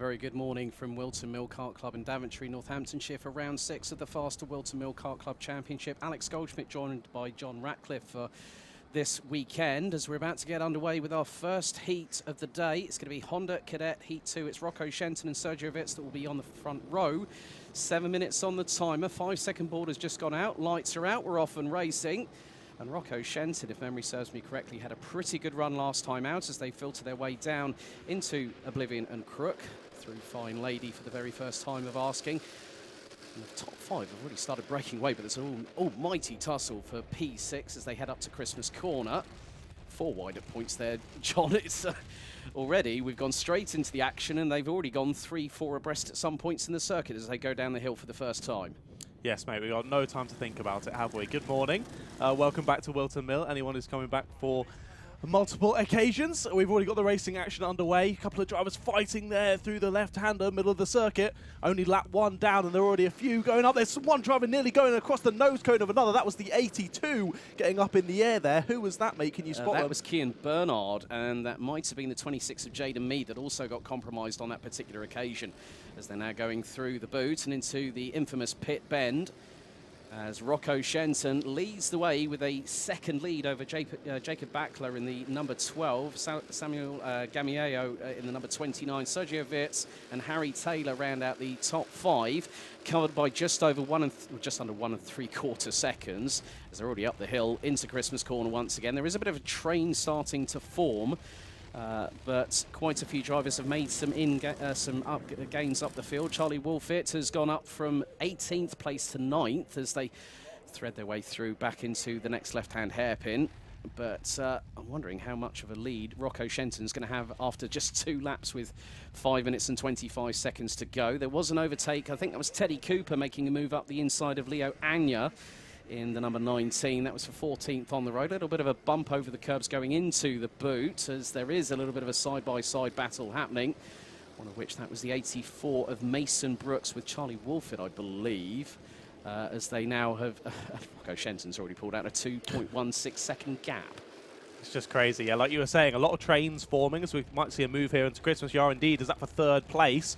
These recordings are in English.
Very good morning from Whilton Mill Kart Club in Daventry, Northamptonshire for round 6 of the FastR Whilton Mill Kart Club Championship. Alex Goldschmidt joined by John Ratcliffe for this weekend as we're about to get underway with our first heat of the day. It's going to be Honda Cadet Heat 2. It's Rocco Shenton and Sergio Vitz that will be on the front row. 7 minutes on the timer. 5-second board has just gone out. Lights are out. We're off and racing. And Rocco Shenton, if memory serves me correctly, had a pretty good run last time out as they filter their way down into Oblivion and Crook through Fine Lady for the very first time of asking. And the top 5 have already started breaking away, but there's an almighty tussle for P6 as they head up to Christmas Corner. 4 wider points there, John. It's already, we've gone straight into the action, and they've already gone 3-4 abreast at some points in the circuit as they go down the hill for the first time. Yes, mate, we've got no time to think about it, have we? Good morning. Welcome back to Whilton Mill. Anyone who's coming back for multiple occasions. We've already got the racing action underway. A couple of drivers fighting there through the left-hander, middle of the circuit. Only lap 1 down, and there are already a few going up. There's one driver nearly going across the nose cone of another. That was the 82 getting up in the air there. Who was that, mate? Can you spot that them? was Kian Bernard, and that might have been the 26 of Jaden Mead that also got compromised on that particular occasion as they're now going through the boot and into the infamous pit bend, as Rocco Shenton leads the way with a second lead over Jacob Backler in the number 12, Samuel Gamieo in the number 29, Sergio Vitz and Harry Taylor round out the top 5, covered by just under 1 3/4 seconds, as they're already up the hill into Christmas Corner once again. There is a bit of a train starting to form. But quite a few drivers have made some gains up the field. Charlie Wolfett has gone up from 18th place to 9th as they thread their way through back into the next left-hand hairpin. But I'm wondering how much of a lead Rocco Shenton's going to have after just 2 laps with 5 minutes and 25 seconds to go. There was an overtake. I think that was Teddy Cooper making a move up the inside of Leo Anya in the number 19. That was for 14th on the road. A little bit of a bump over the curbs going into the boot as there is a little bit of a side-by-side battle happening, one of which that was the 84 of Mason Brooks with Charlie Wolfett, I believe, as they now have Rocco Shenton's already pulled out a 2.16 second gap. It's just crazy. Yeah, like you were saying, a lot of trains forming, as we might see a move here into Christmas Yard. Indeed, is that for 3rd place?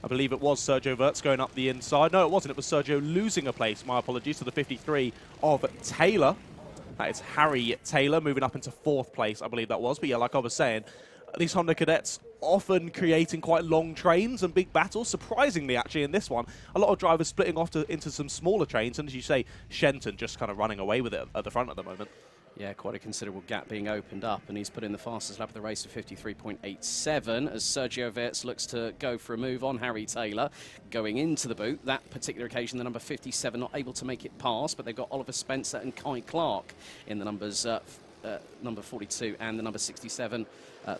I believe it was Sergio Vitz going up the inside. No, it wasn't. It was Sergio losing a place. My apologies to the 53 of Taylor. That is Harry Taylor moving up into 4th place, I believe that was. But yeah, like I was saying, these Honda Cadets often creating quite long trains and big battles. Surprisingly, actually, in this one, a lot of drivers splitting off into some smaller trains. And as you say, Shenton just kind of running away with it at the front at the moment. Yeah, quite a considerable gap being opened up, and he's put in the fastest lap of the race of 53.87 as Sergio Vitz looks to go for a move on Harry Taylor going into the boot. That particular occasion, the number 57 not able to make it past, but they've got Oliver Spencer and Kai Clark in the numbers number 42 and the number 67.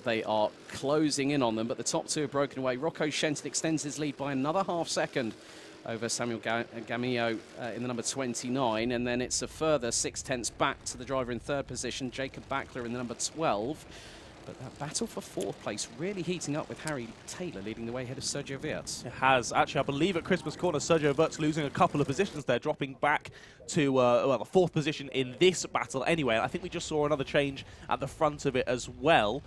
They are closing in on them, but the top 2 have broken away. Rocco Shenton extends his lead by another ½ second over Samuel Gamio in the number 29, and then it's a further 6/10 back to the driver in 3rd position, Jacob Backler in the number 12. But that battle for 4th place really heating up with Harry Taylor leading the way ahead of Sergio Vitz. It has. Actually, I believe at Christmas Corner, Sergio Vitz losing a couple of positions there, dropping back to well, the 4th position in this battle anyway. I think we just saw another change at the front of it as well.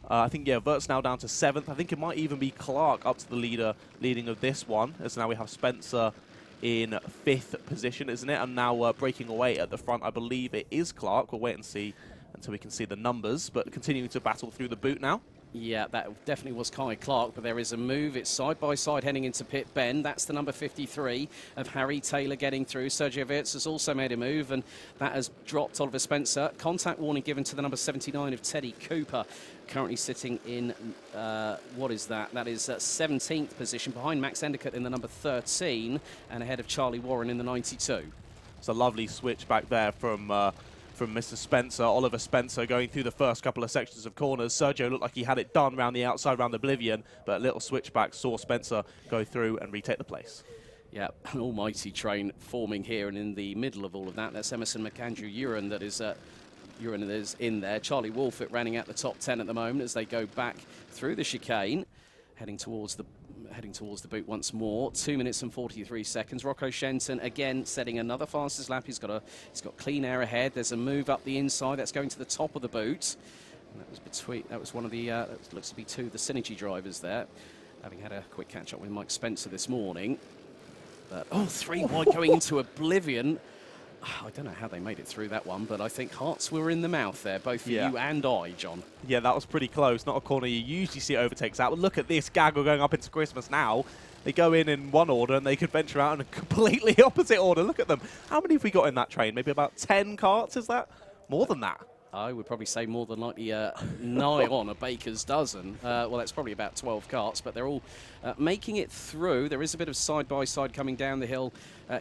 I think, yeah, Vitz now down to 7th. I think it might even be Clark up to the leading of this one, as now we have Spencer in 5th position, isn't it? And now breaking away at the front, I believe it is Clark. We'll wait and see until we can see the numbers, but continuing to battle through the boot now. Yeah, that definitely was Kai Clark, but there is a move. It's side-by-side heading into pit bend. That's the number 53 of Harry Taylor getting through. Sergio Vitz has also made a move, and that has dropped Oliver Spencer. Contact warning given to the number 79 of Teddy Cooper, currently sitting in, what is that? That is 17th position, behind Max Endicott in the number 13, and ahead of Charlie Warren in the 92. It's a lovely switch back there from Mr. Spencer, Oliver Spencer, going through the first couple of sections of corners. Sergio looked like he had it done around the outside, around Oblivion, but a little switchback saw Spencer go through and retake the place. Yeah, an almighty train forming here, and in the middle of all of that, that's Emerson McAndrew Uran that is in there. Charlie Wolfett running out the top 10 at the moment as they go back through the chicane, heading towards the boot once more. 2 minutes and 43 seconds. Rocco Shenton again setting another fastest lap. He's got clean air ahead. There's a move up the inside that's going to the top of the boot. And that was one of the looks to be 2 of the Synergy drivers there. having had a quick catch-up with Mike Spencer this morning. But, oh, 3 wide going into oblivion. I don't know how they made it through that one, but I think hearts were in the mouth there, both for you and I, John. Yeah, that was pretty close. Not a corner you usually see overtakes out. But look at this gaggle going up into Christmas now. They go in one order and they could venture out in a completely opposite order. Look at them. How many have we got in that train? Maybe about 10 carts, is that? More than that. I would probably say more than likely nigh on a baker's dozen. Well, that's probably about 12 carts, but they're all making it through. There is a bit of side-by-side coming down the hill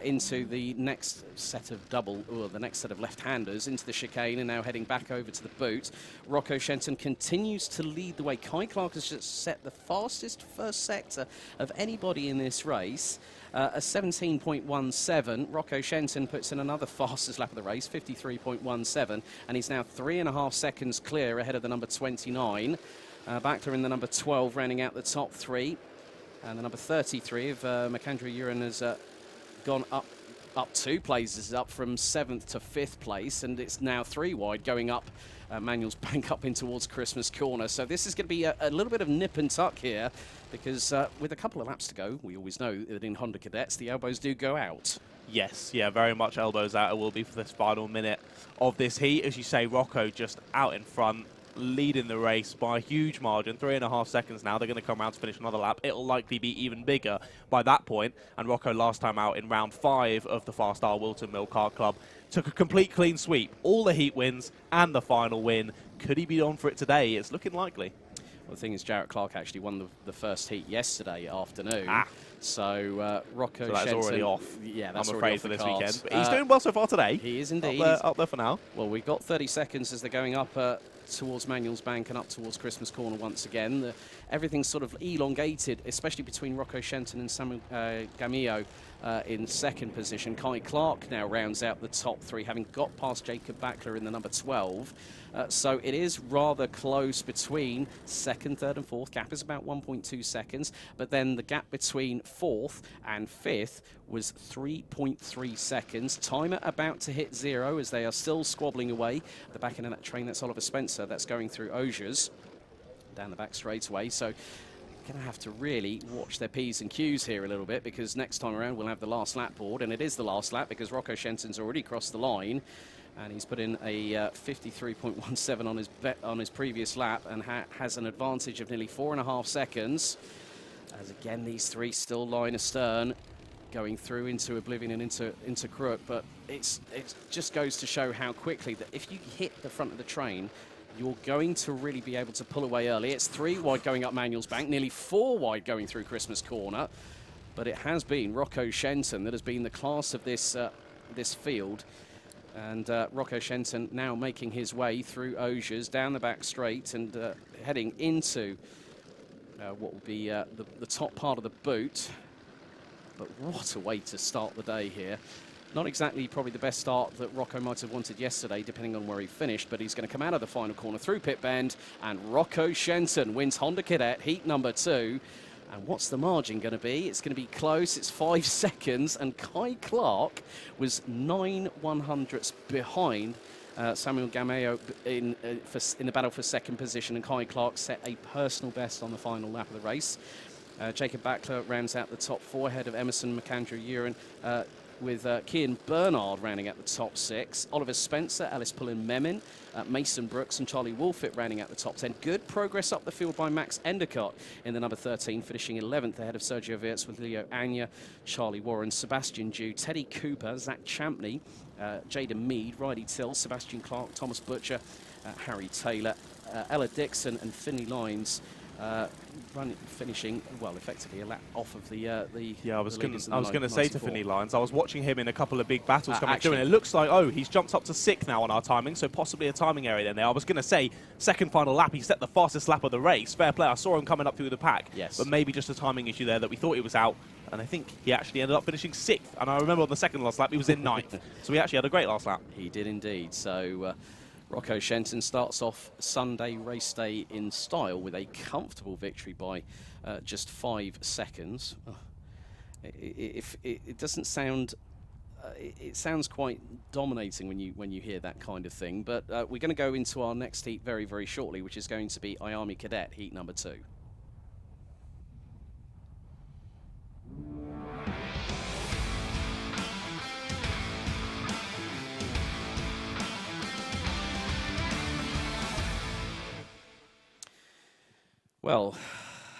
into the next set of the next set of left-handers into the chicane, and now heading back over to the boot. Rocco Shenton continues to lead the way. Kai Clark has just set the fastest first sector of anybody in this race. A 17.17. Rocco Shenton puts in another fastest lap of the race, 53.17, and he's now 3.5 seconds clear ahead of the number 29. Backler in the number 12, rounding out the top 3. And the number 33 of Macandrew Uren has gone up 2 places, up from 7th to 5th place, and it's now 3 wide going up Manuel's Bank up in towards Christmas Corner. So this is going to be a little bit of nip and tuck here, because with a couple of laps to go, we always know that in Honda Cadets, the elbows do go out. Yes, yeah, very much elbows out it will be for this final minute of this heat. As you say, Rocco just out in front, leading the race by a huge margin, 3.5 seconds now. They're going to come around to finish another lap. It'll likely be even bigger by that point. And Rocco, last time out in round 5 of the FastR Whilton Mill Kart Club, took a complete clean sweep. All the heat wins and the final win. Could he be on for it today? It's looking likely. Well, the thing is, Jarrett Clark actually won the first heat yesterday afternoon. So Rocco that's Shenton, already off. Yeah, that's I'm already afraid off for this cards. weekend. But he's doing well so far today. He is indeed. Up there for now. Well, we've got 30 seconds as they're going up towards Manuel's Bank and up towards Christmas Corner once again. Everything's sort of elongated, especially between Rocco Shenton and Samuel Gamillo in second position. Kai Clark now rounds out the top 3, having got past Jacob Backler in the number 12. So it is rather close between second, third and fourth. Gap is about 1.2 seconds. But then the gap between fourth and fifth was 3.3 seconds. Timer about to hit 0 as they are still squabbling away. At the back end of that train, that's Oliver Spencer. That's going through Osiers down the back straightaway. So going to have to really watch their P's and Q's here a little bit, because next time around we'll have the last lap board, and it is the last lap because Rocco Shenton's already crossed the line. And he's put in a 53.17 on his previous lap and has an advantage of nearly 4.5 seconds. As again, these 3 still line astern, going through into oblivion and into Crook. But it just goes to show how quickly that if you hit the front of the train, you're going to really be able to pull away early. It's 3 wide going up Manuel's Bank, nearly 4 wide going through Christmas Corner. But it has been Rocco Shenton that has been the class of this field. And Rocco Shenton now making his way through Osiers, down the back straight, and heading into what will be the top part of the boot. But what a way to start the day here. Not exactly probably the best start that Rocco might have wanted yesterday, depending on where he finished, but he's going to come out of the final corner through pit bend, and Rocco Shenton wins Honda Cadet heat number 2. And what's the margin going to be? It's going to be close. It's 5 seconds, and Kai Clark was 9/100ths behind Samuel Gamillo in the battle for second position, and Kai Clark set a personal best on the final lap of the race. Jacob Backler rounds out the top 4 ahead of Emerson McAndrew Uren, with Kian Bernard rounding out the top 6. Oliver Spencer, Alice Pullen-Memin, Mason Brooks and Charlie Wolfett rounding out the top 10. Good progress up the field by Max Endicott in the number 13, finishing 11th ahead of Sergio Wirtz with Leo Anya, Charlie Warren, Sebastian Dew, Teddy Cooper, Zach Champney, Jaden Mead, Riley Till, Sebastian Clark, Thomas Butcher, Harry Taylor, Ella Dixon and Finley Lines. Finishing, well, effectively a lap off of the yeah, I was going to say to Finley Lines, I was watching him in a couple of big battles coming through, and it looks like, oh, he's jumped up to 6th now on our timing, so possibly a timing area there. I was going to say, second final lap, he set the fastest lap of the race. Fair play, I saw him coming up through the pack. Yes. But maybe just a timing issue there that we thought he was out, and I think he actually ended up finishing 6th. And I remember on the second last lap, he was in 9th. So he actually had a great last lap. He did indeed. So Rocco Shenton starts off Sunday race day in style with a comfortable victory by just 5 seconds. Oh. It doesn't sound, it sounds quite dominating when you hear that kind of thing. But we're going to go into our next heat very, very shortly, which is going to be IAME Cadet heat number 2. Well,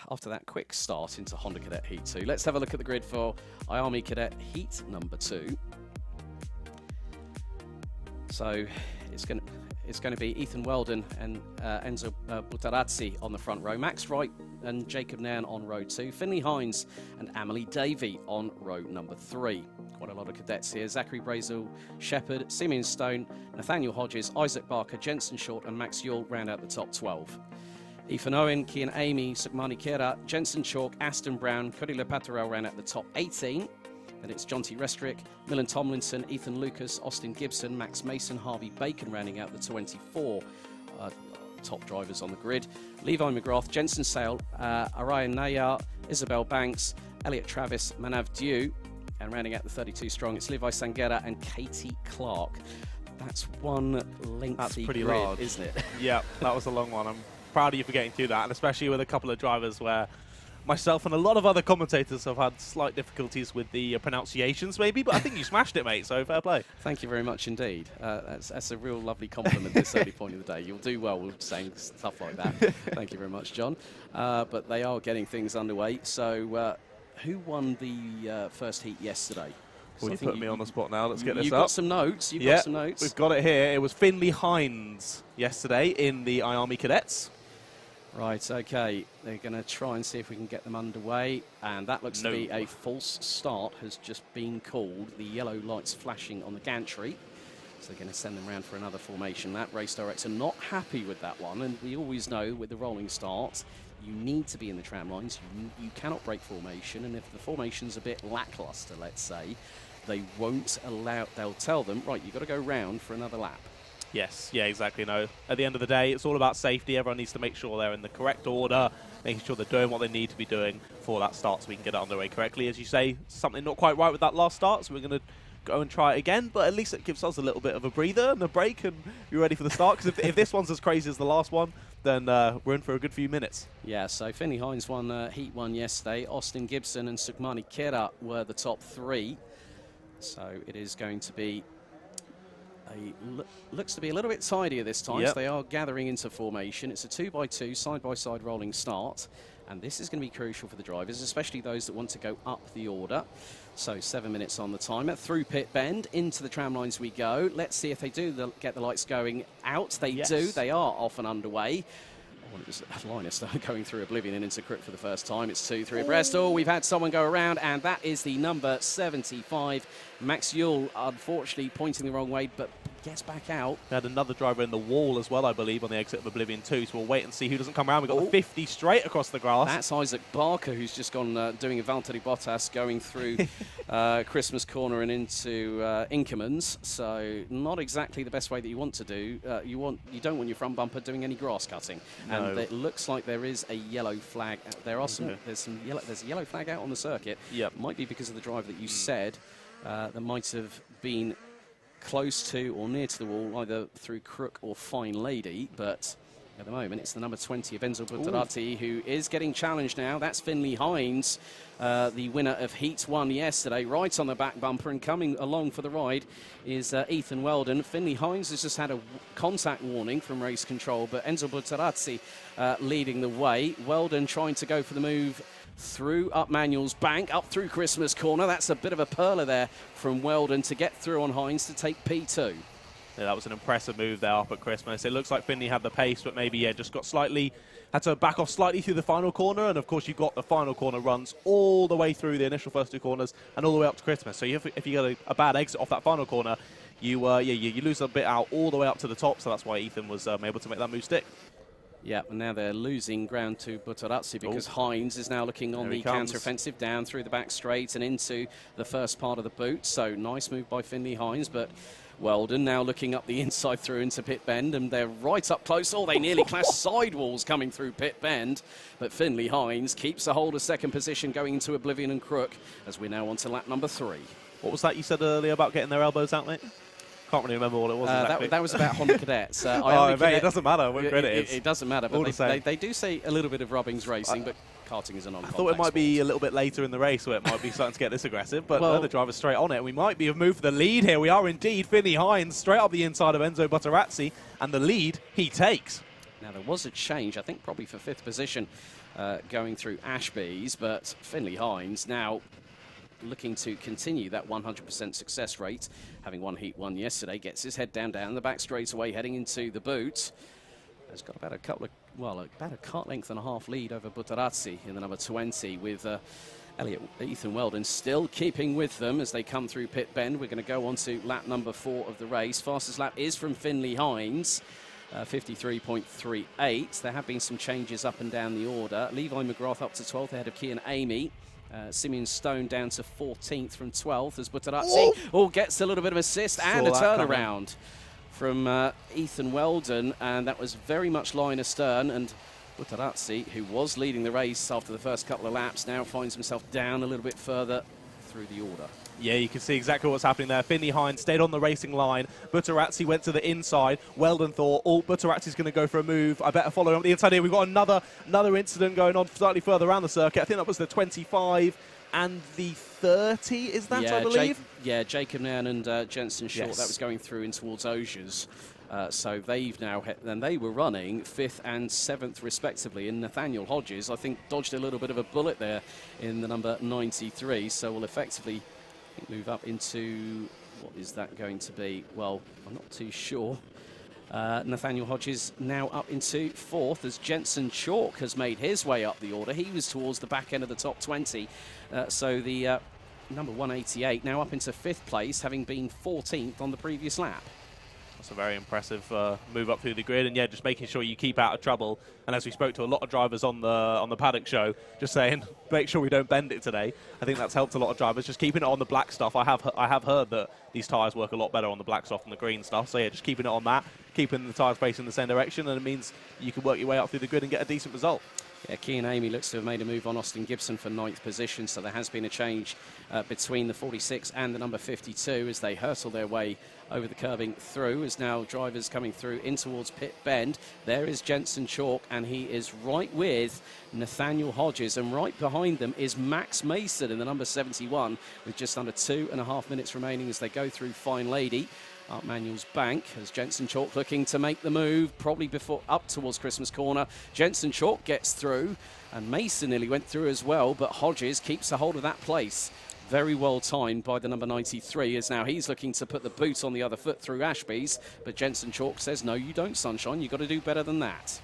after that quick start into Honda Cadet Heat 2, let's have a look at the grid for IAME Cadet Heat number 2. So it's going to be Ethan Whilton and Enzo Butarazzi on the front row, Max Wright and Jacob Nairn on row 2, Finley Hines and Amelie Davey on row number 3. Quite a lot of cadets here. Zachary Brazel, Shepherd, Simeon Stone, Nathaniel Hodges, Isaac Barker, Jensen Short and Max Yule round out the top 12. Ethan Owen, Kian Amy, Sukmani Kira, Jensen Chalk, Aston Brown, Cody Lepaterel round out the top 18. Then it's John T. Restrick, Millen Tomlinson, Ethan Lucas, Austin Gibson, Max Mason, Harvey Bacon rounding out the 24 top drivers on the grid. Levi McGrath, Jensen Sale, Ariane Nayar, Isabel Banks, Elliot Travis, Manav Dew, and rounding out the 32 strong, it's Levi Sangera and Katie Clark. That's one lengthy pretty grid, large, isn't it? Yeah, that was a long one. I'm proud of you for getting through that, and especially with a couple of drivers where myself and a lot of other commentators have had slight difficulties with the pronunciations, maybe, but I think you smashed it, mate, so fair play. Thank you very much indeed. That's a real lovely compliment at this early point of the day. You'll do well with saying stuff like that. Thank you very much, John. But they are getting things underway. So who won the first heat yesterday? Well, you put me on the spot now. Let's get this up. You've got some notes. You've got some notes. We've got it here. It was Finley Hines yesterday in the IAME Cadets. Right, okay. They're going to try and see if we can get them underway. And that looks to be a false start, has just been called. The yellow lights flashing on the gantry. So they're going to send them around for another formation. That race director not happy with that one. And we always know with the rolling starts, you need to be in the tram lines. You cannot break formation. And if the formation's a bit lackluster, let's say, they won't allow, they'll tell them, right, you've got to go round for another lap. Yes, yeah, exactly. No, at the end of the day, it's all about safety. Everyone needs to make sure they're in the correct order, making sure they're doing what they need to be doing for that start so we can get it underway correctly. As you say, something not quite right with that last start, so we're going to go and try it again, but at least it gives us a little bit of a breather and a break and be ready for the start, because if this one's as crazy as the last one, then we're in for a good few minutes. Yeah, so Finley Hines won Heat 1 yesterday. Austin Gibson and Sukmani Kira were the top 3. So it is going to be looks to be a little bit tidier this time. Yep. So they are gathering into formation. It's a 2x2 side-by-side rolling start, and this is going to be crucial for the drivers, especially those that want to go up the order. So 7 minutes on the timer. Through pit bend, into the tram lines we go. Let's see if they do get the lights going out. They do. They are off and underway. Oh, it was Linus going through Oblivion and into Crypt for the first time. It's 2-3 abreast. Oh, we've had someone go around, and that is the number 75. Max Yule, unfortunately, pointing the wrong way, but gets back out. We had another driver in the wall as well, I believe, on the exit of Oblivion 2, so we'll wait and see who doesn't come around. We've got the 50 straight across the grass. That's Isaac Barker, who's just gone doing a Valtteri Bottas, going through Christmas Corner and into Inkermans. So not exactly the best way that you want to do. You don't want your front bumper doing any grass cutting. No. And it looks like there is a yellow flag. There are there's a yellow flag out on the circuit. Yep. Might be because of the driver that you said that might have been close to or near to the wall, either through Crook or Fine Lady, but at the moment it's the number 20 of Enzo Butarazzi who is getting challenged now. That's Finley Hines, the winner of Heat 1 yesterday, right on the back bumper, and coming along for the ride is Ethan Whilton. Finley Hines has just had a contact warning from race control, but Enzo Butarazzi leading the way. Whilton trying to go for the move through up Manuel's bank, up through Christmas Corner. That's a bit of a perler there from Whilton to get through on Hines to take P2. Yeah, that was an impressive move there up at Christmas. It looks like Finley had the pace, but maybe, yeah, just got slightly, had to back off slightly through the final corner. And, of course, you've got the final corner runs all the way through the initial first 2 corners and all the way up to Christmas. So if you get a bad exit off that final corner, you lose a bit out all the way up to the top. So that's why Ethan was able to make that move stick. Yeah, and now they're losing ground to Butarazzi because Hines is now looking on the counter-offensive down through the back straight and into the first part of the boot. So nice move by Finley Hines, but Whilton now looking up the inside through into pit bend, and they're right up close. Oh, they nearly clashed sidewalls coming through pit bend, but Finley Hines keeps a hold of second position going into Oblivion and Crook as we're now on to lap number 3. What was that you said earlier about getting their elbows out, mate? Can't really remember what it was exactly. That was about Honda Cadets. It doesn't matter what grade it is. It doesn't matter, but they do say a little bit of rubbings racing, but karting is a non-contact I thought it might sport. be a little bit later in the race where it might be starting to get this aggressive, but the driver's straight on it. We might have moved for the lead here. We are indeed. Finley Hines straight up the inside of Enzo Butarazzi, and the lead he takes. Now, there was a change, I think probably for 5th position, going through Ashby's, but Finley Hines now looking to continue that 100% success rate, having won Heat 1 yesterday, gets his head down the back straightaway, heading into the boot. Has got about a couple of, well, about a kart length and a half lead over Butarazzi in the number 20, with Ethan Weldon still keeping with them as they come through pit bend. We're going to go on to lap number 4 of the race. Fastest lap is from Finley Hines, 53.38. There have been some changes up and down the order. Levi McGrath up to 12th ahead of Kian Amy. Simeon Stone down to 14th from 12th as Butarazzi gets a little bit of assist and a turnaround from Ethan Weldon, and that was very much line astern. And Butarazzi, who was leading the race after the first couple of laps, now finds himself down a little bit further through the order. Yeah, you can see exactly what's happening there. Finley Hines stayed on the racing line. Butarazzi went to the inside. Weldon thought, Butarazzi's going to go for a move. I better follow him on the inside here. We've got another incident going on slightly further around the circuit. I think that was the 25 and the 30, is that, I believe? Jacob Nairn and Jensen Short, that was going through in towards Osiers. So they've now, and they were running 5th and 7th respectively. And Nathaniel Hodges, I think, dodged a little bit of a bullet there in the number 93. So will effectively move up into, what is that going to be? Well, I'm not too sure. Nathaniel Hodges now up into 4th as Jensen Chalk has made his way up the order. He was towards the back end of the top 20. So the number 188 now up into 5th place, having been 14th on the previous lap. That's a very impressive move up through the grid, and yeah, just making sure you keep out of trouble. And as we spoke to a lot of drivers on the paddock show, just saying, make sure we don't bend it today. I think that's helped a lot of drivers, just keeping it on the black stuff. I have heard that these tyres work a lot better on the black stuff than the green stuff. So yeah, just keeping it on that, keeping the tyres facing the same direction, and it means you can work your way up through the grid and get a decent result. Yeah, Kian Amy looks to have made a move on Austin Gibson for 9th position, so there has been a change between the 46 and the number 52 as they hurtle their way over the curbing through, as now drivers coming through in towards pit bend. There is Jensen Chalk, and he is right with Nathaniel Hodges, and right behind them is Max Mason in the number 71 with just under 2.5 minutes remaining as they go through Fine Lady. Up Manuel's Bank as Jensen Chalk looking to make the move, probably before up towards Christmas Corner. Jensen Chalk gets through, and Mason nearly went through as well, but Hodges keeps a hold of that place. Very well timed by the number 93, as now he's looking to put the boot on the other foot through Ashby's, but Jensen Chalk says, no, you don't, Sunshine, you've got to do better than that.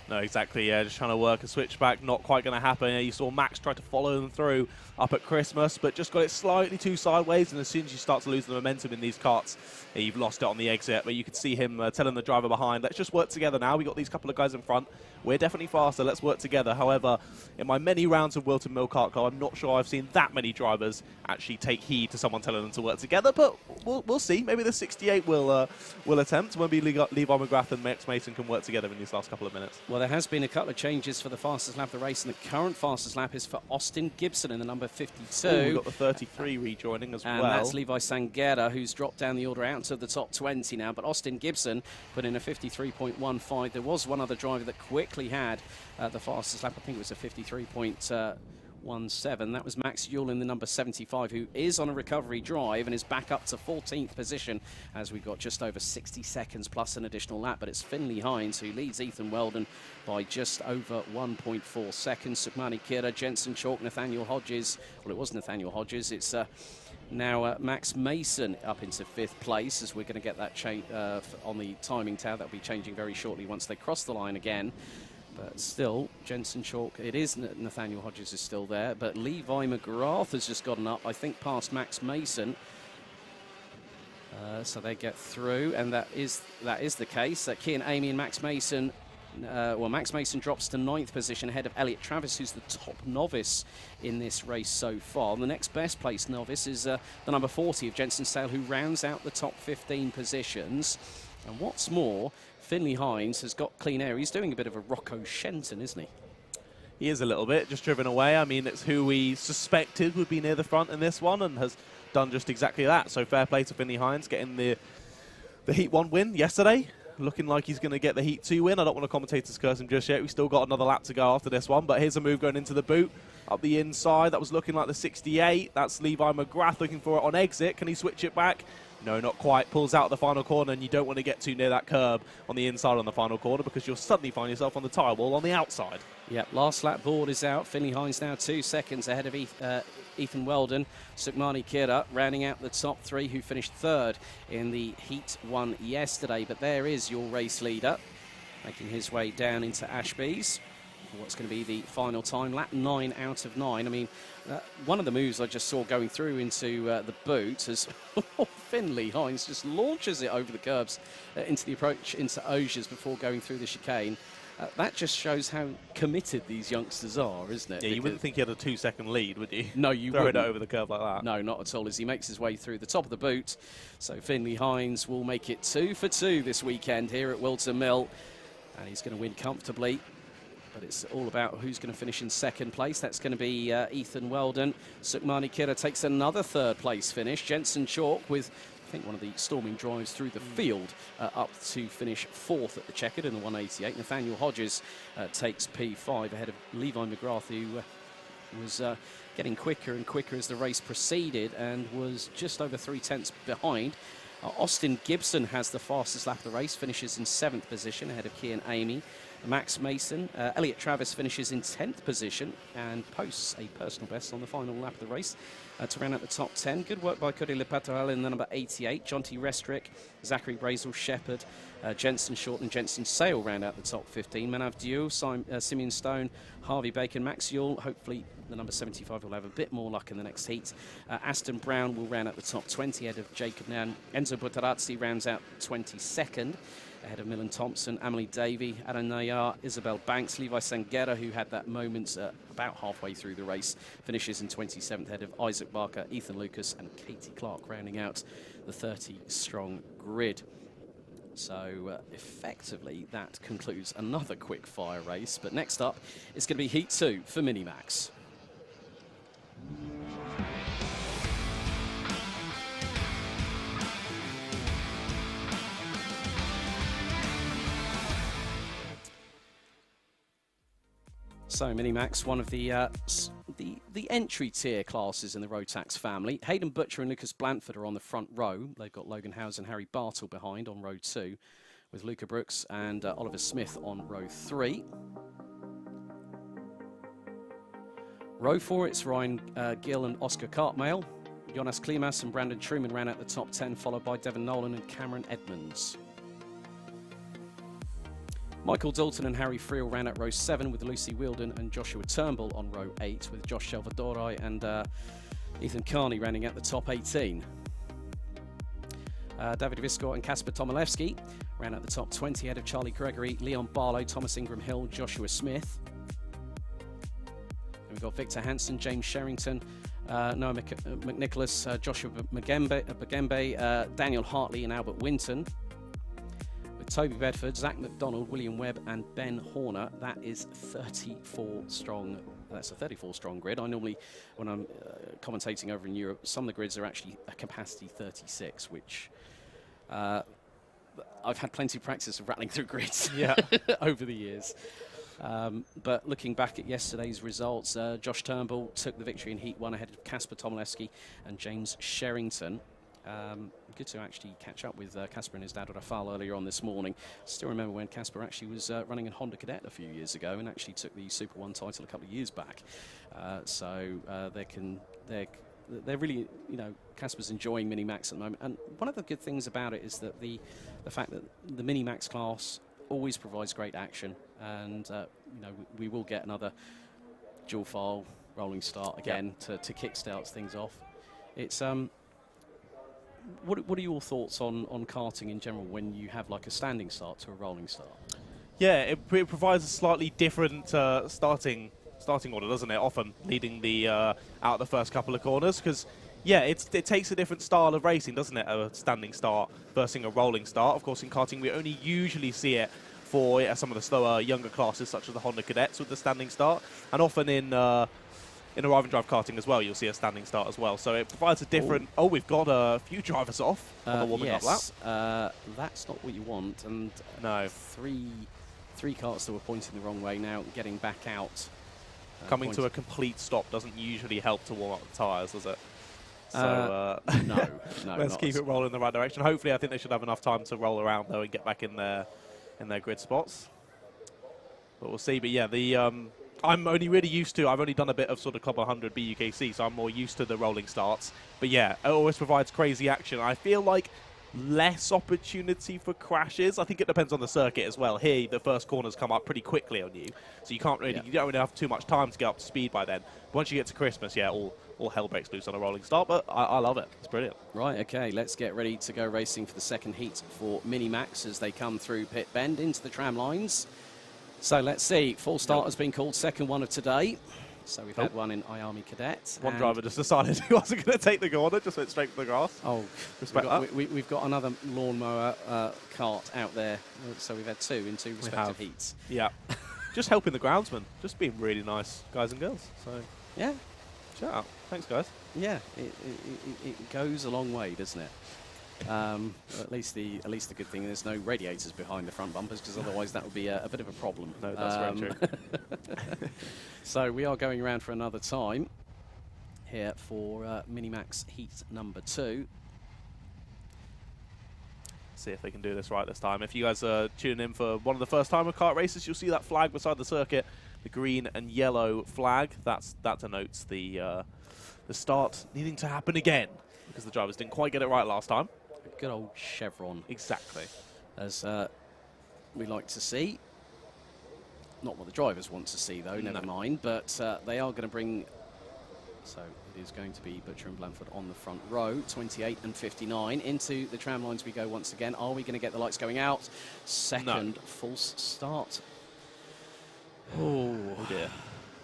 No, exactly, yeah, just trying to work a switchback, not quite going to happen. Yeah, you saw Max try to follow them through up at Christmas, but just got it slightly too sideways, and as soon as you start to lose the momentum in these karts, you've lost it on the exit. But you could see him telling the driver behind, let's just work together now. We've got these couple of guys in front. We're definitely faster. Let's work together. However, in my many rounds of Whilton Mill Kart Club, I'm not sure I've seen that many drivers actually take heed to someone telling them to work together, but we'll see. Maybe the 68 will attempt. Maybe Levi McGrath and Max Mason can work together in these last couple of minutes. Well, there has been a couple of changes for the fastest lap of the race, and the current fastest lap is for Austin Gibson in the number 52. Ooh, we've got the 33 rejoining as well. And that's Levi Sanguera, who's dropped down the order out to the top 20 now. But Austin Gibson put in a 53.15. There was one other driver that quickly had the fastest lap. I think it was a 53.17. That was Max Yule in the number 75, who is on a recovery drive and is back up to 14th position as we've got just over 60 seconds plus an additional lap. But it's Finley Hines who leads Ethan Weldon by just over 1.4 seconds. Sukmani Kira, Jensen Chalk, Nathaniel Hodges. Well, it was Nathaniel Hodges. It's now Max Mason up into 5th place, as we're going to get that change on the timing tab. That'll be changing very shortly once they cross the line again. But still, Jensen Chalk, it is Nathaniel Hodges is still there, but Levi McGrath has just gotten up, I think, past Max Mason. So they get through, and that is the case. Kian Amy and Max Mason, Max Mason drops to 9th position ahead of Elliot Travis, who's the top novice in this race so far. And the next best placed novice is the number 40 of Jensen Sale, who rounds out the top 15 positions. And what's more, Finley Hines has got clean air. He's doing a bit of a Rocco Shenton, isn't he? He is a little bit, just driven away. I mean, it's who we suspected would be near the front in this one and has done just exactly that. So fair play to Finley Hines, getting the Heat 1 win yesterday. Looking like he's going to get the Heat 2 win. I don't want to commentators curse him just yet. We've still got another lap to go after this one. But here's a move going into the boot. Up the inside, that was looking like the 68. That's Levi McGrath looking for it on exit. Can he switch it back? No, not quite. Pulls out the final corner, and you don't want to get too near that curb on the inside on the final corner because you'll suddenly find yourself on the tyre wall on the outside. Yep, last lap board is out. Finley Hines now 2 seconds ahead of Ethan Weldon. Sukmani Kira rounding out the top 3 who finished 3rd in the Heat 1 yesterday. But there is your race leader making his way down into Ashby's. What's going to be the final time, lap 9 out of 9. I mean, one of the moves I just saw going through into the boot as Finley Hines just launches it over the curbs into the approach into Ogiers before going through the chicane. That just shows how committed these youngsters are, isn't it? Yeah, you wouldn't think he had a 2-second lead, would you? No, you wouldn't. Throw it over the curve like that. No, not at all, as he makes his way through the top of the boot. So Finley Hines will make it 2 for 2 this weekend here at Whilton Mill. And he's going to win comfortably. But it's all about who's going to finish in 2nd place. That's going to be Ethan Weldon. Sukmani Kira takes another 3rd place finish. Jensen Chalk with, I think, one of the storming drives through the field up to finish 4th at the checkered in the 188. Nathaniel Hodges takes P5 ahead of Levi McGrath, who was getting quicker and quicker as the race proceeded and was just over 3/10 behind. Austin Gibson has the fastest lap of the race, finishes in 7th position ahead of Kian Amy. Max Mason, Elliot Travis finishes in 10th position and posts a personal best on the final lap of the race to round out the top 10. Good work by Cody Lepatoral in the number 88. Jonty Restrick, Zachary Brazel, Shepherd, Jensen Short and Jensen Sale round out the top 15. Manav Dieu, Simeon Stone, Harvey Bacon, Max Yule. Hopefully the number 75 will have a bit more luck in the next heat. Aston Brown will round out the top 20 ahead of Jacob Nan. Enzo Butarazzi rounds out 22nd. Ahead of Millen Thompson, Emily Davey, Adam Nayar, Isabel Banks, Levi Sanguera, who had that moment about halfway through the race, finishes in 27th ahead of Isaac Barker, Ethan Lucas and Katie Clark, rounding out the 30-strong grid. So effectively that concludes another quick fire race. But next up is going to be Heat 2 for Minimax. So Minimax, one of the entry tier classes in the Rotax family. Hayden Butcher and Lucas Blanford are on the front row. They've got Logan Howes and Harry Bartle behind on row 2, with Luca Brooks and Oliver Smith on row 3. Row 4, it's Ryan Gill and Oscar Cartmail. Jonas Klimas and Brandon Truman ran out the top 10, followed by Devon Nolan and Cameron Edmonds. Michael Dalton and Harry Friel ran at row 7 with Lucy Wielden and Joshua Turnbull on row 8, with Josh Salvadori and Ethan Carney running at the top 18. David Viscott and Kasper Tomilewski ran at the top 20 ahead of Charlie Gregory, Leon Barlow, Thomas Ingram Hill, Joshua Smith. And we've got Victor Hansen, James Sherrington, Noah McNicholas, Joshua Bagembe, Daniel Hartley and Albert Winton. Toby Bedford, Zach McDonald, William Webb and Ben Horner. That is 34 strong. That's a 34 strong grid. I normally, when I'm commentating over in Europe, some of the grids are actually a capacity 36, which I've had plenty of practice of rattling through grids over the years. But looking back at yesterday's results, Josh Turnbull took the victory in Heat 1 ahead of Kasper Tomilewski and James Sherrington. Good to actually catch up with Kasper and his dad Rafal earlier on this morning. Still remember when Kasper actually was running a Honda Cadet a few years ago and actually took the Super 1 title a couple of years back. They're really, you know, Kasper's enjoying Minimax at the moment. And one of the good things about it is that the fact that the Minimax class always provides great action, and you know, we will get another dual file rolling start again to kickstart things off. It's What are your thoughts on karting in general when you have like a standing start to a rolling start? Yeah, it provides a slightly different starting order, doesn't it? Often leading the out the first couple of corners, because yeah, it takes a different style of racing, doesn't it? A standing start versus a rolling start. Of course, in karting we only usually see it for some of the slower, younger classes, such as the Honda Cadets with the standing start, and often in arrive and drive karting as well, you'll see a standing start as well. So it provides a different... Oh, we've got a few drivers off on the warming up lap. That's not what you want. And no, three carts that were pointing the wrong way now getting back out. Coming to a complete stop doesn't usually help to warm up the tyres, does it? So no, let's keep it rolling in the right direction. Hopefully, I think they should have enough time to roll around though and get back in their grid spots. But we'll see. But yeah, I'm only really used to. I've only done a bit of sort of Club 100 BUKC, so I'm more used to the rolling starts. But yeah, it always provides crazy action. I feel like less opportunity for crashes. I think it depends on the circuit as well. Here, the first corners come up pretty quickly on you, so you can't really, you don't really have too much time to get up to speed by then. But once you get to Christmas, yeah, all hell breaks loose on a rolling start. But I love it. It's brilliant. Right, okay, let's get ready to go racing for the second heat for Minimax as they come through pit bend into the tram lines. So let's see. Full start has been called, second one of today. So we've had one in IAME Cadet. One driver just decided he wasn't going to take the corner, just went straight to the grass. Oh, respect that. We've got another lawnmower cart out there. So we've had two in two respective heats. Yeah. Just helping the groundsman. Just being really nice guys and girls. So yeah. Shout out. Thanks, guys. Yeah, it goes a long way, doesn't it? At least the good thing there's no radiators behind the front bumpers, because otherwise that would be a bit of a problem. No, that's very true. So we are going around for another time here for Minimax Heat number 2. See if they can do this right this time. If you guys are tuning in for one of the first time of kart races, you'll see that flag beside the circuit, the green and yellow flag. That denotes the start needing to happen again, because the drivers didn't quite get it right last time. Good old chevron. Exactly. As we like to see. Not what the drivers want to see, though, never mind. But they are going to bring... So it is going to be Butcher and Blanford on the front row, 28 and 59. Into the tram lines we go once again. Are we going to get the lights going out? Second false start. Oh dear.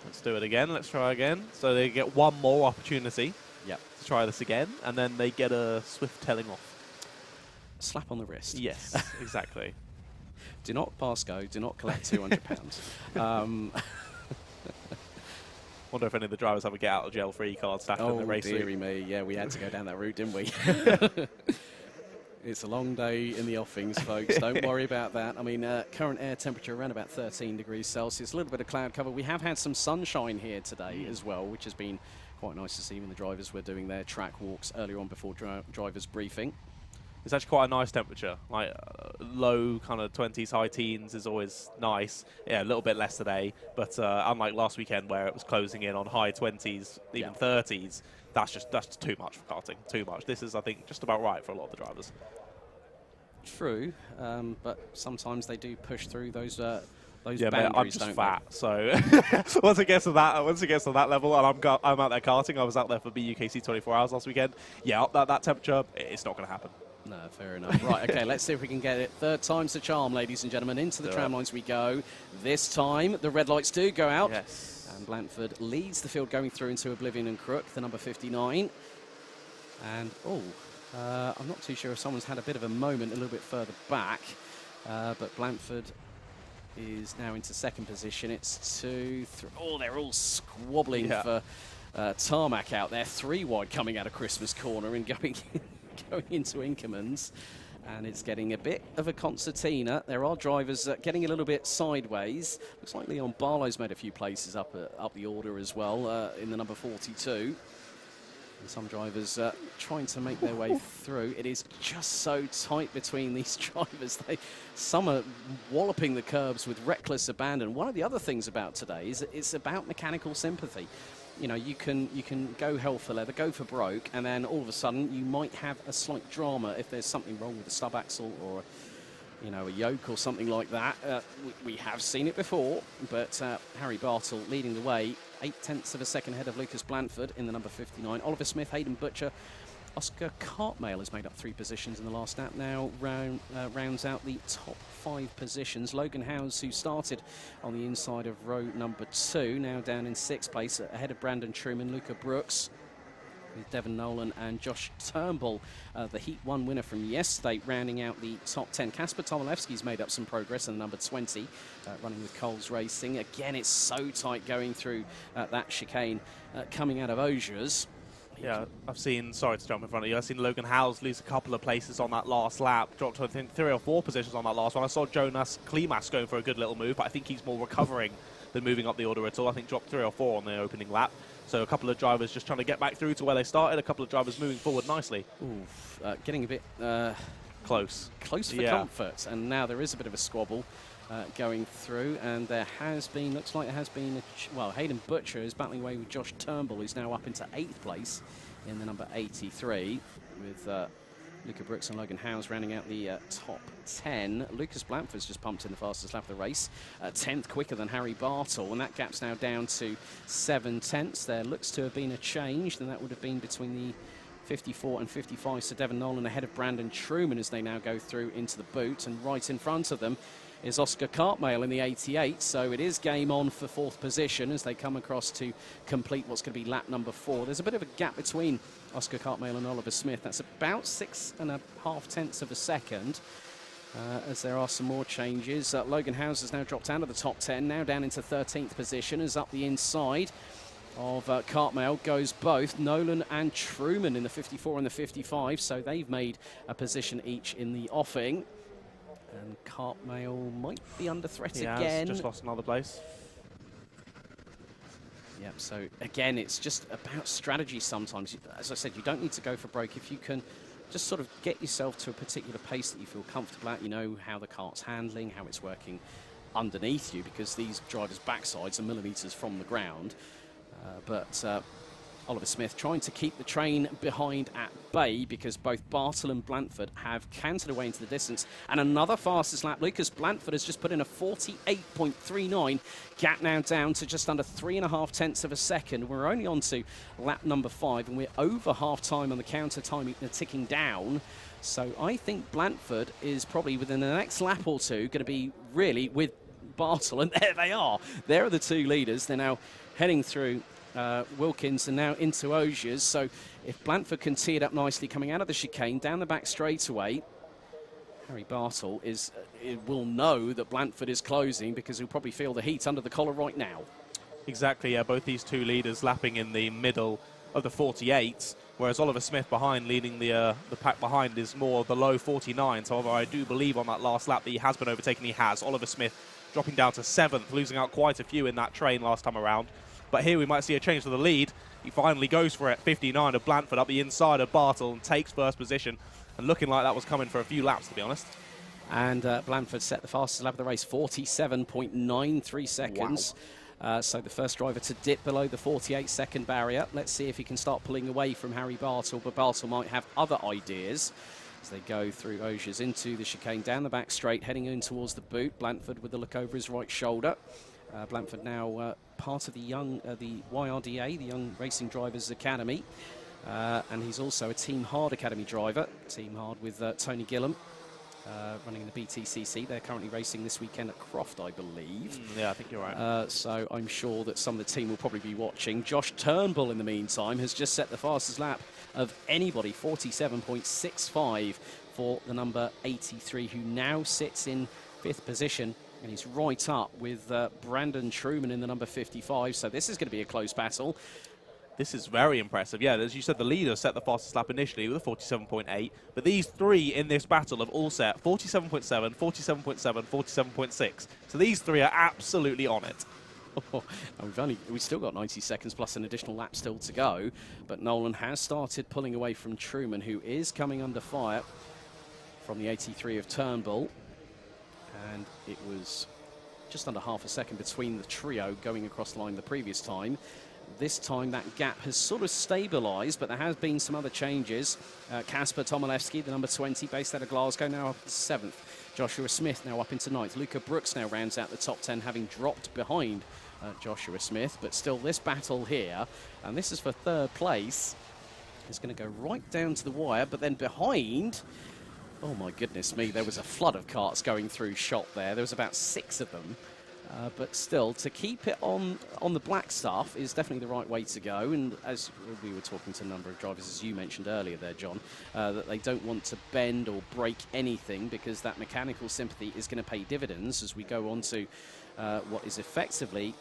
Let's do it again. Let's try again. So they get one more opportunity. Yep. To try this again, and then they get a swift telling off. Slap on the wrist. Yes, exactly. Do not pass go. Do not collect £200. Wonder if any of the drivers have a get out of jail free card stacked in the race. Oh, dearie me. Yeah, we had to go down that route, didn't we? It's a long day in the offings, folks. Don't worry about that. I mean, current air temperature around about 13 degrees Celsius. A little bit of cloud cover. We have had some sunshine here today as well, which has been quite nice to see when the drivers were doing their track walks earlier on before drivers briefing. It's actually quite a nice temperature. Like low kind of 20s, high teens is always nice. Yeah, a little bit less today, but unlike last weekend where it was closing in on high 20s, even 30s, that's too much for karting. Too much. This is, I think, just about right for a lot of the drivers. True, but sometimes they do push through those. Yeah, mate, I'm just fat, so once it gets to that level, and I'm out there karting. I was out there for BUKC 24 hours last weekend. Yeah, that temperature, it's not going to happen. No, fair enough. Right, okay, let's see if we can get it. Third time's the charm, ladies and gentlemen. Into the tram lines we go. This time, the red lights do go out. Yes. And Blanford leads the field going through into Oblivion and Crook, the number 59. And, I'm not too sure if someone's had a bit of a moment a little bit further back. But Blanford is now into second position. It's 2, 3. Oh, they're all squabbling for tarmac out there. 3 wide coming out of Christmas Corner and going into Inkermans. And it's getting a bit of a concertina. There are drivers getting a little bit sideways. Looks like Leon Barlow's made a few places up the order as well in the number 42. And some drivers trying to make their way through. It is just so tight between these drivers. Some are walloping the curbs with reckless abandon. One of the other things about today is it's about mechanical sympathy. You know, you can go hell for leather, go for broke, and then all of a sudden you might have a slight drama if there's something wrong with the stub axle or, you know, a yoke or something like that. We have seen it before, but Harry Bartle leading the way, 0.8 of a second ahead of Lucas Blanford in the number 59. Oliver Smith, Hayden Butcher, Oscar Cartmail has made up 3 positions in the last lap. Now rounds out the top 5 positions. Logan Howes, who started on the inside of row number 2, now down in 6th place, ahead of Brandon Truman, Luca Brooks, with Devon Nolan and Josh Turnbull, the Heat 1 winner from yesterday, rounding out the top 10. Kasper Tomilewski's made up some progress in the number 20, running with Coles Racing. Again, it's so tight going through that chicane coming out of Osiers. Yeah, I've seen, sorry to jump in front of you, I've seen Logan Howes lose a couple of places on that last lap, dropped to, I think, 3 or 4 positions on that last one. I saw Jonas Klimas going for a good little move, but I think he's more recovering than moving up the order at all. I think dropped 3 or 4 on the opening lap. So a couple of drivers just trying to get back through to where they started, a couple of drivers moving forward nicely. Oof, getting a bit close for comfort, and now there is a bit of a squabble going through, and there has been, looks like there has been, well, Hayden Butcher is battling away with Josh Turnbull, who's now up into 8th place in the number 83, with Luca Brooks and Logan Howes rounding out the top 10. Lucas Blanford's just pumped in the fastest lap of the race, 10th quicker than Harry Bartle, and that gap's now down to 7/10. There looks to have been a change, and that would have been between the 54 and 55, so Devon Nolan ahead of Brandon Truman as they now go through into the boot, and right in front of them is Oscar Cartmail in the 88, so it is game on for 4th position as they come across to complete what's going to be lap number 4. There's a bit of a gap between Oscar Cartmail and Oliver Smith. That's about 6.5 tenths of a second, as there are some more changes. Logan Howes has now dropped out of the top 10, now down into 13th position, as up the inside of Cartmail goes both Nolan and Truman in the 54 and the 55, so they've made a position each in the offing. And Cartmail might be under threat again. Just lost another place. Yep, so again, it's just about strategy sometimes. As I said, you don't need to go for broke. If you can just sort of get yourself to a particular pace that you feel comfortable at, you know how the kart's handling, how it's working underneath you, because these drivers' backsides are millimetres from the ground. But Oliver Smith trying to keep the train behind at bay, because both Bartle and Blanford have cantered away into the distance. And another fastest lap. Lucas Blanford has just put in a 48.39. Gap now down to just under 3.5 tenths of a second. We're only on to lap number 5, and we're over half time on the counter time ticking down. So I think Blanford is probably within the next lap or two going to be really with Bartle, and there they are. There are the two leaders. They're now heading through Wilkins and now into Osiers. So if Blanford can tee it up nicely coming out of the chicane down the back straightaway, Harry Bartle will know that Blanford is closing, because he'll probably feel the heat under the collar right now. Exactly, yeah, both these two leaders lapping in the middle of the 48s, whereas Oliver Smith behind, leading the pack behind, is more the low 49s. However, I do believe on that last lap that he has been overtaken. He has. Oliver Smith dropping down to 7th, losing out quite a few in that train last time around. But here we might see a change to the lead. He finally goes for it, 59 of Blanford up the inside of Bartle, and takes first position. And looking like that was coming for a few laps, to be honest. And Blanford set the fastest lap of the race, 47.93 seconds. Wow. So the first driver to dip below the 48-second barrier. Let's see if he can start pulling away from Harry Bartle, but Bartle might have other ideas as they go through Osiers into the chicane, down the back straight, heading in towards the boot. Blanford with the look over his right shoulder. Blanford now part of the YRDA, the Young Racing Drivers Academy, and he's also a Team Hard Academy driver. Team Hard with Tony Gillam, running in the BTCC. They're currently racing this weekend at Croft, I believe. Yeah, I think you're right. So I'm sure that some of the team will probably be watching. Josh Turnbull, in the meantime, has just set the fastest lap of anybody, 47.65 for the number 83, who now sits in 5th position. And he's right up with Brandon Truman in the number 55. So this is going to be a close battle. This is very impressive. Yeah, as you said, the leader set the fastest lap initially with a 47.8. But these three in this battle have all set 47.7, 47.7, 47.6. So these three are absolutely on it. Oh, we've still got 90 seconds plus an additional lap still to go. But Nolan has started pulling away from Truman, who is coming under fire from the 83 of Turnbull. And it was just under half a second between the trio going across the line the previous time. This time that gap has sort of stabilised, but there has been some other changes. Kasper Tomilewski, the number 20, based out of Glasgow, now up to 7th. Joshua Smith now up into 9th. Luca Brooks now rounds out the top 10, having dropped behind Joshua Smith. But still, this battle here, and this is for 3rd place, is going to go right down to the wire. But then behind, oh my goodness me, there was a flood of karts going through shot there. There was about 6 of them. But still, to keep it on the black stuff is definitely the right way to go. And as we were talking to a number of drivers, as you mentioned earlier there, John, that they don't want to bend or break anything, because that mechanical sympathy is going to pay dividends as we go on to what is effectively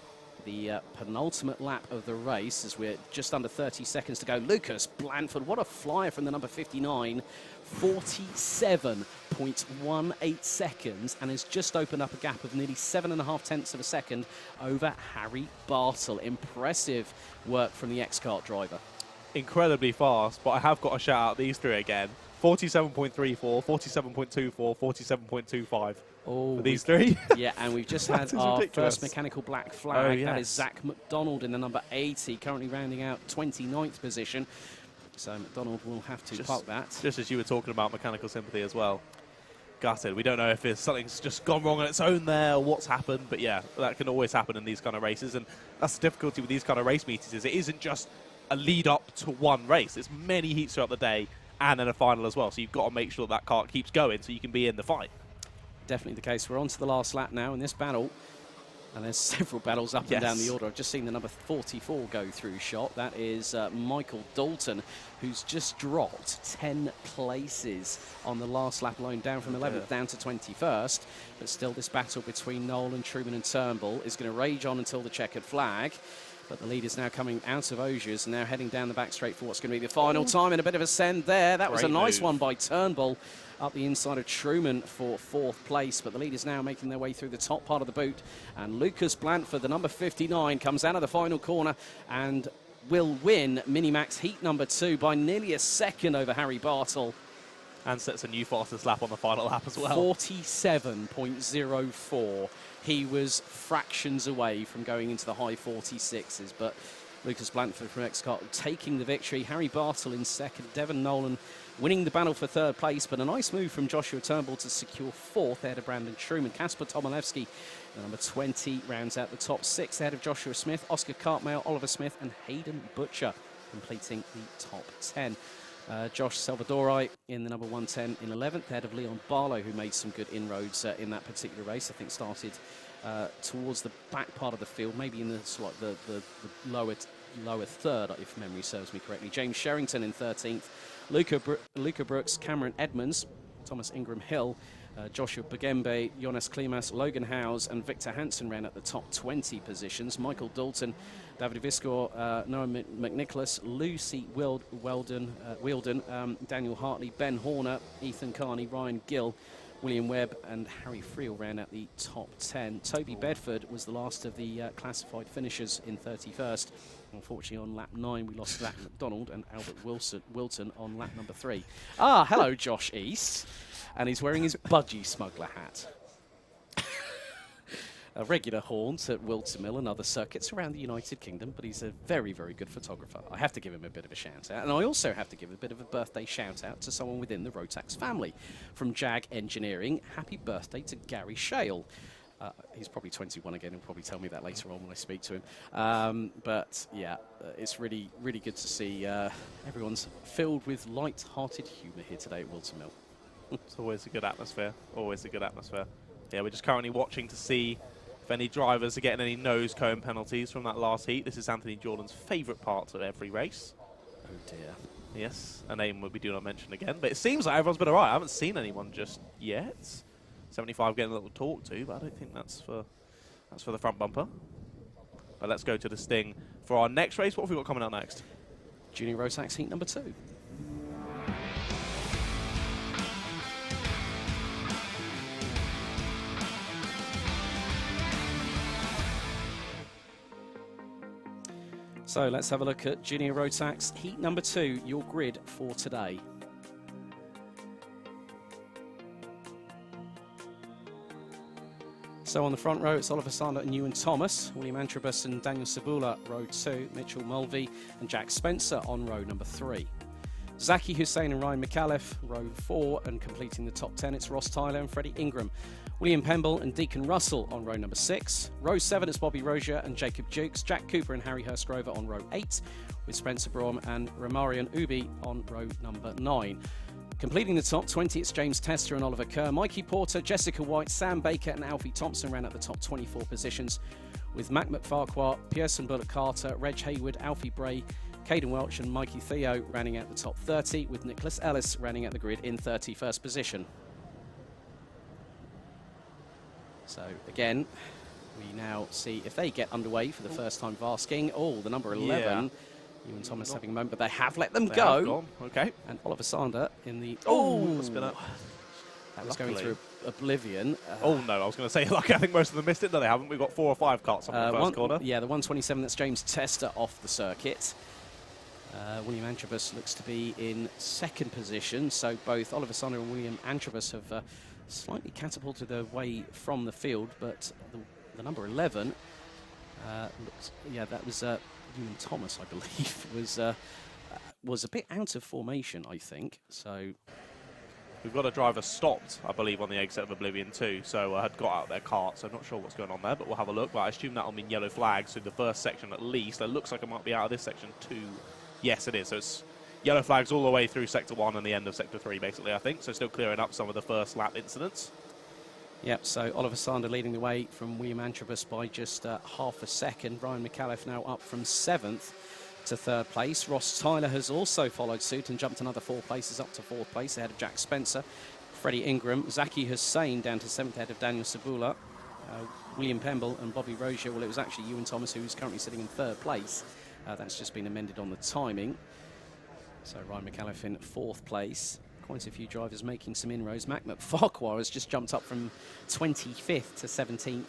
the penultimate lap of the race, as we're just under 30 seconds to go. Lucas Blanford, what a flyer from the number 59, 47.18 seconds, and has just opened up a gap of nearly 7.5 tenths of a second over Harry Bartle. Impressive work from the X-Kart driver. Incredibly fast, but I have got to shout out these three again. 47.34, 47.24, 47.25. Oh, for these three. Yeah, and we've just had our first mechanical black flag. Oh, yes. That is Zach McDonald in the number 80, currently rounding out 29th position. So McDonald will have to park that. Just as you were talking about mechanical sympathy as well. Gutted. We don't know if something's just gone wrong on its own there or what's happened, but yeah, that can always happen in these kind of races. And that's the difficulty with these kind of race meetings, is it isn't just a lead up to one race. It's many heats throughout the day and then a final as well. So you've got to make sure that kart keeps going so you can be in the fight. Definitely the case. We're on to the last lap now in this battle. And there's several battles up and down the order. I've just seen the number 44 go through shot. That is Michael Dalton, who's just dropped 10 places on the last lap alone, down from 11th down to 21st. But still, this battle between Nolan, Truman and Turnbull is going to rage on until the checkered flag. But the lead is now coming out of Osiers and now heading down the back straight for what's going to be the final time, and a bit of a send there. That was a nice one by Turnbull up the inside of Truman for 4th place, but the lead is now making their way through the top part of the boot, and Lucas Blanford, the number 59, comes out of the final corner and will win Minimax Heat number 2 by nearly a second over Harry Bartle. And sets a new fastest lap on the final lap as well. 47.04. He was fractions away from going into the high 46s, but Lucas Blanford from X-Kart taking the victory. Harry Bartle in second. Devon Nolan winning the battle for 3rd place, but a nice move from Joshua Turnbull to secure 4th ahead of Brandon Truman. Kasper Tomilewski, the number 20, rounds out the top 6 ahead of Joshua Smith, Oscar Cartmail, Oliver Smith and Hayden Butcher completing the top 10. Josh Salvadori in the number 110 in 11th, ahead of Leon Barlow, who made some good inroads in that particular race. I think started towards the back part of the field, maybe in the lower third, if memory serves me correctly. James Sherrington in 13th, Luca Brooks, Cameron Edmonds, Thomas Ingram Hill, Joshua Bagembe, Jonas Klimas, Logan Howes and Victor Hansen ran at the top 20 positions. Michael Dalton, David Viscor, Noah McNicholas, Lucy Wielden, Daniel Hartley, Ben Horner, Ethan Carney, Ryan Gill, William Webb and Harry Friel ran at the top 10. Toby Bedford was the last of the classified finishers in 31st. Unfortunately, on lap 9, we lost Zach McDonald and Albert Wilton on lap number 3. Ah, hello, Josh East. And he's wearing his budgie smuggler hat. A regular haunt at Wilton Mill and other circuits around the United Kingdom, but he's a very, very good photographer. I have to give him a bit of a shout-out. And I also have to give a bit of a birthday shout-out to someone within the Rotax family. From Jag Engineering, happy birthday to Gary Shale. He's probably 21 again. He'll probably tell me that later on when I speak to him. But yeah, it's really, really good to see everyone's filled with light-hearted humour here today at Wilton Mill. It's always a good atmosphere. Always a good atmosphere. Yeah, we're just currently watching to see if any drivers are getting any nose cone penalties from that last heat. This is Anthony Jordan's favourite part of every race. Oh dear. Yes, a name we do not mention again. But it seems like everyone's been alright. I haven't seen anyone just yet. 75 getting a little talk to, but I don't think that's for the front bumper. But let's go to the Sting for our next race. What have we got coming out next? Junior Rotax Heat number 2. So let's have a look at Junior Rotax Heat number 2, your grid for today. So on the front row, it's Oliver Sandler and Ewan Thomas, William Antrobus and Daniel Cebula, row 2, Mitchell Mulvey and Jack Spencer on row number 3. Zaki Hussein and Ryan McAuliffe, row 4, and completing the top 10, it's Ross Tyler and Freddie Ingram. William Pemble and Deacon Russell on row number 6. Row 7, it's Bobby Rozier and Jacob Jukes, Jack Cooper and Harry Hurstgrover on row 8, with Spencer Brom and Romarian Ubi on row number 9. Completing the top 20, it's James Tester and Oliver Kerr, Mikey Porter, Jessica White, Sam Baker and Alfie Thompson ran at the top 24 positions, with Mac McFarquhar, Pearson Bullock Carter, Reg Hayward, Alfie Bray, Caden Welch and Mikey Theo running at the top 30, with Nicholas Ellis running at the grid in 31st position. So again, we now see if they get underway for the first time vasking. Oh, the number 11. Ewan Thomas having a moment, but they have let them go. Okay. And Oliver Sander in the... spinner. That was going through oblivion. No, I was going to say, like, I think most of them missed it. No, they haven't. We've got 4 or 5 karts on the first corner. Yeah, the 127, that's James Tester off the circuit. William Antrobus looks to be in second position, so both Oliver Sander and William Antrobus have slightly catapulted their way from the field, but the number 11 looks... Yeah, that was... Ewan Thomas, I believe, was a bit out of formation, I think. So we've got a driver stopped, I believe, on the exit of Oblivion too. So had got out their cart. So I'm not sure what's going on there, but we'll have a look. But I assume that'll mean yellow flags. So the first section at least. It looks like it might be out of this section too. Yes, it is. So it's yellow flags all the way through Sector 1 and the end of Sector 3, basically, I think. So still clearing up some of the first lap incidents. Yep, so Oliver Sander leading the way from William Antrobus by just half a second. Ryan McAuliffe now up from 7th to 3rd place. Ross Tyler has also followed suit and jumped another 4 places up to 4th place ahead of Jack Spencer. Freddie Ingram, Zaki Hussain down to 7th ahead of Daniel Sabula. William Pemble and Bobby Rozier. Well, it was actually Ewan Thomas who's currently sitting in 3rd place. That's just been amended on the timing. So Ryan McAuliffe in 4th place. Quite a few drivers making some inroads. Mac McFarquhar has just jumped up from 25th to 17th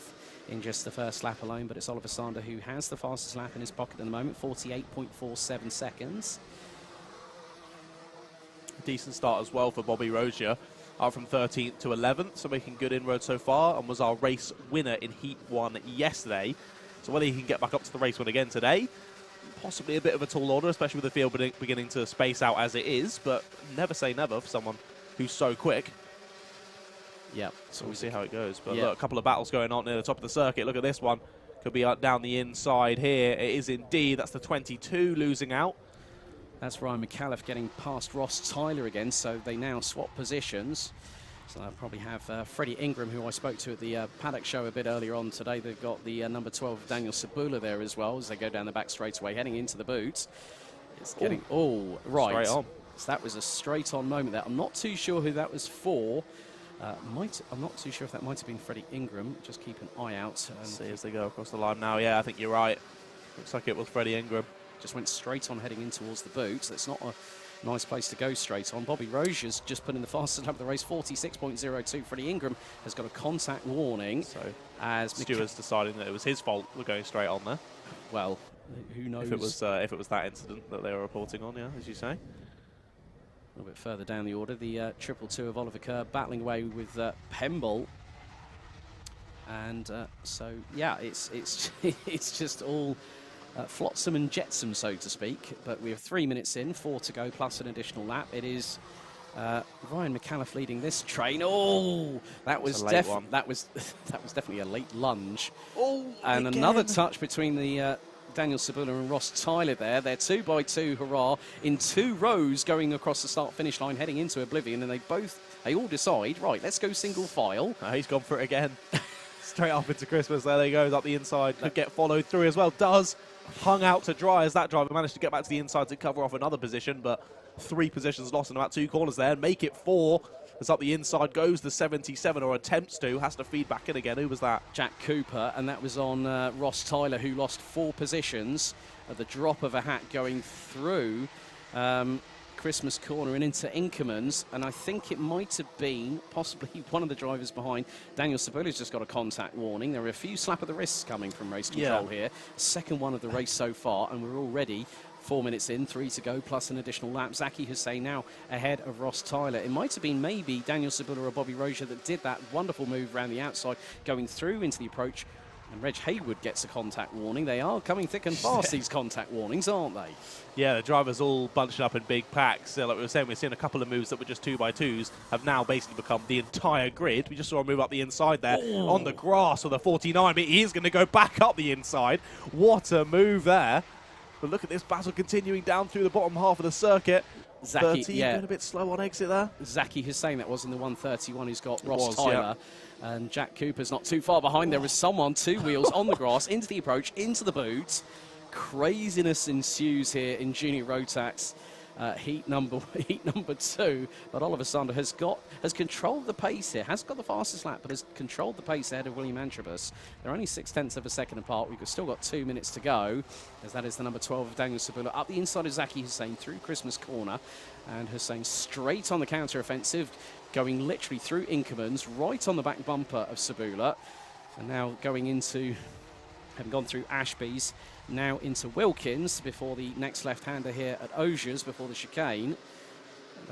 in just the first lap alone, but it's Oliver Sander who has the fastest lap in his pocket at the moment, 48.47 seconds. Decent start as well for Bobby Rozier, up from 13th to 11th, so making good inroads so far, and was our race winner in Heat 1 yesterday. So whether he can get back up to the race win again today, possibly a bit of a tall order, especially with the field beginning to space out as it is, but never say never for someone who's so quick. Yeah. So we'll see how it goes. But look, a couple of battles going on near the top of the circuit. Look at this one. Could be down the inside here. It is indeed. That's the 22 losing out. That's Ryan McAuliffe getting past Ross Tyler again, so they now swap positions. So they'll probably have Freddie Ingram, who I spoke to at the paddock show a bit earlier on today. They've got the number 12, Daniel Sabula, there as well, as they go down the back straightaway, heading into the boots. It's getting... right. Straight on. So that was a straight-on moment there. I'm not too sure who that was for. I'm not too sure if that might have been Freddie Ingram. Just keep an eye out. And see as they go across the line now. Yeah, I think you're right. Looks like it was Freddie Ingram. Just went straight on heading in towards the boots. That's not a nice place to go straight on. Bobby Rozier's just put in the fastest lap of the race, 46.02. Freddie Ingram has got a contact warning. So as Stewart's deciding that it was his fault for going straight on there. Well, who knows? If it was that incident that they were reporting on, yeah, as you say. A little bit further down the order, the triple two of Oliver Kerr battling away with Pemble. And so, yeah, it's it's just all flotsam and jetsam, so to speak. But we have 3 minutes in, 4 to go, plus an additional lap. It is Ryan McAuliffe leading this train. Oh, that was that was definitely a late lunge. Oh, and again. Another touch between the Daniel Sabula and Ross Tyler there. They're 2x2 hurrah in 2 rows going across the start-finish line, heading into oblivion, and they all decide, right, let's go single file. He's gone for it again. Straight up into Christmas. There they go, up the inside. Could get followed through as well. Does. Hung out to dry as that driver managed to get back to the inside to cover off another position, but 3 positions lost in about 2 corners there, and make it 4. As up the inside goes the 77, or attempts to, has to feed back in again. Who was that? Jack Cooper, and that was on Ross Tyler, who lost 4 positions at the drop of a hat going through Christmas Corner and into Inkermans, and I think it might have been possibly one of the drivers behind. Daniel Sabula's just got a contact warning. There are a few slap of the wrists coming from race control here. Second one of the race so far, and we're already 4 minutes in, 3 to go, plus an additional lap. Zaki Hussain now ahead of Ross Tyler. It might have been maybe Daniel Sabula or Bobby Rozier that did that wonderful move around the outside, going through into the approach. And Reg Haywood gets a contact warning. They are coming thick and fast, these contact warnings, aren't they? Yeah, the drivers all bunched up in big packs. Like we were saying, we've seen a couple of moves that were just 2x2s have now basically become the entire grid. We just saw a move up the inside there on the grass for the 49, but he is going to go back up the inside. What a move there. But look at this battle continuing down through the bottom half of the circuit. Zaki, 13, going a bit slow on exit there. Zaki Hussain, that was in the 131, who's got Ross Tyler. Yeah. And Jack Cooper's not too far behind. There is someone 2 wheels on the grass, into the approach, into the boot. Craziness ensues here in Junior Rotax. heat number 2, but Oliver Sander has controlled the pace here, has got the fastest lap, but has controlled the pace ahead of William Antrobus. They're only 0.6 of a second apart. We've still got 2 minutes to go, as that is the number 12 of Daniel Sabula up the inside of Zaki Hussain through Christmas Corner, and Hussain straight on the counter-offensive, going literally through Inkermans, right on the back bumper of Sabula, and now going into, having gone through Ashby's, now into Wilkins before the next left-hander here at Osiers before the chicane.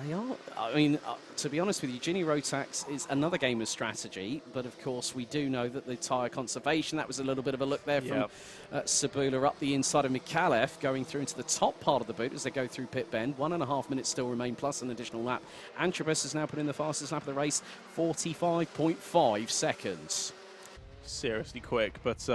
They are, I mean, to be honest with you, Ginny Rotax is another game of strategy, but of course we do know that the tyre conservation, that was a little bit of a look there from Sabula up the inside of Mikalev, going through into the top part of the boot as they go through pit bend. 1.5 minutes still remain, plus an additional lap. Antrobus has now put in the fastest lap of the race, 45.5 seconds. Seriously quick, but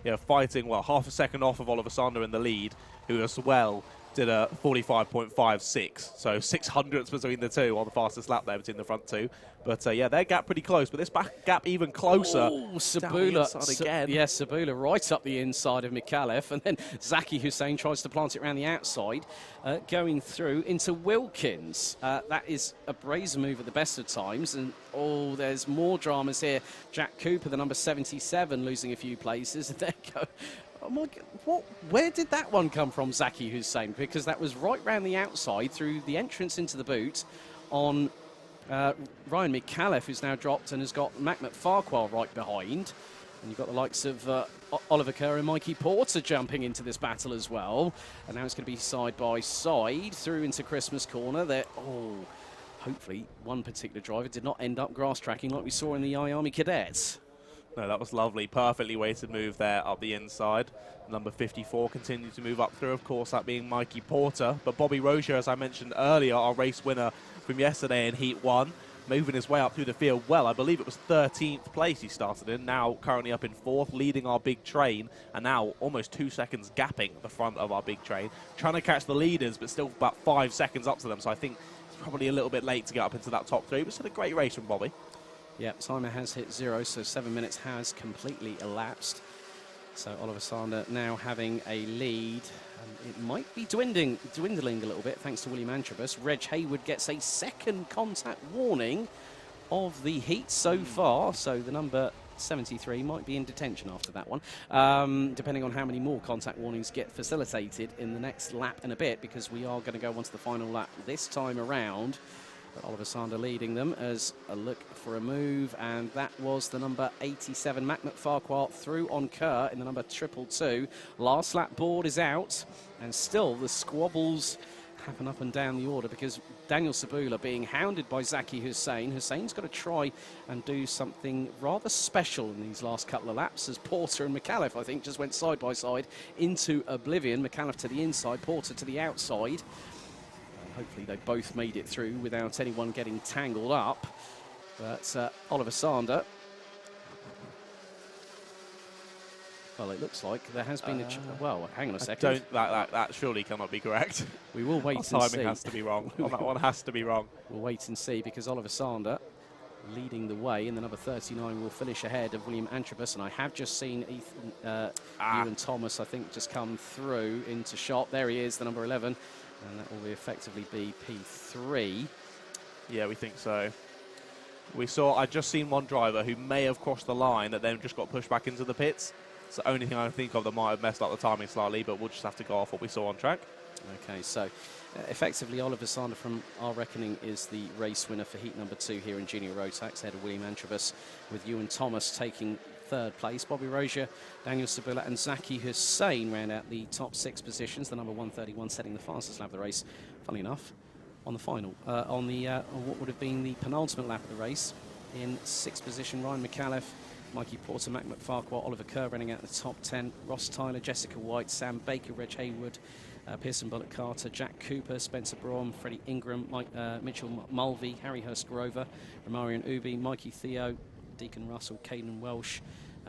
yeah, fighting, well, half a second off of Oliver Sander in the lead, who as well did a 45.56, so 600ths between the two on the fastest lap there between the front two. But yeah, their gap pretty close, but this back gap even closer. Oh, Sabula again. Yes, Sabula right up the inside of Mikalev, and then Zaki Hussain tries to plant it around the outside, going through into Wilkins. That is a brazen move at the best of times, and oh, there's more dramas here. Jack Cooper, the number 77, losing a few places, and there go. Oh my God, where did that one come from, Zaki Hussain? Because that was right round the outside through the entrance into the boot on Ryan Mikalev, who's now dropped and has got Mac McFarquhar right behind. And you've got the likes of Oliver Kerr and Mikey Porter jumping into this battle as well. And now it's going to be side by side through into Christmas Corner. There, oh, hopefully one particular driver did not end up grass tracking like we saw in the IAME Cadets. No, that was lovely. Perfectly weighted move there up the inside. Number 54 continued to move up through, of course, that being Mikey Porter. But Bobby Rozier, as I mentioned earlier, our race winner from yesterday in Heat 1, moving his way up through the field well. I believe it was 13th place he started in, now currently up in 4th, leading our big train, and now almost 2 seconds gapping the front of our big train. Trying to catch the leaders, but still about 5 seconds up to them, so I think it's probably a little bit late to get up into that top 3, but still a great race from Bobby. Yeah, timer has hit 0, so 7 minutes has completely elapsed. So Oliver Sander now having a lead. It might be dwindling a little bit thanks to William Antrobus. Reg Hayward gets a second contact warning of the heat so far, so the number 73 might be in detention after that one, depending on how many more contact warnings get facilitated in the next lap and a bit, because we are going to go on to the final lap this time around. But Oliver Sander leading them as a look for a move, and that was the number 87, Mac McFarquhar, through on Kerr in the number 222. Last lap board is out, and still the squabbles happen up and down the order because Daniel Sabula being hounded by Zaki Hussain. Hussain's got to try and do something rather special in these last couple of laps, as Porter and Mikalev, I think, just went side by side into oblivion. Mikalev to the inside, Porter to the outside. Hopefully they both made it through without anyone getting tangled up. But Oliver Sander, well, it looks like there has been a... well, hang on a second. That surely cannot be correct. We will wait and see. Timing has to be wrong. That one has to be wrong. We'll wait and see, because Oliver Sander leading the way, and the number 39 will finish ahead of William Antrobus. And I have just seen Ewan Thomas, I think, just come through into shot. There he is, the number 11. And that will effectively be P3. Yeah, we think so. I'd just seen one driver who may have crossed the line that then just got pushed back into the pits. It's the only thing I think of that might have messed up the timing slightly, but we'll just have to go off what we saw on track. Okay, so effectively Oliver Sander, from our reckoning, is the race winner for heat number 2 here in Junior Rotax, ahead of William Antrobus, with Ewan Thomas taking 3rd place. Bobby Rozier, Daniel Sabula and Zaki Hussain round out the top 6 positions. The number 131 setting the fastest lap of the race, funnily enough, on the final, on what would have been the penultimate lap of the race. In 6th position, Ryan Mikalev, Mikey Porter, Mac McFarquhar, Oliver Kerr running out the top 10. Ross Tyler, Jessica White, Sam Baker, Reg Hayward, Pearson Bullock Carter, Jack Cooper, Spencer Braun, Freddie Ingram, Mitchell Mulvey, Harry Hurst Grover, Romarian Ubi, Mikey Theo, Deacon Russell, Caden Welsh,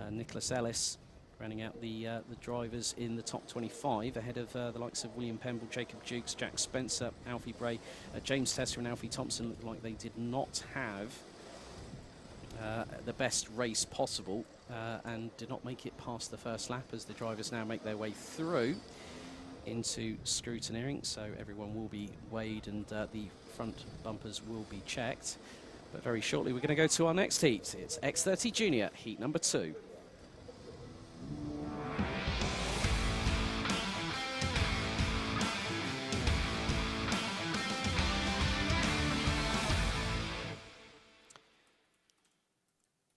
Nicholas Ellis, rounding out the drivers in the top 25, ahead of the likes of William Pemble, Jacob Jukes, Jack Spencer, Alfie Bray, James Tesser and Alfie Thompson. Looked like they did not have the best race possible and did not make it past the first lap, as the drivers now make their way through. into scrutineering, so everyone will be weighed and the front bumpers will be checked. But very shortly we're going to go to our next heat. It's X30 Junior Heat number 2.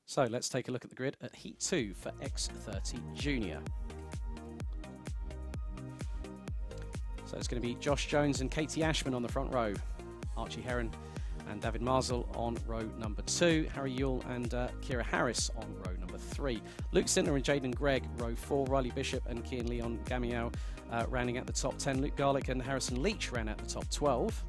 So let's take a look at the grid at Heat 2 for X30 Junior. So it's going to be Josh Jones and Katie Ashman on the front row, Archie Heron and David Marsell on row number 2, Harry Yule and Kira Harris on row number 3, Luke Sintner and Jaden Gregg row 4, Riley Bishop and Kian Leon Gamiao rounding out the top 10, Luke Garlick and Harrison Leach ran out the top 12.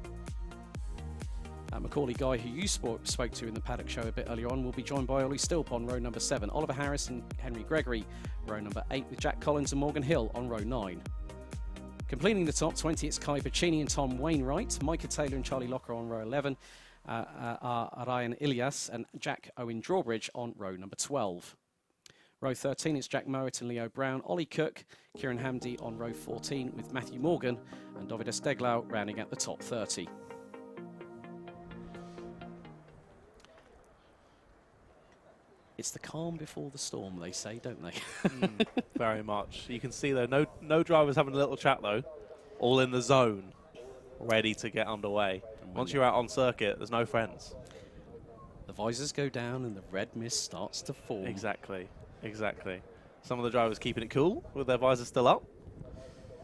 Macaulay Guy, who you spoke to in the paddock show a bit earlier on, will be joined by Ollie Stilp on row number 7, Oliver Harris and Henry Gregory row number 8, with Jack Collins and Morgan Hill on row 9. Completing the top 20, it's Kai Bacchini and Tom Wainwright, Micah Taylor and Charlie Locker on row 11, Ryan Ilias and Jack Owen Drawbridge on row number 12. Row 13, it's Jack Mowat and Leo Brown, Ollie Cook, Kieran Hamdi on row 14, with Matthew Morgan and David Esteglau rounding out the top 30. It's the calm before the storm, they say, don't they? Very much. You can see, though, no drivers having a little chat, though. All in the zone, ready to get underway. Once you're out on circuit, there's no friends. The visors go down and the red mist starts to form. Exactly, exactly. Some of the drivers keeping it cool with their visors still up.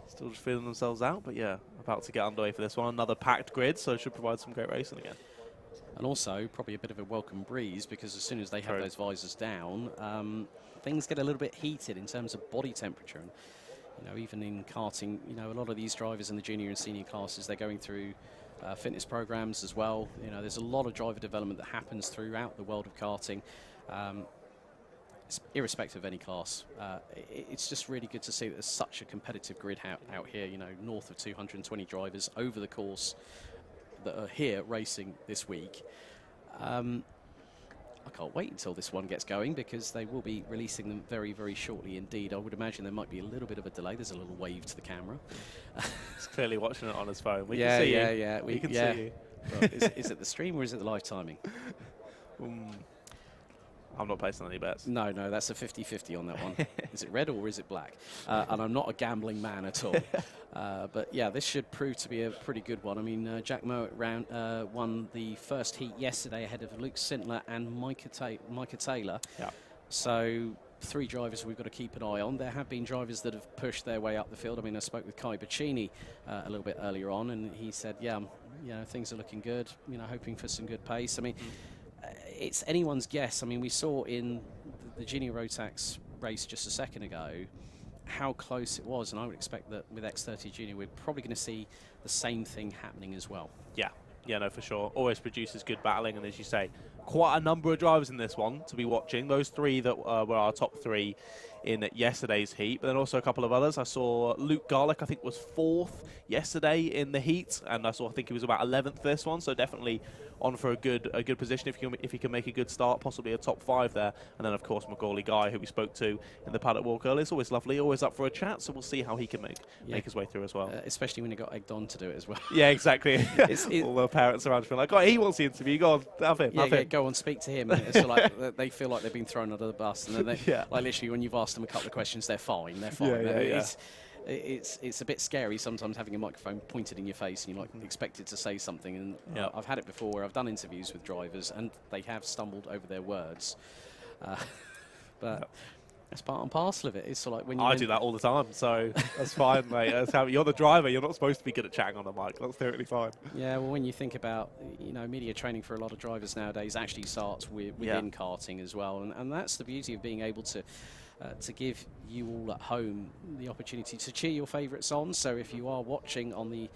Still just feeling themselves out, but yeah, about to get underway for this one. Another packed grid, so it should provide some great racing again. And also, probably a bit of a welcome breeze, because as soon as they have those visors down, things get a little bit heated in terms of body temperature. And, you know, even in karting, you know, a lot of these drivers in the junior and senior classes, they're going through fitness programs as well. You know, there's a lot of driver development that happens throughout the world of karting, irrespective of any class. It's just really good to see that there's such a competitive grid out here, you know, north of 220 drivers over the course that are here racing this week. I can't wait until this one gets going, because they will be releasing them very, very shortly indeed. I would imagine there might be a little bit of a delay. There's a little wave to the camera. He's clearly watching it on his phone. We can see you. Yeah, we can see you. Well, is it the stream or is it the live timing? I'm not placing any bets. No, that's a 50-50 on that one. Is it red or is it black? And I'm not a gambling man at all. But yeah, this should prove to be a pretty good one. I mean, Jack Mowat won the first heat yesterday ahead of Luke Sintler and Micah Taylor. Yeah. So 3 drivers we've got to keep an eye on. There have been drivers that have pushed their way up the field. I mean, I spoke with Kai Bacchini a little bit earlier on, and he said, yeah, you know, things are looking good, you know, hoping for some good pace. I mean, it's anyone's guess. I mean, we saw in the Junior Rotax race just a second ago how close it was, and I would expect that with X30 Junior we're probably going to see the same thing happening as well. Yeah, no, for sure. Always produces good battling, and as you say, quite a number of drivers in this one to be watching. Those 3 that were our top 3 in yesterday's heat, but then also a couple of others. I saw Luke Garlick, I think, was 4th yesterday in the heat, and I think he was about 11th this one, so definitely on for a good position if he can make a good start, possibly a top 5 there. And then, of course, Macaulay Guy, who we spoke to in the paddock walk earlier. It's always lovely, always up for a chat, so we'll see how he can make his way through as well. Especially when he got egged on to do it as well. Yeah, exactly. All the parents around feel like, oh, he wants the interview, go on, have him. Yeah, go on, speak to him. It's like they feel like they've been thrown under the bus, and then like literally when you've asked them a couple of questions, they're fine. It's a bit scary sometimes having a microphone pointed in your face and you're like expected to say something. And I've had it before where I've done interviews with drivers and they have stumbled over their words. But that's part and parcel of it. It's sort of like when I do that all the time, so that's fine, mate. That's how you're the driver. You're not supposed to be good at chatting on a mic. That's totally fine. Yeah, well, when you think about, you know, media training for a lot of drivers nowadays actually starts within karting as well, and that's the beauty of being able to give you all at home the opportunity to cheer your favourites on. So if you are watching on the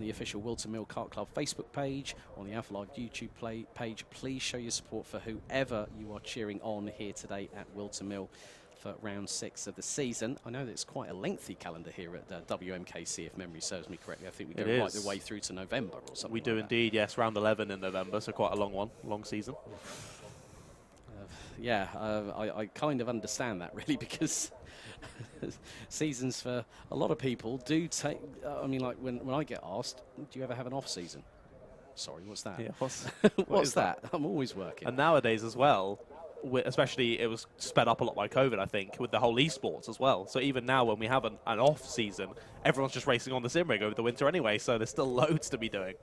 official Whilton Mill Kart Club Facebook page, on the Alpha Live YouTube page, please show your support for whoever you are cheering on here today at Whilton Mill for round 6 of the season. I know that it's quite a lengthy calendar here at WMKC, if memory serves me correctly. I think we go right the way through to November or something. We do indeed, yes, round 11 in November, so quite a long one, long season. yeah, I kind of understand that really, because seasons for a lot of people do take. I mean, like when I get asked, do you ever have an off season? Sorry, what's that? Yeah, what's that? I'm always working. And nowadays as well, especially it was sped up a lot by COVID, I think, with the whole esports as well. So even now when we have an off season, everyone's just racing on the sim rig over the winter anyway, so there's still loads to be doing.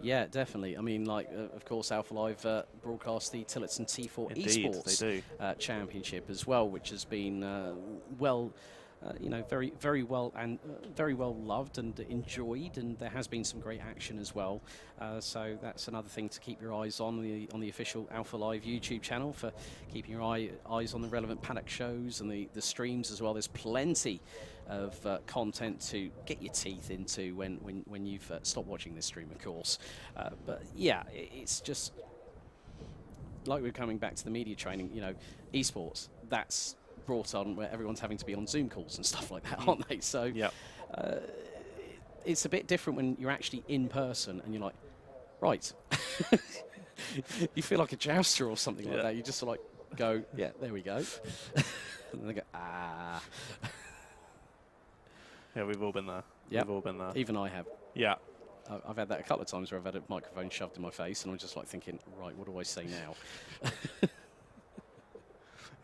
Yeah, definitely. I mean, like, of course, Alpha Live broadcast the Tillotson T4 Indeed, Esports Championship as well, which has been well, you know, very well and very well loved and enjoyed, and there has been some great action as well. So that's another thing to keep your eyes on the official Alpha Live YouTube channel, for keeping your eyes on the relevant paddock shows and the streams as well. There's plenty of content to get your teeth into when you've stopped watching this stream, of course. But yeah, it's just like we're coming back to the media training. You know, esports, that's brought on where everyone's having to be on Zoom calls and stuff like that, aren't they? So yeah, it's a bit different when you're actually in person and you're like, right. You feel like a jouster or something like that. You just sort of like go, yeah, there we go. And then they go, ah. Yeah, we've all been there. Yeah, we've all been there. Even I have. Yeah. I've had that a couple of times where I've had a microphone shoved in my face and I'm just like thinking, right, what do I say now?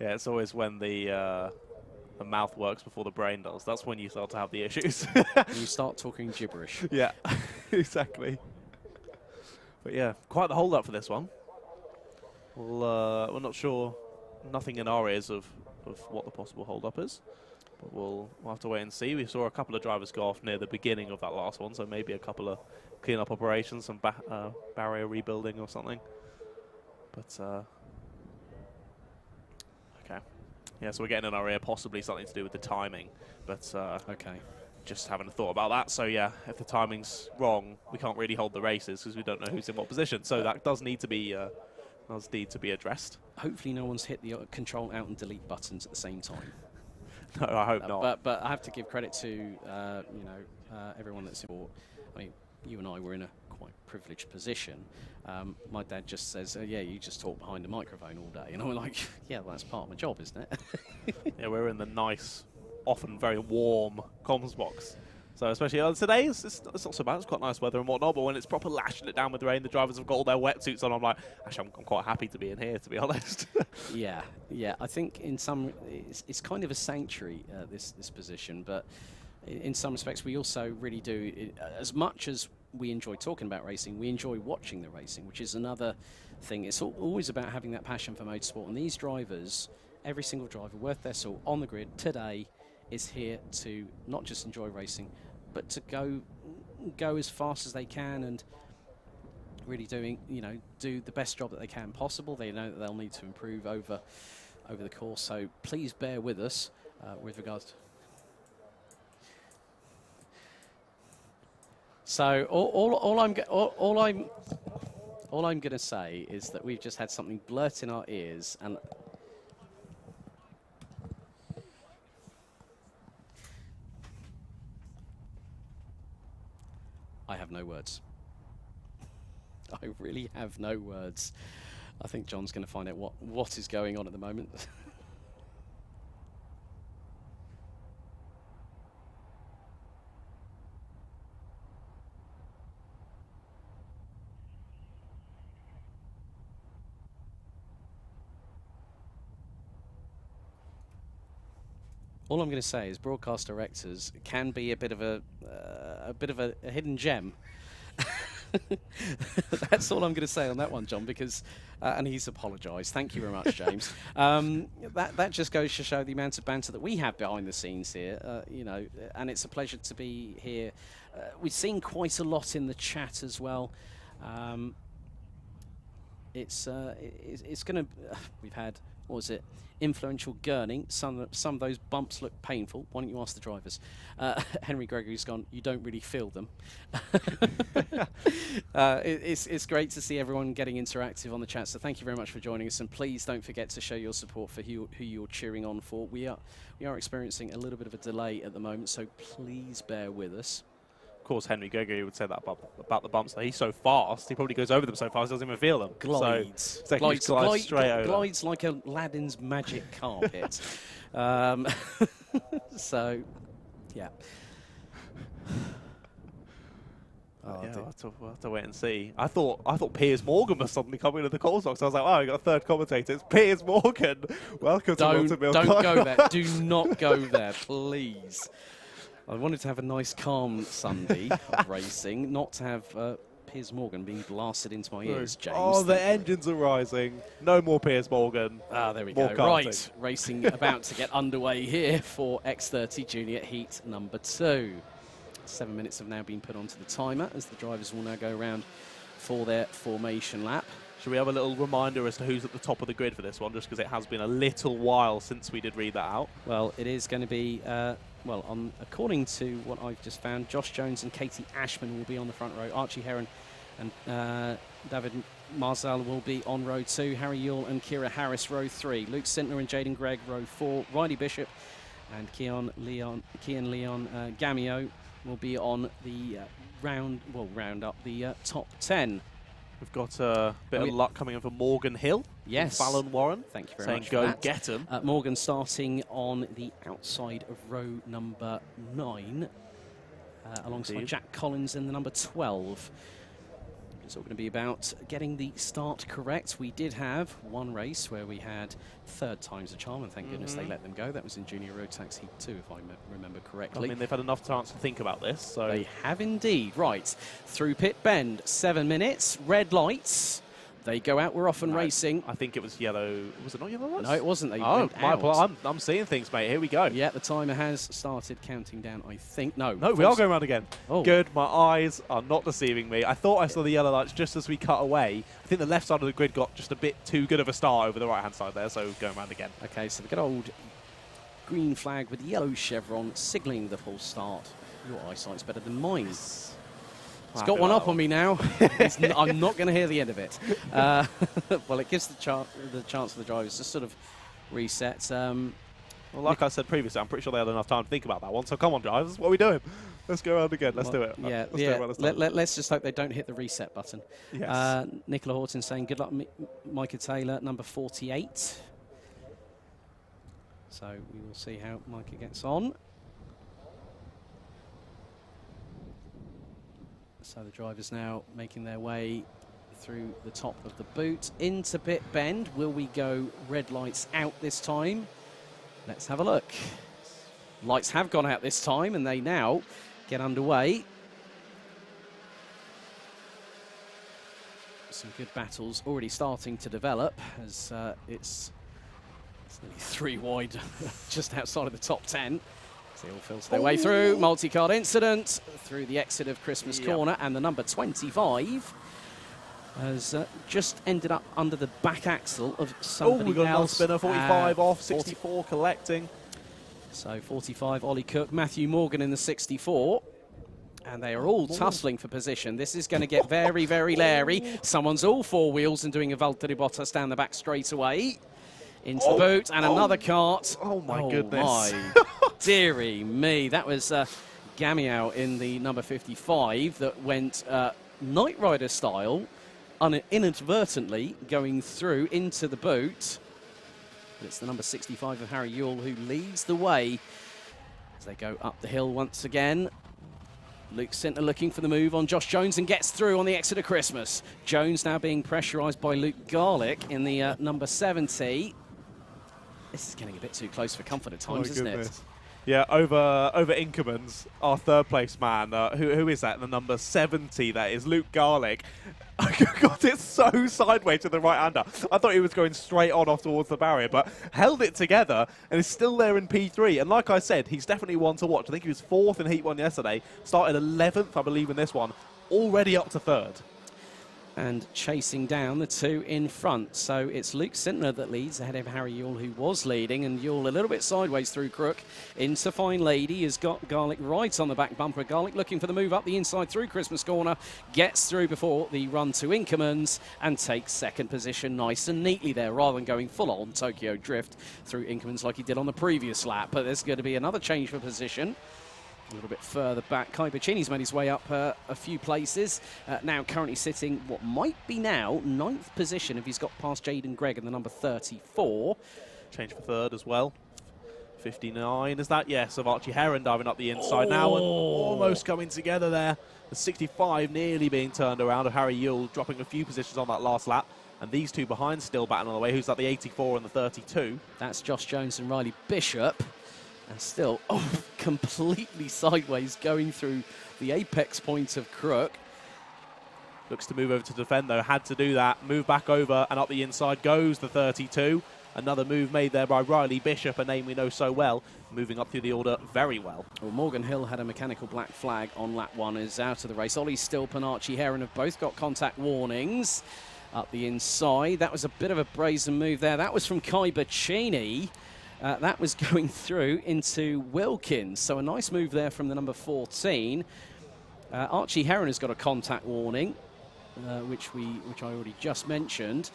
Yeah, it's always when the mouth works before the brain does. That's when you start to have the issues. You start talking gibberish. Yeah, exactly. But yeah, quite the hold-up for this one. We're not sure, nothing in our ears of what the possible hold-up is. But we'll have to wait and see. We saw a couple of drivers go off near the beginning of that last one, so maybe a couple of clean-up operations, some barrier rebuilding or something. But okay. Yeah, so we're getting in our ear possibly something to do with the timing. But okay. Just having a thought about that. So yeah, if the timing's wrong, we can't really hold the races because we don't know who's in what position. So that does need to be addressed. Hopefully no one's hit the Control Alt and Delete buttons at the same time. No, I hope not. But I have to give credit to you know, everyone that's involved. I mean, you and I were in a quite privileged position. My dad just says, yeah, you just talk behind a microphone all day. And I'm like, yeah, well, that's part of my job, isn't it? Yeah, we're in the nice, often very warm comms box. So especially today, it's not so bad. It's quite nice weather and whatnot. But when it's proper lashing it down with rain, the drivers have got all their wetsuits on. I'm like, actually, I'm quite happy to be in here, to be honest. Yeah. I think in some, it's kind of a sanctuary, this position. But in some respects, we also really do, as much as we enjoy talking about racing, we enjoy watching the racing, which is another thing. It's always about having that passion for motorsport. And these drivers, every single driver worth their salt on the grid today, is here to not just enjoy racing, but to go as fast as they can and really do the best job that they can possible. They know that they'll need to improve over the course. So please bear with us with regards to. So all I'm going to say is that we've just had something blurt in our ears, and I have no words. I really have no words. I think John's going to find out what is going on at the moment. All I'm going to say is broadcast directors can be a bit of a hidden gem. That's all I'm going to say on that one, John, because and he's apologised. Thank you very much, James. That just goes to show the amount of banter that we have behind the scenes here. You know, and it's a pleasure to be here. We've seen quite a lot in the chat as well. It's going to. We've had, what was it? Influential gurning. Some of those bumps look painful. Why don't you ask the drivers? Henry Gregory's gone, you don't really feel them. It's great to see everyone getting interactive on the chat, so thank you very much for joining us, and please don't forget to show your support for who you're cheering on for. We are experiencing a little bit of a delay at the moment, so please bear with us. Of course, Henry Gregory would say that about the bumps. He's so fast, he probably goes over them so fast, he doesn't even feel them. Glides. So, glides straight over. Glides like Aladdin's magic carpet. So, yeah. Oh, yeah, we'll have to wait and see. I thought Piers Morgan was suddenly coming into the call box. I was like, oh, we got a third commentator. It's Piers Morgan. Welcome to Wilton Mill. Don't go there. Do not go there, please. I wanted to have a nice, calm Sunday of racing, not to have Piers Morgan being blasted into my ears, James. Oh, the engines are rising. No more Piers Morgan. Ah, there we more go. karting. Right, racing about to get underway here for X30 Junior Heat number 2. 7 minutes have now been put onto the timer as the drivers will now go around for their formation lap. Should we have a little reminder as to who's at the top of the grid for this one, just because it has been a little while since we did read that out? Well, it is going to be, according to what I've just found, Josh Jones and Katie Ashman will be on the front row. Archie Heron and David Marzal will be on row 2. Harry Yule and Kira Harris, row 3. Luke Sintner and Jaden Gregg, row 4. Riley Bishop and Kian Leon Gamio will be on the round up the top 10. We've got a bit of luck coming in for Morgan Hill. Yes. Fallon Warren. Thank you very much for for that. Go get him. Morgan starting on the outside of row number 9, alongside Jack Collins in the number 12. It's all going to be about getting the start correct. We did have one race where we had third time's a charm, and thank goodness they let them go. That was in Junior Rotax Heat 2, if I remember correctly. I mean, they've had enough chance to think about this. So they have indeed. Right, through pit bend, 7 minutes, red lights. They go out, we're off and racing. I think it was yellow. Was it not yellow lights? No, it wasn't. They oh, went out. I'm seeing things, mate. Here we go. Yeah, the timer has started counting down, I think. No, we are going around again. Oh. Good. My eyes are not deceiving me. I thought I saw the yellow lights just as we cut away. I think the left side of the grid got just a bit too good of a start over the right-hand side there, so going around again. Okay, so the good old green flag with yellow chevron signalling the full start. Your eyesight's better than mine. It's got one up on me now. I'm not going to hear the end of it. Well, it gives the chance for the drivers to sort of reset. Well, like I said previously, I'm pretty sure they had enough time to think about that one. So come on, drivers, what are we doing? Let's go around again. Let's do it. Yeah, let's just hope they don't hit the reset button. Yes. Nicola Horton saying, good luck, Micah Taylor, number 48. So we will see how Micah gets on. So the drivers now making their way through the top of the boot into pit bend. Will we go red lights out this time? Let's have a look. Lights have gone out this time and they now get underway. Some good battles already starting to develop as it's nearly 3 wide just outside of the top 10. They all filter their way through. Multi-card incident through the exit of Christmas Corner, and the number 25 has just ended up under the back axle of somebody we got else. Spinner, 45 off, 64 collecting. So 45, Ollie Cook, Matthew Morgan in the 64. And they are all tussling for position. This is going to get very, very leery. Someone's all 4 wheels and doing a Valtteri Bottas down the back straight away. Into the boot, and another kart. Oh, my goodness. My dearie me. That was Gamiao in the number 55 that went Knight Rider style, inadvertently going through into the boot. But it's the number 65 of Harry Yule who leads the way as they go up the hill once again. Luke Sintner looking for the move on Josh Jones and gets through on the exit of Christmas. Jones now being pressurised by Luke Garlick in the number 70. This is getting a bit too close for comfort at times, isn't it? Yeah, over Inkerman's, our third place man. Who is that? The number 70, that is Luke Garlick. Got it so sideways to the right-hander. I thought he was going straight on off towards the barrier, but held it together and is still there in P3. And like I said, he's definitely one to watch. I think he was 4th in Heat 1 yesterday, started 11th, I believe, in this one, already up to 3rd. And chasing down the 2 in front. So it's Luke Sintner that leads ahead of Harry Yule, who was leading, and Yule a little bit sideways through Crook into Fine Lady. Has got Garlick right on the back bumper. Garlick looking for the move up the inside through Christmas Corner. Gets through before the run to Inkermans and takes 2nd position nice and neatly there, rather than going full on Tokyo Drift through Inkermans like he did on the previous lap. But there's going to be another change for position. A little bit further back, Kai Bacchini's made his way up a few places. Now currently sitting what might be now 9th position if he's got past Jaden Gregg in the number 34. Change for third as well. 59 is that? Yes, of Archie Heron diving up the inside now and almost coming together there. The 65 nearly being turned around of Harry Yule, dropping a few positions on that last lap. And these two behind still battling on the way. Who's that? The 84 and the 32. That's Josh Jones and Riley Bishop. And still, completely sideways going through the apex point of Crook. Looks to move over to defend, though. Had to do that. Move back over, and up the inside goes the 32. Another move made there by Riley Bishop, a name we know so well, moving up through the order very well. Well, Morgan Hill had a mechanical black flag on lap 1, is out of the race. Ollie Stilp and Archie Heron have both got contact warnings up the inside. That was a bit of a brazen move there. That was from Kai Bacchini. That was going through into Wilkins. So a nice move there from the number 14. Archie Heron has got a contact warning, which I already just mentioned.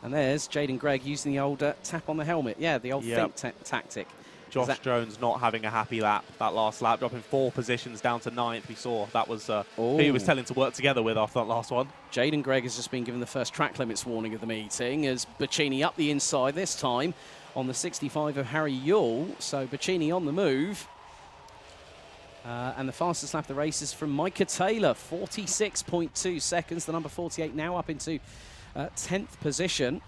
And there's Jaden Gregg using the old tap on the helmet. Yeah, the old think tactic. Josh Jones not having a happy lap, that last lap, dropping 4 positions down to 9th. We saw that was who he was telling to work together with after that last one. Jaden Gregg has just been given the first track limits warning of the meeting as Bacchini up the inside, this time on the 65 of Harry Yule. So Bacchini on the move. And the fastest lap of the race is from Micah Taylor, 46.2 seconds. The number 48 now up into 10th position.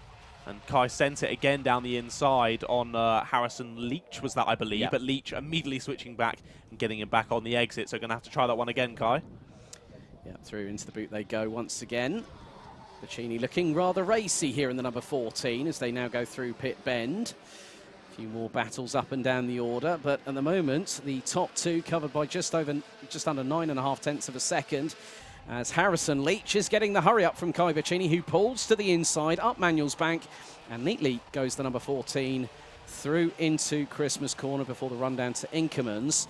And Kai sent it again down the inside on Harrison Leach, was that, I believe. Yep. But Leach immediately switching back and getting him back on the exit. So going to have to try that one again, Kai. Yeah, through into the boot they go once again. Bacchini looking rather racy here in the number 14 as they now go through pit bend. A few more battles up and down the order. But at the moment, the top 2 covered by just under 9.5 tenths of a second. As Harrison Leach is getting the hurry up from Kai Bacchini, who pulls to the inside, up Manuel's bank, and neatly goes the number 14 through into Christmas Corner before the run down to Inkermans.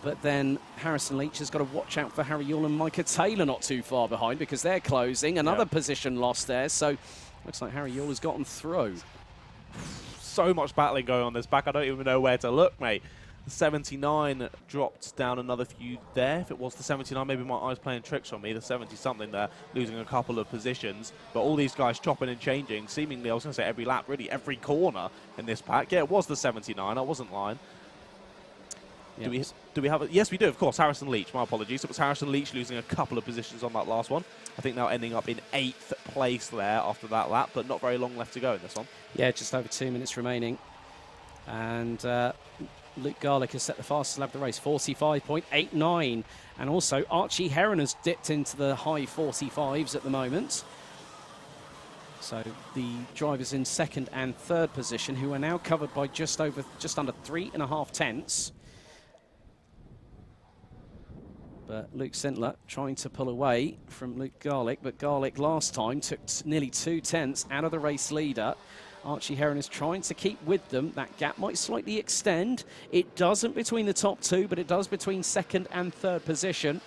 But then Harrison Leach has got to watch out for Harry Yule and Micah Taylor not too far behind because they're closing. Another position lost there, so looks like Harry Yule has gotten through. So much battling going on this back, I don't even know where to look, mate. The 79 dropped down another few there. If it was the 79, maybe my eyes playing tricks on me. The 70-something there, losing a couple of positions. But all these guys chopping and changing, seemingly, I was going to say every lap, really every corner in this pack. Yeah, it was the 79. I wasn't lying. Yep. Do we have it? Yes, we do, of course. Harrison Leach, my apologies. It was Harrison Leach losing a couple of positions on that last one. I think now ending up in 8th place there after that lap, but not very long left to go in this one. Yeah, just over 2 minutes remaining. And Luke Garlick has set the fastest lap of the race, 45.89. And also Archie Heron has dipped into the high 45s at the moment. So the drivers in 2nd and 3rd position, who are now covered by just under 3.5 tenths. But Luke Sintler trying to pull away from Luke Garlick, but Garlick last time took nearly 2 tenths out of the race leader. Archie Heron is trying to keep with them. That gap might slightly extend. It doesn't between the top 2, but it does between 2nd and 3rd position.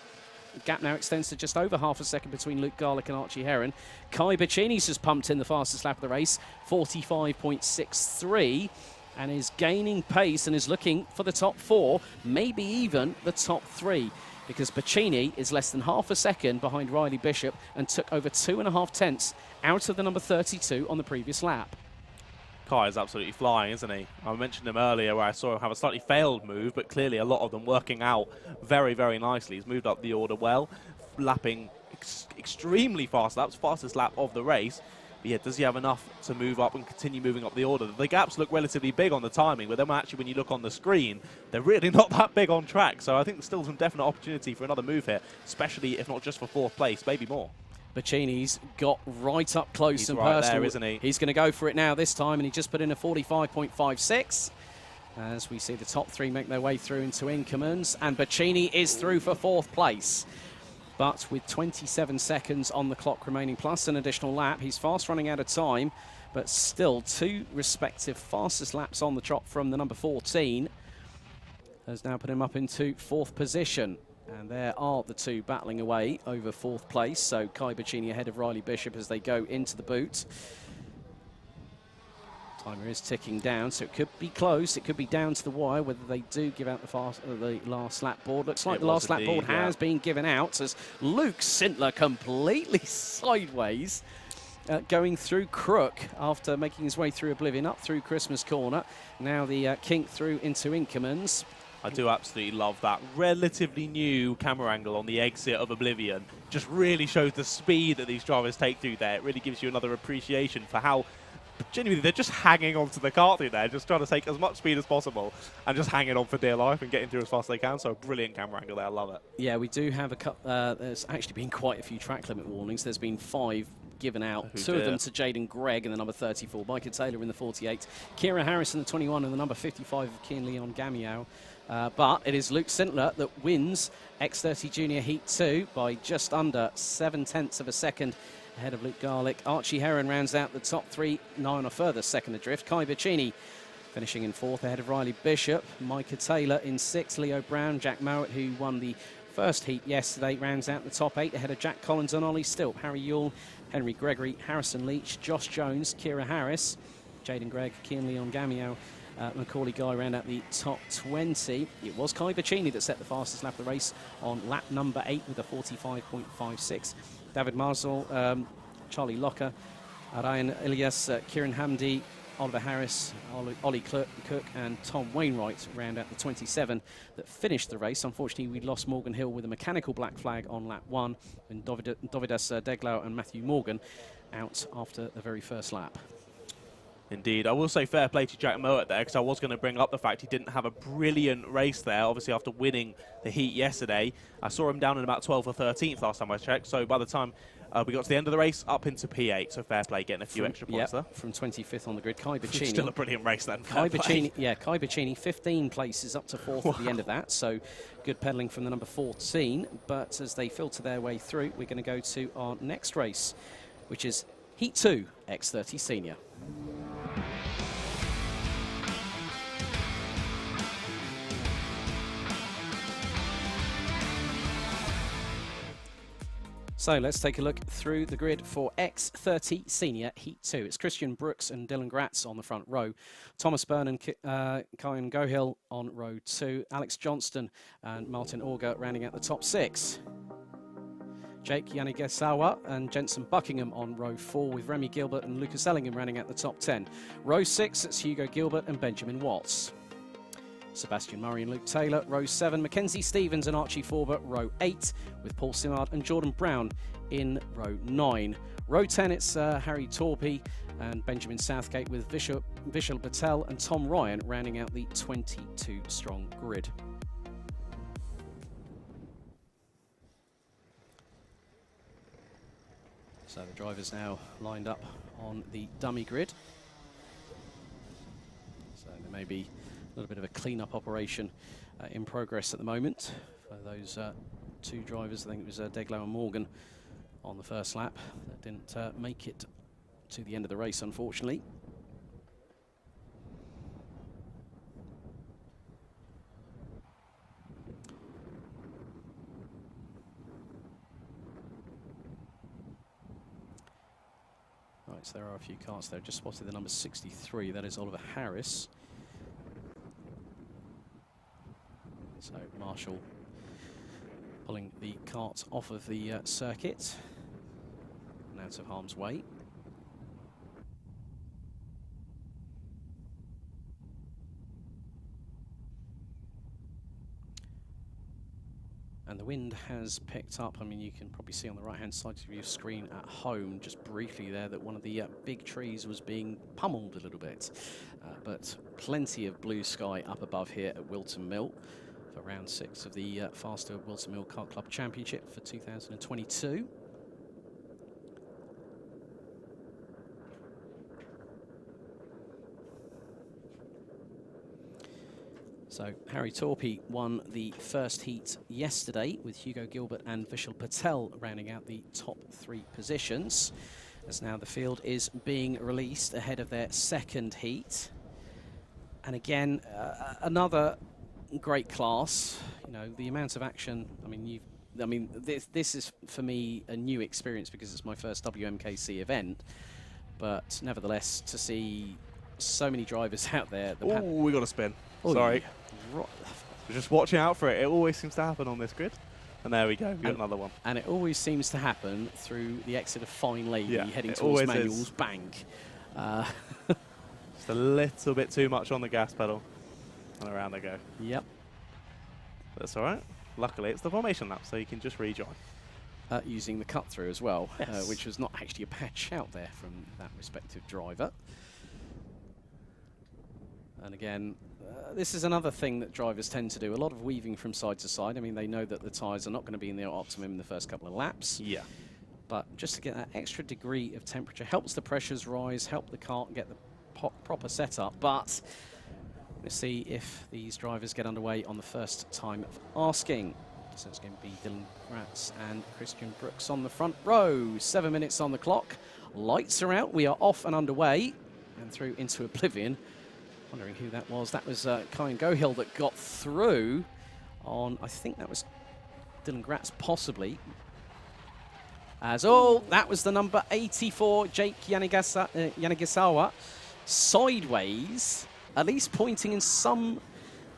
The gap now extends to just over half a second between Luke Garlick and Archie Heron. Kai Bacchini's just pumped in the fastest lap of the race, 45.63, and is gaining pace and is looking for the top 4, maybe even the top 3. Because Bacchini is less than half a second behind Riley Bishop and took over 2.5 tenths out of the number 32 on the previous lap. Kai is absolutely flying, isn't he? I mentioned him earlier where I saw him have a slightly failed move, but clearly a lot of them working out very, very nicely. He's moved up the order well, lapping extremely fast laps, fastest lap of the race. But yeah, does he have enough to move up and continue moving up the order? The gaps look relatively big on the timing, but then actually when you look on the screen, they're really not that big on track. So I think there's still some definite opportunity for another move here, especially if not just for 4th place, maybe more. Bacchini's got right up close He's and right personal. there, isn't he? He's going to go for it now this time, and he just put in a 45.56. As we see the top 3 make their way through into Inkermans, and Bacchini is through for 4th place. But with 27 seconds on the clock remaining, plus an additional lap, he's fast running out of time, but still 2 respective fastest laps on the trot from the number 14 has now put him up into 4th position. And there are the 2 battling away over 4th place. So Kai Bacchini ahead of Riley Bishop as they go into the boot. Timer is ticking down, so it could be close. It could be down to the wire, whether they do give out the last lap board. Looks like the last lap board has been given out as Luke Sintler completely sideways, going through Crook after making his way through Oblivion, up through Christmas Corner. Now the kink through into Inkermans. I do absolutely love that relatively new camera angle on the exit of Oblivion. Just really shows the speed that these drivers take through there. It really gives you another appreciation for how genuinely they're just hanging on to the kart through there, just trying to take as much speed as possible and just hanging on for dear life and getting through as fast as they can. So a brilliant camera angle there. I love it. Yeah, we do have a couple. There's actually been quite a few track limit warnings. There's been 5 given out. 2 of them to Jaden Gregg in the number 34, Micah Taylor in the 48, Kira Harris in the 21, and the number 55 of Kian Leon Gamiao. But it is Luke Sintler that wins X30 Junior Heat 2 by just under 7/10 of a second ahead of Luke Garlick. Archie Heron rounds out the top 3, 9 or further second adrift. Kai Bacchini finishing in 4th ahead of Riley Bishop. Micah Taylor in 6th. Leo Brown, Jack Mowat, who won the first heat yesterday, rounds out the top 8 ahead of Jack Collins and Ollie Stilp. Harry Yule, Henry Gregory, Harrison Leach, Josh Jones, Kira Harris, Jaden Gregg, Kian Leon Gamiao, Macaulay Guy round out the top 20. It was Kai Bacchini that set the fastest lap of the race on lap number 8 with a 45.56. David Marsall, Charlie Locker, Ryan Elias, Kieran Hamdi, Oliver Harris, Ollie Cook and Tom Wainwright round out the 27 that finished the race. Unfortunately, we lost Morgan Hill with a mechanical black flag on lap 1, and Dovidas Deglau and Matthew Morgan out after the very first lap. Indeed. I will say fair play to Jack Mowat there, because I was going to bring up the fact he didn't have a brilliant race there, obviously after winning the heat yesterday. I saw him down in about 12th or 13th last time I checked, so by the time we got to the end of the race, up into P8, so fair play getting a few extra points there. From 25th on the grid. Kai Bacchini. Still a brilliant race then. Kai Bacchini, 15 places up to 4th at the end of that, so good pedalling from the number 14. But as they filter their way through, we're going to go to our next race, which is Heat 2, X30 Senior. So let's take a look through the grid for X30 Senior Heat 2. It's Christian Brooks and Dylan Gratz on the front row. Thomas Byrne and Kyan Gohill on row 2. Alex Johnston and Martin Auger rounding out the top 6. Jake Yanigasawa and Jensen Buckingham on row 4, with Remy Gilbert and Lucas Ellingham rounding out the top 10. Row 6, it's Hugo Gilbert and Benjamin Watts. Sebastian Murray and Luke Taylor, row 7. Mackenzie Stevens and Archie Forber, row 8, with Paul Simard and Jordan Brown in row 9. Row 10, it's Harry Torpy and Benjamin Southgate, with Vishal Patel and Tom Ryan rounding out the 22-strong grid. So the drivers now lined up on the dummy grid. So there may be a little bit of a clean-up operation in progress at the moment for those 2 drivers. I think it was Deglau and Morgan on the first lap that didn't make it to the end of the race, unfortunately. Right, so there are a few karts there. Just spotted the number 63. That is Oliver Harris. So Marshall pulling the kart off of the circuit and out of harm's way. And the wind has picked up. I mean, you can probably see on the right-hand side of your screen at home, just briefly there, that one of the big trees was being pummeled a little bit. But plenty of blue sky up above here at Whilton Mill for round 6 of the FastR Whilton Mill Kart Club Championship for 2022. So Harry Torpy won the first heat yesterday, with Hugo Gilbert and Vishal Patel rounding out the top 3 positions, as now the field is being released ahead of their second heat. And again, another great class. You know, the amount of action. I mean, this is for me a new experience because it's my first WMKC event. But nevertheless, to see so many drivers out there. Oh, we got a spin. Oh, Sorry. Right. Just watching out for it. It always seems to happen on this grid. And there we go. We got another one. And it always seems to happen through the exit of Fine Lady, heading towards always Manuel's Bank. Just a little bit too much on the gas pedal. And around they go. Yep. That's all right. Luckily, it's the formation lap, so you can just rejoin. Using the cut-through as well, Yes. which was not actually a bad shout there from that respective driver. And again, this is another thing that drivers tend to do, a lot of weaving from side to side. I mean, they know that the tyres are not going to be in their optimum in the first couple of laps. Yeah. But just to get that extra degree of temperature helps the pressures rise, help the kart get the proper setup. But we'll see if these drivers get underway on the first time of asking. So it's going to be Dylan Gratz and Christian Brooks on the front row. 7 minutes on the clock. Lights are out. We are off and underway and through into oblivion. Wondering who that was. That was Kyan Gohill that got through on, I think that was Dylan Gratz possibly. That was the number 84, Jake Yanagisawa, sideways, at least pointing in some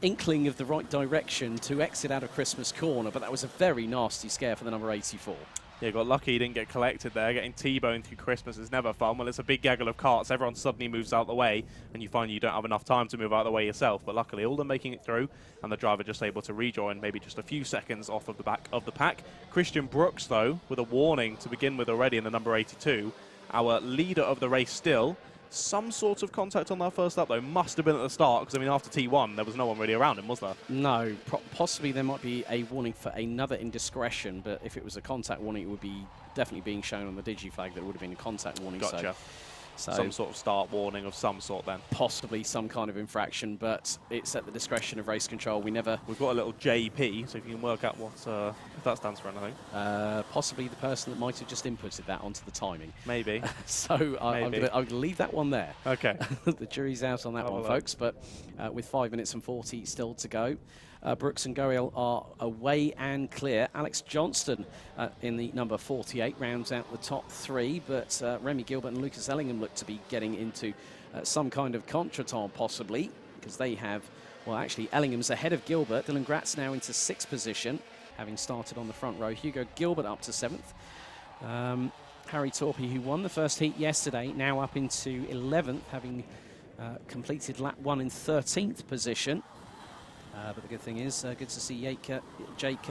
inkling of the right direction to exit out of Christmas Corner, but that was a very nasty scare for the number 84. Yeah, got lucky he didn't get collected there. Getting T-boned through Christmas is never fun. Well, it's a big gaggle of carts. Everyone suddenly moves out the way, and you find you don't have enough time to move out the way yourself. But luckily, all them making it through, and the driver just able to rejoin, maybe just a few seconds off of the back of the pack. Christian Brooks, though, with a warning to begin with already in the number 82. Our leader of the race still. Some sort of contact on that first lap, though. Must have been at the start, because, I mean, after T1, there was no one really around him, was there? No. Possibly there might be a warning for another indiscretion, but if it was a contact warning, it would be definitely being shown on the digi-flag that would have been a contact warning. Gotcha. So some sort of start warning of some sort then. Possibly some kind of infraction, but it's at the discretion of race control. We've got a little JP, so if you can work out what if that stands for anything. Possibly the person that might have just inputted that onto the timing. Maybe. So I'm going to leave that one there. Okay. The jury's out on that one, folks, but with 5 minutes and 40 still to go. Brooks and Goel are away and clear. Alex Johnston in the number 48 rounds out the top three, but Remy Gilbert and Lucas Ellingham look to be getting into some kind of contretemps possibly, because they have, well, actually Ellingham's ahead of Gilbert. Dylan Gratz now into 6th position, having started on the front row. Hugo Gilbert up to 7th. Harry Torpy, who won the first heat yesterday, now up into 11th, having completed lap 1 in 13th position. But the good thing is, good to see Jake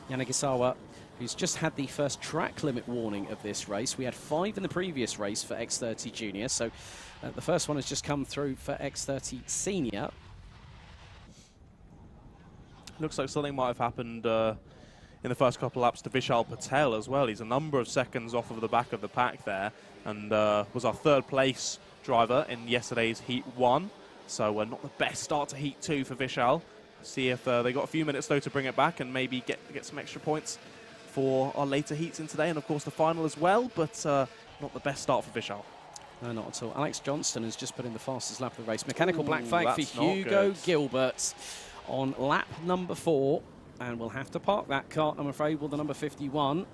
Yanagisawa, who's just had the first track limit warning of this race. We had 5 in the previous race for X30 Junior, so the first one has just come through for X30 Senior. Looks like something might have happened in the first couple of laps to Vishal Patel as well. He's a number of seconds off of the back of the pack there, and was our 3rd place driver in yesterday's Heat 1. So not the best start to Heat 2 for Vishal. See if they got a few minutes, though, to bring it back and maybe get some extra points for our later heats in today, and, of course, the final as well, but not the best start for Vishal. No, not at all. Alex Johnston has just put in the fastest lap of the race. Mechanical black flag for Hugo Gilbert on lap number 4, and we'll have to park that kart, I'm afraid, with the number 51.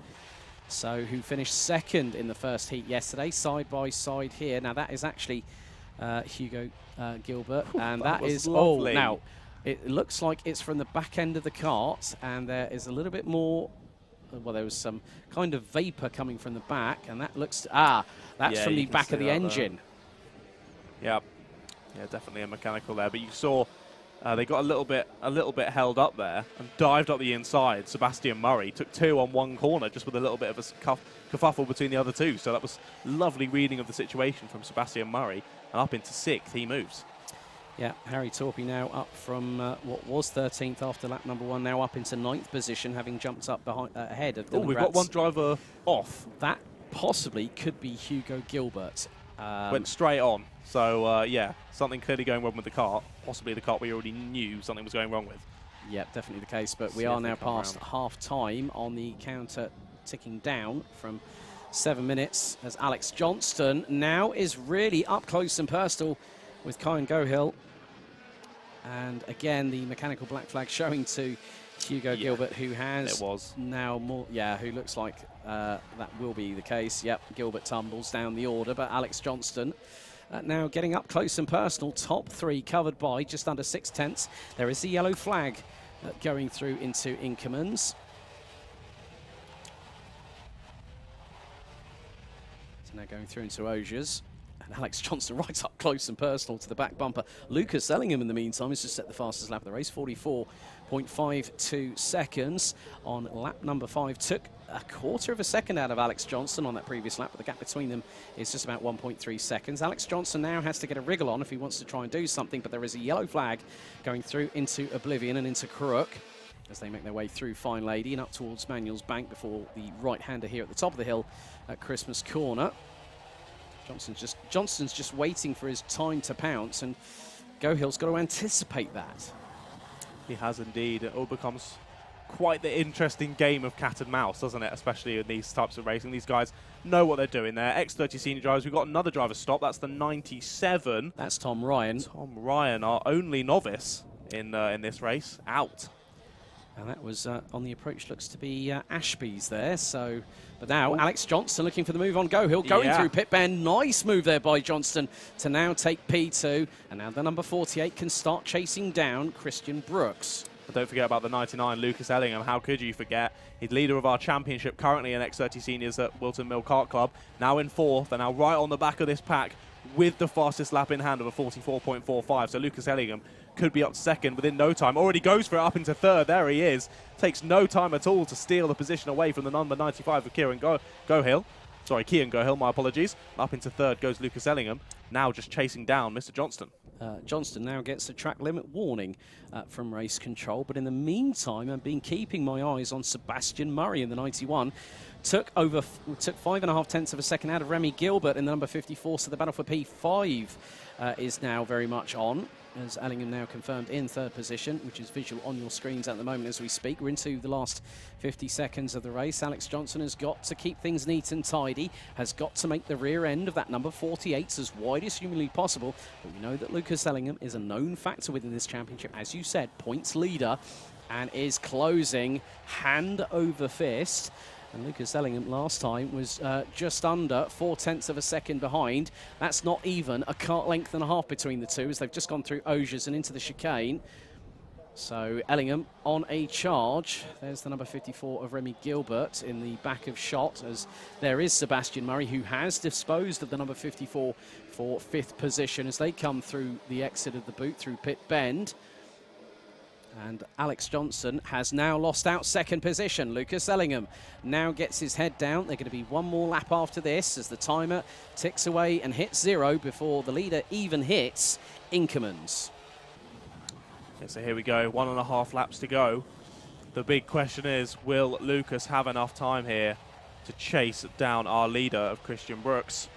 So, who finished 2nd in the first heat yesterday, side by side here. Now, that is actually Hugo Gilbert, and that is lovely. Now, it looks like it's from the back end of the kart, and there is a little bit more. Well, there was some kind of vapor coming from the back, and that looks that's from the back of the engine. Yeah, definitely a mechanical there. But you saw they got a little bit held up there and dived up the inside. Sebastian Murray took 2 on one corner, just with a little bit of a kerfuffle between the other two. So that was lovely reading of the situation from Sebastian Murray, and up into 6th he moves. Yeah, Harry Torpy now up from what was 13th after lap number 1, now up into 9th position, having jumped up ahead of Dylan we've Gratz. got one driver off. That possibly could be Hugo Gilbert. Went straight on. So, yeah, something clearly going wrong with the kart. Possibly the kart we already knew something was going wrong with. Yeah, definitely the case, but we are now past half-time on the counter ticking down from 7 minutes, as Alex Johnston now is really up close and personal with Kyan Gohill. And again, the mechanical black flag showing to Hugo Gilbert, who has now more, who looks like that will be the case. Yep, Gilbert tumbles down the order, but Alex Johnston now getting up close and personal. Top 3 covered by just under 6/10. There is the yellow flag going through into Inkermans. So now going through into Osiers. And Alex Johnson right up close and personal to the back bumper. Lucas Ellingham, in the meantime, has just set the fastest lap of the race, 44.52 seconds on lap number 5. Took a quarter of a second out of Alex Johnson on that previous lap, but the gap between them is just about 1.3 seconds. Alex Johnson now has to get a wriggle on if he wants to try and do something, but there is a yellow flag going through into Oblivion and into Crook as they make their way through Fine Lady and up towards Manuel's Bank before the right-hander here at the top of the hill at Christmas Corner. Johnston's just waiting for his time to pounce, and Gohill's got to anticipate that. He has indeed. It all becomes quite the interesting game of cat and mouse, doesn't it? Especially in these types of racing. These guys know what they're doing there. X30 senior drivers, we've got another driver stop. That's the 97. That's Tom Ryan. Tom Ryan, our only novice in this race, out. And that was on the approach, looks to be Ashby's there. So, but now Alex Johnson looking for the move on Gohill, going through pit bend. Nice move there by Johnston to now take P2. And now the number 48 can start chasing down Christian Brooks. But don't forget about the 99, Lucas Ellingham. How could you forget? He's leader of our championship, currently in X30 Seniors at Whilton Mill Kart Club. Now in 4th, and now right on the back of this pack with the fastest lap in hand of a 44.45. So Lucas Ellingham could be up 2nd within no time. Already goes for it up into 3rd. There he is. Takes no time at all to steal the position away from the number 95 of Kieran Gohill. Sorry, Kian Gohill, my apologies. Up into 3rd goes Lucas Ellingham. Now just chasing down Mr. Johnston. Johnston now gets a track limit warning from race control, but in the meantime I've been keeping my eyes on Sebastian Murray in the 91. Took 5.5 tenths of a second out of Remy Gilbert in the number 54, so the battle for P5 is now very much on, as Ellingham now confirmed in 3rd position, which is visual on your screens at the moment as we speak. We're into the last 50 seconds of the race. Alex Johnson has got to keep things neat and tidy, has got to make the rear end of that number 48 as wide as humanly possible. But we know that Lucas Ellingham is a known factor within this championship, as you said, points leader, and is closing hand over fist. And Lucas Ellingham last time was just under 4/10 of a second behind. That's not even a kart length and a half between the two, as they've just gone through Osiers and into the chicane. So Ellingham on a charge. There's the number 54 of Remy Gilbert in the back of shot, as there is Sebastian Murray, who has disposed of the number 54 for 5th position as they come through the exit of the boot through pit bend. And Alex Johnson has now lost out 2nd position. Lucas Ellingham now gets his head down. They're going to be one more lap after this as the timer ticks away and hits 0 before the leader even hits Inkermans. Okay, so here we go, 1.5 laps to go. The big question is, will Lucas have enough time here to chase down our leader of Christian Brooks?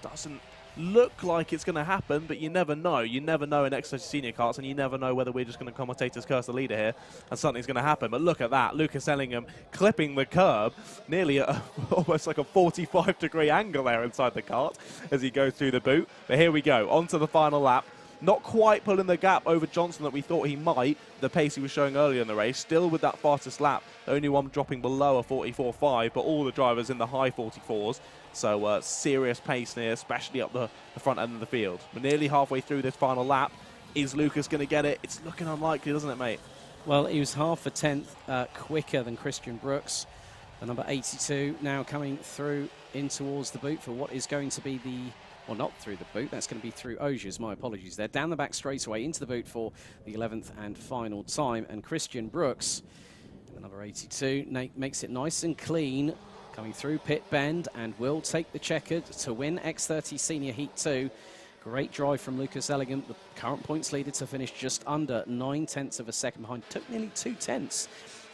Doesn't look like it's going to happen, but you never know. You never know in X30 Senior Karts, and you never know whether we're just going to commentators curse the leader here and something's going to happen. But look at that, Lucas Ellingham clipping the curb nearly at almost like a 45-degree angle there inside the kart as he goes through the boot. But here we go, on to the final lap. Not quite pulling the gap over Johnson that we thought he might, the pace he was showing earlier in the race. Still with that fastest lap, the only one dropping below a 44.5, but all the drivers in the high 44s. So serious pace here, especially up the front end of the field. We're nearly halfway through this final lap. Is Lucas going to get it? It's looking unlikely, doesn't it, mate? Well, he was half a tenth quicker than Christian Brooks. The number 82 now coming through in towards the boot for what is going to be the... Well, not through the boot, that's going to be through Osiers, my apologies there. Down the back straightaway into the boot for the 11th and final time. And Christian Brooks, the number 82, makes it nice and clean, coming through pit bend, and will take the checkered to win X30 Senior Heat 2. Great drive from Lucas Ellingham, the current points leader, to finish just under 9/10 of a second behind. Took nearly 2/10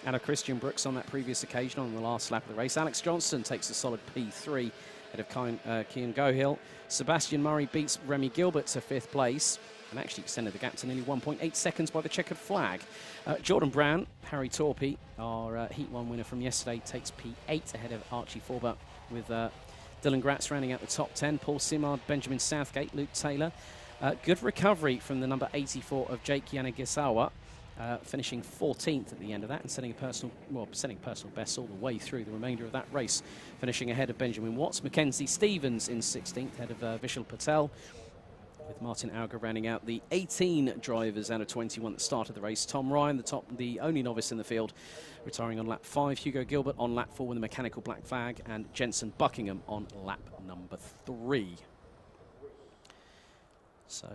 out of Christian Brooks on that previous occasion on the last lap of the race. Alex Johnson takes a solid P3 ahead of Kian Gohill. Sebastian Murray beats Remy Gilbert to 5th place and actually extended the gap to nearly 1.8 seconds by the checkered flag. Jordan Brown, Harry Torpey, our Heat 1 winner from yesterday, takes P8 ahead of Archie Forbert, with Dylan Gratz rounding out the top 10. Paul Simard, Benjamin Southgate, Luke Taylor. Good recovery from the number 84 of Jake Yanagisawa. finishing 14th at the end of that and setting a personal best all the way through the remainder of that race, finishing ahead of Benjamin Watts. Mackenzie Stevens in 16th, ahead of Vishal Patel, with Martin Auger rounding out the 18 drivers out of 21 that started the race. Tom Ryan, the only novice in the field, retiring on lap 5. Hugo Gilbert on lap 4 with a mechanical black flag, and Jensen Buckingham on lap number 3. So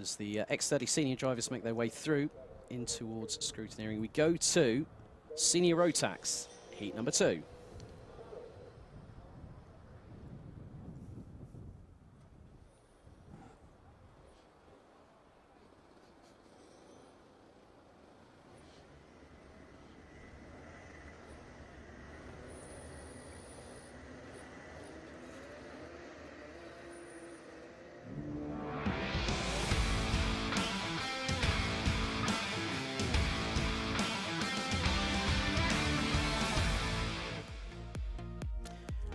as the X30 senior drivers make their way through in towards scrutineering, we go to Senior Rotax, heat number 2.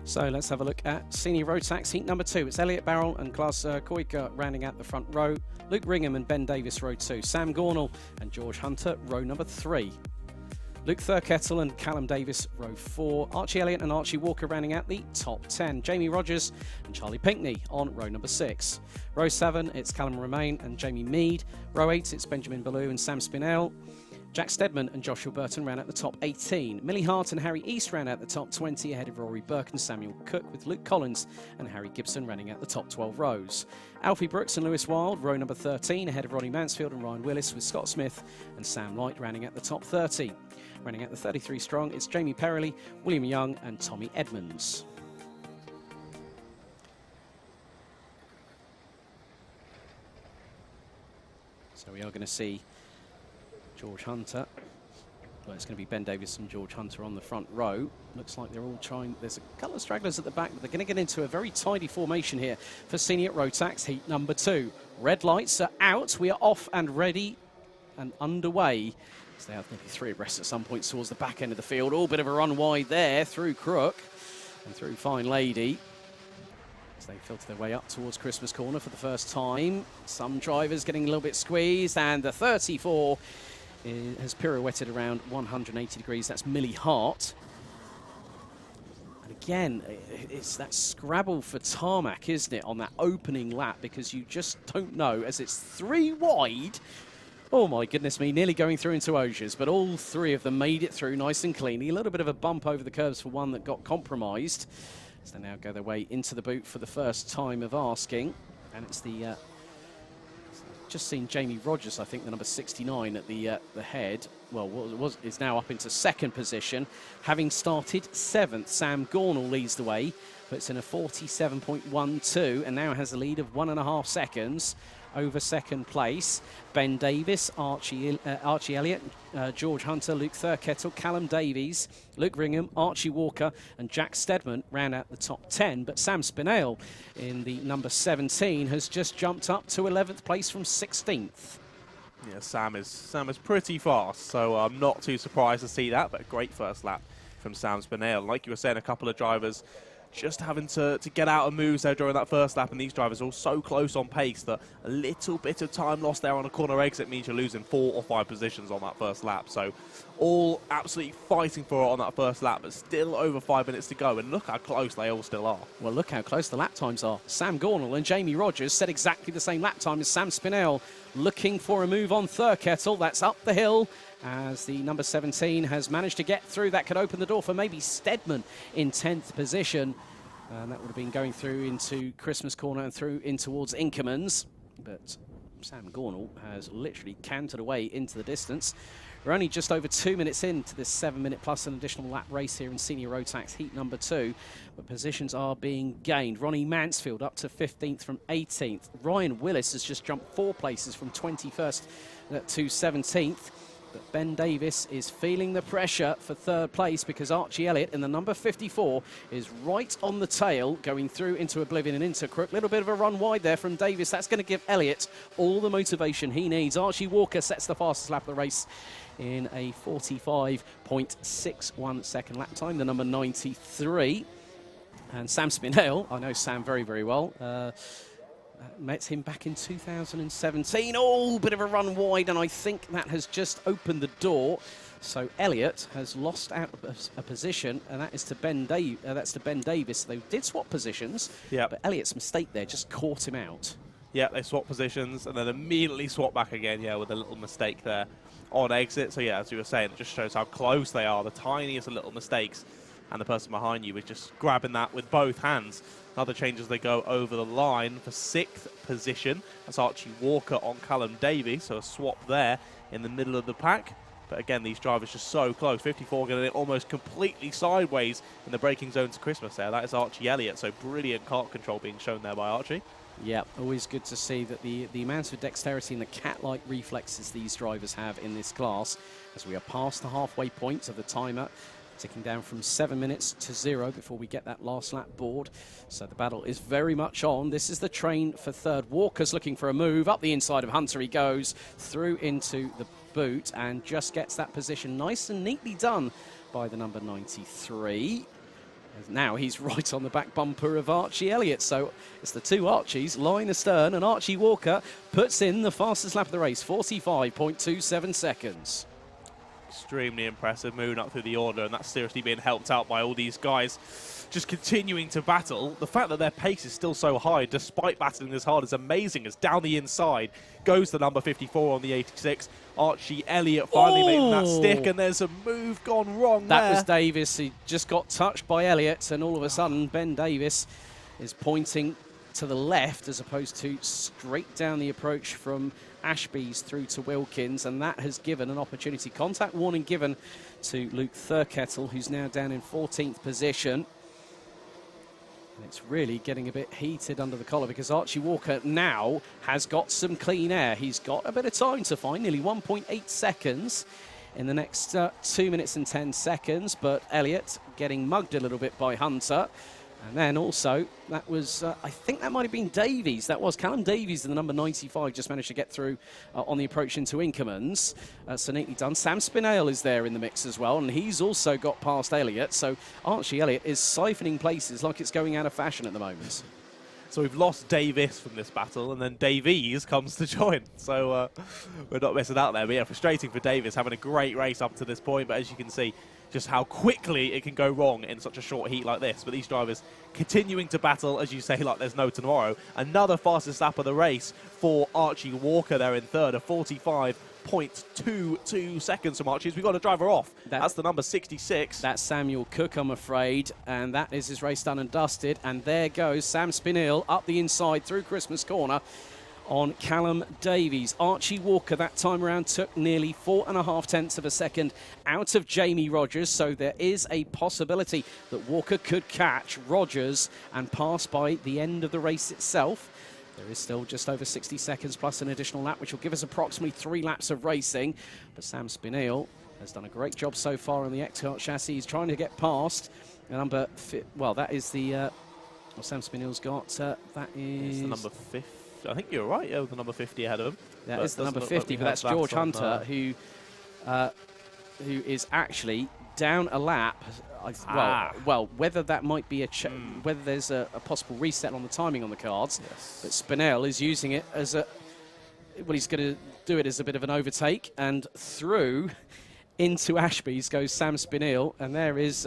So let's have a look at Senior Rotax heat number 2. It's Elliot Barrell and Klaus Koika rounding out the front row. Luke Ringham and Ben Davis, row 2. Sam Gornall and George Hunter, row number 3. Luke Thurkettle and Callum Davis, row 4. Archie Elliott and Archie Walker rounding out the top 10. Jamie Rogers and Charlie Pinkney on row number 6. Row 7, it's Callum Romain and Jamie Mead. Row 8, it's Benjamin Ballou and Sam Spinell. Jack Stedman and Joshua Burton ran out the top 18. Millie Hart and Harry East ran out the top 20, ahead of Rory Burke and Samuel Cook, with Luke Collins and Harry Gibson running out the top 12 rows. Alfie Brooks and Lewis Wild, row number 13, ahead of Ronnie Mansfield and Ryan Willis, with Scott Smith and Sam Light running at the top 30. Running out the 33 strong, it's Jamie Perrelly, William Young and Tommy Edmonds. So we are going to see George Hunter. Well, it's going to be Ben Davis and George Hunter on the front row. Looks like they're all trying. There's a couple of stragglers at the back, but they're going to get into a very tidy formation here for Senior Rotax heat number 2. Red lights are out. We are off and ready and underway. So they have maybe 3 abreast at some points towards the back end of the field. All bit of a run wide there through Crook and through Fine Lady. They filter their way up towards Christmas Corner for the first time. Some drivers getting a little bit squeezed, and the 34 has pirouetted around 180 degrees. That's Millie Hart. And again, it's that scrabble for tarmac, isn't it, on that opening lap, because you just don't know, as it's 3 wide. Oh my goodness me, nearly going through into Osiers, but all 3 of them made it through nice and cleanly. A little bit of a bump over the curbs for one that got compromised. So they now go their way into the boot for the first time of asking. And it's the, just seen Jamie Rogers, I think, the number 69 at the head. Well, is now up into 2nd position, having started 7th. Sam Gornall leads the way, puts in a 47.12 and now has a lead of 1.5 seconds over 2nd place. Ben Davis, Archie Elliott, George Hunter, Luke Thurkettle, Callum Davies, Luke Ringham, Archie Walker and Jack Stedman round out the top 10. But Sam Spinell in the number 17 has just jumped up to 11th place from 16th. Yeah, Sam is pretty fast, so I'm not too surprised to see that, but a great first lap from Sam Spinell. Like you were saying, a couple of drivers just having to get out of moves there during that first lap, and these drivers are all so close on pace that a little bit of time lost there on a corner exit means you're losing 4 or 5 positions on that first lap. So all absolutely fighting for it on that first lap, but still over 5 minutes to go, and look how close they all still are. Well, look how close the lap times are. Sam Gornall and Jamie Rogers set exactly the same lap time as Sam Spinell, looking for a move on Thurkettle. That's up the hill as the number 17 has managed to get through. That could open the door for maybe Stedman in 10th position. And that would have been going through into Christmas Corner and through in towards Inkermans. But Sam Gornall has literally cantered away into the distance. We're only just over 2 minutes into this 7-minute plus an additional lap race here in Senior Rotax heat number 2. But positions are being gained. Ronnie Mansfield up to 15th from 18th. Ryan Willis has just jumped 4 places from 21st to 17th. But Ben Davis is feeling the pressure for 3rd place, because Archie Elliott in the number 54 is right on the tail, going through into Oblivion and into Crook. Little bit of a run wide there from Davis. That's going to give Elliott all the motivation he needs. Archie Walker sets the fastest lap of the race in a 45.61 second lap time, the number 93. And Sam Spinell, I know Sam very, very well. Met him back in 2017. Oh, bit of a run wide, and I think that has just opened the door. So Elliott has lost out a position, and that is to Ben Davis. They did swap positions, but Elliott's mistake there just caught him out. Yeah, they swap positions and then immediately swap back again, with a little mistake there on exit. So yeah, as you were saying, it just shows how close they are, the tiniest of little mistakes. And the person behind you was just grabbing that with both hands. Another change as they go over the line for 6th position. That's Archie Walker on Callum Davies, so a swap there in the middle of the pack. But again, these drivers just so close. 54 getting it almost completely sideways in the braking zone to Christmas there. That is Archie Elliott, so brilliant kart control being shown there by Archie. Yeah, always good to see that the amount of dexterity and the cat-like reflexes these drivers have in this class as we are past the halfway point of the timer, ticking down from 7 minutes to 0 before we get that last lap board. So the battle is very much on. This is the train for third. Walker's looking for a move. Up the inside of Hunter he goes, through into the boot and just gets that position nice and neatly done by the number 93. Now he's right on the back bumper of Archie Elliott. So it's the two Archies lying astern, and Archie Walker puts in the fastest lap of the race, 45.27 seconds. Extremely impressive, moving up through the order, and that's seriously being helped out by all these guys just continuing to battle. The fact that their pace is still so high despite battling as hard is amazing, as down the inside goes the number 54 on the 86. Archie Elliott finally making that stick, and there's a move gone wrong there. That was Davis. He just got touched by Elliott, and all of a sudden Ben Davis is pointing to the left as opposed to straight down the approach from Ashby's through to Wilkins, and that has given an opportunity. Contact warning given to Luke Thurkettle, who's now down in 14th position. And it's really getting a bit heated under the collar because Archie Walker now has got some clean air. He's got a bit of time to find, nearly 1.8 seconds in the next 2 minutes and 10 seconds, but Elliott getting mugged a little bit by Hunter. And then also, that was, I think that might have been Davies. That was Callum Davies, the number 95, just managed to get through on the approach into Inkermans. So neatly done. Sam Spinale is there in the mix as well, and he's also got past Elliott. So Archie Elliott is siphoning places like it's going out of fashion at the moment. So we've lost Davis from this battle, and then Davies comes to join. So we're not missing out there. But yeah, frustrating for Davis, having a great race up to this point. But as you can see, just how quickly it can go wrong in such a short heat like this. But these drivers continuing to battle, as you say, like there's no tomorrow. Another fastest lap of the race for Archie Walker there in third, a 45.22 seconds from Archie. We've got a driver off. That's the number 66. That's Samuel Cook, I'm afraid. And that is his race done and dusted. And there goes Sam Spinale up the inside through Christmas Corner on Callum Davies. Archie Walker that time around took nearly 4.5 tenths of a second out of Jamie Rogers, so there is a possibility that Walker could catch Rogers and pass by the end of the race itself. There is still just over 60 seconds plus an additional lap, which will give us approximately 3 laps of racing. But Sam Spinale has done a great job so far on the X-Kart chassis. He's trying to get past the number, well, that is the, well, Sam Spinale's got, that is... It's the number 50. I think you're right, yeah, with the number 50 ahead of him. That is the number 50, but that's George Hunter, who is actually down a lap. Well, whether that might be whether there's a possible reset on the timing on the cards, but Spinale is using it as a, well, he's going to do it as a bit of an overtake, and through into Ashby's goes Sam Spinale, and there is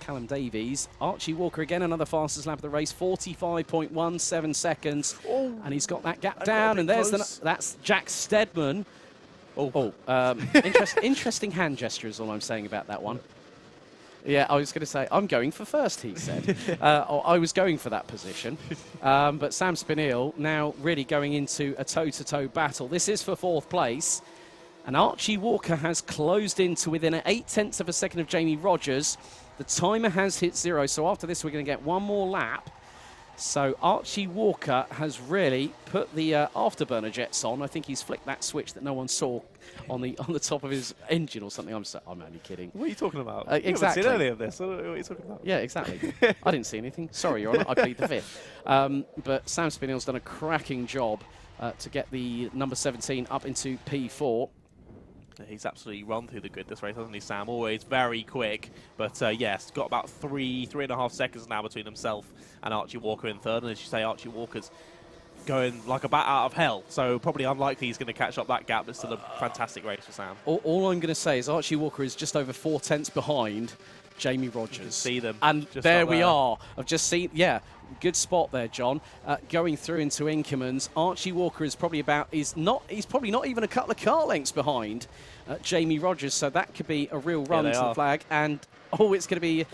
Callum Davies. Archie Walker again, another fastest lap of the race, 45.17 seconds. Oh, and he's got that gap down, and there's that's Jack Steadman. Interesting hand gesture is all I'm saying about that one. Yeah, I was going to say, I'm going for first, he said. I was going for that position. But Sam Spinale now really going into a toe-to-toe battle. This is for 4th place. And Archie Walker has closed into within 8 tenths of a second of Jamie Rogers. The timer has hit 0, so after this we're going to get one more lap. So Archie Walker has really put the afterburner jets on. I think he's flicked that switch that no one saw on the top of his engine or something. I'm only kidding. What are you talking about? Exactly. You haven't seen any of this. What are you talking about? Yeah, exactly. I didn't see anything. Sorry, Your Honour. I plead the fifth. But Sam Spinale's done a cracking job to get the number 17 up into P4. He's absolutely run through the grid this race, hasn't he, Sam? Always very quick. But, yes, got about 3.5 seconds now between himself and Archie Walker in third. And as you say, Archie Walker's going like a bat out of hell. So probably unlikely he's going to catch up that gap. It's still a fantastic race for Sam. All I'm going to say is Archie Walker is just over 4 tenths behind Jamie Rogers. See them. And just there we are. I've just seen, yeah, good spot there, John. Going through into Inkerman's, Archie Walker is probably he's probably not even a couple of car lengths behind Jamie Rogers, so that could be a real run to the flag. And, it's going to be,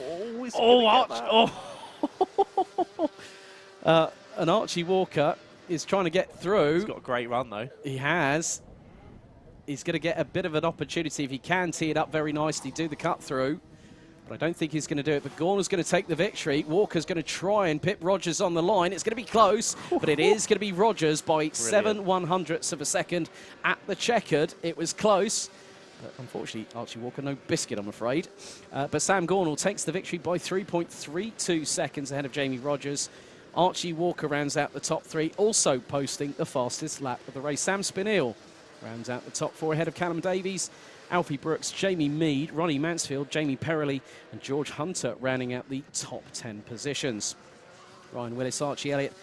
and Archie Walker is trying to get through. He's got a great run, though. He has. He's going to get a bit of an opportunity if he can tee it up very nicely, do the cut through. But I don't think he's going to do it. But Gorner's going to take the victory. Walker's going to try and pit Rogers on the line. It's going to be close, but it is going to be Rogers by 7/100ths of a second at the checkered. It was close. But unfortunately, Archie Walker, no biscuit, I'm afraid. But Sam Gornall takes the victory by 3.32 seconds ahead of Jamie Rogers. Archie Walker rounds out the top 3, also posting the fastest lap of the race. Sam Spinell rounds out the top 4 ahead of Callum Davies, Alfie Brooks, Jamie Mead, Ronnie Mansfield, Jamie Perrelly and George Hunter rounding out the top 10 positions. Ryan Willis, Archie Elliott,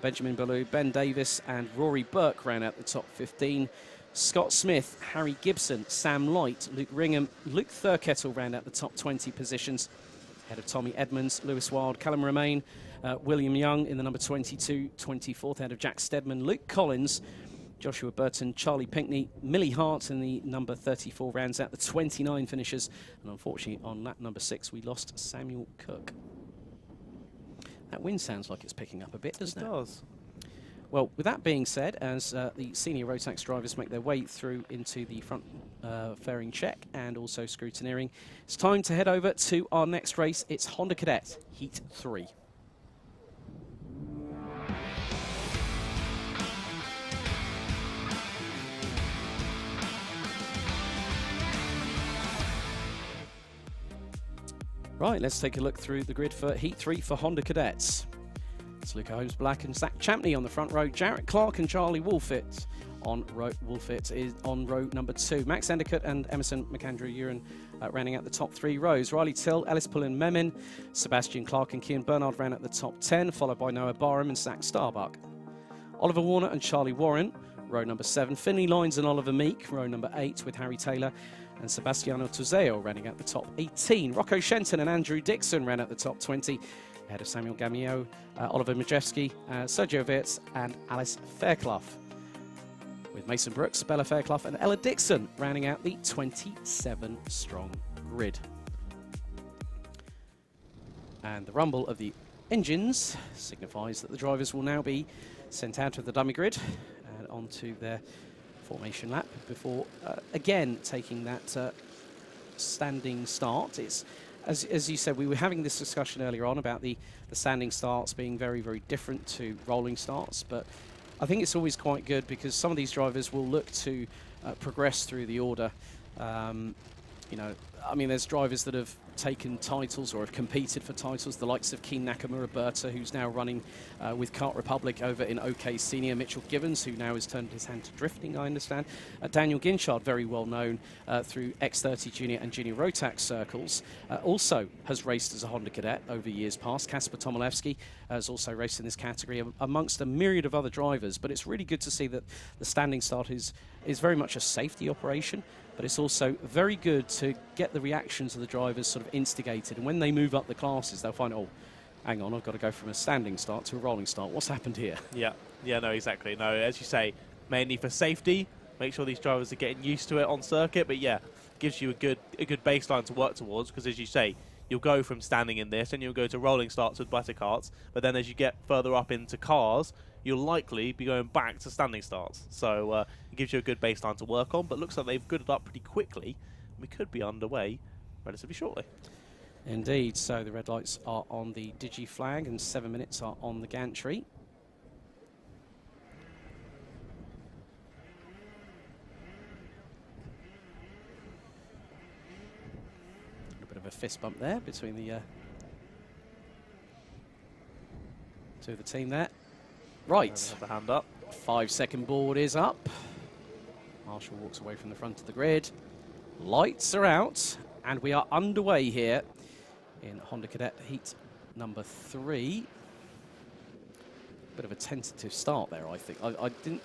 Benjamin Ballou, Ben Davis and Rory Burke round out the top 15. Scott Smith, Harry Gibson, Sam Light, Luke Ringham, Luke Thurkettle round out the top 20 positions. Ahead of Tommy Edmonds, Lewis Wild, Callum Romain, William Young in the number 22, 24th, ahead of Jack Stedman, Luke Collins, Joshua Burton, Charlie Pinkney, Millie Hart in the number 34 rounds out the 29 finishers. And unfortunately, on lap number 6, we lost Samuel Cook. That wind sounds like it's picking up a bit, doesn't it? It does. Well, with that being said, as the senior Rotax drivers make their way through into the front fairing check and also scrutineering, it's time to head over to our next race. It's Honda Cadet Heat 3. Right, let's take a look through the grid for Heat 3 for Honda Cadets. It's Luca Holmes Black and Zach Champney on the front row. Jarrett Clark and Charlie Wolfit on row number 2. Max Endicott and Emerson McAndrew-Uren rounding out the top 3 rows. Riley Till, Ellis Pullen Memin, Sebastian Clark and Kian Bernard round out the top 10, followed by Noah Barham and Zach Starbuck. Oliver Warner and Charlie Warren, row number 7. Finley Lines and Oliver Meek, row number 8 with Harry Taylor and Sebastiano Tuzeo rounding out the top 18. Rocco Shenton and Andrew Dixon round out the top 20. Ahead of Samuel Gamio, Oliver Majewski, Sergio Wirtz and Alice Fairclough. With Mason Brooks, Bella Fairclough and Ella Dixon rounding out the 27-strong grid. And the rumble of the engines signifies that the drivers will now be sent out of the dummy grid and onto their formation lap before again taking that standing start. It's as you said, we were having this discussion earlier on about the standing starts being very, very different to rolling starts, but I think it's always quite good because some of these drivers will look to progress through the order. You know, I mean, there's drivers that have taken titles or have competed for titles, the likes of Keen Nakamura Berta, who's now running with Kart Republic over in OK Senior, Mitchell Givens, who now has turned his hand to drifting, I understand. Daniel Ginchard, very well known through X30 Junior and Junior Rotax circles, also has raced as a Honda Cadet over years past. Kasper Tomilewski has also raced in this category amongst a myriad of other drivers, but it's really good to see that the standing start is very much a safety operation, but it's also very good to get the reactions of the drivers sort of instigated. And when they move up the classes, they'll find, oh, hang on, I've got to go from a standing start to a rolling start. What's happened here? Yeah, no, exactly. No, as you say, mainly for safety, make sure these drivers are getting used to it on circuit. But yeah, gives you a good baseline to work towards because, as you say, you'll go from standing in this and you'll go to rolling starts with better karts. But then as you get further up into cars, you'll likely be going back to standing starts. So it gives you a good baseline to work on, but looks like they've gooded up pretty quickly. We could be underway relatively shortly. Indeed, so the red lights are on the Digi flag and 7 minutes are on the gantry. A bit of a fist bump there between the two of the team there. Right, the hand up. 5-second board is up. Marshall walks away from the front of the grid. Lights are out, and we are underway here in Honda Cadet Heat number 3. bit of a tentative start there, I think.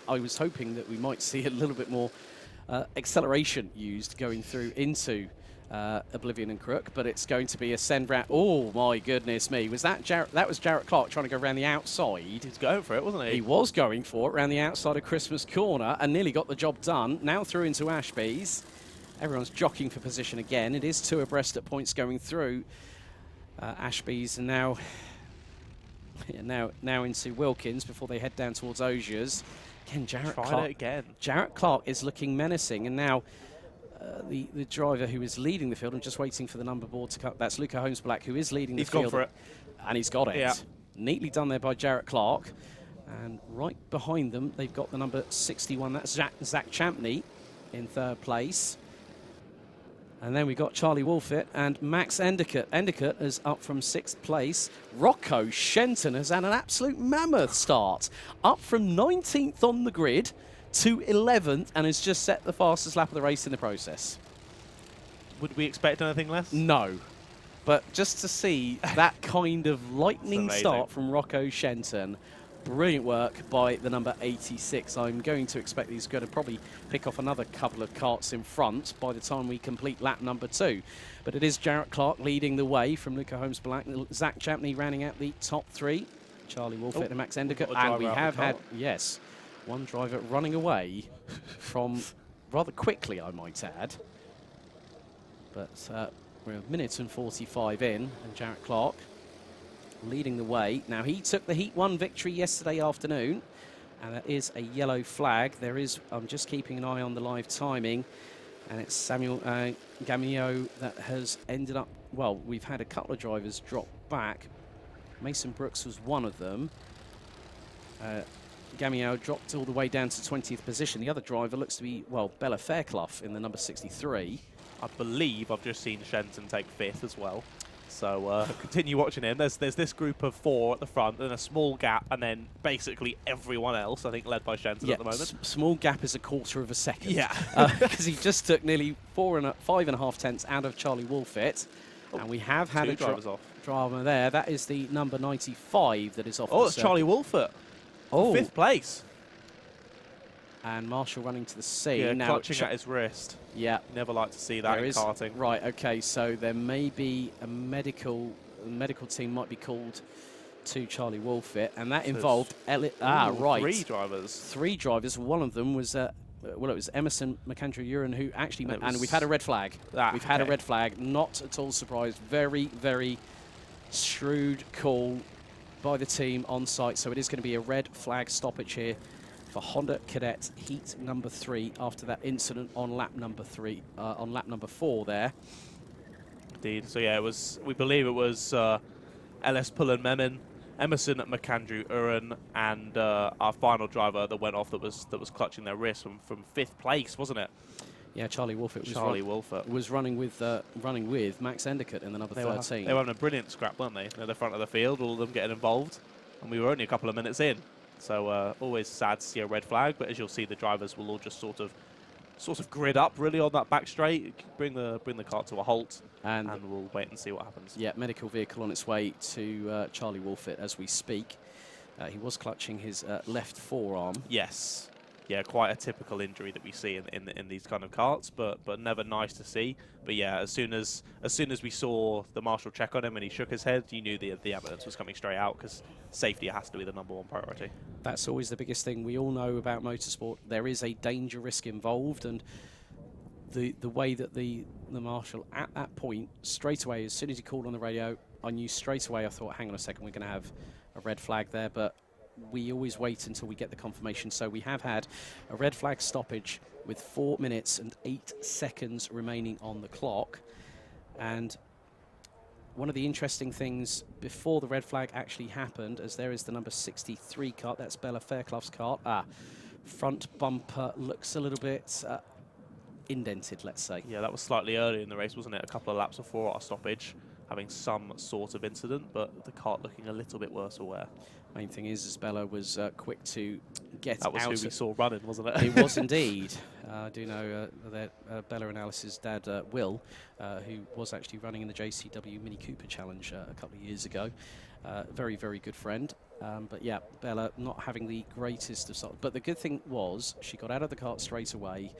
I was hoping that we might see a little bit more acceleration used going through into Oblivion and Crook, but it's going to be a send round. Oh my goodness me! Was that Jarrett? That was Jarrett Clark trying to go around the outside. He was going for it, wasn't he? He was going for it around the outside of Christmas Corner and nearly got the job done. Now through into Ashby's. Everyone's jockeying for position again. It is 2 abreast at points going through Ashby's, and now into Wilkins before they head down towards Osiers. Again, Jarrett Clark is looking menacing, and now the driver who is leading the field, I'm just waiting for the number board to cut. That's Luca Holmes-Black, who is leading the field. He's gone for it. And he's got it. Yeah. Neatly done there by Jarrett Clark. And right behind them, they've got the number 61. That's Zach Champney in 3rd place. And then we got Charlie Wolfett and Max Endicott. Endicott is up from 6th place. Rocco Shenton has had an absolute mammoth start. Up from 19th on the grid to 11th and has just set the fastest lap of the race in the process. Would we expect anything less? No. But just to see that kind of lightning start from Rocco Shenton, brilliant work by the number 86. I'm going to expect he's going to probably pick off another couple of karts in front by the time we complete lap number 2. But it is Jarrett Clark leading the way from Luca Holmes-Black. Zach Champney rounding out the top 3. Charlie Wolfett and Max Endicott. And we have had, yes, one driver running away from rather quickly, I might add. But we're a minute and 45 in, and Jarrett Clark leading the way. Now, he took the Heat 1 victory yesterday afternoon, and that is a yellow flag. There is, I'm just keeping an eye on the live timing, and it's Samuel Gamio that has ended up, well, we've had a couple of drivers drop back. Mason Brooks was one of them. Gamio dropped all the way down to 20th position. The other driver looks to be, well, Bella Fairclough in the number 63. I believe I've just seen Shenton take 5th as well. So continue watching him. There's this group of 4 at the front, then a small gap, and then basically everyone else, I think, led by Shenton at the moment. Small gap is a quarter of a second. Yeah. Because he just took nearly 5.5 tenths out of Charlie Wolfett. Oh, and we have had a driver there. That is the number 95 that is off. Oh, it's Charlie Wolfett. Oh. 5th place. And Marshall running to the scene. Yeah, now clutching at his wrist. Yeah. Never like to see that in karting. Right, okay, so there may be a medical team might be called to Charlie Wolfett, and that involved 3 drivers. 3 drivers. One of them was well, it was Emerson McAndrew-Uren, who actually and we've had a red flag. We've had a red flag. Not at all surprised. Very, very shrewd call by the team on site. So it is going to be a red flag stoppage here for Honda Cadet Heat number 3 after that incident on lap number 4 there. Indeed. So yeah, it was. We believe it was LS Pullen Memin, Emerson McAndrew-Uren, and our final driver that went off that was clutching their wrist from 5th place, wasn't it? Yeah, Charlie Wolfett was running with Max Endicott in the number 13. They were having a brilliant scrap, weren't they? At the front of the field, all of them getting involved, and we were only a couple of minutes in. So always sad to see a red flag, but as you'll see, the drivers will all just sort of grid up really on that back straight, bring the kart to a halt, and we'll wait and see what happens. Yeah, medical vehicle on its way to Charlie Wolfett as we speak. He was clutching his left forearm. Yes. Yeah, quite a typical injury that we see in these kind of karts, but never nice to see. But yeah, as soon as we saw the marshal check on him and he shook his head, you knew the evidence was coming straight out, because safety has to be the #1 priority. That's always the biggest thing we all know about motorsport. There is a danger risk involved, and the way that the marshal at that point straight away, as soon as he called on the radio, I knew straight away. I thought, hang on a second, we're going to have a red flag there, but we always wait until we get the confirmation. So we have had a red flag stoppage with 4 minutes and 8 seconds remaining on the clock. And one of the interesting things before the red flag actually happened, as there is the number 63 kart, that's Bella Fairclough's kart. Front bumper looks a little bit indented, let's say. Yeah, that was slightly early in the race, wasn't it? A couple of laps before our stoppage, having some sort of incident, but the kart looking a little bit worse aware. Main thing is Bella was quick to get out. That was who we saw running, wasn't it? It was indeed. I do know that Bella and Alice's dad, Will, who was actually running in the JCW Mini Cooper Challenge a couple of years ago. Very, very good friend. But yeah, Bella not having the greatest of start. But the good thing was she got out of the kart straight away,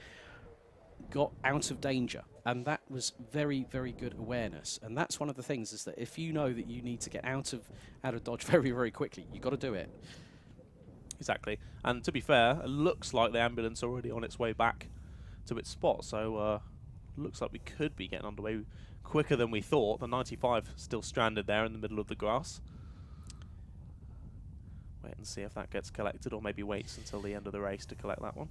got out of danger, and that was very, very good awareness. And that's one of the things, is that if you know that you need to get out of dodge very, very quickly, you've got to do it. Exactly. And to be fair, it looks like the ambulance already on its way back to its spot, so looks like we could be getting underway quicker than we thought. The 95 still stranded there in the middle of the grass. Wait and see if that gets collected, or maybe waits until the end of the race to collect that one.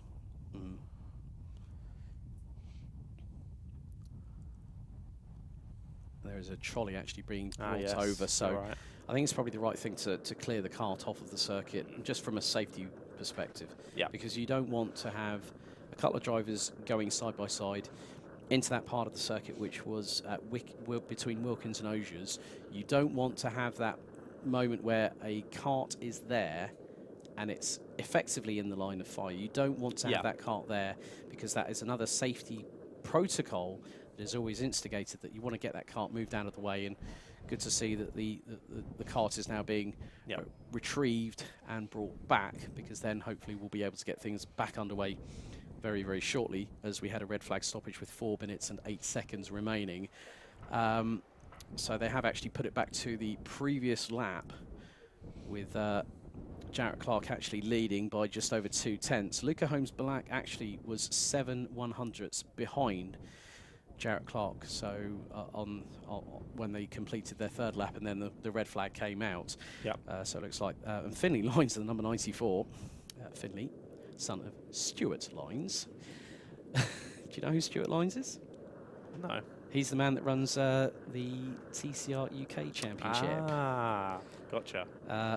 There is a trolley actually being brought yes, over, so right. I think it's probably the right thing to clear the kart off of the circuit, just from a safety perspective. Yeah. Because you don't want to have a couple of drivers going side by side into that part of the circuit which was between Wilkins and Osiers. You don't want to have that moment where a kart is there and it's effectively in the line of fire. You don't want to have that kart there, because that is another safety protocol that is always instigated, that you want to get that kart moved out of the way. And good to see that the kart is now being retrieved and brought back, because then hopefully we'll be able to get things back underway very, very shortly, as we had a red flag stoppage with 4 minutes and 8 seconds remaining. So they have actually put it back to the previous lap, with Jarrett Clark actually leading by just over 2/10. Luca Holmes-Black actually was 7/100ths behind Jarrett Clark, so when they completed their third lap, and then the red flag came out. So it looks like and Finley Lines, the number 94, Finley, son of Stuart Lines. Do you know who Stuart Lines is? No. He's the man that runs the TCR UK Championship. Ah, gotcha.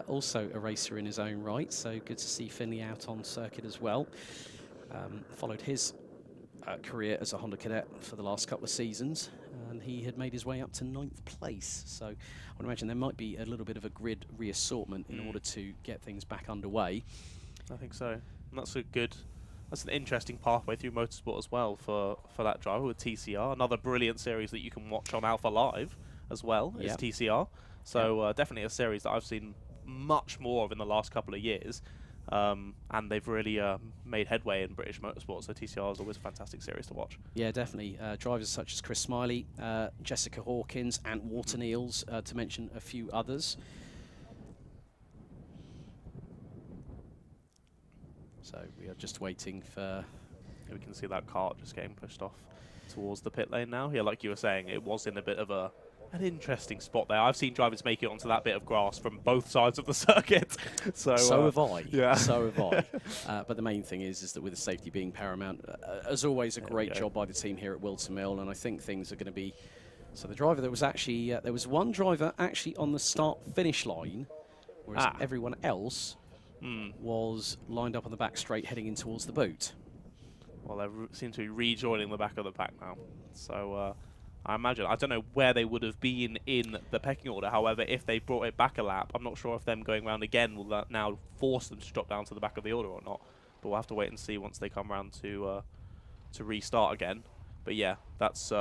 Also a racer in his own right, so good to see Finley out on circuit as well. Followed his career as a Honda Cadet for the last couple of seasons, and he had made his way up to 9th place. So I would imagine there might be a little bit of a grid reassortment in order to get things back underway. I think so. And that's a good... That's an interesting pathway through motorsport as well for that driver with TCR. Another brilliant series that you can watch on Alpha Live as well is TCR. So definitely a series that I've seen much more of in the last couple of years. And they've really made headway in British motorsport, so TCR is always a fantastic series to watch. Yeah, definitely. Drivers such as Chris Smiley, Jessica Hawkins, and Wharton Eels, to mention a few others. So we are just waiting for... We can see that kart just getting pushed off towards the pit lane now. Yeah, like you were saying, it was in a bit of an interesting spot there. I've seen drivers make it onto that bit of grass from both sides of the circuit. So have I. Yeah. So have I. But the main thing is that with the safety being paramount, as always, a great job by the team here at Whilton Mill, and I think things are going to be... So the driver that was actually... there was one driver actually on the start-finish line, whereas everyone else... was lined up on the back straight, heading in towards the boot. Well, they seem to be rejoining the back of the pack now. So I imagine, I don't know where they would have been in the pecking order. However, if they brought it back a lap, I'm not sure if them going around again will that now force them to drop down to the back of the order or not. But we'll have to wait and see once they come around to restart again. But yeah, that's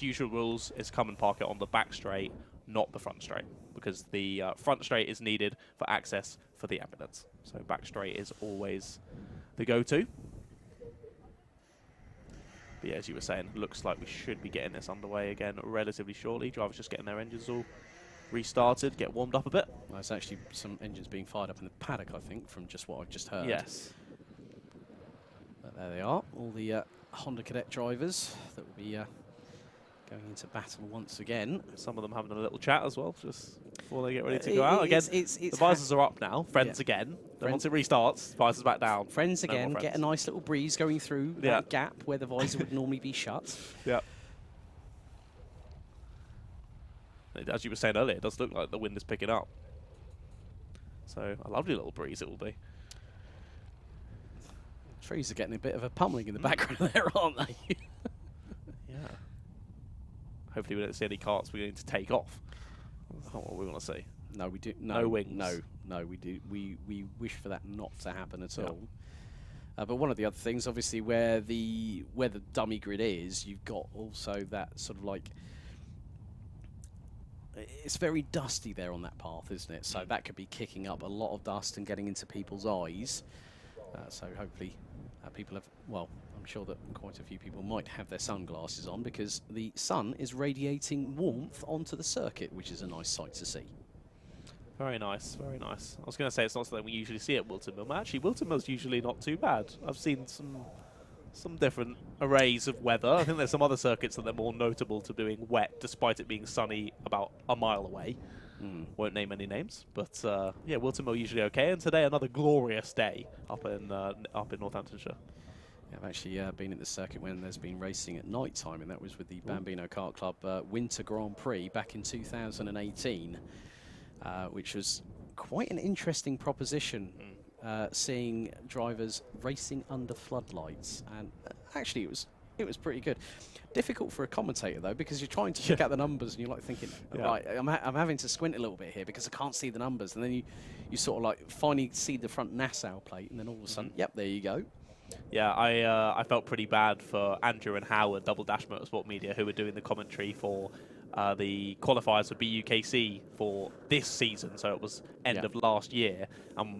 usual rules. Is come and park it on the back straight, not the front straight, because the front straight is needed for access for the ambulance. So back straight is always the go-to. But yeah, as you were saying, looks like we should be getting this underway again relatively shortly. Drivers just getting their engines all restarted, get warmed up a bit. Well, there's actually some engines being fired up in the paddock, I think, from just what I've just heard. Yes. But there they are, all the Honda Cadet drivers that will be going into battle once again. Some of them having a little chat as well, just before they get ready to go out. Again, the visors are up now. Friends again. Then once it restarts, visors back down. Friends again. No get a nice little breeze going through that gap where the visor would normally be shut. Yeah. As you were saying earlier, it does look like the wind is picking up. So a lovely little breeze it will be. Trees are getting a bit of a pummeling in the background there, aren't they? Yeah. Hopefully we don't see any karts we're going to take off. That's not what we want to see. No, we do. No wings. No, we do. We wish for that not to happen at all. But one of the other things, obviously, where the dummy grid is, you've got also that sort of like it's very dusty there on that path, isn't it? So that could be kicking up a lot of dust and getting into people's eyes. So hopefully people have, well, I'm sure that quite a few people might have their sunglasses on because the sun is radiating warmth onto the circuit, which is a nice sight to see. Very nice, very nice. I was going to say it's not something we usually see at Whilton Mill, but actually Whilton Mill's usually not too bad. I've seen some different arrays of weather. I think there's some other circuits that they're more notable to being wet, despite it being sunny about a mile away. Won't name any names, but yeah, Whilton Mill usually okay. And today another glorious day up in Northamptonshire. Yeah, I've actually been at the circuit when there's been racing at night time, and that was with the Bambino Kart Club Winter Grand Prix back in 2018. Which was quite an interesting proposition, seeing drivers racing under floodlights, and actually it was pretty good. Difficult for a commentator though, because you're trying to check out the numbers and you're like thinking, right, I'm having to squint a little bit here because I can't see the numbers, and then you sort of like finally see the front Nassau plate, and then all of a sudden, yep, there you go. Yeah, I felt pretty bad for Andrew and Howard, Double Dash Motorsport Media, who were doing the commentary for the qualifiers for BUKC for this season, so it was end of last year.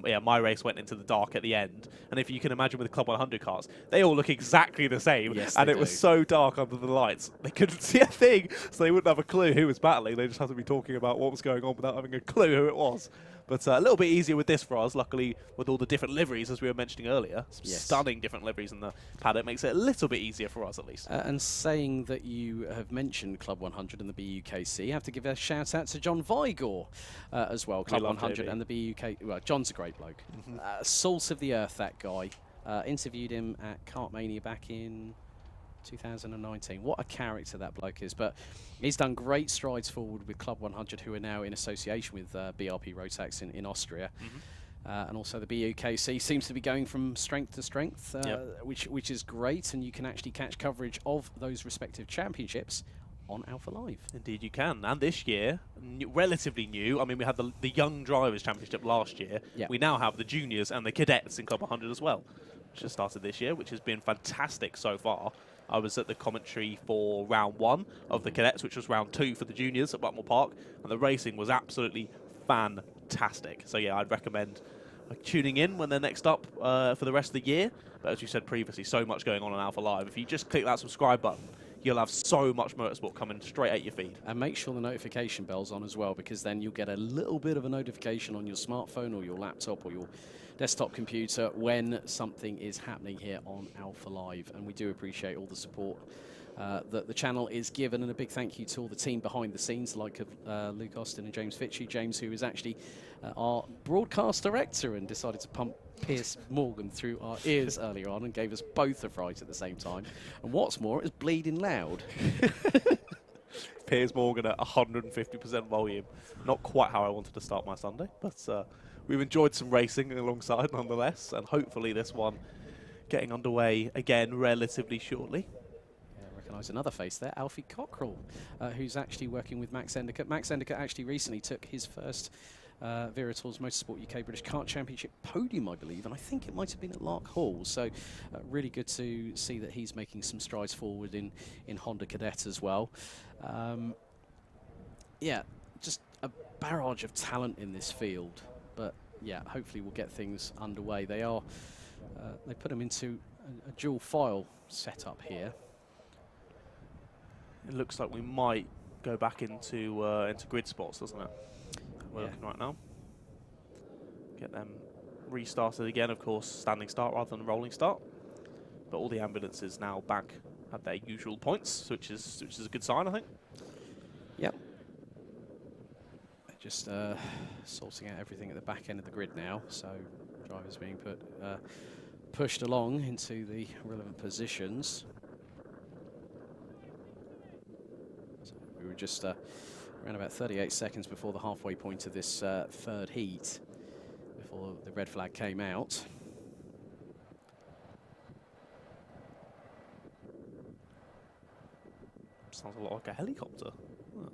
Yeah, my race went into the dark at the end, and if you can imagine with the Club 100 cars, they all look exactly the same, and it was so dark under the lights, they couldn't see a thing, so they wouldn't have a clue who was battling. They just had to be talking about what was going on without having a clue who it was. But a little bit easier with this for us, luckily, with all the different liveries, as we were mentioning earlier. Some stunning different liveries in the paddock makes it a little bit easier for us, at least. And saying that you have mentioned Club 100 and the BUKC, you have to give a shout-out to John Vigor as well, Club 100 and the BUK. Well, John's a great bloke. Salt of the earth, that guy. Interviewed him at Kartmania back in 2019. What a character that bloke is. But he's done great strides forward with Club 100, who are now in association with BRP Rotax in Austria. And also the BUKC seems to be going from strength to strength, which is great, and you can actually catch coverage of those respective championships on Alpha Live. Indeed you can. And this year, relatively new, I mean, we had the Young Drivers Championship last year. We now have the Juniors and the Cadets in Club 100 as well, which has started this year, which has been fantastic so far. I was at the commentary for round 1 of the Cadets, which was round 2 for the Juniors at Buckmore Park, and the racing was absolutely fantastic. So yeah, I'd recommend tuning in when they're next up for the rest of the year. But as you said previously, so much going on Alpha Live. If you just click that subscribe button, you'll have so much motorsport coming straight at your feed. And make sure the notification bell's on as well, because then you'll get a little bit of a notification on your smartphone or your laptop or your desktop computer when something is happening here on Alpha Live. And we do appreciate all the support that the channel is given, and a big thank you to all the team behind the scenes, like Luke Austin and James Fitchie. James, who is actually our broadcast director and decided to pump Piers Morgan through our ears earlier on and gave us both a fright at the same time. And what's more, it was bleeding loud. Piers Morgan at 150% volume. Not quite how I wanted to start my Sunday, but we've enjoyed some racing alongside nonetheless, and hopefully this one getting underway again relatively shortly. Recognise another face there, Alfie Cockrell, who's actually working with Max Endicott. Max Endicott actually recently took his first Virators Motorsport UK British Kart Championship podium, I believe, and I think it might have been at Lark Hall. So really good to see that he's making some strides forward in Honda Cadet as well. Yeah, just a barrage of talent in this field, but yeah, hopefully we'll get things underway. They put them into a dual file setup here. It looks like we might go back into grid spots, doesn't it? We're looking right now. Get them restarted again, of course, standing start rather than rolling start. But all the ambulances now back at their usual points, which is a good sign, I think. Yep. Just sorting out everything at the back end of the grid now, so drivers being pushed along into the relevant positions. So we were just around about 38 seconds before the halfway point of this third heat, before the red flag came out. Sounds a lot like a helicopter. Oh.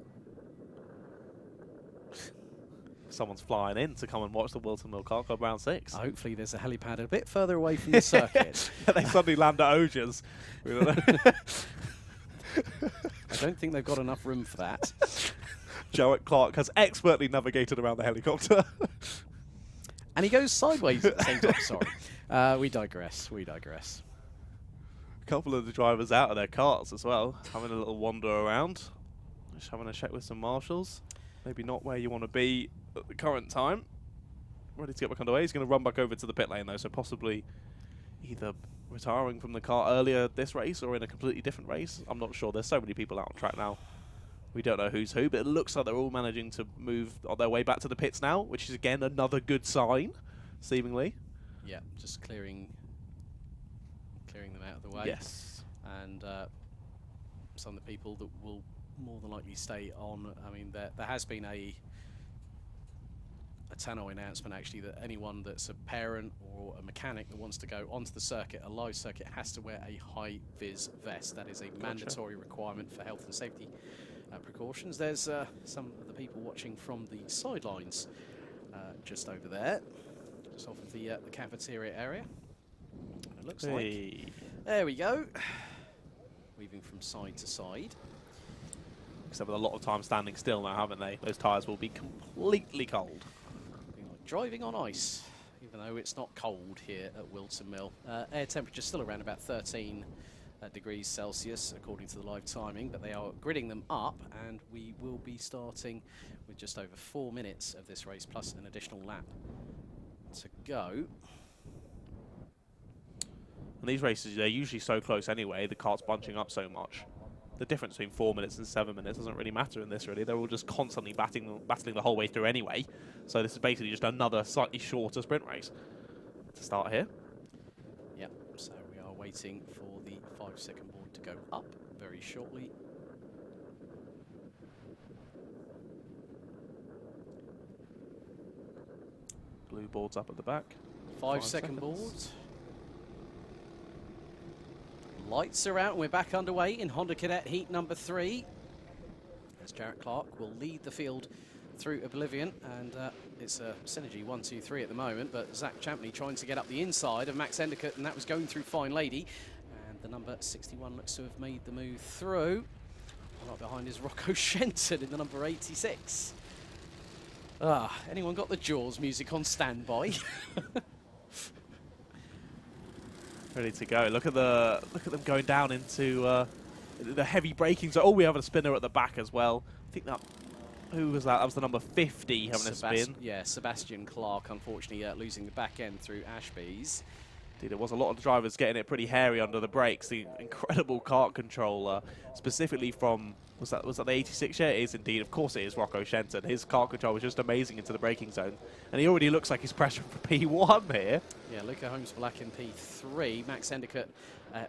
Someone's flying in to come and watch the Whilton Mill Kart Club round 6. Hopefully there's a helipad a bit further away from the circuit. They suddenly land at Ogers. I don't think they've got enough room for that. Jarrett Clark has expertly navigated around the helicopter. And he goes sideways at the same time. Sorry. We digress. We digress. A couple of the drivers out of their karts as well, having a little wander around. Just having a check with some marshals. Maybe not where you want to be at the current time. Ready to get back underway. He's going to run back over to the pit lane though, so possibly either retiring from the kart earlier this race or in a completely different race. I'm not sure. There's so many people out on track now. We don't know who's who, but it looks like they're all managing to move on their way back to the pits now, which is again another good sign, seemingly. Yeah, just clearing them out of the way. Yes. And some of the people that will more than likely stay on. I mean, there has been a tannoy announcement actually that anyone that's a parent or a mechanic that wants to go onto the circuit, a live circuit, has to wear a high-vis vest. That is a mandatory requirement for health and safety precautions. There's some of the people watching from the sidelines just over there, just off of the cafeteria area. It looks like. There we go. Weaving from side to side. Except with a lot of time standing still now, haven't they? Those tyres will be completely cold. Like driving on ice, even though it's not cold here at Whilton Mill. Air temperature still around about 13 degrees Celsius, according to the live timing, but they are gridding them up, and we will be starting with just over 4 minutes of this race, plus an additional lap to go. And these races, they're usually so close anyway, the kart's bunching up so much. The difference between 4 minutes and 7 minutes doesn't really matter in this, really. They're all just constantly battling the whole way through anyway. So this is basically just another slightly shorter sprint race to start here. Yep, so we are waiting for the 5-second board to go up very shortly. Blue board's up at the back. 5-second board. Lights are out and we're back underway in Honda Cadet Heat number 3. As Jarrett Clark will lead the field through Oblivion, and it's a synergy 1-2-3 at the moment, but Zach Champney trying to get up the inside of Max Endicott, and that was going through Fine Lady, and the number 61 looks to have made the move through. Right behind is Rocco Shenton in the number 86. Anyone got the Jaws music on standby? Ready to go. Look at them going down into the heavy braking zone. Oh, we have a spinner at the back as well. I think that, who was that? That was the number 50 having a spin. Yeah, Sebastian Clark, unfortunately losing the back end through Ashby's. Indeed, there was a lot of drivers getting it pretty hairy under the brakes. The incredible kart controller, specifically from, was that the 86? Yeah, it is indeed. Of course it is Rocco Shenton. His kart control was just amazing into the braking zone. And he already looks like he's pressuring for P1 here. Yeah, Luca Holmes Black in P3. Max Endicott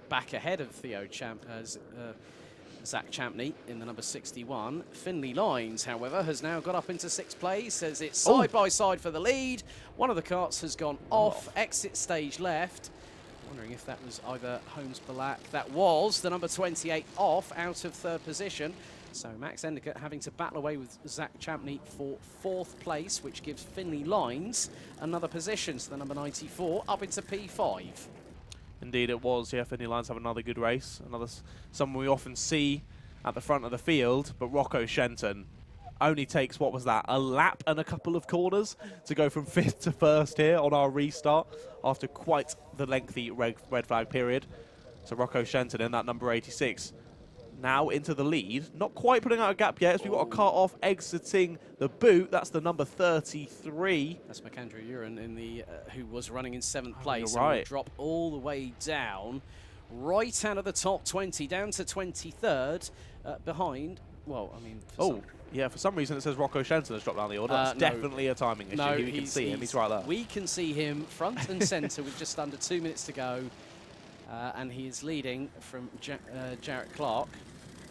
back ahead of Zach Champney in the number 61. Finley Lines, however, has now got up into 6th place as it's side by side for the lead. One of the karts has gone off, exit stage left. Wondering if that was either Holmes Black. That was the number 28 off, out of 3rd position. So Max Endicott having to battle away with Zach Champney for 4th place, which gives Finley Lines another position. So the number 94 up into P5. Indeed it was, yeah. Finley Lines have another good race. Someone we often see at the front of the field, but Rocco Shenton only takes, what was that, a lap and a couple of corners to go from 5th to 1st here on our restart after quite the lengthy red flag period. So Rocco Shenton in that number 86 now into the lead. Not quite putting out a gap yet as we've got a kart off exiting the boot. That's the number 33. That's McAndrew Uren in the who was running in 7th place. You're right. And drop all the way down, right out of the top 20, down to 23rd, behind. Well, I mean. Yeah, for some reason it says Rocco Shenton has dropped down the order. That's definitely a timing issue. No, we can see him. He's right there. We can see him front and centre with just under 2 minutes to go. And he is leading from Jarrett Clark,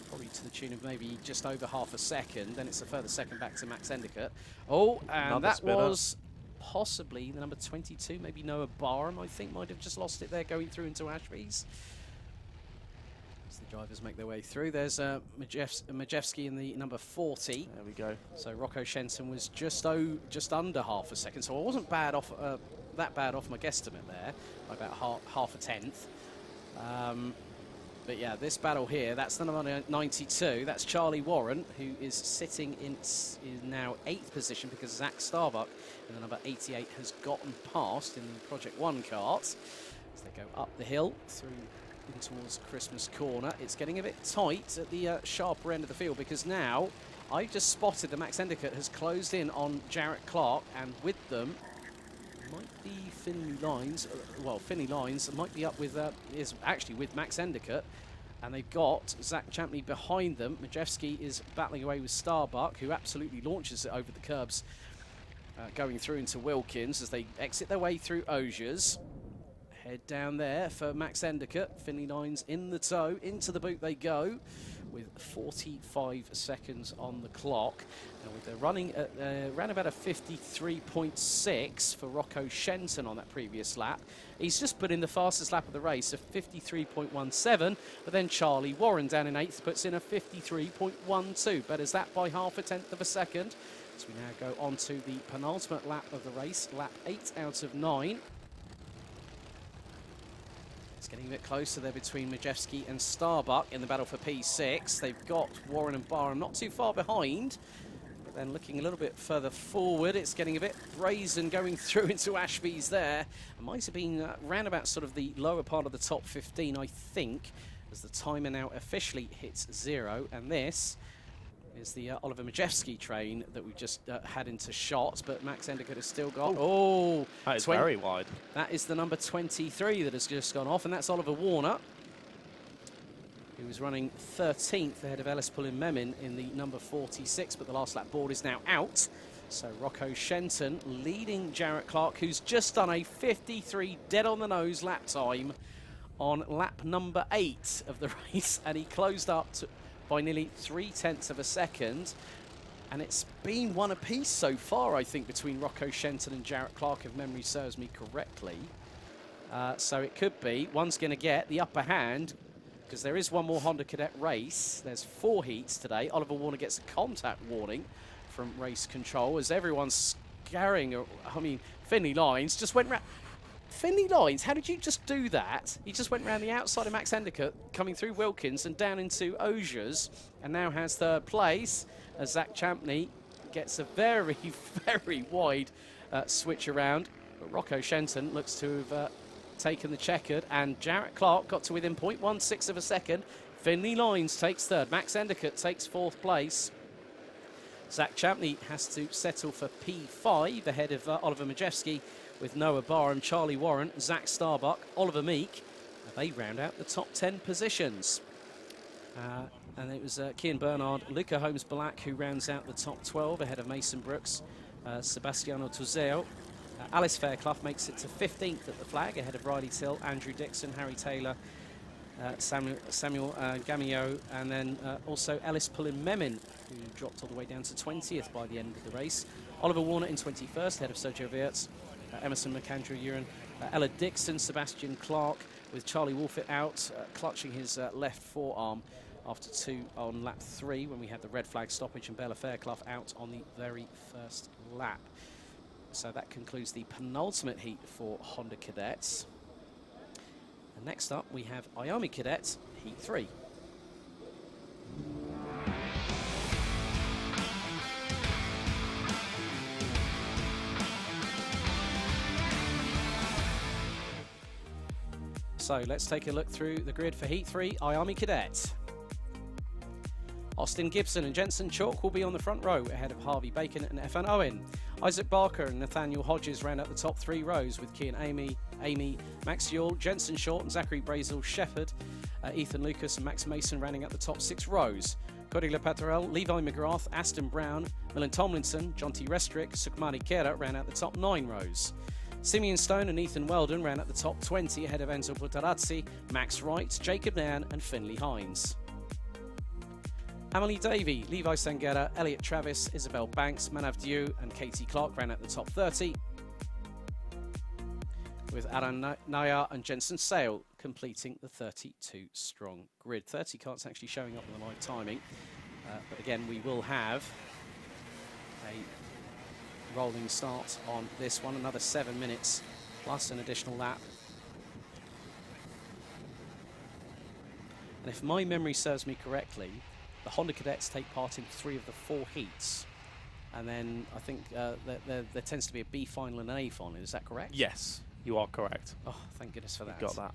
probably to the tune of maybe just over half a second. Then it's a further second back to Max Endicott. Oh, and another that spinner. Was possibly the number 22, maybe Noah Barham, I think, might have just lost it there going through into Ashby's. As the drivers make their way through, there's Majewski in the number 40. There we go. So Rocco Shenton was just under half a second, so I wasn't bad off, that bad off my guesstimate there, by about half a tenth. But yeah, this battle here, that's the number 92. That's Charlie Warren, who is sitting in now 8th position because Zach Starbuck in the number 88 has gotten past in the Project 1 kart. As they go up the hill through in towards Christmas Corner. It's getting a bit tight at the sharper end of the field because now I just spotted that Max Endicott has closed in on Jarrett Clark, and with them might be Finley Lines. Well, Finley Lines might be up with, is actually with Max Endicott, and they've got Zach Champney behind them. Majewski is battling away with Starbuck, who absolutely launches it over the curbs, going through into Wilkins as they exit their way through Osiers. Head down there for Max Endicott. Finley Lines in the tow, into the boot they go, with 45 seconds on the clock. And they're running at around about a 53.6 for Rocco Shenton on that previous lap. He's just put in the fastest lap of the race, a 53.17, but then Charlie Warren down in 8th puts in a 53.12. Betters that by 0.5 of a second. So we now go on to the penultimate lap of the race, lap 8 out of 9. It's getting a bit closer there between Majewski and Starbuck in the battle for P6. They've got Warren and Barham not too far behind, but then looking a little bit further forward, it's getting a bit brazen going through into Ashby's there. It might have been round about sort of the lower part of the top 15, I think, as the timer now officially hits 0. And this is the Oliver Majewski train that we've just had into shot, but Max Endicott has still got... Oh, that is very wide. That is the number 23 that has just gone off, and that's Oliver Warner, who was running 13th ahead of Ellis Pullin-Memin in the number 46, but the last lap board is now out. So Rocco Shenton leading Jarrett Clark, who's just done a 53 dead-on-the-nose lap time on lap number 8 of the race, and he closed up by nearly 0.3 of a second, and it's been one apiece so far, I think, between Rocco Shenton and Jarrett Clark, if memory serves me correctly. So it could be one's going to get the upper hand, because there is one more Honda Cadet race. There's 4 heats today. Oliver Warner gets a contact warning from race control as everyone's scurrying. I mean, Finley Lines just went round. Finley Lines, how did you just do that? He just went round the outside of Max Endicott, coming through Wilkins and down into Osiers, and now has 3rd place as Zach Champney gets a very, very wide switch around. But Rocco Shenton looks to have taken the checkered, and Jarrett Clark got to within 0.16 of a second. Finley Lines takes 3rd. Max Endicott takes 4th place. Zach Champney has to settle for P5 ahead of Oliver Majewski, with Noah Barham, Charlie Warren, Zach Starbuck, Oliver Meek. They round out the top 10 positions. And it was Cian Bernard, Luca Holmes-Black who rounds out the top 12 ahead of Mason Brooks, Sebastiano Tuzeo. Alice Fairclough makes it to 15th at the flag ahead of Riley Till, Andrew Dixon, Harry Taylor, Samuel Gamio, and then also Ellis Pullin-Memin, who dropped all the way down to 20th by the end of the race. Oliver Warner in 21st ahead of Sergio Wirtz. Emerson McAndrew-Uren, Ella Dixon, Sebastian Clark, with Charlie Wolfett out, clutching his left forearm after 2 on lap 3 when we had the red flag stoppage, and Bella Fairclough out on the very first lap. So that concludes the penultimate heat for Honda Cadets. And next up we have IAME Cadets Heat 3. So let's take a look through the grid for Heat 3, IAME Cadet. Austin Gibson and Jensen Chalk will be on the front row ahead of Harvey Bacon and Efan Owen. Isaac Barker and Nathaniel Hodges round out the top 3 rows with Cian Amy, Max Yule, Jensen Short and Zachary Brazel Shepherd, Ethan Lucas and Max Mason rounding out the top 6 rows. Cody LePatrel, Levi McGrath, Aston Brown, Millen Tomlinson, Jonty Restrick, Sukhmani Kera round out the top 9 rows. Simeon Stone and Ethan Weldon ran at the top 20 ahead of Enzo Putarazzi, Max Wright, Jacob Nairn and Finley Hines. Amelie Davey, Levi Sangera, Elliot Travis, Isabel Banks, Manav Dieu and Katie Clark ran at the top 30, with Aran Nayar and Jensen Sale completing the 32-strong grid. 30 karts actually showing up in the live timing, but again we will have a rolling start on this one, another 7 minutes plus an additional lap. And if my memory serves me correctly, the Honda Cadets take part in 3 of the 4 heats. And then I think there tends to be a B final and an A final. Is that correct? Yes, you are correct. Oh, thank goodness for that. You got that.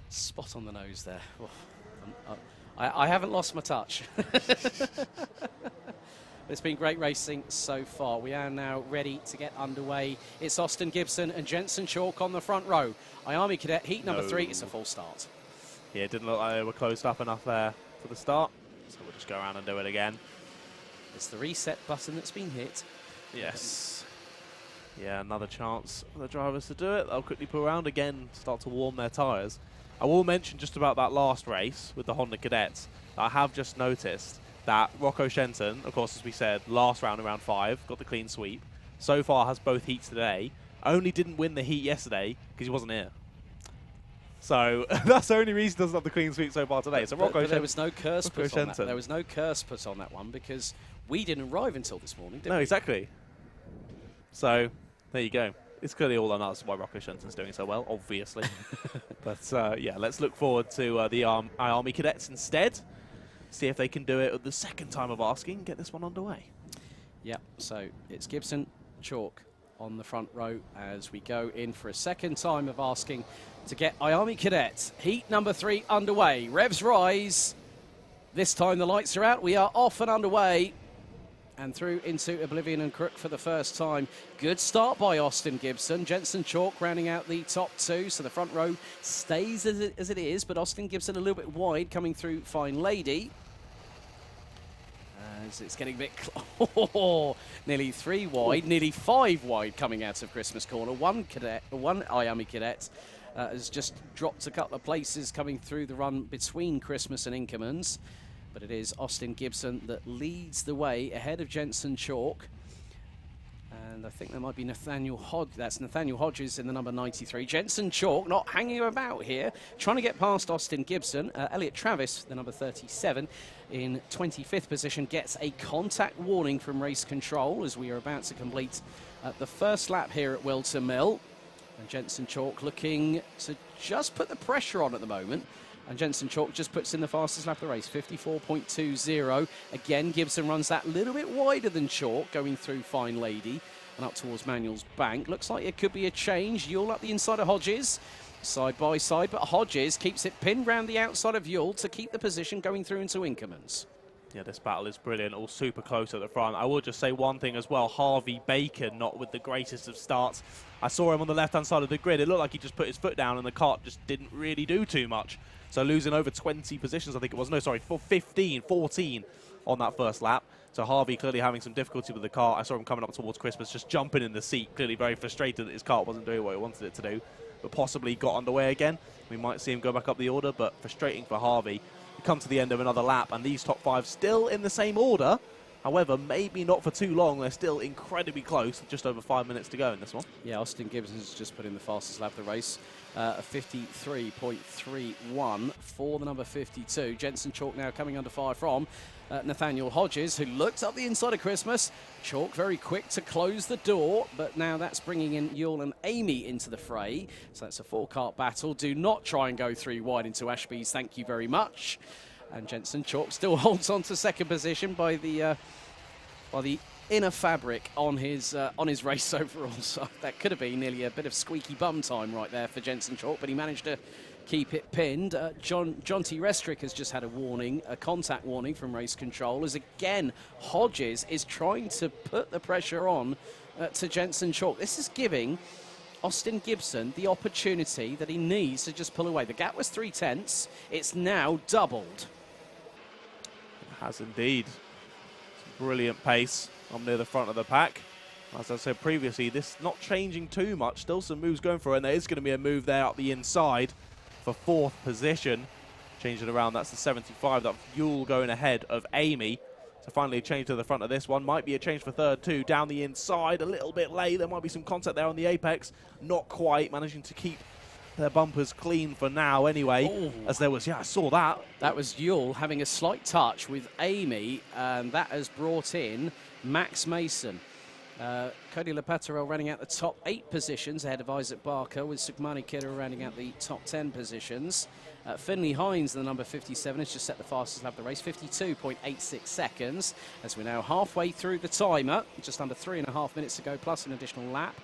Spot on the nose there. Oh, I haven't lost my touch. It's been great racing so far. We are now ready to get underway. It's Austin Gibson and Jensen Chalk on the front row. IAME Cadet Heat number 3. It's a full start. Yeah, it didn't look like they were closed up enough there for the start. So we'll just go around and do it again. It's the reset button that's been hit. Yes. Yeah, another chance for the drivers to do it. They'll quickly pull around again, start to warm their tyres. I will mention just about that last race with the Honda Cadets. I have just noticed that Rocco Shenton, of course, as we said, last round in round 5, got the clean sweep. So far has both heats today. Only didn't win the heat yesterday because he wasn't here. So that's the only reason he doesn't have the clean sweep so far today. So Rocco but there was no curse put on that. Shenton. There was no curse put on that one because we didn't arrive until this morning, did we? No, exactly. So there you go. It's clearly all on us why Rocco Shenton's doing so well, obviously. But yeah, let's look forward to the IAME Cadets instead. See if they can do it the second time of asking, get this one underway. Yep, so it's Gibson, Chalk on the front row as we go in for a second time of asking to get IAME Cadet Heat number 3 underway. Revs rise. This time the lights are out. We are off and underway. And through into Oblivion and Crook for the first time. Good start by Austin Gibson. Jensen Chalk rounding out the top 2, so the front row stays as it is, but Austin Gibson a little bit wide coming through Fine Lady. As it's getting a bit... nearly 3 wide, nearly 5 wide coming out of Christmas Corner. One IAME Cadet has just dropped a couple of places coming through the run between Christmas and Inkermans. But it is Austin Gibson that leads the way ahead of Jensen Chalk. And I think there might be Nathaniel Hodge. That's Nathaniel Hodges in the number 93. Jensen Chalk not hanging about here, trying to get past Austin Gibson. Elliot Travis, the number 37, in 25th position, gets a contact warning from race control as we are about to complete the first lap here at Whilton Mill. And Jensen Chalk looking to just put the pressure on at the moment. And Jensen Chalk just puts in the fastest lap of the race, 54.20. Again, Gibson runs that little bit wider than Chalk, going through Fine Lady and up towards Manuel's Bank. Looks like it could be a change. Yule up the inside of Hodges, side by side, but Hodges keeps it pinned round the outside of Yule to keep the position going through into Inkermans. Yeah, this battle is brilliant, all super close at the front. I will just say one thing as well, Harvey Bacon not with the greatest of starts. I saw him on the left-hand side of the grid. It looked like he just put his foot down and the kart just didn't really do too much. So losing over 20 positions, I think it was. No, sorry, 14 on that first lap. So Harvey clearly having some difficulty with the kart. I saw him coming up towards Christmas, just jumping in the seat, clearly very frustrated that his kart wasn't doing what he wanted it to do, but possibly got underway again. We might see him go back up the order, but frustrating for Harvey. We come to the end of another lap, and these top 5 still in the same order. However, maybe not for too long. They're still incredibly close. Just over 5 minutes to go in this one. Yeah, Austin Gibson's just put in the fastest lap of the race. A 53.31 for the number 52. Jensen Chalk now coming under fire from Nathaniel Hodges, who looked up the inside of Christmas. Chalk very quick to close the door, but now that's bringing in Yule and Amy into the fray. So that's a 4-kart battle. Do not try and go 3 wide into Ashby's. Thank you very much. And Jensen Chalk still holds on to second position by the inner fabric on his race overall. So that could have been nearly a bit of squeaky bum time right there for Jensen Chalk, but he managed to keep it pinned. John T. Restrick has just had a warning, a contact warning from race control, as again Hodges is trying to put the pressure on to Jensen Chalk. This is giving Austin Gibson the opportunity that he needs to just pull away. The gap was 3/10. It's now doubled. It has indeed. Brilliant pace up near the front of the pack. As I said previously, this not changing too much. Still some moves going for it, and there is going to be a move there up the inside for 4th position. Change it around, that's the 75. That's Yule going ahead of Amy. So finally a change to the front of this one. Might be a change for 3rd too. Down the inside, a little bit late. There might be some contact there on the apex. Not quite, managing to keep their bumpers clean for now anyway. Ooh. As there was, yeah, I saw that. That was Yule having a slight touch with Amy, and that has brought in Max Mason. Cody Lepaterel running out the top 8 positions ahead of Isaac Barker, with Sukmani Kidder rounding out the top 10 positions. Finley Hines, the number 57, has just set the fastest lap of the race, 52.86 seconds, as we're now halfway through the timer, just under 3.5 minutes to go, plus an additional lap.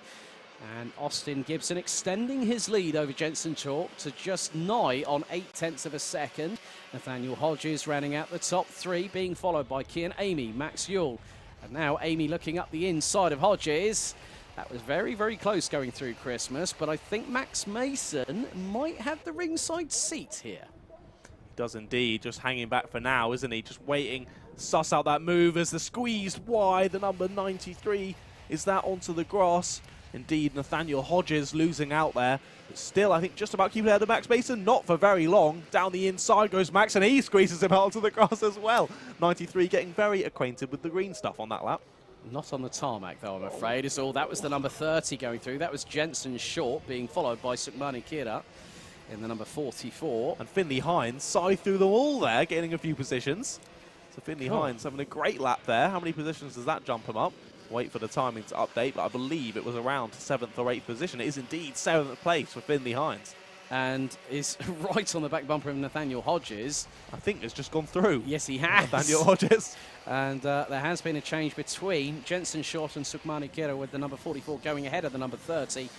And Austin Gibson extending his lead over Jensen Chalk to just nigh on 0.8 of a second. Nathaniel Hodges rounding out the top three, being followed by Kian Amy, Max Yule. And now Amy looking up the inside of Hodges. That was very, very close going through Christmas, but I think Max Mason might have the ringside seat here. He does indeed, just hanging back for now, isn't he? Just waiting, suss out that move as the squeezed wide. The number 93 is that onto the grass. Indeed, Nathaniel Hodges losing out there. But still, I think just about keeping ahead of Max Mason. Not for very long. Down the inside goes Max, and he squeezes him out onto the grass as well. 93 getting very acquainted with the green stuff on that lap. Not on the tarmac, though, I'm afraid. It's all. That was the number 30 going through. That was Jensen Short being followed by Sukmani Kira in the number 44. And Finley Hines scythed through them all there, getting a few positions. So Finley Hines having a great lap there. How many positions does that jump him up? Wait for the timing to update, but I believe it was around 7th or 8th position. It is indeed 7th place for Finley Hines. And is right on the back bumper of Nathaniel Hodges. I think it's just gone through. Yes, he has. Nathaniel Hodges. And there has been a change between Jensen Short and Sukmani Kira, with the number 44 going ahead of the number 30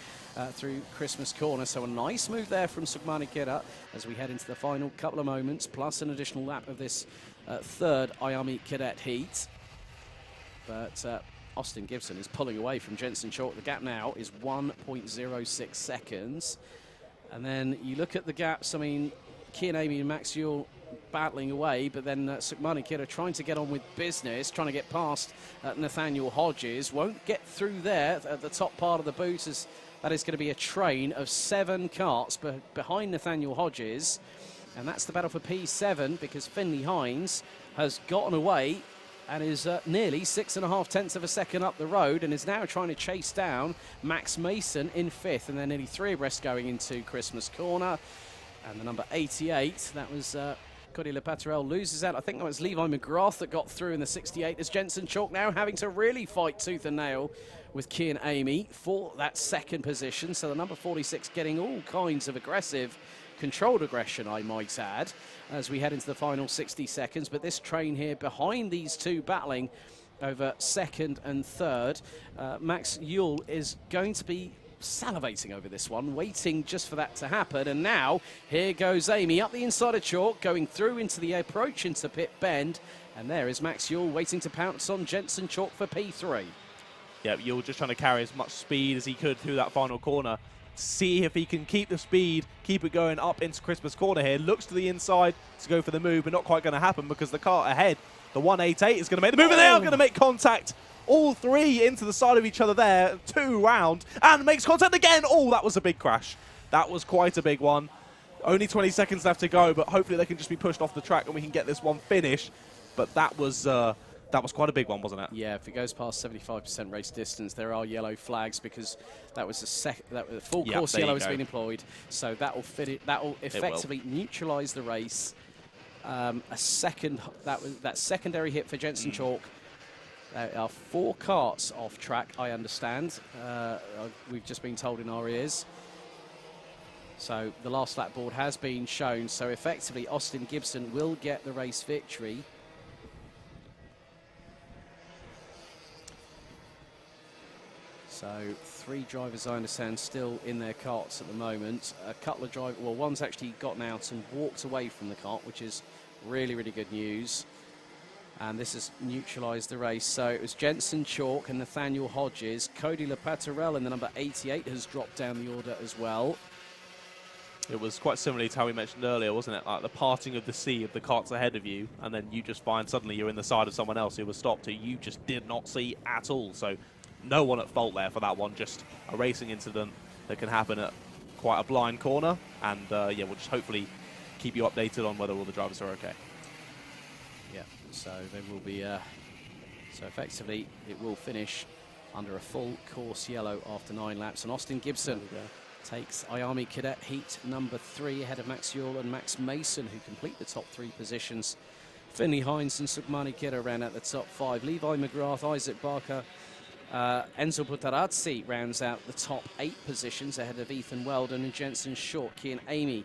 through Christmas Corner. So a nice move there from Sukmani Kira as we head into the final couple of moments, plus an additional lap of this third IAME Cadet Heat. But Austin Gibson is pulling away from Jensen Short. The gap now is 1.06 seconds. And then you look at the gaps, I mean, Kian Amy and Max Yule battling away, but then Sukmani Kira trying to get on with business, trying to get past Nathaniel Hodges. Won't get through there at the top part of the boot, as that is going to be a train of 7 karts behind Nathaniel Hodges. And that's the battle for P7, because Finley Hines has gotten away and is nearly 6.5 of a second up the road, and is now trying to chase down Max Mason in 5th, and they're nearly 3 abreast going into Christmas Corner. And the number 88, that was Cody Lepaterel, loses out. I think that was Levi McGrath that got through in the 68, as Jensen Chalk now having to really fight tooth and nail with Kian Amy for that second position. So the number 46 getting all kinds of aggressive, controlled aggression, I might add, as we head into the final 60 seconds. But this train here behind these two battling over second and third. Max Yule is going to be salivating over this one, waiting just for that to happen. And now here goes Amy up the inside of Chalk, going through into the approach into pit bend. And there is Max Yule waiting to pounce on Jensen Chalk for P3. Yeah, Yule just trying to carry as much speed as he could through that final corner. See if he can keep the speed, keep it going up into Christmas Corner here. Looks to the inside to go for the move, but not quite going to happen because the kart ahead, the 188, is going to make the move, and they are going to make contact. All 3 into the side of each other there, 2 round, and makes contact again. Oh, that was a big crash. That was quite a big one. Only 20 seconds left to go, but hopefully they can just be pushed off the track and we can get this one finished. But that was quite a big one, wasn't it? Yeah, if it goes past 75% race distance, there are yellow flags, because that was the full course yellow has been employed. So that will effectively neutralise the race. That secondary hit for Jensen Chalk. There are 4 karts off track, I understand. We've just been told in our ears. So the last lap board has been shown. So effectively, Austin Gibson will get the race victory. So 3 drivers, I understand, still in their karts at the moment. A couple of drivers, well, one's actually gotten out and walked away from the kart, which is really, really good news. And this has neutralised the race. So it was Jensen Chalk and Nathaniel Hodges. Cody Lepaterel in the number 88 has dropped down the order as well. It was quite similar to how we mentioned earlier, wasn't it? Like the parting of the sea of the karts ahead of you, and then you just find suddenly you're in the side of someone else who was stopped, who you just did not see at all. So no one at fault there for that one. Just a racing incident that can happen at quite a blind corner. And yeah, we'll just hopefully keep you updated on whether all the drivers are okay. Yeah, so they will be, so effectively it will finish under a full course yellow after 9 laps. And Austin Gibson takes IAME Cadet Heat number 3 ahead of Max Yule and Max Mason, who complete the top 3 positions. Finley Hines and Sukmani Kira round out the top 5. Levi McGrath, Isaac Barker, Enzo Butarazzi rounds out the top 8 positions ahead of Ethan Weldon and Jensen Short. Kian Amy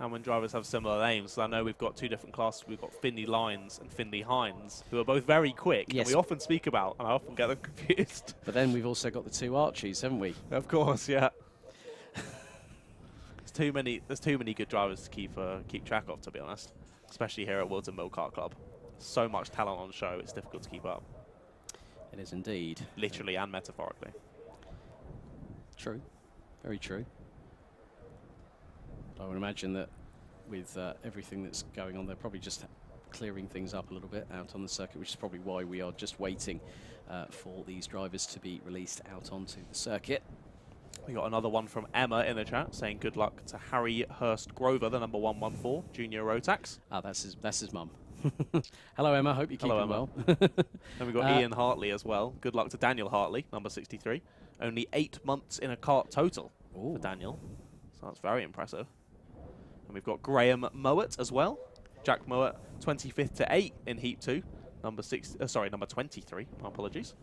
And when drivers have similar names, so I know we've got two different classes. We've got Finley Lyons and Finley Hines, who are both very quick, yes. and we often speak about, and I often get them confused. But then we've also got the two Archies, haven't we? Of course, yeah. There's too many good drivers to keep track of, to be honest, especially here at Whilton Mill Kart Club. So much talent on show, it's difficult to keep up. It is indeed. Literally and metaphorically. True. Very true. I would imagine that with everything that's going on, they're probably just clearing things up a little bit out on the circuit, which is probably why we are just waiting for these drivers to be released out onto the circuit. We got another one from Emma in the chat saying good luck to Harry Hurst Grover, the number 114, Junior Rotax. Ah, that's his mum. Hello, Emma. Hope you're keeping well. And we've got Ian Hartley as well. Good luck to Daniel Hartley, number 63. Only 8 months in a kart total for Daniel. So that's very impressive. And we've got Graham Mowat as well. Jack Mowat, 25th to 8 in Heat 2. Number 23. My apologies.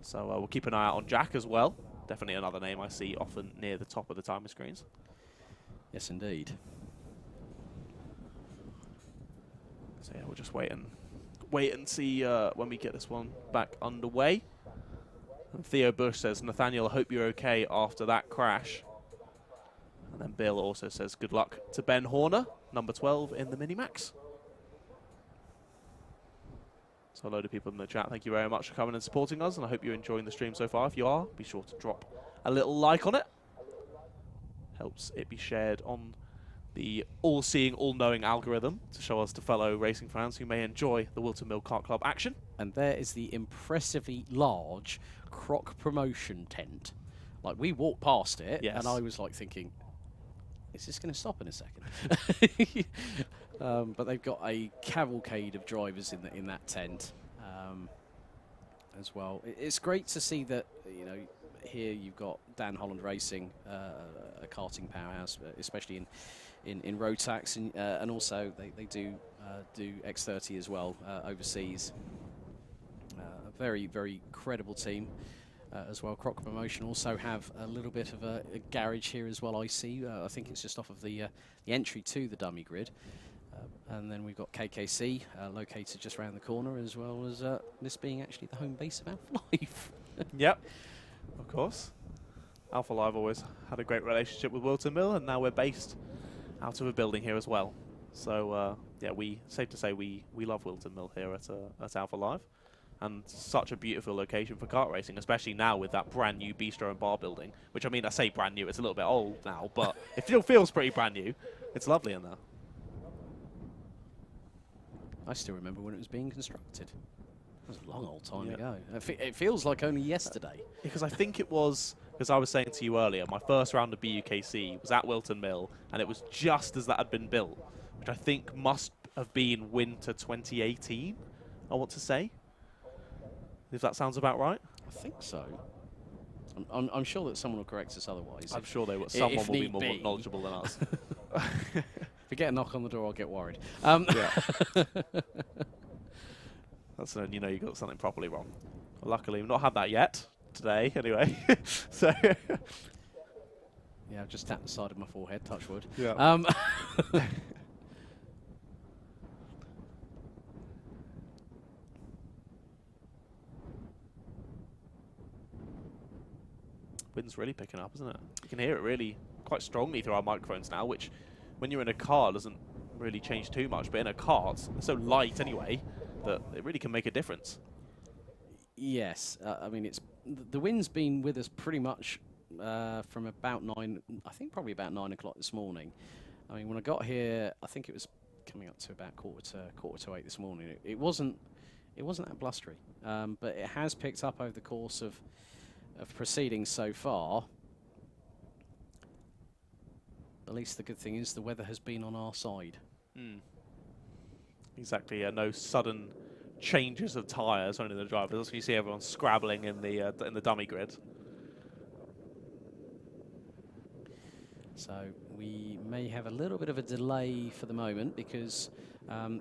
So we'll keep an eye out on Jack as well. Definitely another name I see often near the top of the timer screens. Yes, indeed. So yeah, we'll just wait and see when we get this one back underway. And Theo Bush says, Nathaniel, I hope you're okay after that crash. And then Bill also says, good luck to Ben Horner, number 12 in the Minimax. So a load of people in the chat, thank you very much for coming and supporting us, and I hope you're enjoying the stream so far. If you are, be sure to drop a little like on it. Helps it be shared on the all-seeing, all-knowing algorithm to show us to fellow racing fans who may enjoy the Whilton Mill Kart Club action. And there is the impressively large Croc promotion tent. Like, we walked past it, yes. And I was like thinking, is this going to stop in a second? But they've got a cavalcade of drivers in that tent as well. It's great to see that, you know, here you've got Dan Holland Racing, a karting powerhouse, especially in Rotax, and also they do X30 as well overseas. A very, very credible team as well. Croc Promotion also have a little bit of a garage here as well, I see. I think it's just off of the entry to the dummy grid. And then we've got KKC located just around the corner, as well as this being actually the home base of Alpha Live. Yep, of course. Alpha Live always had a great relationship with Whilton Mill, and now we're based out of a building here as well. So yeah, safe to say we love Whilton Mill here at Alpha Live, and such a beautiful location for kart racing, especially now with that brand new bistro and bar building. Which, I mean, I say brand new, it's a little bit old now, but it still feels pretty brand new. It's lovely in there. I still remember when it was being constructed. That was a long old time ago. It feels like only yesterday. Because I think it was, because I was saying to you earlier, my first round of BUKC was at Whilton Mill, and it was just as that had been built, which I think must have been winter 2018, I want to say. If that sounds about right. I think so. I'm sure that someone will correct us otherwise. I'm sure someone will be more knowledgeable than us. If we get a knock on the door, I'll get worried. Yeah. That's when you know you got something properly wrong. Well, luckily, we've not had that yet today, anyway. So. Yeah, I've just tapped the side of my forehead. Touch wood. Yeah. Wind's really picking up, isn't it? You can hear it really quite strongly through our microphones now, which, when you're in a car, doesn't really change too much. But in a kart, it's so light anyway that it really can make a difference. Yes, I mean, the wind's been with us pretty much from about 9. I think probably about 9 o'clock this morning. I mean, when I got here, I think it was coming up to about quarter to 8 this morning. It wasn't that blustery, but it has picked up over the course of proceedings so far. At least the good thing is the weather has been on our side. Mm. Exactly, yeah, no sudden changes of tyres on the drivers. That's when you see everyone scrabbling in the dummy grid. So we may have a little bit of a delay for the moment because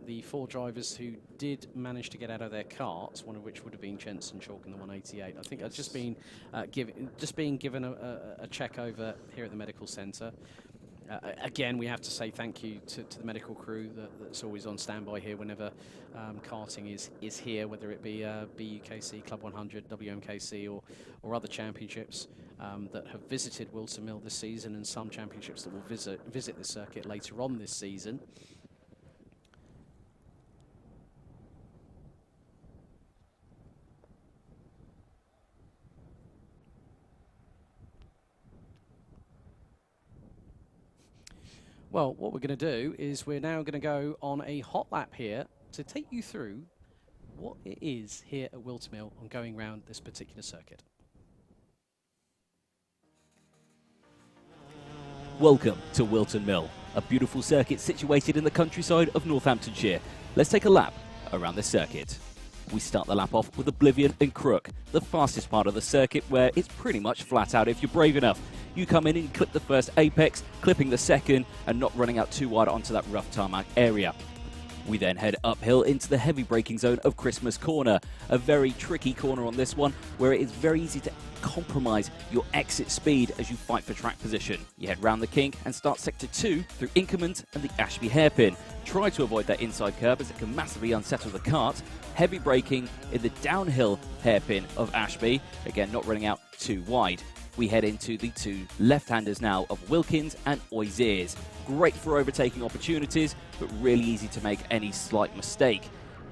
the 4 drivers who did manage to get out of their karts, one of which would have been Jensen Chalk in the 188, I think I've just been given a check over here at the medical centre. Again, we have to say thank you to the medical crew that's always on standby here whenever karting is here, whether it be BUKC, Club 100, WMKC, or other championships that have visited Whilton Mill this season, and some championships that will visit the circuit later on this season. Well, what we're going to do is we're now going to go on a hot lap here to take you through what it is here at Whilton Mill on going around this particular circuit. Welcome to Whilton Mill, a beautiful circuit situated in the countryside of Northamptonshire. Let's take a lap around the circuit. We start the lap off with Oblivion and Crook, the fastest part of the circuit where it's pretty much flat out if you're brave enough. You come in and you clip the first apex, clipping the second and not running out too wide onto that rough tarmac area. We then head uphill into the heavy braking zone of Christmas Corner, a very tricky corner on this one where it is very easy to compromise your exit speed as you fight for track position. You head round the kink and start sector 2 through Inkerman and the Ashby hairpin. Try to avoid that inside curve as it can massively unsettle the kart. Heavy braking in the downhill hairpin of Ashby, again not running out too wide. We head into the two left-handers now of Wilkins and Oisiers. Great for overtaking opportunities, but really easy to make any slight mistake.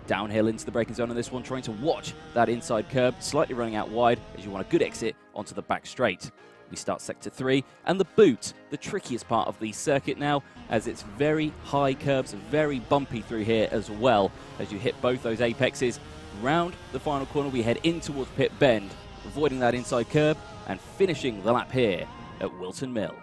Downhill into the braking zone on this one, trying to watch that inside curb, slightly running out wide as you want a good exit onto the back straight. We start sector 3, and the boot, the trickiest part of the circuit now, as it's very high curbs, very bumpy through here as well. As you hit both those apexes, round the final corner, we head in towards pit bend, avoiding that inside curb, and finishing the lap here at Whilton Mill.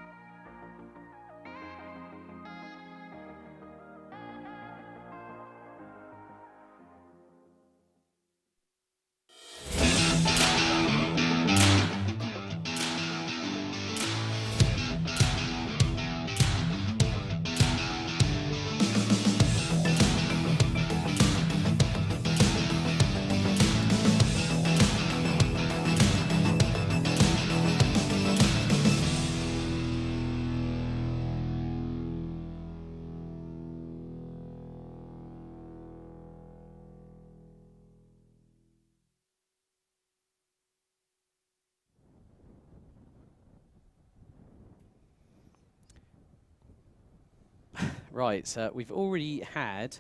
Right, we've already had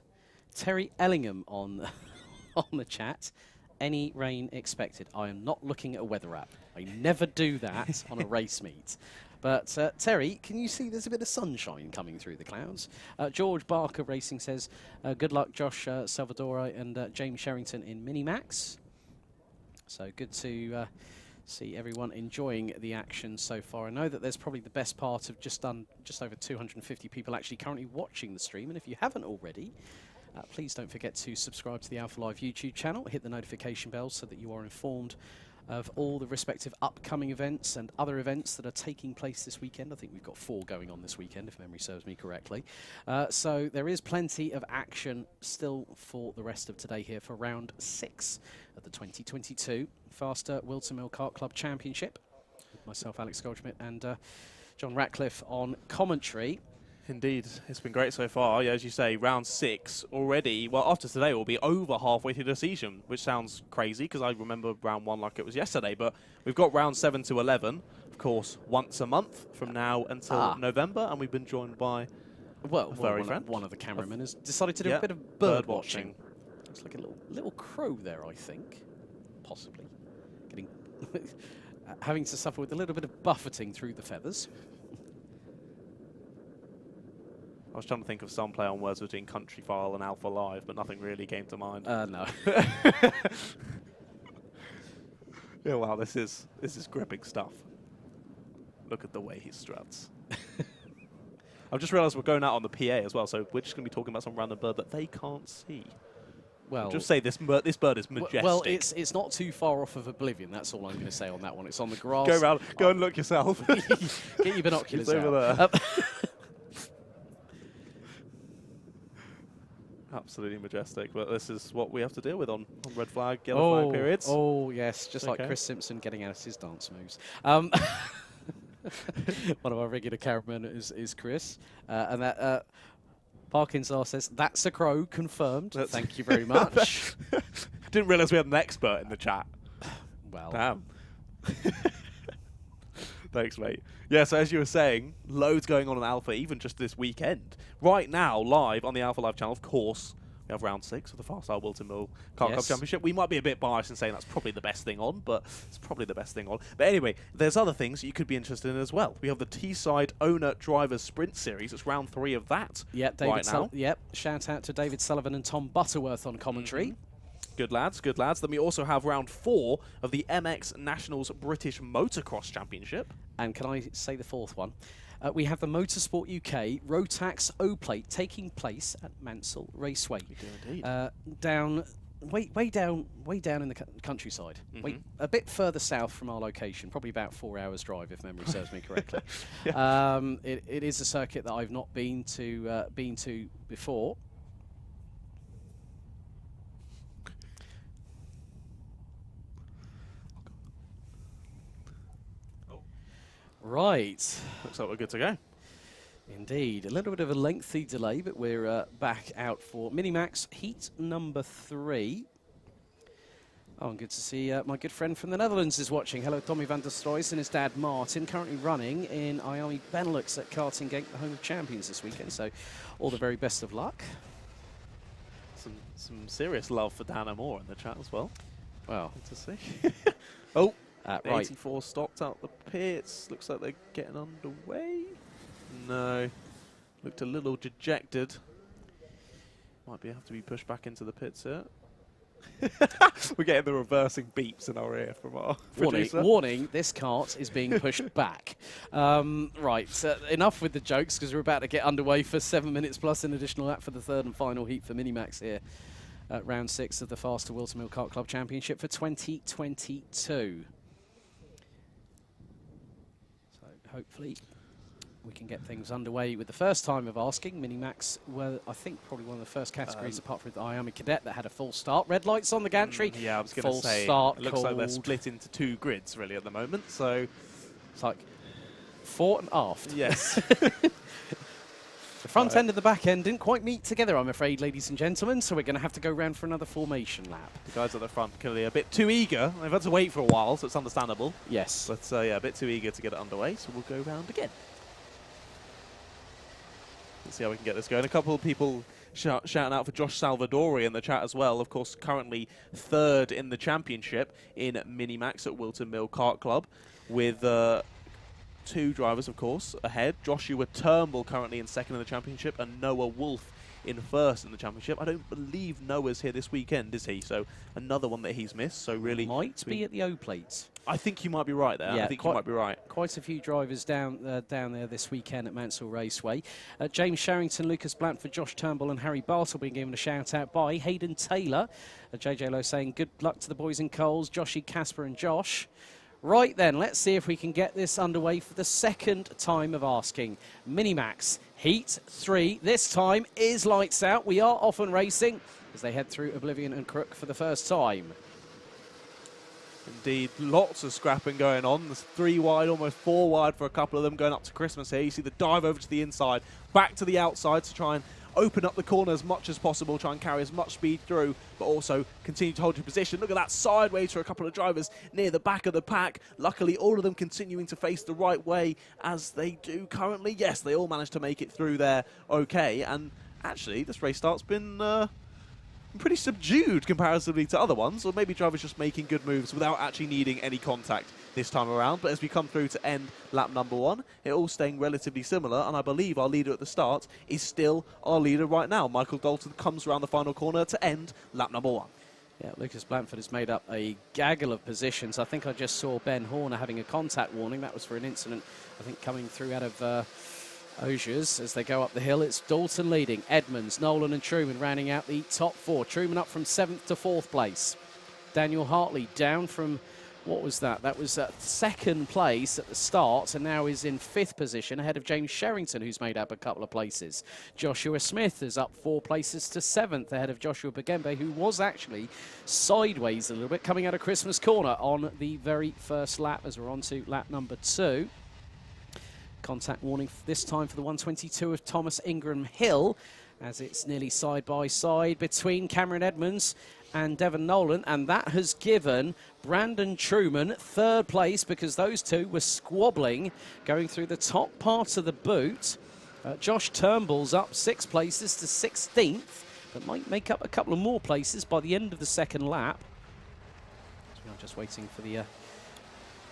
Terry Ellingham on on the chat. Any rain expected? I am not looking at a weather app. I never do that on a race meet. But Terry, can you see there's a bit of sunshine coming through the clouds? George Barker Racing says, good luck Josh Salvadora and James Sherrington in Minimax. So good to see everyone enjoying the action so far. I know that there's probably the best part of just over 250 people actually currently watching the stream, and if you haven't already, please don't forget to subscribe to the Alpha Live YouTube channel, hit the notification bell so that you are informed of all the respective upcoming events and other events that are taking place this weekend. I think we've got 4 going on this weekend, if memory serves me correctly. So there is plenty of action still for the rest of today here for round 6 of the 2022 FastR Whilton Mill Kart Club Championship. With myself, Alex Goldschmidt, and John Ratcliffe on commentary. Indeed, it's been great so far. Yeah, as you say, round 6 already. Well, after today, we'll be over halfway through the season, which sounds crazy because I remember round 1 like it was yesterday. But we've got round 7 to 11, of course, once a month from now until November, and we've been joined by a furry friend. One of the cameramen has decided to do a bit of bird watching. It's like a little crow there, I think, possibly getting having to suffer with a little bit of buffeting through the feathers. I was trying to think of some play on words between Country File and Alpha Live, but nothing really came to mind. No. Yeah, wow, this is gripping stuff. Look at the way he struts. I've just realised we're going out on the PA as well, so we're just going to be talking about some random bird that they can't see. Well, just say this bird is majestic. Well, it's not too far off of Oblivion. That's all I'm going to say on that one. It's on the grass. Go around, go and look yourself. Get your binoculars it's over out. there. Absolutely majestic, but this is what we have to deal with on red flag, yellow flag periods. Oh, yes, just like Chris Simpson getting out his dance moves. One of our regular cameramen is Chris. And that Parkinsar says, that's a crow, confirmed. Thank you very much. Didn't realise we had an expert in the chat. Well. Damn. Thanks, mate. Yeah, so as you were saying, loads going on in Alpha, even just this weekend. Right now, live on the Alpha Live channel, of course, we have round 6 of the FastR Whilton Mill Kart Club Championship. We might be a bit biased in saying that's probably the best thing on, but it's probably the best thing on. But anyway, there's other things you could be interested in as well. We have the T-Side Owner Drivers Sprint Series. It's round 3 of that right now. Yep, shout out to David Sullivan and Tom Butterworth on commentary. Good lads, good lads. Then we also have round 4 of the MX Nationals British Motocross Championship. And can I say the fourth one? We have the Motorsport UK Rotax O-Plate taking place at Mansell Raceway. We do indeed. Down, way down in the countryside. A bit further south from our location, probably about 4 hours drive if memory serves me correctly. Yeah. It is a circuit that I've not been to before. Right. Looks like we're good to go. Indeed. A little bit of a lengthy delay, but we're back out for Minimax Heat number 3. Oh, and good to see my good friend from the Netherlands is watching. Hello, Tommy van der Stroys and his dad, Martin, currently running in IAME Benelux at Karting Gate, the home of champions this weekend. So all the very best of luck. Some serious love for Dan Moore in the chat as well. Well, good to see. Oh. Right. 84 stopped out the pits. Looks like they're getting underway. No. Looked a little dejected. Might have to be pushed back into the pits here. We're getting the reversing beeps in our ear from our producer. Warning, this cart is being pushed back. Right, enough with the jokes because we're about to get underway for 7 minutes plus an additional lap for the third and final heat for Minimax here at round 6 of the FastR Whilton Mill Kart Club Championship for 2022. Hopefully we can get things underway with the first time of asking. Minimax were, I think, probably one of the first categories, apart from the IAME Cadet, that had a full start. Red lights on the gantry. Yeah, I was going to say, start it looks like they're split into 2 grids, really, at the moment. So it's like fore and aft. Yes. The front end and the back end didn't quite meet together, I'm afraid, ladies and gentlemen, so we're going to have to go round for another formation lap. The guys at the front clearly a bit too eager. They've had to wait for a while, so it's understandable. Yes. But yeah, a bit too eager to get it underway, so we'll go round again. Let's see how we can get this going. A couple of people shouting out for Josh Salvadori in the chat as well. Of course, currently 3rd in the championship in Minimax at Whilton Mill Kart Club with 2 drivers, of course, ahead. Joshua Turnbull currently in 2nd in the championship and Noah Wolf in 1st in the championship. I don't believe Noah's here this weekend, is he? So another one that he's missed. So really might be at the O-Plates. I think you might be right there. Yeah, I think you might be right. Quite a few drivers down there this weekend at Mansell Raceway. James Sherrington, Lucas Blanford, Josh Turnbull and Harry Bartle being given a shout out by Hayden Taylor. JJ Lowe saying good luck to the boys in Coles, Joshy, Casper and Josh. Right then, let's see if we can get this underway for the second time of asking. Minimax Heat 3, this time is lights out. We are off and racing as they head through Oblivion and Crook for the first time. Indeed, lots of scrapping going on. There's 3 wide, almost 4 wide for a couple of them going up to Christmas here. You see the dive over to the inside, back to the outside to try and open up the corner as much as possible, try and carry as much speed through, but also continue to hold your position. Look at that sideways for a couple of drivers near the back of the pack. Luckily, all of them continuing to face the right way as they do currently. Yes, they all managed to make it through there okay. And actually, this race start's been pretty subdued comparatively to other ones, or maybe drivers just making good moves without actually needing any contact this time around. But as we come through to end lap number 1, it all staying relatively similar, and I believe our leader at the start is still our leader right now. Michael Dalton comes around the final corner to end lap number 1. Yeah, Lucas Blanford has made up a gaggle of positions. I think I just saw Ben Horner having a contact warning. That was for an incident, I think, coming through out of Osiers as they go up the hill. It's Dalton leading, Edmonds, Nolan and Truman rounding out the top 4. Truman up from 7th to 4th place. Daniel Hartley down from, what was that? That was 2nd place at the start and now is in 5th position ahead of James Sherrington, who's made up a couple of places. Joshua Smith is up 4 places to 7th ahead of Joshua Bagembe, who was actually sideways a little bit coming out of Christmas Corner on the very first lap as we're on to lap number 2. Contact warning this time for the 122 of Thomas Ingram Hill, as it's nearly side by side between Cameron Edmonds and Devon Nolan, and that has given Brandon Truman third place because those two were squabbling going through the top part of the boot. Josh Turnbull's up 6 places to 16th, but might make up a couple of more places by the end of the second lap. So I'm just waiting for the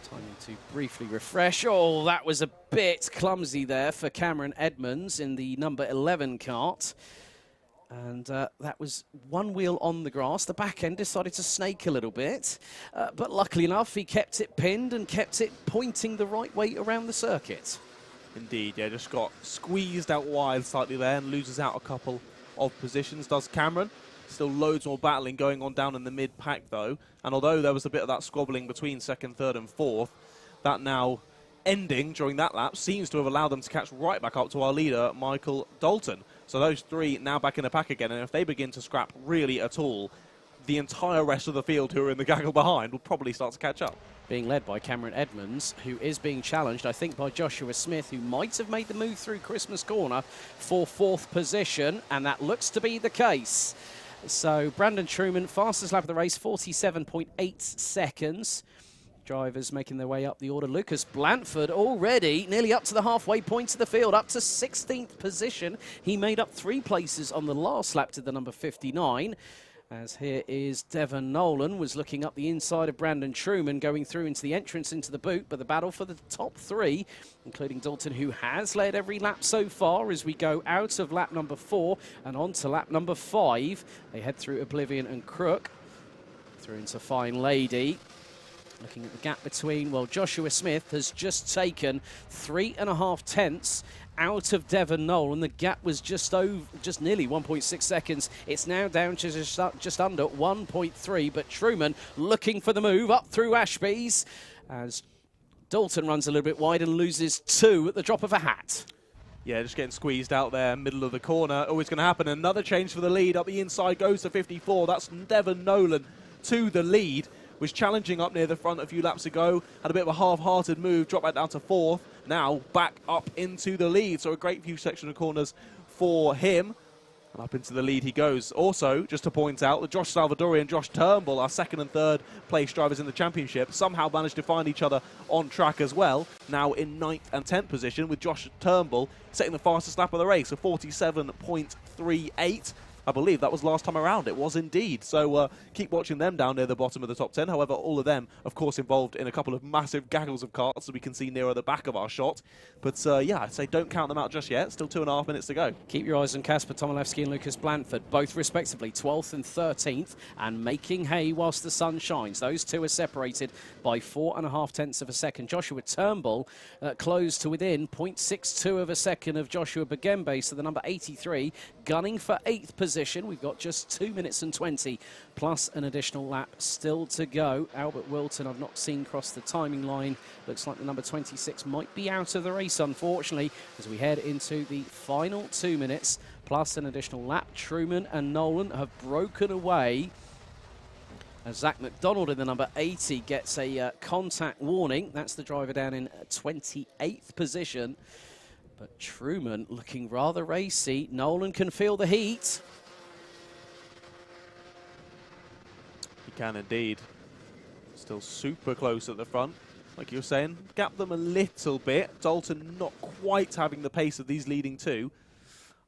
timing to briefly refresh. Oh, that was a bit clumsy there for Cameron Edmonds in the number 11 kart. And that was one wheel on the grass. The back end decided to snake a little bit. But luckily enough, he kept it pinned and kept it pointing the right way around the circuit. Indeed, yeah, just got squeezed out wide slightly there and loses out a couple of positions, does Cameron. Still loads more battling going on down in the mid-pack, though. And although there was a bit of that squabbling between second, third and fourth, that now ending during that lap seems to have allowed them to catch right back up to our leader, Michael Dalton. So those three now back in the pack again, and if they begin to scrap really at all, the entire rest of the field who are in the gaggle behind will probably start to catch up. Being led by Cameron Edmonds, who is being challenged, I think, by Joshua Smith, who might have made the move through Christmas Corner for 4th position, and that looks to be the case. So Brandon Truman, fastest lap of the race, 47.8 seconds. Drivers making their way up the order. Lucas Blanford already nearly up to the halfway point of the field, up to 16th position. He made up 3 places on the last lap to the number 59. As here is Devon Nolan, was looking up the inside of Brandon Truman, going through into the entrance into the boot, but the battle for the top 3, including Dalton, who has led every lap so far as we go out of lap number 4 and on to lap number 5. They head through Oblivion and Crook, through into Fine Lady. Looking at the gap between, well, Joshua Smith has just taken 3.5 tenths out of Devon Nolan. The gap was just nearly 1.6 seconds. It's now down to just under 1.3, but Truman looking for the move up through Ashby's as Dalton runs a little bit wide and loses 2 at the drop of a hat. Yeah, just getting squeezed out there, middle of the corner. Always going to happen. Another change for the lead. Up the inside goes to 54. That's Devon Nolan to the lead. Was challenging up near the front a few laps ago. Had a bit of a half-hearted move, dropped back down to 4th. Now back up into the lead. So a great few section of corners for him. And up into the lead he goes. Also, just to point out, that Josh Salvadori and Josh Turnbull, our 2nd and 3rd place drivers in the championship, somehow managed to find each other on track as well. Now in 9th and 10th position, with Josh Turnbull setting the fastest lap of the race, a 47.38. I believe that was last time around. It was indeed. So keep watching them down near the bottom of the top 10. However, all of them, of course, involved in a couple of massive gaggles of karts that we can see nearer the back of our shot. But yeah, I'd say don't count them out just yet. Still 2.5 minutes to go. Keep your eyes on Kasper Tomilewski and Lucas Blanford, both respectively 12th and 13th, and making hay whilst the sun shines. Those two are separated by 4.5 tenths of a second. Joshua Turnbull closed to within 0.62 of a second of Joshua Bagembe, so the number 83, gunning for 8th position. We've got just 2 minutes and 20 plus an additional lap still to go. Albert Whilton I've not seen cross the timing line. Looks like the number 26 might be out of the race, unfortunately, as we head into the final 2 minutes plus an additional lap. Truman and Nolan have broken away as Zach McDonald in the number 80 gets a contact warning. That's the driver down in 28th position. But Truman looking rather racy. Nolan can feel the heat. He can indeed. Still super close at the front. Like you were saying, gap them a little bit. Dalton not quite having the pace of these leading two.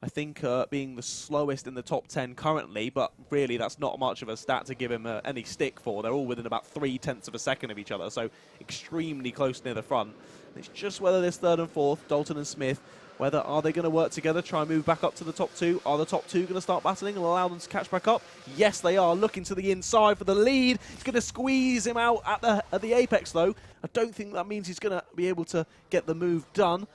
I think being the slowest in the top 10 currently, but really that's not much of a stat to give him any stick for. They're all within about 3 tenths of a second of each other, so extremely close near the front. It's just whether this 3rd and 4th, Dalton and Smith, whether are they going to work together, try and move back up to the top 2? Are the top 2 going to start battling and allow them to catch back up? Yes, they are. Looking to the inside for the lead. He's going to squeeze him out at the apex, though. I don't think that means he's going to be able to get the move done.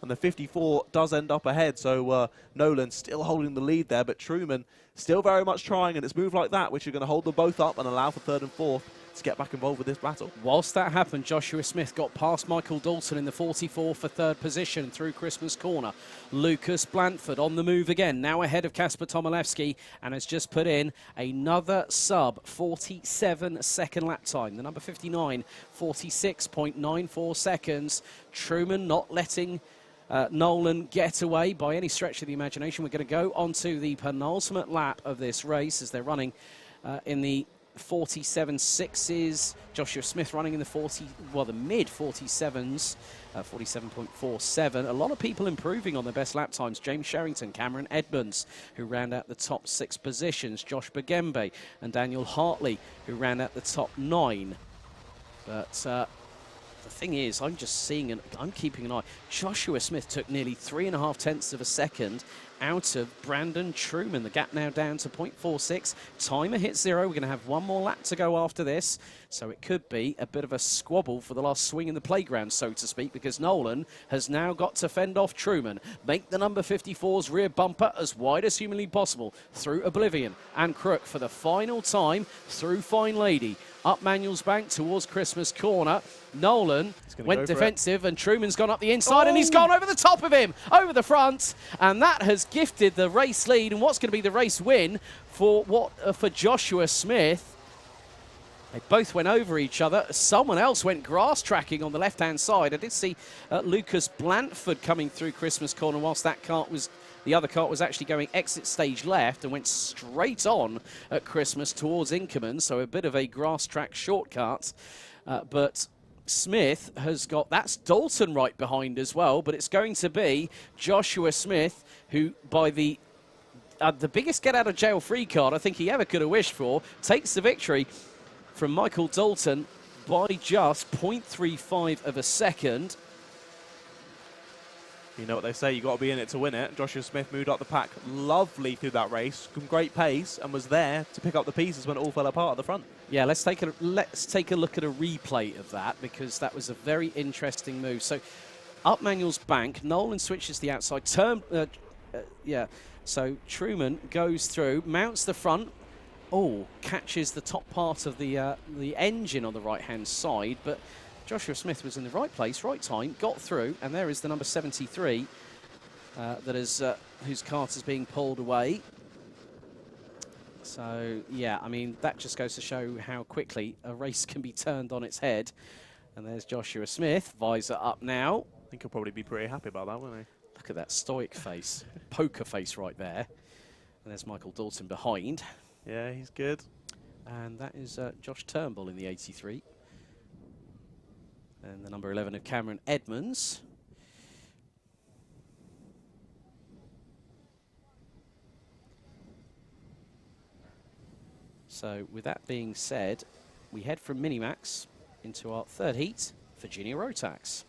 And the 54 does end up ahead, so Nolan still holding the lead there, but Truman still very much trying, and it's moves like that which are going to hold them both up and allow for 3rd and 4th to get back involved with this battle. Whilst that happened, Joshua Smith got past Michael Dalton in the 44 for third position through Christmas Corner. Lucas Blanford on the move again, now ahead of Kasper Tomilewski, and has just put in another sub 47 second lap time. The number 59, 46.94 seconds. Truman not letting Nolan get away by any stretch of the imagination. We're going to go on to the penultimate lap of this race as they're running in the 47.6s. Joshua Smith running in the mid 47s, 47.47. A lot of people improving on their best lap times. James Sherrington, Cameron Edmonds, who round out the top 6 positions. Josh Bagembe and Daniel Hartley, who round out the top 9. But the thing is, I'm just seeing and I'm keeping an eye. Joshua Smith took nearly 3.5 tenths of a second out of Brandon Truman. The gap now down to 0.46. Timer hit 0. We're going to have one more lap to go after this. So it could be a bit of a squabble for the last swing in the playground, so to speak, because Nolan has now got to fend off Truman. Make the number 54's rear bumper as wide as humanly possible through Oblivion and Crook for the final time through Fine Lady. Up Manuel's Bank towards Christmas Corner. Nolan went defensive and Truman's gone up the inside and he's gone over the top of him, over the front. And that has gifted the race lead and what's going to be the race win for Joshua Smith. They both went over each other. Someone else went grass tracking on the left-hand side. I did see Lucas Blanford coming through Christmas Corner whilst the other kart was actually going exit stage left and went straight on at Christmas towards Inkerman, so a bit of a grass track shortcut. But Smith has got, that's Dalton right behind as well, but it's going to be Joshua Smith, who by the biggest get-out-of-jail-free card I think he ever could have wished for, takes the victory from Michael Dalton by just 0.35 of a second. You know what they say, you got to be in it to win it. Joshua Smith moved up the pack lovely through that race, some great pace, and was there to pick up the pieces when it all fell apart at the front. Yeah, let's take a look at a replay of that, because that was a very interesting move. So up Manuel's Bank, Nolan switches the outside turn. So Truman goes through, mounts the front. Catches the top part of the engine on the right-hand side, but Joshua Smith was in the right place, right time, got through, and there is the number 73 whose cart is being pulled away. So, yeah, I mean, that just goes to show how quickly a race can be turned on its head. And there's Joshua Smith, visor up now. I think he'll probably be pretty happy about that, won't he? Look at that stoic face, poker face right there. And there's Michael Dalton behind. Yeah, he's good. And that is Josh Turnbull in the 83. And the number 11 of Cameron Edmonds. So with that being said, we head from Minimax into our third heat for Junior Rotax.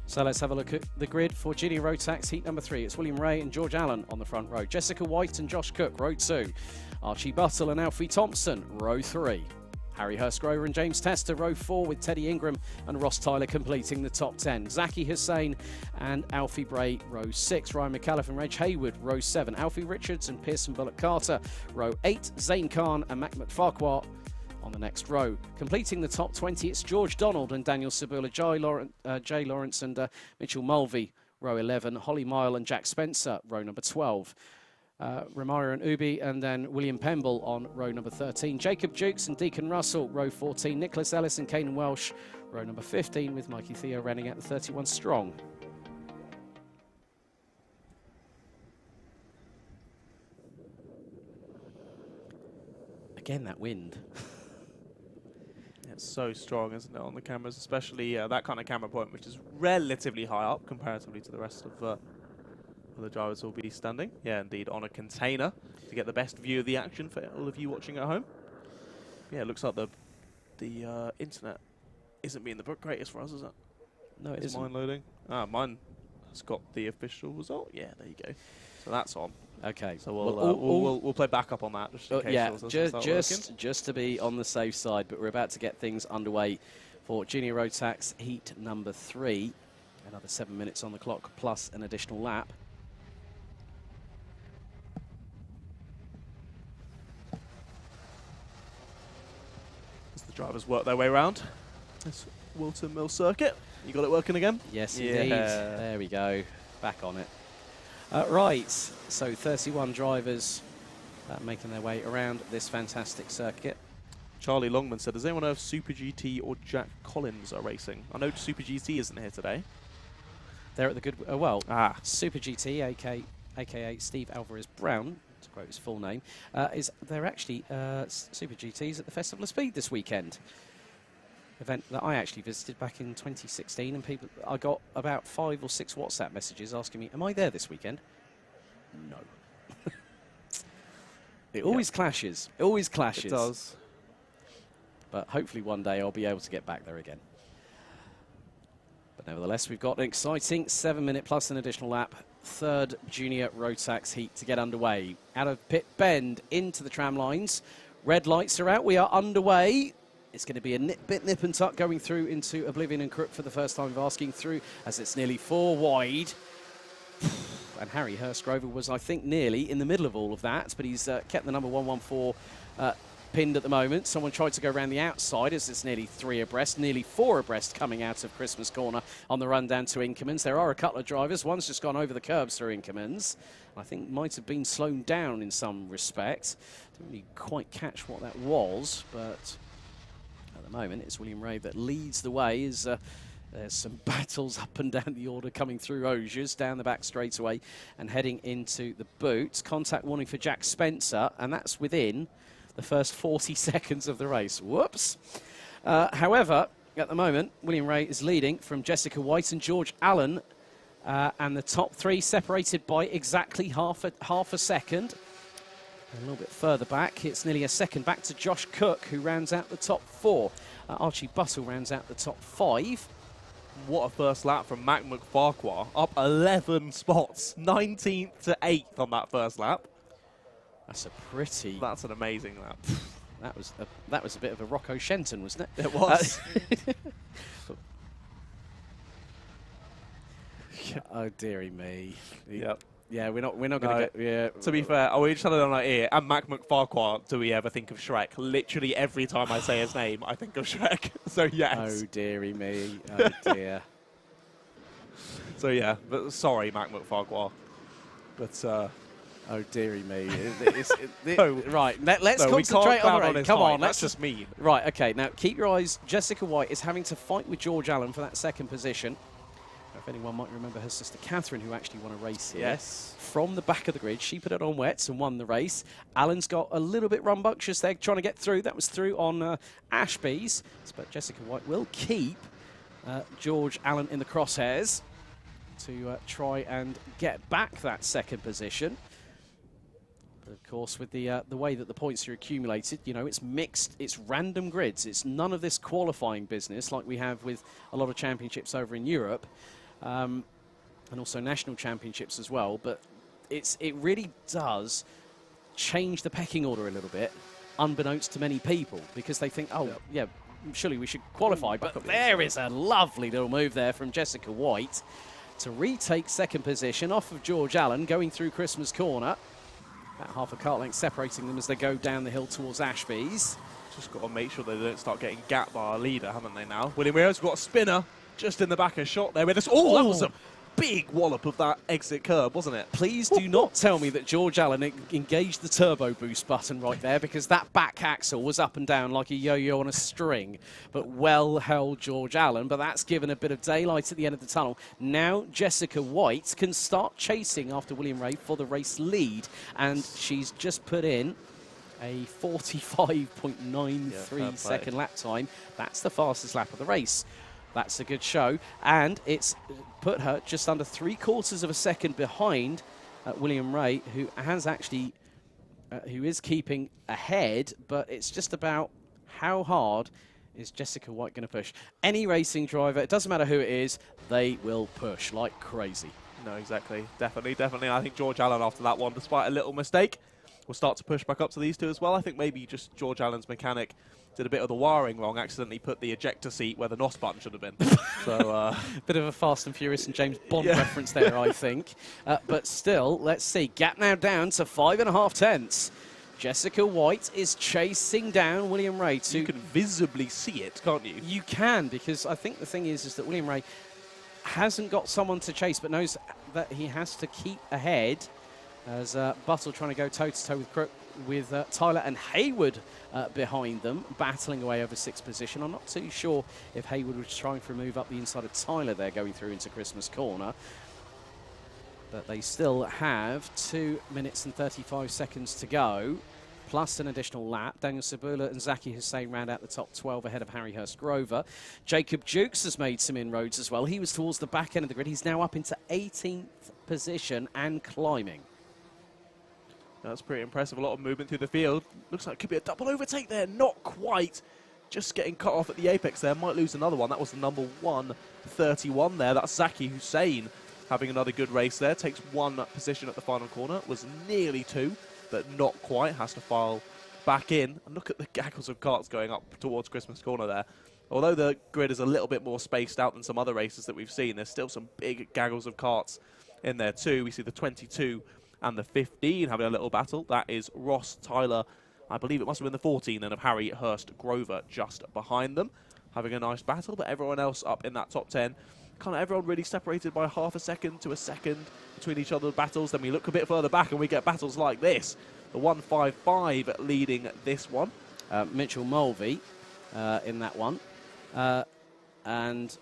So let's have a look at the grid for Junior Rotax Heat number 3. It's William Ray and George Allen on the front row. Jessica White and Josh Cook, row 2. Archie Buttle and Alfie Thompson, row 3. Harry Hurst-Grover and James Tester, row 4, with Teddy Ingram and Ross Tyler completing the top 10. Zaki Hussain and Alfie Bray, row 6. Ryan McAuliffe and Reg Hayward, row 7. Alfie Richards and Pearson Bullock-Carter, row 8. Zane Khan and Mac McFarquhar on the next row. Completing the top 20, it's George Donald and Daniel Sabula, Jay Lawrence and Mitchell Mulvey, row 11. Holly Mile and Jack Spencer, row number 12. Romario and Ubi, and then William Pemble on row number 13. Jacob Jukes and Deacon Russell, row 14. Nicholas Ellis and Kanan Welsh, row number 15, with Mikey Theo running at the 31 strong. Again, that wind. It's so strong, isn't it, on the cameras, especially that kind of camera point, which is relatively high up comparatively to the rest of where the drivers will be standing. Yeah, indeed, on a container to get the best view of the action for all of you watching at home. Yeah, it looks like the internet isn't being the greatest for us, is it? No, it isn't. Mine loading? Mine has got the official result. Yeah, there you go. So that's on. Okay. So we'll play backup on that. Just to be on the safe side. But we're about to get things underway for Junior Rotax Heat number 3. Another 7 minutes on the clock plus an additional lap. As the drivers work their way around this Whilton Mill circuit. You got it working again? Yes, indeed. There we go. Back on it. Right, so 31 drivers making their way around this fantastic circuit. Charlie Longman said, does anyone know if Super GT or Jack Collins are racing? I know Super GT isn't here today. They're at the good... Super GT, a.k.a. Steve Alvarez Brown, to quote his full name, they're actually Super GTs at the Festival of Speed this weekend. Event that I actually visited back in 2016, and I got about 5 or 6 WhatsApp messages asking me, am I there this weekend? No. It always clashes. It always clashes. It does. But hopefully one day I'll be able to get back there again. But nevertheless, we've got an exciting 7-minute plus an additional lap, 3rd Junior Rotax Heat to get underway. Out of pit bend into the tram lines. Red lights are out. We are underway. It's going to be a bit nip and tuck going through into Oblivion and Crook for the first time of asking through, as it's nearly 4 wide. And Harry Hurstgrover was, I think, nearly in the middle of all of that, but he's kept the number 114 pinned at the moment. Someone tried to go around the outside as it's nearly 3 abreast, nearly 4 abreast coming out of Christmas Corner on the run down to Inkermans. There are a couple of drivers. One's just gone over the curbs through Inkermans. I think might have been slowed down in some respect. Didn't really quite catch what that was, but... at the moment, it's William Ray that leads the way. There's some battles up and down the order coming through Osiers, down the back straightaway and heading into the boot. Contact warning for Jack Spencer, and that's within the first 40 seconds of the race. Whoops. However, at the moment, William Ray is leading from Jessica White and George Allen, and the top 3 separated by exactly half a second. A little bit further back, it's nearly a second back to Josh Cook, who rounds out the top 4. Archie Buttle rounds out the top 5. What a first lap from Mac McFarquhar, up 11 spots, 19th to 8th on that first lap. That's a pretty... That's an amazing lap. That was a bit of a Rocco Shenton, wasn't it? It was. Oh, dearie me. Yep. Yeah, we're not going to get... Yeah. To be fair, we just had it on our ear. And Mac McFarquhar, do we ever think of Shrek? Literally every time I say his name, I think of Shrek. So, yes. Oh, dearie me. Oh, dear. So, yeah. But sorry, Mac McFarquhar. But... oh, dearie me. Right, let's concentrate on the race. Come on, that's just mean. Right, okay. Now, keep your eyes. Jessica White is having to fight with George Allen for that second position. If anyone might remember her sister Catherine, who actually won a race here. Yes. From the back of the grid, she put it on wets and won the race. Allen's got a little bit rumbunctious there, trying to get through. That was through on Ashby's. But Jessica White will keep George Allen in the crosshairs to try and get back that second position. But of course, with the way that the points are accumulated, you know, it's mixed, it's random grids. It's none of this qualifying business like we have with a lot of championships over in Europe. And also national championships as well, but it really does change the pecking order a little bit, unbeknownst to many people, because they think, oh, yeah, surely we should qualify. But there is a lovely little move there from Jessica White to retake second position off of George Allen, going through Christmas Corner. About half a kart length separating them as they go down the hill towards Ashby's. Just got to make sure they don't start getting gapped by our leader, haven't they now? William Ray's got a spinner just in the back of shot there with us. Oh, that was a big wallop of that exit curb, wasn't it? Please do not tell me that George Allen engaged the turbo boost button right there, because that back axle was up and down like a yo-yo on a string. But well held George Allen, but that's given a bit of daylight at the end of the tunnel. Now Jessica White can start chasing after William Ray for the race lead, and she's just put in a 45.93 second lap time. That's the fastest lap of the race. That's a good show, and it's put her just under 3/4 of a second behind William Ray, who has actually, who is keeping ahead, but it's just about how hard is Jessica White going to push. Any racing driver, it doesn't matter who it is, they will push like crazy. No, exactly. Definitely. I think George Allen, after that one, despite a little mistake, will start to push back up to these two as well. I think maybe just George Allen's mechanic did a bit of the wiring wrong, accidentally put the ejector seat where the NOS button should have been. So, bit of a Fast and Furious and James Bond reference there, I think. But still, let's see. Gap now down to 5.5 tenths. Jessica White is chasing down William Ray. You can visibly see it, can't you? You can, because I think the thing is that William Ray hasn't got someone to chase, but knows that he has to keep ahead. As Buttle trying to go toe-to-toe with Crook, with Tyler and Hayward behind them, battling away over 6th position. I'm not too sure if Hayward was trying for a move up the inside of Tyler there, going through into Christmas Corner. But they still have 2 minutes and 35 seconds to go, plus an additional lap. Daniel Sabula and Zaki Hussain round out the top 12 ahead of Harry Hurst-Grover. Jacob Jukes has made some inroads as well. He was towards the back end of the grid. He's now up into 18th position and climbing. That's pretty impressive. A lot of movement through the field. Looks like it could be a double overtake there. Not quite. Just getting cut off at the apex there. Might lose another one. That was the number 131 there. That's Zaki Hussain having another good race there. Takes 1 position at the final corner. Was nearly 2, but not quite. Has to file back in. And look at the gaggles of karts going up towards Christmas Corner there. Although the grid is a little bit more spaced out than some other races that we've seen, there's still some big gaggles of karts in there too. We see the 22 and the 15 having a little battle. That is Ross, Tyler, I believe it must have been the 14, and of Harry Hurst-Grover just behind them, having a nice battle. But everyone else up in that top 10, kind of everyone really separated by half a second to a second between each other's battles. Then we look a bit further back and we get battles like this. The 155 leading this one. Mitchell Mulvey in that one. And,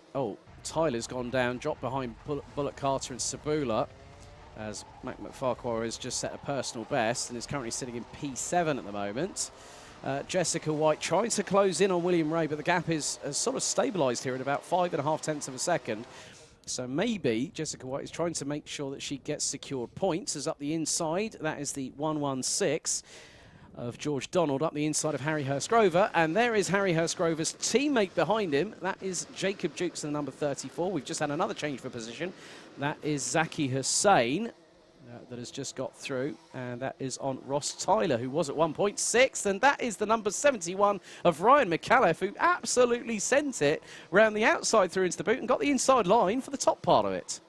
Tyler's gone down, dropped behind Bullock Carter and Sabula, as Mac McFarquhar has just set a personal best and is currently sitting in P7 at the moment. Jessica White trying to close in on William Ray, but the gap has sort of stabilised here at about 5.5 tenths of a second. So maybe Jessica White is trying to make sure that she gets secured points. As up the inside, that is the 116 of George Donald up the inside of Harry Hurst-Grover. And there is Harry Hurst-Grover's teammate behind him. That is Jacob Jukes, the number 34. We've just had another change for position. That is Zaki Hussain that has just got through. And that is on Ross Tyler, who was at 1.6. And that is the number 71 of Ryan McAuliffe, who absolutely sent it round the outside through into the boot and got the inside line for the top part of it.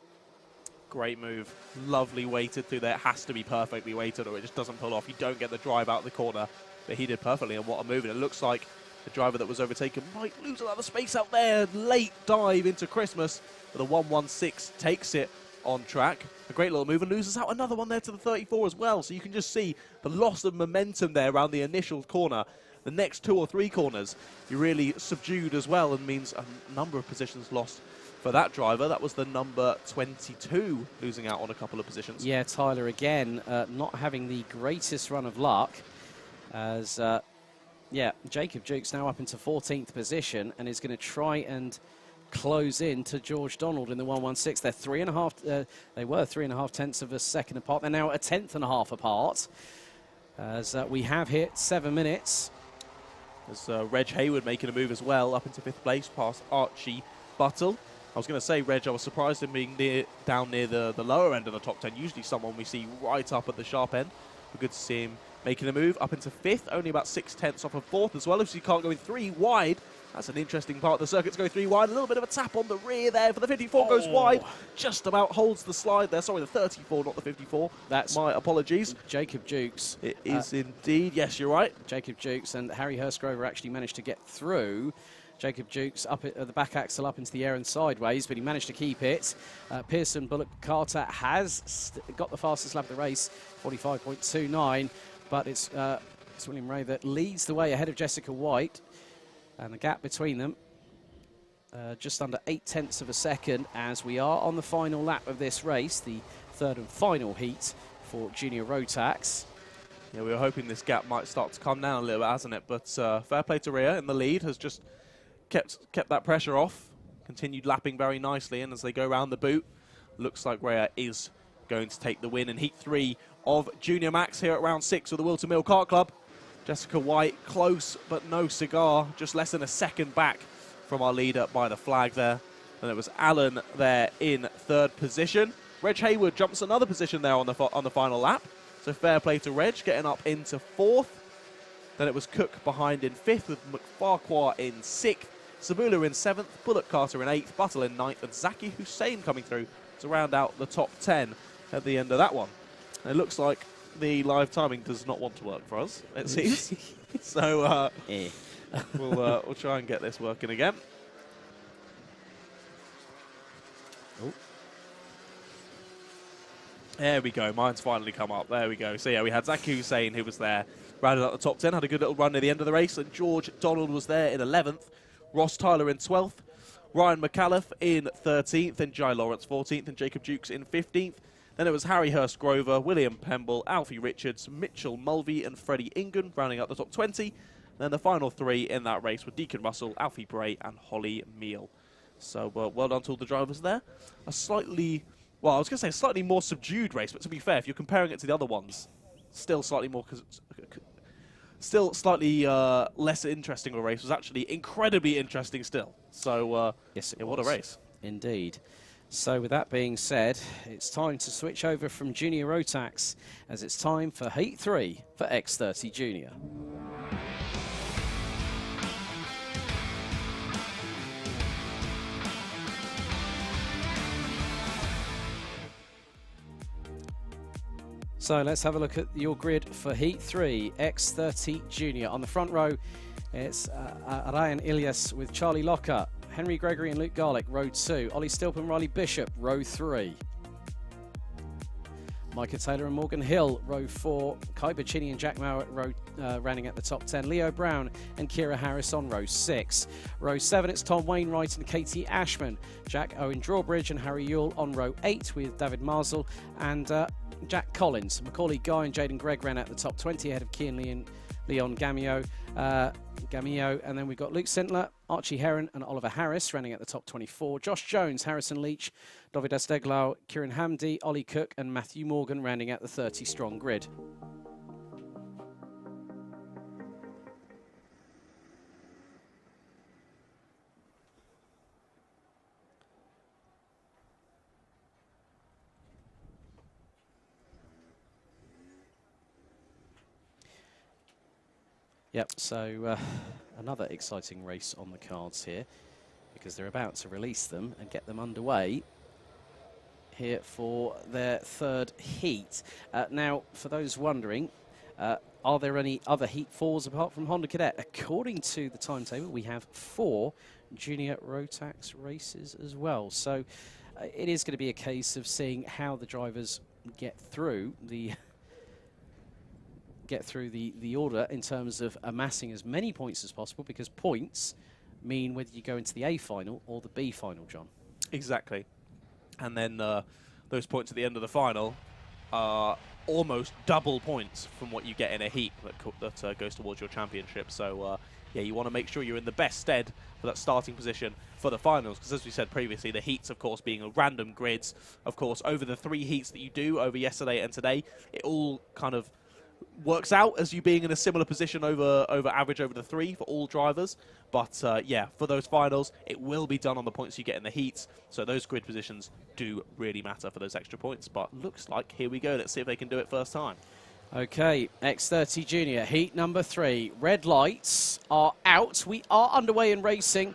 Great move. Lovely weighted through there. It has to be perfectly weighted or it just doesn't pull off. You don't get the drive out of the corner. But he did perfectly, and what a move. And it looks like the driver that was overtaken might lose a lot of space out there. Late dive into Christmas. But the 116 takes it on track. A great little move and loses out another one there to the 34 as well. So you can just see the loss of momentum there around the initial corner. The next 2 or 3 corners, you're really subdued as well, and means a number of positions lost for that driver. That was the number 22 losing out on a couple of positions. Yeah, Tyler again not having the greatest run of luck, as Jacob Jukes now up into 14th position and is going to try and close in to George Donald in the 116. They were 3.5 tenths of a second apart. They're now a 10.5 apart, as we have hit 7 minutes. There's Reg Hayward making a move as well up into 5th place past Archie Buttle. I was going to say, Reg, I was surprised in being down near the lower end of the top 10. Usually someone we see right up at the sharp end. But good to see him making a move up into 5th, only about 6 tenths off of 4th as well. If you can't go in 3 wide, that's an interesting part of the circuit to go 3 wide. A little bit of a tap on the rear there for the 54, goes wide. Just about holds the slide there. Sorry, the 34, not the 54. That's my apologies. Jacob Jukes. It is indeed. Yes, you're right. Jacob Jukes and Harry Hurst-Grover actually managed to get through. Jacob Jukes up at the back axle up into the air and sideways, but he managed to keep it. Pearson Bullock Carter has got the fastest lap of the race, 45.29, but it's William Ray that leads the way ahead of Jessica White, and the gap between them just under 8 tenths of a second as we are on the final lap of this race, the 3rd and final heat for Junior Rotax. Yeah, we were hoping this gap might start to come down a little bit, hasn't it? But fair play to Rhea in the lead, has just kept that pressure off, continued lapping very nicely, and as they go around the boot, looks like Rhea is going to take the win in Heat 3 of Junior Max here at round 6 of the Whilton Mill Kart Club. Jessica White close but no cigar, just less than a second back from our leader by the flag there. And it was Alan there in 3rd position. Reg Hayward jumps another position there on the final lap. So fair play to Reg, getting up into 4th. Then it was Cook behind in 5th, with McFarquhar in 6th, Sabula in 7th, Bullock Carter in 8th, Buttle in 9th, and Zaki Hussein coming through to round out the top 10 at the end of that one. And it looks like the live timing does not want to work for us, it seems. So we'll try and get this working again. Oh. There we go. Mine's finally come up. There we go. So, yeah, we had Zaki Hussein, who was there, rounded out the top 10, had a good little run near the end of the race, and George Donald was there in 11th, Ross Tyler in 12th, Ryan McAuliffe in 13th, and Jai Lawrence 14th, and Jacob Dukes in 15th. Then it was Harry Hurst Grover, William Pemble, Alfie Richards, Mitchell Mulvey, and Freddie Ingun rounding out the top 20. Then the final 3 in that race were Deacon Russell, Alfie Bray, and Holly Meal. So, well done to all the drivers there. A slightly... Well, I was going to say a slightly more subdued race, but to be fair, if you're comparing it to the other ones, still slightly more... Still slightly less interesting of a race. Was actually incredibly interesting still. So, yes, what a race. Indeed. So with that being said, it's time to switch over from Junior Rotax, as it's time for Heat 3 for X30 Junior. So let's have a look at your grid for Heat 3, X30 Junior. On the front row, it's Ryan Ilias with Charlie Locker, Henry Gregory and Luke Garlick, row 2, Ollie Stilp and Riley Bishop, row 3. Micah Taylor and Morgan Hill, row 4, Kai Bacini and Jack Mowat, rounding at the top 10, Leo Brown and Kira Harris on row 6. Row 7, it's Tom Wainwright and Katie Ashman, Jack Owen Drawbridge and Harry Yule on row 8 with David Marsell and Jack Collins. Macaulay Guy and Jaden Gregg ran out the top 20 ahead of Kian Leon Gamio, and then we've got Luke Sintler, Archie Heron and Oliver Harris running at the top 24. Josh Jones, Harrison Leach, David Esteglau, Kieran Hamdi, Ollie Cook and Matthew Morgan rounding out the 30-strong grid. Yep, so another exciting race on the cards here, because they're about to release them and get them underway here for their 3rd heat. Now, for those wondering, are there any other Heat 4s apart from Honda Cadet? According to the timetable, we have 4 Junior Rotax races as well. So it is going to be a case of seeing how the drivers get through the order in terms of amassing as many points as possible, because points mean whether you go into the A final or the B final, John. Exactly. And then those points at the end of the final are almost double points from what you get in a heat that goes towards your championship. So, yeah, you want to make sure you're in the best stead for that starting position for the finals, because as we said previously, the heats, of course, being random grids, of course, over the 3 heats that you do over yesterday and today, it all kind of works out as you being in a similar position over average over the 3 for all drivers. But yeah, for those finals, it will be done on the points you get in the heats. So those grid positions do really matter for those extra points. But looks like, here we go. Let's see if they can do it first time. Okay, X30 Junior, heat number 3. Red lights are out. We are underway in racing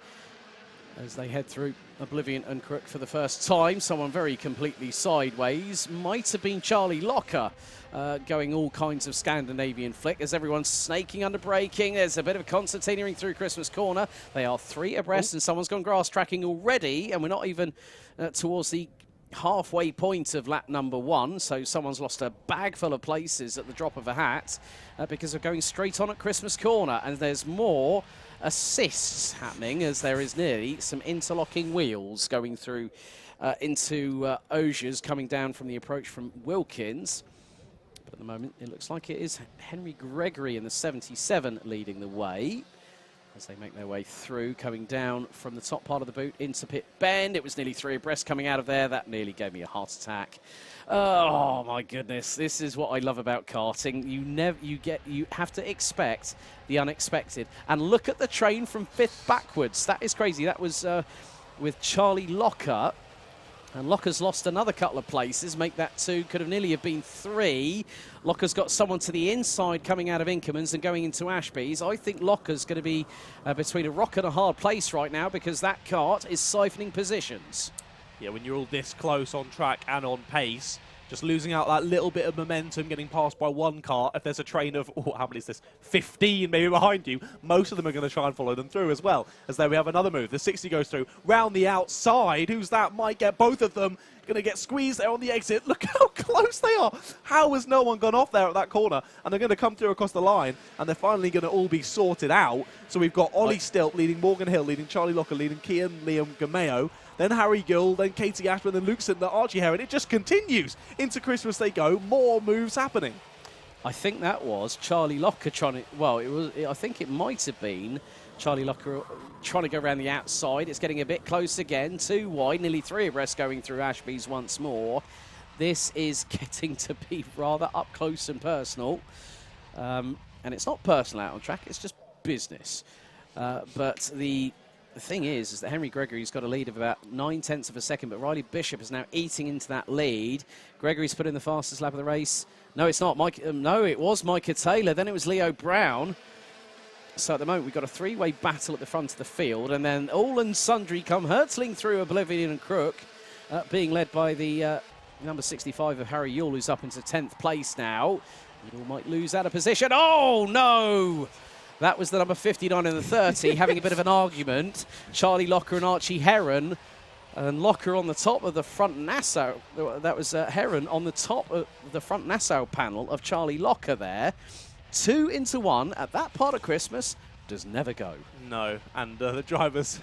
as they head through Oblivion and Crook for the first time. Someone very completely sideways. Might have been Charlie Locker going all kinds of Scandinavian flick as everyone's snaking under braking. There's a bit of concertinaing through Christmas Corner. They are 3 abreast and someone's gone grass tracking already, and we're not even towards the halfway point of lap number 1, so someone's lost a bag full of places at the drop of a hat because they're going straight on at Christmas Corner, and there's more assists happening as there is nearly some interlocking wheels going through into Osiers coming down from the approach from Wilkins. But at the moment it looks like it is Henry Gregory in the 77 leading the way as they make their way through, coming down from the top part of the boot into pit bend. It was nearly 3 abreast coming out of there. That nearly gave me a heart attack. Oh my goodness, this is what I love about karting. You have to expect the unexpected. And look at the train from 5th backwards. That is crazy. That was with Charlie Locker And Locker's lost another couple of places, make that 2, could have nearly have been 3. Locker's got someone to the inside coming out of Inkerman's and going into Ashby's. I think Locker's going to be between a rock and a hard place right now because that kart is siphoning positions. Yeah, when you're all this close on track and on pace, just losing out that little bit of momentum, getting passed by one car. If there's a train of, how many is this? 15 maybe behind you, most of them are going to try and follow them through as well. As there we have another move. The 60 goes through, round the outside. Who's that? Might get both of them. Going to get squeezed there on the exit. Look how close they are. How has no one gone off there at that corner? And they're going to come through across the line, and they're finally going to all be sorted out. So we've got Ollie Stilt leading Morgan Hill, leading Charlie Locker, leading Kian Liam Gameo, then Harry Gill, then Katie Ashman, then Luke Sintner, Archie Heron. It just continues. Into Christmas they go. More moves happening. I think that was Charlie Locker trying to, well, I think it might have been Charlie Locker trying to go around the outside. It's getting a bit close again. 2 wide, nearly 3 abreast going through Ashby's once more. This is getting to be rather up close and personal. And it's not personal out on track, it's just business. But the thing is that Henry Gregory's got a lead of about 9/10 of a second, but Riley Bishop is now eating into that lead. Gregory's put in the fastest lap of the race. No, it's not. No, it was Micah Taylor. Then it was Leo Brown. So at the moment, we've got a 3-way battle at the front of the field, and then all and sundry come hurtling through Oblivion and Crook, being led by the number 65 of Harry Yule, who's up into 10th place now. Yule might lose out of position. Oh, no! That was the number 59 and the 30 having a bit of an argument. Charlie Locker and Archie Heron. And Locker on the top of the front Nassau. That was Heron on the top of the front Nassau panel of Charlie Locker there. 2 into 1 at that part of Christmas does never go. No, and the drivers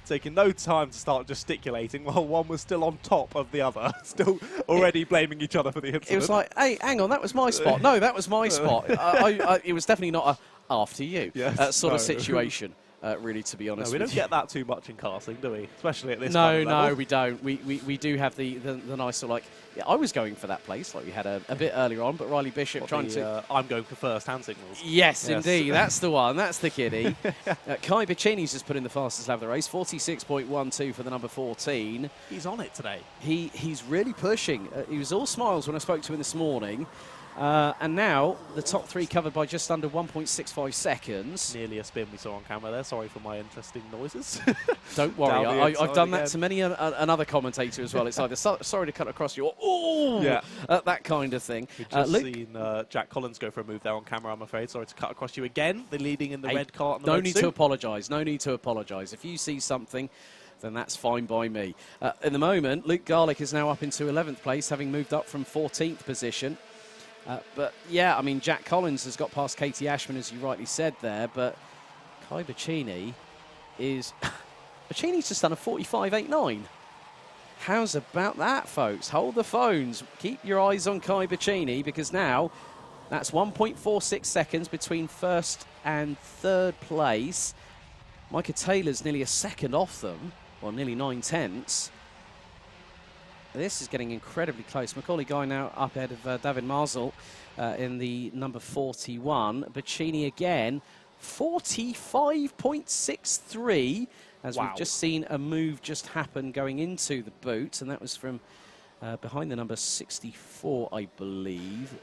taking no time to start gesticulating while one was still on top of the other, still already blaming each other for the incident. It was like, hey, hang on, that was my spot. No, that was my spot. It was definitely not a after you sort of situation. Really, to be honest. No, we don't get that too much in karting, do we? Especially at this no, kind of level. No, we don't. We do have the nice sort of like, yeah, I was going for that place, like we had a bit earlier on, but Riley Bishop trying to... I'm going for first hand signals. Yes, indeed. That's the one. That's the kiddie. Kai Bicini's just put in the fastest lap of the race, 46.12 for the number 14. He's on it today. He's really pushing. He was all smiles when I spoke to him this morning. And now the top 3 covered by just under 1.65 seconds. Nearly a spin we saw on camera there. Sorry for my interesting noises. Don't worry, I've done that to many another commentator as well. It's either sorry to cut across you or ooh, that kind of thing. We've just seen Jack Collins go for a move there on camera, I'm afraid. Sorry to cut across you again. They're leading in the red cart. No need to apologise. No need to apologise. If you see something, then that's fine by me. At the moment, Luke Garlick is now up into 11th place, having moved up from 14th position. But, yeah, I mean, Jack Collins has got past Katie Ashman, as you rightly said there, but Kai Bicini is... Bicini's just done a 45.89. How's about that, folks? Hold the phones. Keep your eyes on Kai Bicini, because now that's 1.46 seconds between first and third place. Micah Taylor's nearly a second off them, or nearly 9/10. This is getting incredibly close. Macaulay Guy now up ahead of David Marsell in the number 41. Bicini again, 45.63, as we've just seen a move just happen going into the boot, and that was from behind the number 64, I believe.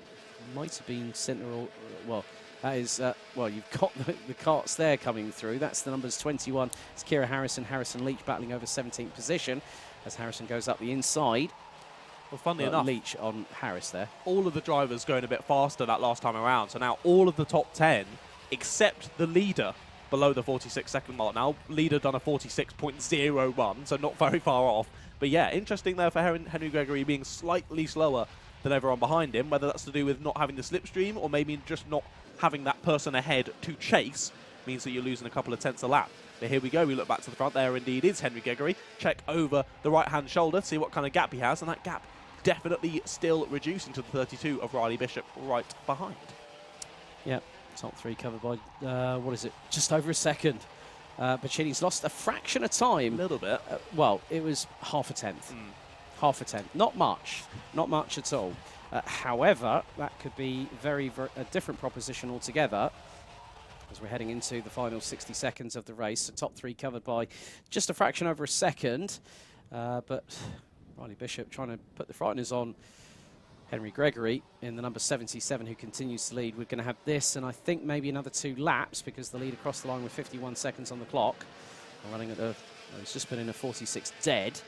Might have been Sentinel, well, that is, well, you've got the carts there coming through. That's the numbers 21. It's Kira Harrison, Harrison Leach battling over 17th position as Harrison goes up the inside. Well, funnily enough, Leach on Harris there. All of the drivers going a bit faster that last time around. So now all of the top 10, except the leader, below the 46-second mark. Now, leader done a 46.01, so not very far off. But yeah, interesting there for Henry Gregory being slightly slower than everyone behind him, whether that's to do with not having the slipstream or maybe just not having that person ahead to chase, means that you're losing a couple of tenths a lap. But here we go, we look back to the front. There indeed is Henry Gregory. Check over the right-hand shoulder, see what kind of gap he has, and that gap definitely still reducing to the 32 of Riley Bishop right behind. Yep, top 3 covered by, what is it, just over a second. Bicini's lost a fraction of time. A little bit. Well, it was half a tenth. Half a tenth. Not much at all. However, that could be very a different proposition altogether as we're heading into the final 60 seconds of the race. The top 3 covered by just a fraction over a second. But Riley Bishop trying to put the frighteners on Henry Gregory in the number 77, who continues to lead. We're going to have this, and I think maybe another 2 laps, because the lead across the line with 51 seconds on the clock. Running at a, he's just put in a 46 dead.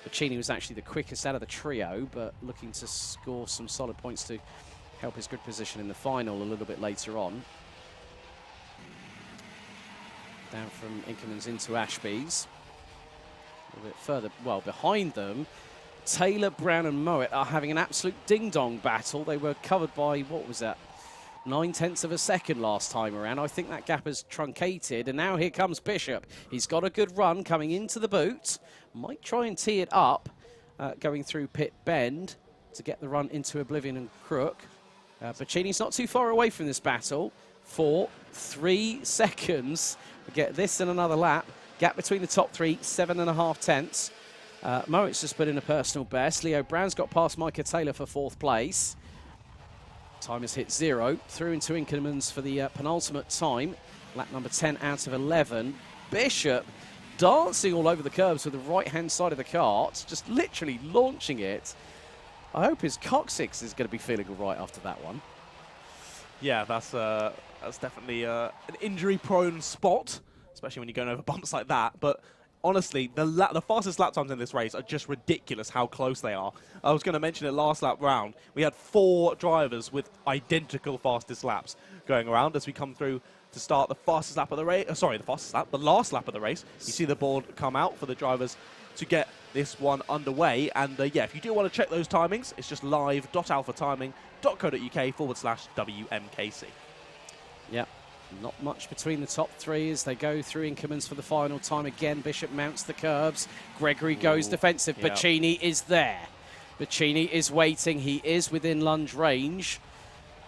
Boccini was actually the quickest out of the trio, but looking to score some solid points to help his good position in the final a little bit later on. Down from Inkermans into Ashby's. A little bit further, well, behind them, Taylor, Brown and Mowat are having an absolute ding-dong battle. They were covered by, what was that, 9/10 of a second last time around. I think that gap has truncated, and now here comes Bishop. He's got a good run coming into the boot. Might try and tee it up, going through Pit Bend to get the run into Oblivion and Crook. Boccini's not too far away from this battle. 3 seconds. We get this and another lap. Gap between the top 3, 7.5 tenths. Mowat's just put in a personal best. Leo Brown's got past Micah Taylor for 4th place. Time has hit 0. Through into Inkermans for the penultimate time. Lap number 10 out of 11. Bishop dancing all over the curbs with the right-hand side of the kart, just literally launching it. I hope his coccyx is going to be feeling all right after that one. Yeah, that's definitely an injury-prone spot, especially when you're going over bumps like that. But honestly, the fastest lap times in this race are just ridiculous how close they are. I was going to mention it last lap round. We had 4 drivers with identical fastest laps going around as we come through to start the fastest lap of the race. Sorry, the fastest lap, the last lap of the race. You see the board come out for the drivers to get this one underway. And yeah, if you do want to check those timings, it's just live.alphatiming.co.uk/WMKC. Yeah. Not much between the top 3 as they go through Inkermans for the final time. Again, Bishop mounts the curbs. Gregory goes defensive. Yep. Boccini is there. Boccini is waiting. He is within lunge range.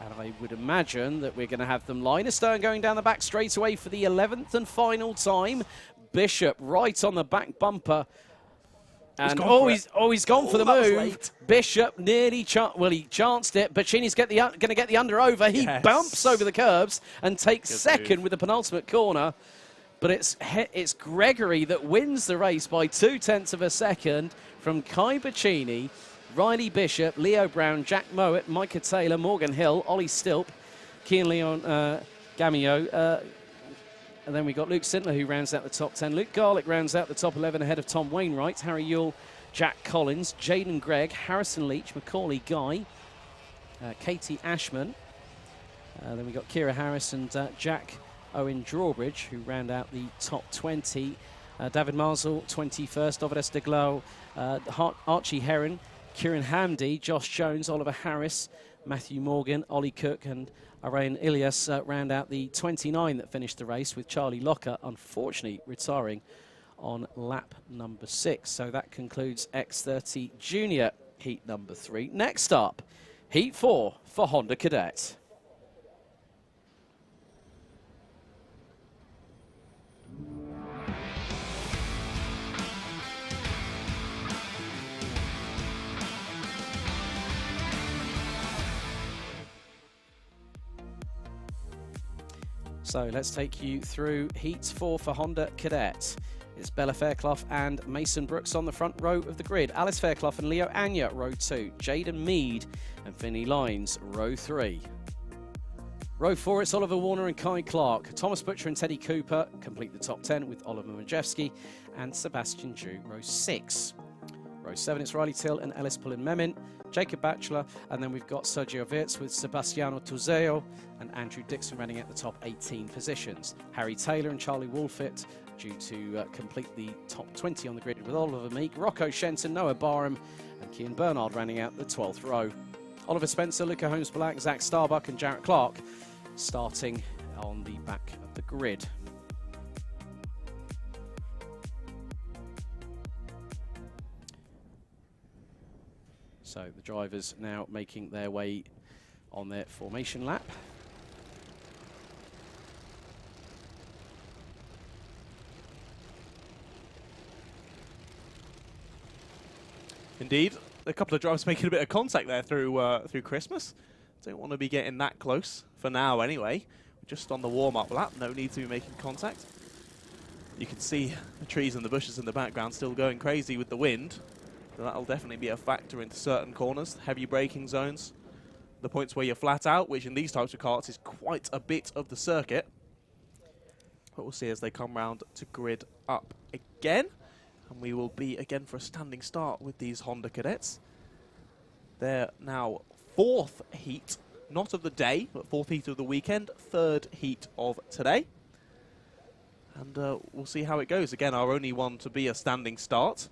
And I would imagine that we're going to have them line astern going down the back straight away for the 11th and final time. Bishop right on the back bumper. And he's gone for the move. Bishop nearly he chanced it. Boccini's going to get the under over. He bumps over the curbs and takes second with the penultimate corner. But it's Gregory that wins the race by 2/10 of a second from Kai Boccini, Riley Bishop, Leo Brown, Jack Mowat, Micah Taylor, Morgan Hill, Ollie Stilp, Kian Leon Gamio. And then we got Luke Sintler, who rounds out the top 10. Luke Garlick rounds out the top 11 ahead of Tom Wainwright, Harry Yule, Jack Collins, Jaden Gregg, Harrison Leach, Macaulay Guy, Katie Ashman. Then we got Kira Harris and Jack Owen Drawbridge, who round out the top 20. David Marsall, 21st. Ovides de Glau, Archie Heron, Kieran Hamdi, Josh Jones, Oliver Harris, Matthew Morgan, Ollie Cook and Arain Ilias round out the 29 that finished the race, with Charlie Locker unfortunately retiring on lap number 6. So that concludes X30 Junior Heat number 3. Next up, Heat 4 for Honda Cadet. So let's take you through Heat 4 for Honda Cadet. It's Bella Fairclough and Mason Brooks on the front row of the grid. Alice Fairclough and Leo Anya, row 2. Jaden Mead and Finney Lines, row 3. Row 4, it's Oliver Warner and Kai Clark. Thomas Butcher and Teddy Cooper complete the top 10 with Oliver Majewski and Sebastian Jew, row 6. Row 7, it's Riley Till and Ellis Pullen-Memin, Jacob Batchelor, and then we've got Sergio Wirtz with Sebastiano Tuzeo and Andrew Dixon running at the top 18 positions. Harry Taylor and Charlie Wolfett due to complete the top 20 on the grid with Oliver Meek, Rocco Shenton, Noah Barham, and Cian Bernard rounding out the 12th row. Oliver Spencer, Luca Holmes-Black, Zach Starbuck and Jarrett Clark starting on the back of the grid. So the drivers now making their way on their formation lap. Indeed, a couple of drivers making a bit of contact there through Christmas. Don't want to be getting that close for now anyway. We're just on the warm-up lap, no need to be making contact. You can see the trees and the bushes in the background still going crazy with the wind. So that'll definitely be a factor into certain corners, heavy braking zones, the points where you're flat out, which in these types of karts is quite a bit of the circuit. But we'll see as they come round to grid up again. And we will be again for a standing start with these Honda Cadets. They're now 4th heat, not of the day, but 4th heat of the weekend, 3rd heat of today. And we'll see how it goes. Again, our only one to be a standing start.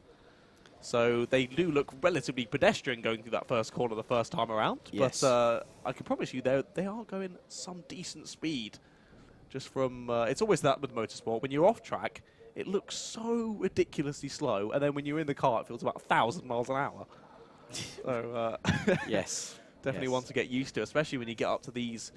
So they do look relatively pedestrian going through that first corner the first time around. Yes. But I can promise you they are going some decent speed. Just from, it's always that with motorsport. When you're off track, it looks so ridiculously slow. And then when you're in the car, it feels about 1,000 miles an hour. So, yes. Definitely yes. one to get used to, especially when you get up to these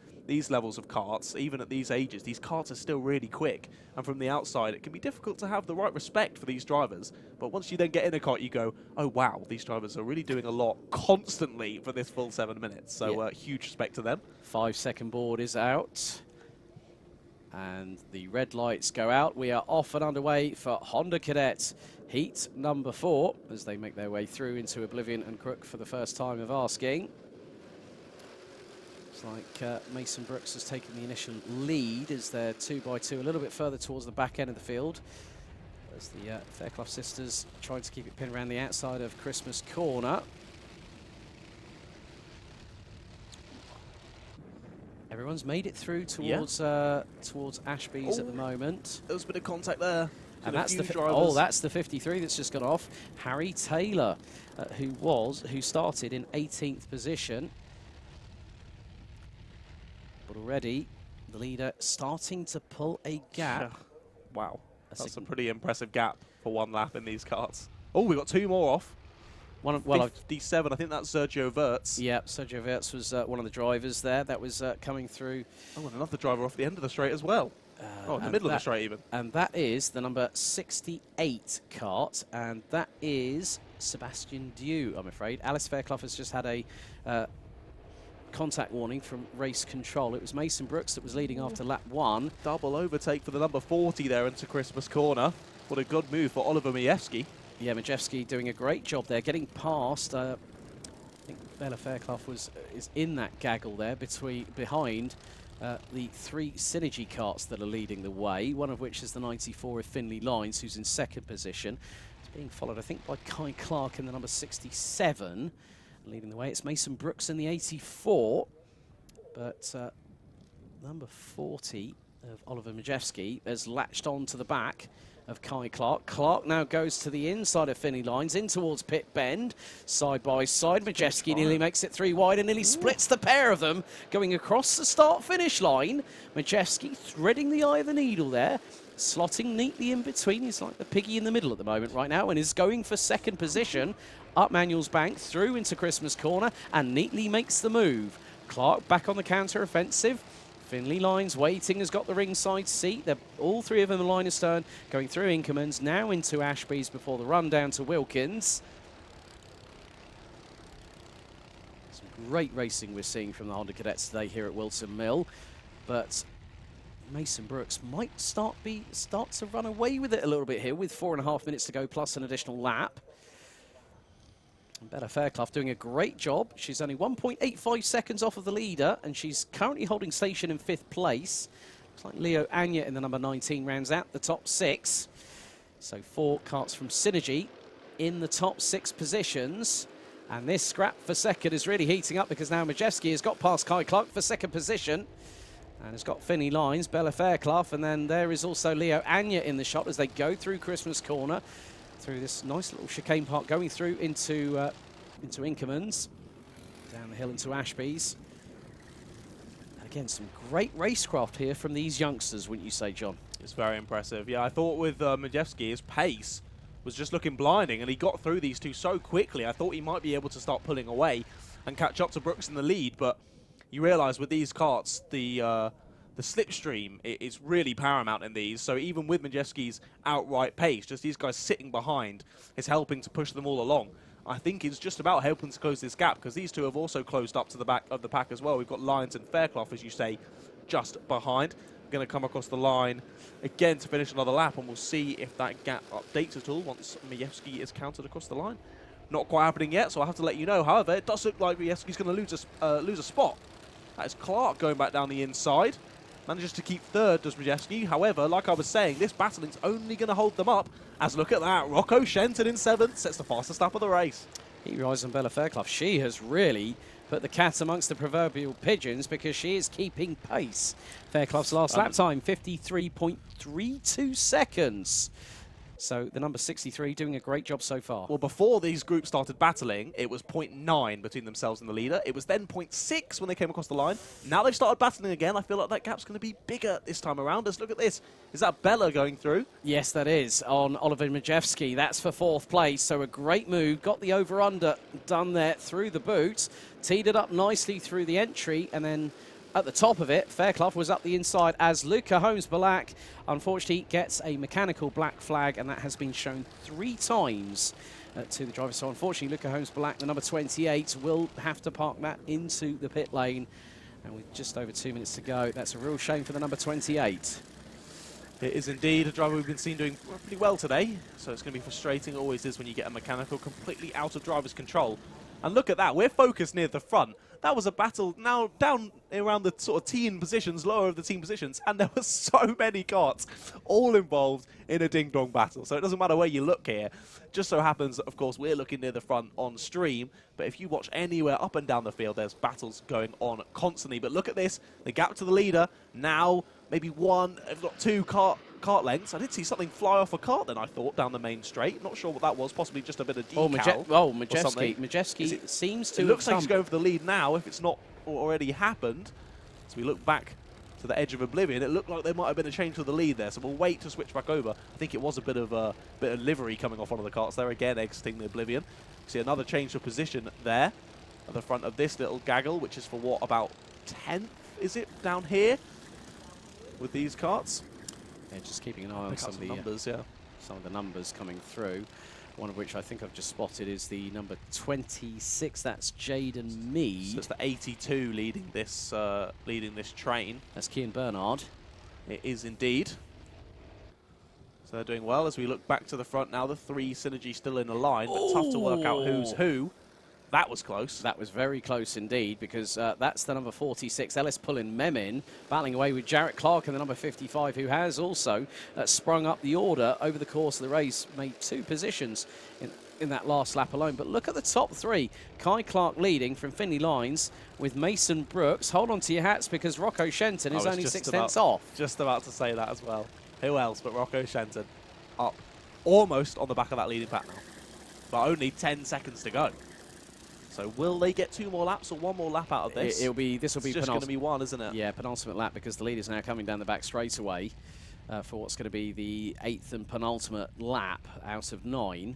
levels of karts. Even at these ages, these karts are still really quick. And from the outside, it can be difficult to have the right respect for these drivers. But once you then get in a kart, you go, oh, wow, these drivers are really doing a lot constantly for this full 7 minutes. So huge respect to them. 5-second board is out. And the red lights go out. We are off and underway for Honda Cadet Heat number 4 as they make their way through into Oblivion and Crook for the first time of asking. Looks like Mason Brooks has taken the initial lead as they're 2x2 a little bit further towards the back end of the field. As the Fairclough sisters trying to keep it pinned around the outside of Christmas Corner. Everyone's made it through towards towards Ashby's at the moment. There was a bit of contact there. And that's that's the 53 that's just gone off. Harry Taylor, who started in 18th position. But already the leader starting to pull a gap. Wow, that's a pretty impressive gap for one lap in these karts. Oh, we got 2 more off. 57, I think that's Sergio Wirtz. Yeah, Sergio Wirtz was one of the drivers there. That was coming through. Oh, and another driver off the end of the straight as well. In the middle of the straight even. And that is the number 68 kart, and that is Sebastian Dew, I'm afraid. Alice Fairclough has just had a contact warning from race control. It was Mason Brooks that was leading after lap 1. Double overtake for the number 40 there into Christmas Corner. What a good move for Oliver Majewski. Yeah, Majewski doing a great job there, getting past. I think Bella Fairclough is in that gaggle there behind the 3 Synergy karts that are leading the way, one of which is the 94 of Finley Lines, who's in 2nd position. It's being followed, I think, by Kai Clark in the number 67. Leading the way, it's Mason Brooks in the 84, but number 40 of Oliver Majewski has latched on to the back of Kai Clark. Clark now goes to the inside of Finley Lines, in towards Pit Bend, side by side. Majewski nearly makes it 3 wide and nearly splits the pair of them, going across the start-finish line. Majewski threading the eye of the needle there, slotting neatly in between. He's like the piggy in the middle at the moment right now and is going for 2nd position. Up Manuel's Bank, through into Christmas Corner, and neatly makes the move. Clark back on the counter-offensive. Finley Lines waiting, has got the ringside seat. They're all 3 of them in line astern, going through Inkermans, now into Ashby's before the run down to Wilkins. Some great racing we're seeing from the Honda Cadets today here at Wilton Mill, but Mason Brooks might start to run away with it a little bit here with 4.5 minutes to go plus an additional lap. Bella Fairclough doing a great job. She's only 1.85 seconds off of the leader, and she's currently holding station in 5th place. Looks like Leo Anya in the number 19 rounds out the top 6. So 4 karts from Synergy in the top 6 positions. And this scrap for 2nd is really heating up because now Majewski has got past Kai Clark for 2nd position. And has got Finley Lines, Bella Fairclough, and then there is also Leo Anya in the shot as they go through Christmas Corner, through this nice little chicane park, going through into Inkermans, down the hill into Ashby's. And again, some great racecraft here from these youngsters, wouldn't you say, John? It's very impressive. Yeah, I thought with Majewski, his pace was just looking blinding, and he got through these 2 so quickly. I thought he might be able to start pulling away and catch up to Brooks in the lead, but you realise with these karts, the slipstream is really paramount in these. So even with Majewski's outright pace, just these guys sitting behind is helping to push them all along. I think it's just about helping to close this gap because these 2 have also closed up to the back of the pack as well. We've got Lyons and Fairclough, as you say, just behind. Going to come across the line again to finish another lap, and we'll see if that gap updates at all once Majewski is counted across the line. Not quite happening yet, so I'll have to let you know. However, it does look like he's going to lose a spot. That is Clark going back down the inside. Manages to keep third, does Majewski. However, like I was saying, this battling's only going to hold them up. As look at that, Rocco Shenton in 7th sets the fastest lap of the race. Heat Rise and Bella Fairclough, she has really put the cat amongst the proverbial pigeons because she is keeping pace. Fairclough's last lap time, 53.32 seconds. So the number 63 doing a great job so far. Well, before these groups started battling, it was 0.9 between themselves and the leader. It was then 0.6 when they came across the line. Now they've started battling again. I feel like that gap's going to be bigger this time around. Let's look at this. Is that Bella going through? Yes, that is on Oliver Majewski. That's for 4th place. So a great move. Got the over-under done there through the boot. Teed it up nicely through the entry and then at the top of it, Fairclough was up the inside as Luca Holmes-Balak unfortunately gets a mechanical black flag, and that has been shown 3 times to the driver. So unfortunately, Luca Holmes-Balak, the number 28, will have to park that into the pit lane. And with just over 2 minutes to go, that's a real shame for the number 28. It is indeed a driver we've been seen doing pretty well today. So it's going to be frustrating, always is, when you get a mechanical completely out of driver's control. And look at that, we're focused near the front. That was a battle now down around the sort of team positions, lower of the team positions, and there were so many karts all involved in a ding-dong battle. So it doesn't matter where you look here. Just so happens, of course, we're looking near the front on stream, but if you watch anywhere up and down the field, there's battles going on constantly. But look at this, the gap to the leader, now maybe 1, if not 2 kart lengths. I did see something fly off a kart then, I thought, down the main straight. Not sure what that was, possibly just a bit of decal. Majewski seems to. It looks like he's going for the lead now, if it's not already happened. So we look back to the edge of oblivion. It looked like there might have been a change to the lead there, so we'll wait to switch back over. I think it was a bit of livery coming off one of the karts there, again exiting the oblivion. See another change of position there at the front of this little gaggle, which is for what, about 10th, is it, down here with these karts? Yeah, just keeping an eye on some of the numbers, some of the numbers coming through. One of which I think I've just spotted is the number 26. That's Jaden Mead. So it's the 82 leading this train. That's Kian Bernard. It is indeed. So they're doing well as we look back to the front now. The 3 Synergy still in a line, but tough to work out who's who. That was close. That was very close indeed, because that's the number 46, Ellis Pullen-Memin, battling away with Jarrett Clark and the number 55, who has also sprung up the order over the course of the race, made 2 positions in that last lap alone. But look at the top 3. Kai Clark leading from Finley Lines with Mason Brooks. Hold on to your hats, because Rocco Shenton is only 6 tenths off. Just about to say that as well. Who else but Rocco Shenton up almost on the back of that leading pack now. But only 10 seconds to go. So will they get 2 more laps or 1 more lap out of this? This will be just going to be 1, isn't it? Yeah, penultimate lap, because the leader's now coming down the back straightaway for what's going to be the 8th and penultimate lap out of 9.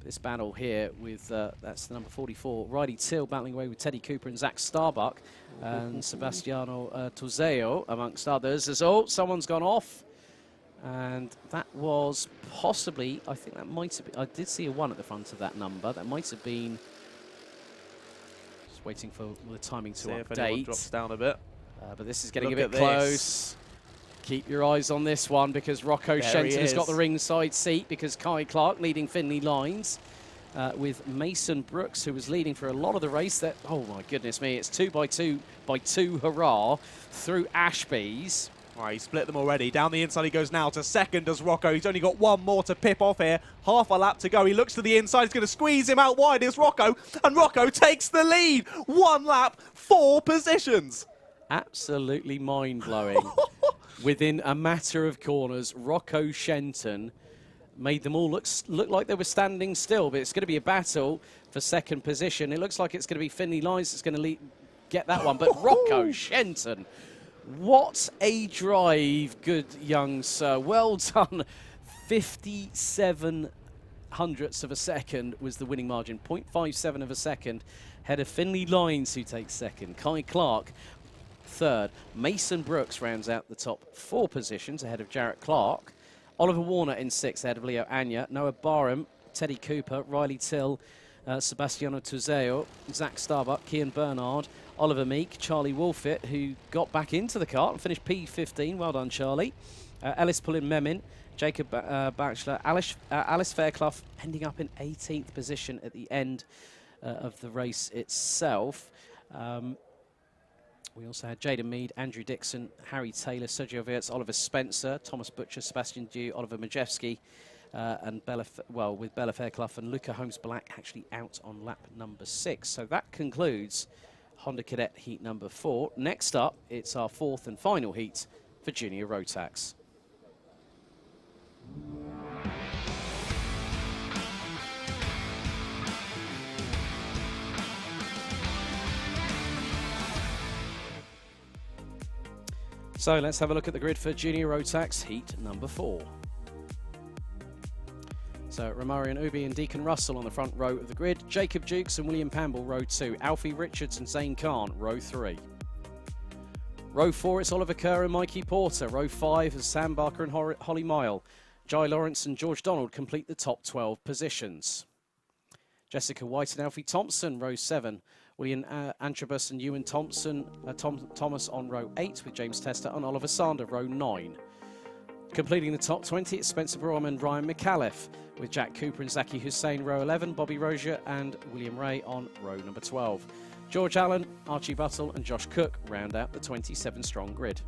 This battle here with, that's the number 44, Riley Till battling away with Teddy Cooper and Zach Starbuck and Sebastiano Tozeo, amongst others. Someone's gone off. And that was possibly, I think that might have been, I did see a 1 at the front of that number. That might have been, just waiting for the timing to update. If anyone drops down a bit. But this is getting a bit close. Keep your eyes on this one, because Rocco Shenton has got the ringside seat, because Kai Clark leading Finley Lines with Mason Brooks, who was leading for a lot of the race. That, oh my goodness me, it's 2 by 2 by 2 hurrah through Ashby's. All right, he split them already. Down the inside he goes now to 2nd as Rocco. He's only got 1 more to pip off here. Half a lap to go. He looks to the inside. He's going to squeeze him out wide. It's Rocco. And Rocco takes the lead. 1 lap, 4 positions. Absolutely mind-blowing. Within a matter of corners, Rocco Shenton made them all look like they were standing still. But it's going to be a battle for 2nd position. It looks like it's going to be Finley Lines that's going to get that one. But Rocco Shenton... what a drive, good young sir. Well done. 57 hundredths of a second was the winning margin. 0.57 of a second. Head of Finley Lines, who takes 2nd. Kai Clark, 3rd. Mason Brooks rounds out the top 4 positions ahead of Jarrett Clark. Oliver Warner in 6th ahead of Leo Anya. Noah Barham, Teddy Cooper, Riley Till, Sebastiano Tuzeo, Zach Starbuck, Kian Bernard, Oliver Meek, Charlie Wolfett, who got back into the kart and finished P15. Well done, Charlie. Ellis Pullen-Memin Jacob Batchelor, Alice Fairclough ending up in 18th position at the end of the race itself. We also had Jaden Mead, Andrew Dixon, Harry Taylor, Sergio Wirtz, Oliver Spencer, Thomas Butcher, Sebastian Dew, Oliver Majewski, and with Bella Fairclough and Luca Holmes-Black actually out on lap number 6. So that concludes Honda Cadet Heat number 4. Next up, it's our 4th and final heat for Junior Rotax. So let's have a look at the grid for Junior Rotax Heat number 4. So Romarian Ubi and Deacon Russell on the front row of the grid. Jacob Jukes and William Pamble, row 2. Alfie Richards and Zane Khan, row 3. Row 4, it's Oliver Kerr and Mikey Porter. Row 5 is Sam Barker and Holly Mile. Jai Lawrence and George Donald complete the top 12 positions. Jessica White and Alfie Thompson, row 7. William Antrobus and Ewan Thompson, Thomas on row 8 with James Tester and Oliver Sander, row 9. Completing the top 20, it's Spencer Brougham and Ryan McAuliffe with Jack Cooper and Zaki Hussain, row 11, Bobby Rozier and William Ray on row number 12. George Allen, Archie Buttle and Josh Cook round out the 27-strong grid.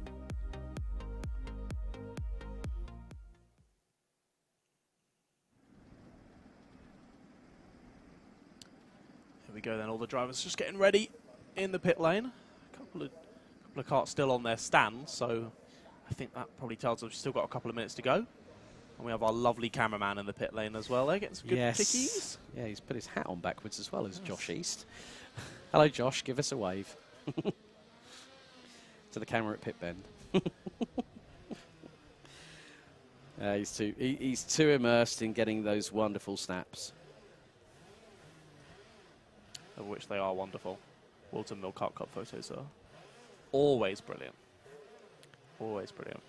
We go then, all the drivers just getting ready in the pit lane. A couple of carts still on their stands, so I think that probably tells us we've still got a couple of minutes to go. And we have our lovely cameraman in the pit lane as well. They're getting some good pickies. Yeah, he's put his hat on backwards as well as Josh East. Hello, Josh. Give us a wave. To the camera at Pit Bend. He's too immersed in getting those wonderful snaps. Of which they are wonderful. Whilton Mill Kart Cup photos are always brilliant. Always brilliant.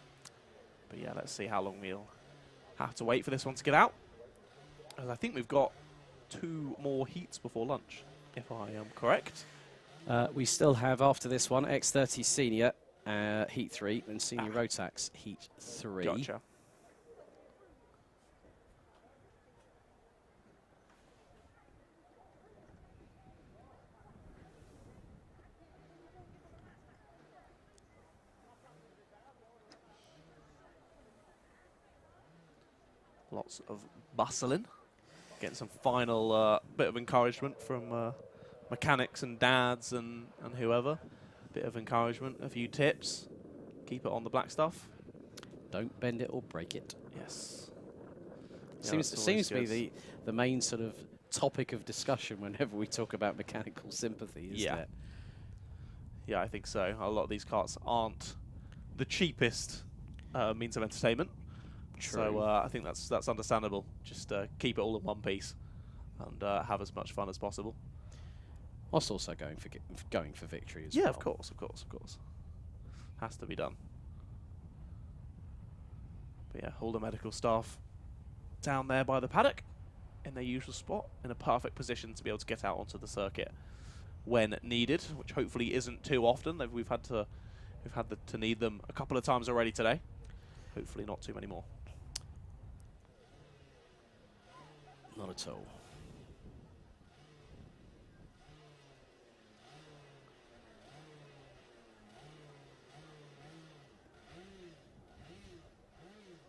But yeah, let's see how long we'll have to wait for this one to get out. As I think we've got 2 more heats before lunch, if I am correct. We still have, after this one, X30 Senior Heat 3 and Senior Rotax Heat 3. Gotcha. Lots of bustling. Getting some final bit of encouragement from mechanics and dads and whoever. Bit of encouragement, a few tips. Keep it on the black stuff. Don't bend it or break it. Yes. Seems to be the main sort of topic of discussion whenever we talk about mechanical sympathy, isn't it? Yeah, I think so. A lot of these karts aren't the cheapest means of entertainment. True. So I think that's understandable. Just keep it all in one piece and have as much fun as possible. Whilst also going for victory as well. Yeah, of course. Has to be done. But yeah, all the medical staff down there by the paddock in their usual spot, in a perfect position to be able to get out onto the circuit when needed, which hopefully isn't too often. We've had to need them a couple of times already today. Hopefully not too many more. Not at all.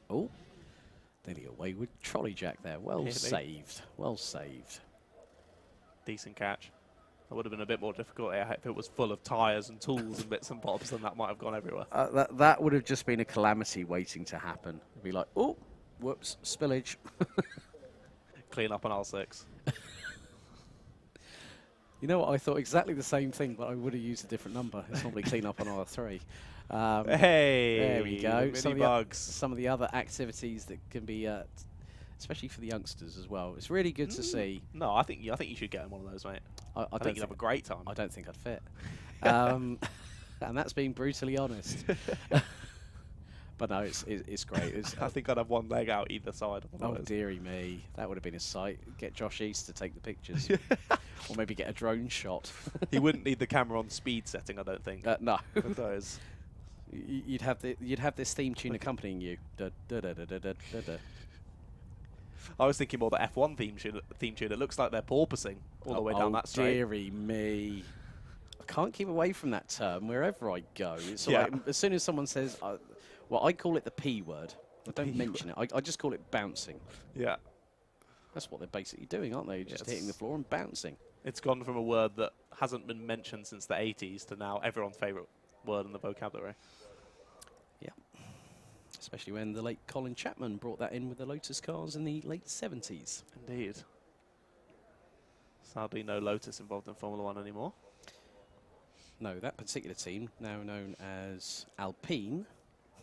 Oh, nearly away with trolley jack there. Well saved. Well saved. Decent catch. That would have been a bit more difficult if it was full of tyres and tools and bits and bobs, then that might have gone everywhere. That would have just been a calamity waiting to happen. It'd be like, oh, whoops, spillage. Clean up on R6. You know what? I thought exactly the same thing, but I would have used a different number. It's probably clean up on R3. Hey, there we go. Some of the other activities that can be, especially for the youngsters as well. It's really good to see. No, I think you should get in one of those, mate. I think you'd have a great time. I don't think I'd fit. And that's being brutally honest. But no, it's great. I think I'd have one leg out either side. Oh, dearie me. That would have been a sight. Get Josh East to take the pictures. Or maybe get a drone shot. He wouldn't need the camera on speed setting, I don't think. No. With those. You'd have this theme tune accompanying you. Da, da, da, da, da, da, da. I was thinking more the F1 theme tune. It looks like they're porpoising all the way down that straight. Dearie me. I can't keep away from that term wherever I go. It's Yeah. like, as soon as someone says, well, I call it the P word. I don't mention it. I just call it bouncing. Yeah. That's what they're basically doing, aren't they? Just hitting the floor and bouncing. It's gone from a word that hasn't been mentioned since the 80s to now everyone's favourite word in the vocabulary. Yeah. Especially when the late Colin Chapman brought that in with the Lotus cars in the late 70s. Indeed. Sadly, no Lotus involved in Formula 1 anymore. No, that particular team, now known as Alpine.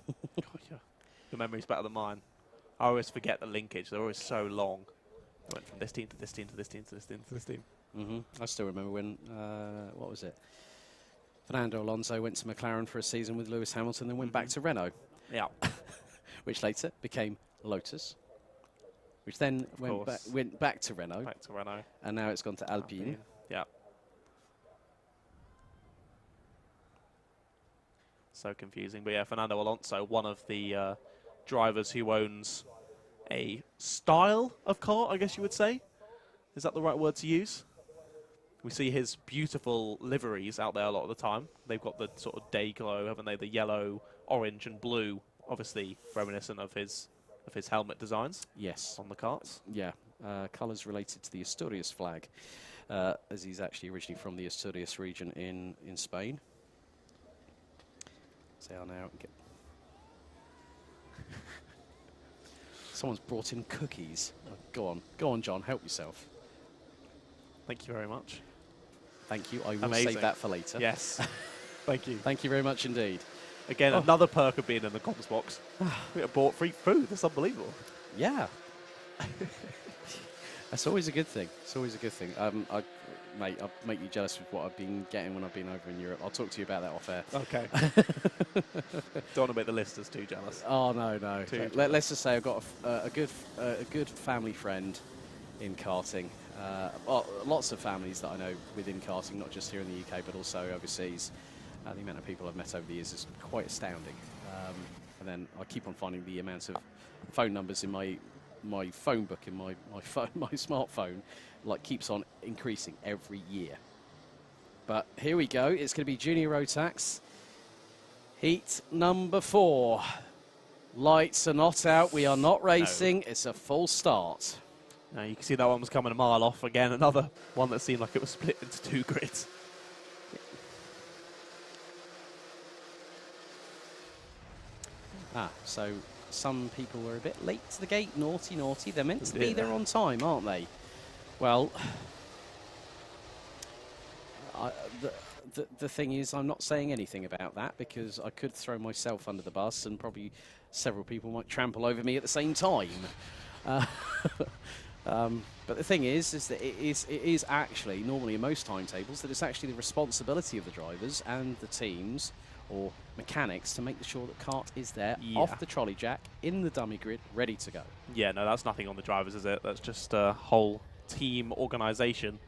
God, yeah. Your memory's better than mine. I always forget the linkage. They're always so long. I went from this team to this team to this team to this team to this team. I still remember when, what was it? Fernando Alonso went to McLaren for a season with Lewis Hamilton, then went back to Renault. Yeah. Which later became Lotus, which then went back to Renault. Back to Renault. And now it's gone to Alpine. Yeah. So confusing. But yeah, Fernando Alonso, one of the drivers who owns a style of car, I guess you would say. Is that the right word to use? We see his beautiful liveries out there a lot of the time. They've got the sort of day glow, haven't they? The yellow, orange and blue, obviously reminiscent of his helmet designs. Yes. On the karts. Yeah. Colours related to the Asturias flag, as he's actually originally from the Asturias region in Spain. Say on now. Someone's brought in cookies. Oh, go on, John. Help yourself. Thank you very much. Thank you. I will Amazing. save that for later. Yes. Thank you. Thank you very much indeed. Again, another perk of being in the comms box. We get bought free food. That's unbelievable. Yeah. That's always a good thing. It's always a good thing. Mate, I'll make you jealous with what I've been getting when I've been over in Europe. I'll talk to you about that off air. Okay. Don't want to make the listeners too jealous. Oh, no. Let's just say I've got a good family friend in karting. Well, lots of families that I know within karting, not just here in the UK, but also overseas. The amount of people I've met over the years is quite astounding. And then I keep on finding the amount of phone numbers in my phone book in my smartphone, like, keeps on increasing every year. But here we go. It's going to be Junior Rotax. Heat number 4. Lights are not out. We are not racing. No. It's a full start. Now you can see that one was coming a mile off. Again, another one that seemed like it was split into 2 grids. So some people were a bit late to the gate. Naughty. They're meant to be there on time, aren't they? Well, the thing is, I'm not saying anything about that because I could throw myself under the bus and probably several people might trample over me at the same time. But the thing is that it is actually, normally in most timetables, that it's actually the responsibility of the drivers and the teams or mechanics to make sure that kart is there off the trolley jack, in the dummy grid, ready to go. Yeah, no, that's nothing on the drivers, is it? That's just a whole team organisation.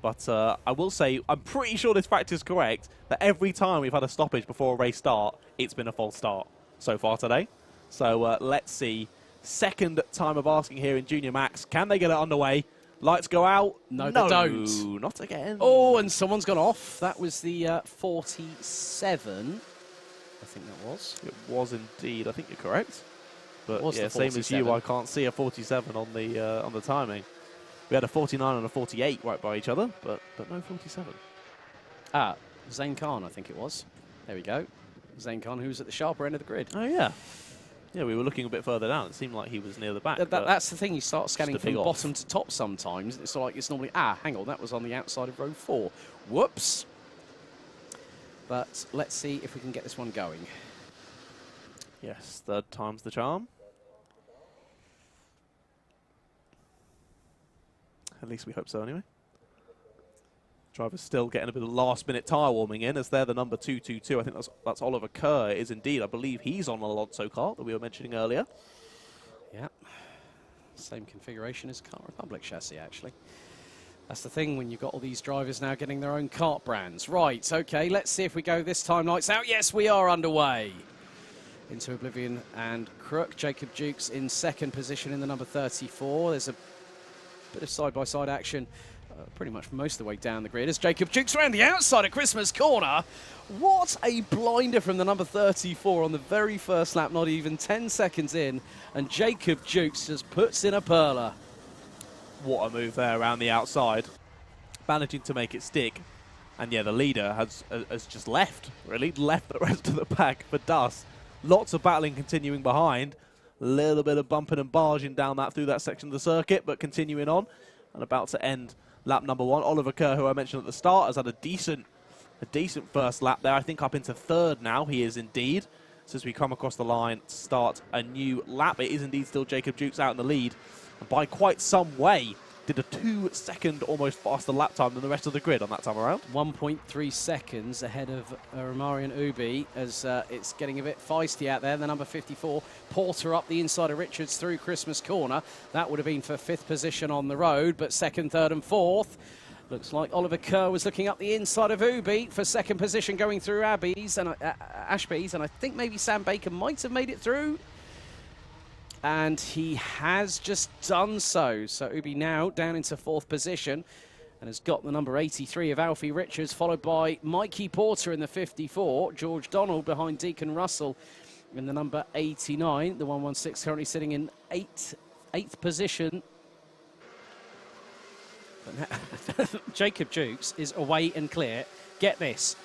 But I will say, I'm pretty sure this fact is correct, that every time we've had a stoppage before a race start, it's been a false start so far today. So let's see. Second time of asking here in Junior Max. Can they get it underway? Lights go out. No, they don't. Not again. Oh, and someone's gone off. That was the 47, I think that was. It was indeed. I think you're correct. But yeah, same as you, I can't see a 47 on the timing. We had a 49 and a 48 right by each other, but no 47. Zain Khan, I think it was. There we go. Zain Khan, who's at the sharper end of the grid. Oh, yeah. Yeah, we were looking a bit further down. It seemed like he was near the back. That's the thing. You start scanning from bottom to top sometimes. It's like it's normally, hang on, that was on the outside of row 4. Whoops. But let's see if we can get this one going. Yes, third time's the charm. At least we hope so anyway. Driver's still getting a bit of last-minute tyre warming in as they're the number 222. I think that's Oliver Kerr. It is indeed. I believe he's on an Alonso car that we were mentioning earlier. Yeah. Same configuration as Kart Republic chassis, actually. That's the thing when you've got all these drivers now getting their own kart brands. Right, okay, let's see if we go this time. Lights out. Yes, we are underway. Into Oblivion and Crook. Jacob Dukes in second position in the number 34. There's a bit of side-by-side action pretty much most of the way down the grid as Jacob Dukes around the outside at Christmas corner. What a blinder from the number 34 on the very first lap, not even 10 seconds in, and Jacob Dukes just puts in a perler. What a move there around the outside, managing to make it stick. And yeah, the leader has just left, really, left the rest of the pack for dust. Lots of battling continuing behind. A little bit of bumping and barging down through that section of the circuit, but continuing on and about to end lap number 1. Oliver Kerr, who I mentioned at the start, has had a decent first lap there. I think up into third now, he is indeed. So as we come across the line to start a new lap, it is indeed still Jacob Dukes out in the lead. And by quite some way, did a 2-second almost faster lap time than the rest of the grid on that time around. 1.3 seconds ahead of Romarian Ubi as it's getting a bit feisty out there. The number 54, Porter up the inside of Richards through Christmas corner. That would have been for 5th position on the road, but 2nd, 3rd and 4th. Looks like Oliver Kerr was looking up the inside of Ubi for 2nd position going through Ashby's, and I think maybe Sam Baker might have made it through. And he has just done so. So Ubi now down into 4th position and has got the number 83 of Alfie Richards, followed by Mikey Porter in the 54. George Donald behind Deacon Russell in the number 89. The 116 currently sitting in 8th position. But Jacob Dukes is away and clear. Get this.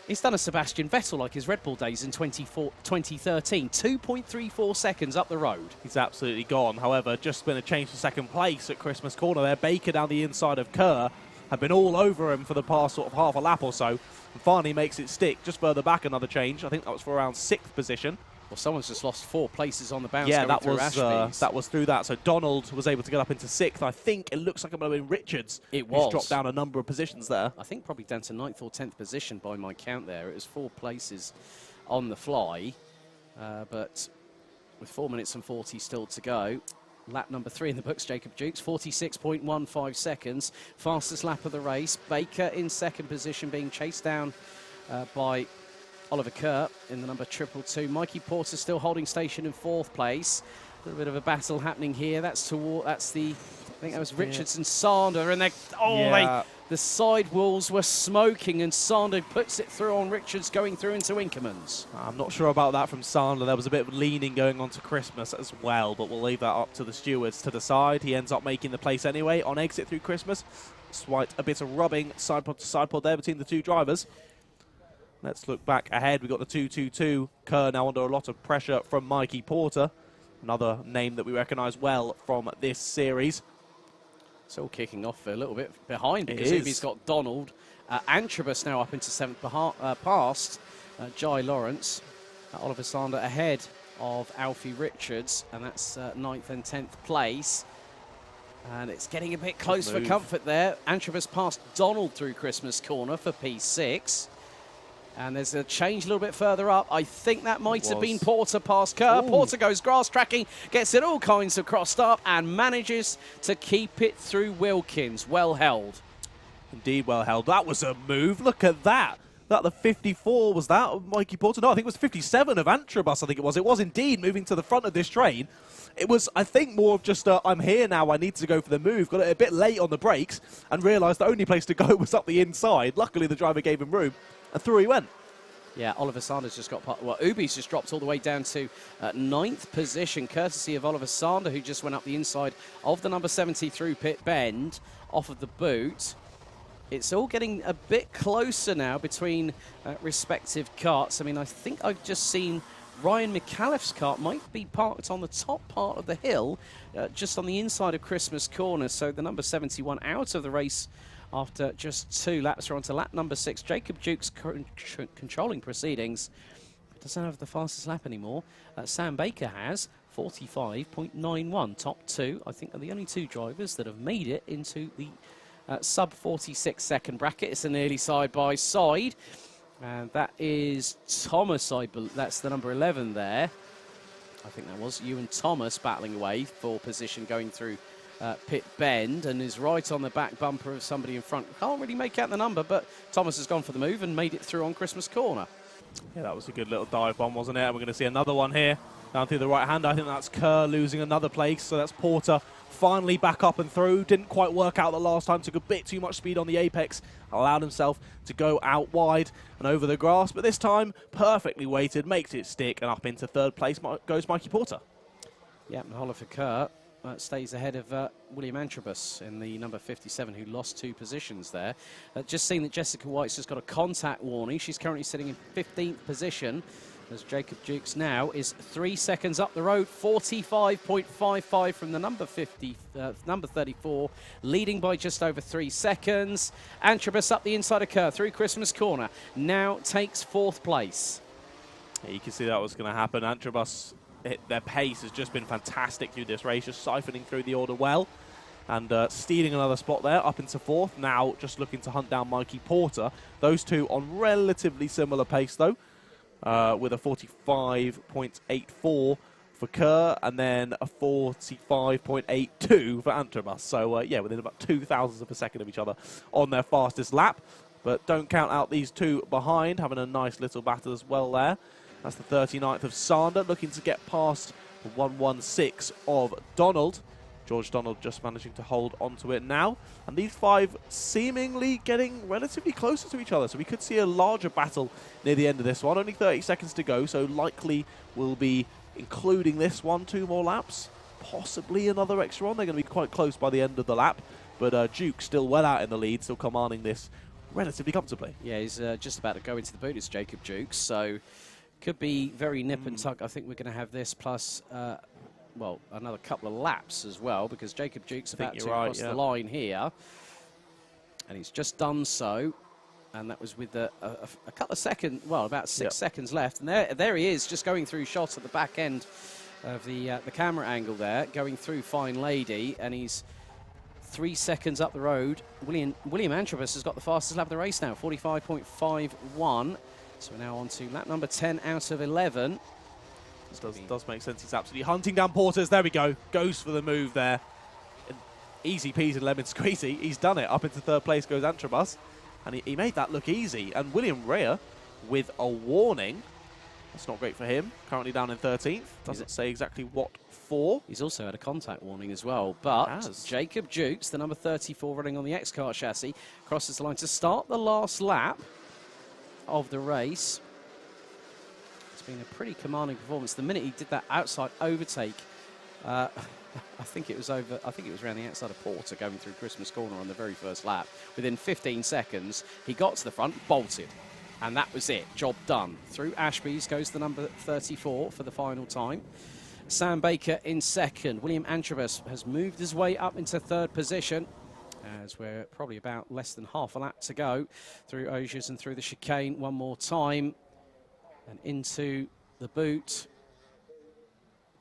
He's done a Sebastian Vettel like his Red Bull days in 2013. 2.34 seconds up the road. He's absolutely gone. However, just been a change to 2nd place at Christmas corner there. Baker down the inside of Kerr have been all over him for the past sort of half a lap or so. And finally makes it stick. Just further back, another change. I think that was for around 6th position. Well, someone's just lost 4 places on the bounce. Yeah, that was through that. So Donald was able to get up into 6th. I think it looks like it might have been Richards. It was. Who's dropped down a number of positions there. I think probably down to 9th or 10th position by my count there. It was 4 places on the fly. But with 4 minutes and 40 still to go, lap number 3 in the books, Jacob Dukes, 46.15 seconds. Fastest lap of the race. Baker in 2nd position, being chased down by Oliver Kerr in the number 222. Mikey Porter still holding station in 4th place. A little bit of a battle happening here. I think that was Richards and Sander, and the side walls were smoking, and Sander puts it through on Richards going through into Winkerman's. I'm not sure about that from Sander. There was a bit of leaning going on to Christmas as well, but we'll leave that up to the stewards to decide. He ends up making the place anyway on exit through Christmas. Despite a bit of rubbing side pod to side pod there between the 2 drivers. Let's look back ahead. We've got the 222. Kerr now under a lot of pressure from Mikey Porter. Another name that we recognise well from this series. It's all kicking off a little bit behind because Ubi's got Donald. Antrobus now up into 7th past Jai Lawrence. Oliver Sander ahead of Alfie Richards, and that's 9th and 10th place. And it's getting a bit close for comfort there. Antrobus past Donald through Christmas corner for P6. And there's a change a little bit further up. I think that might have been Porter past Kerr. Porter goes grass tracking, gets it all kinds of crossed up, and manages to keep it through Wilkins. Well held. Indeed, well held. That was a move. Look at that. That the 54 was that of Mikey Porter? No, I think it was 57 of Antrobus, I think it was. It was indeed moving to the front of this train. It was, I think, more of just, I'm here now, I need to go for the move. Got it a bit late on the brakes and realised the only place to go was up the inside. Luckily, the driver gave him room, and through he went. Yeah, Oliver Sander's just got... Well, Ubi's just dropped all the way down to 9th position, courtesy of Oliver Sander, who just went up the inside of the number 70 through pit bend, off of the boot. It's all getting a bit closer now between respective karts. I mean, I think I've just seen Ryan McAuliffe's kart might be parked on the top part of the hill, just on the inside of Christmas corner. So the number 71 out of the race after just 2 laps. We're on to lap number 6. Jacob Dukes controlling proceedings. Doesn't have the fastest lap anymore. Sam Baker has 45.91. Top 2, I think, are the only 2 drivers that have made it into the sub 46 second bracket. It's a nearly side by side. And that is Thomas, I believe. That's the number 11 there. I think that was you and Thomas battling away for position going through pit bend and is right on the back bumper of somebody in front. Can't really make out the number, but Thomas has gone for the move and made it through on Christmas corner. Yeah, that was a good little dive bomb, wasn't it? And we're going to see another one here down through the right hand. I think that's Kerr losing another place, so that's Porter finally back up and through. Didn't quite work out the last time, took a bit too much speed on the apex, allowed himself to go out wide and over the grass, but this time perfectly weighted, makes it stick, and up into third place goes Mikey Porter. Yeah, and Oliver Kerr stays ahead of William Antrobus in the number 57, who lost 2 positions there. Just seen that Jessica White's just got a contact warning. She's currently sitting in 15th position, as Jacob Jukes now is 3 seconds up the road, 45.55 from the number 34, leading by just over 3 seconds. Antrobus up the inside of Kerr through Christmas corner, now takes 4th place. Yeah, you can see that was going to happen. Antrobus, their pace has just been fantastic through this race, just siphoning through the order well and stealing another spot there up into 4th. Now just looking to hunt down Mikey Porter. Those two on relatively similar pace though, with a 45.84 for Kerr and then a 45.82 for Antrobus. So yeah, within about 0.02 of a second of each other on their fastest lap. But don't count out these two behind, having a nice little battle as well there. That's the 39th of Sander, looking to get past the 116 of Donald. George Donald just managing to hold onto it now. And these 5 seemingly getting relatively closer to each other. So we could see a larger battle near the end of this one. Only 30 seconds to go, so likely we'll be including this one 2 more laps. Possibly another extra one. They're going to be quite close by the end of the lap. But Duke still well out in the lead, still commanding this relatively comfortably. Yeah, he's just about to go into the boot. It's Jacob Jukes, so could be very nip and tuck. I think we're going to have this plus, well, another couple of laps as well, because Jacob Jukes about to cross the line here. And he's just done so. And that was with a couple of seconds, well, about 6 seconds left. And there he is, just going through shots at the back end of the camera angle there, going through Fine Lady. And he's 3 seconds up the road. William Antrobus has got the fastest lap of the race now, 45.51. So we're now on to lap number 10 out of 11. Does make sense. He's absolutely hunting down Porters. There we go. Goes for the move there. Easy peasy lemon squeezy. He's done it. Up into 3rd place goes Antrobus. And he made that look easy. And William Rea with a warning. That's not great for him. Currently down in 13th. Doesn't say exactly what for. He's also had a contact warning as well. But Jacob Jukes, the number 34 running on the X-Kart chassis, crosses the line to start the last lap of the race. It's been a pretty commanding performance. The minute he did that outside overtake, I think it was around the outside of Porter going through Christmas corner on the very first lap. Within 15 seconds, he got to the front, bolted. And that was it. Job done. Through Ashby's goes the number 34 for the final time. Sam Baker in 2nd. William Antrobus has moved his way up into 3rd position, as we're probably about less than half a lap to go through Ogiers and through the chicane one more time and into the boot.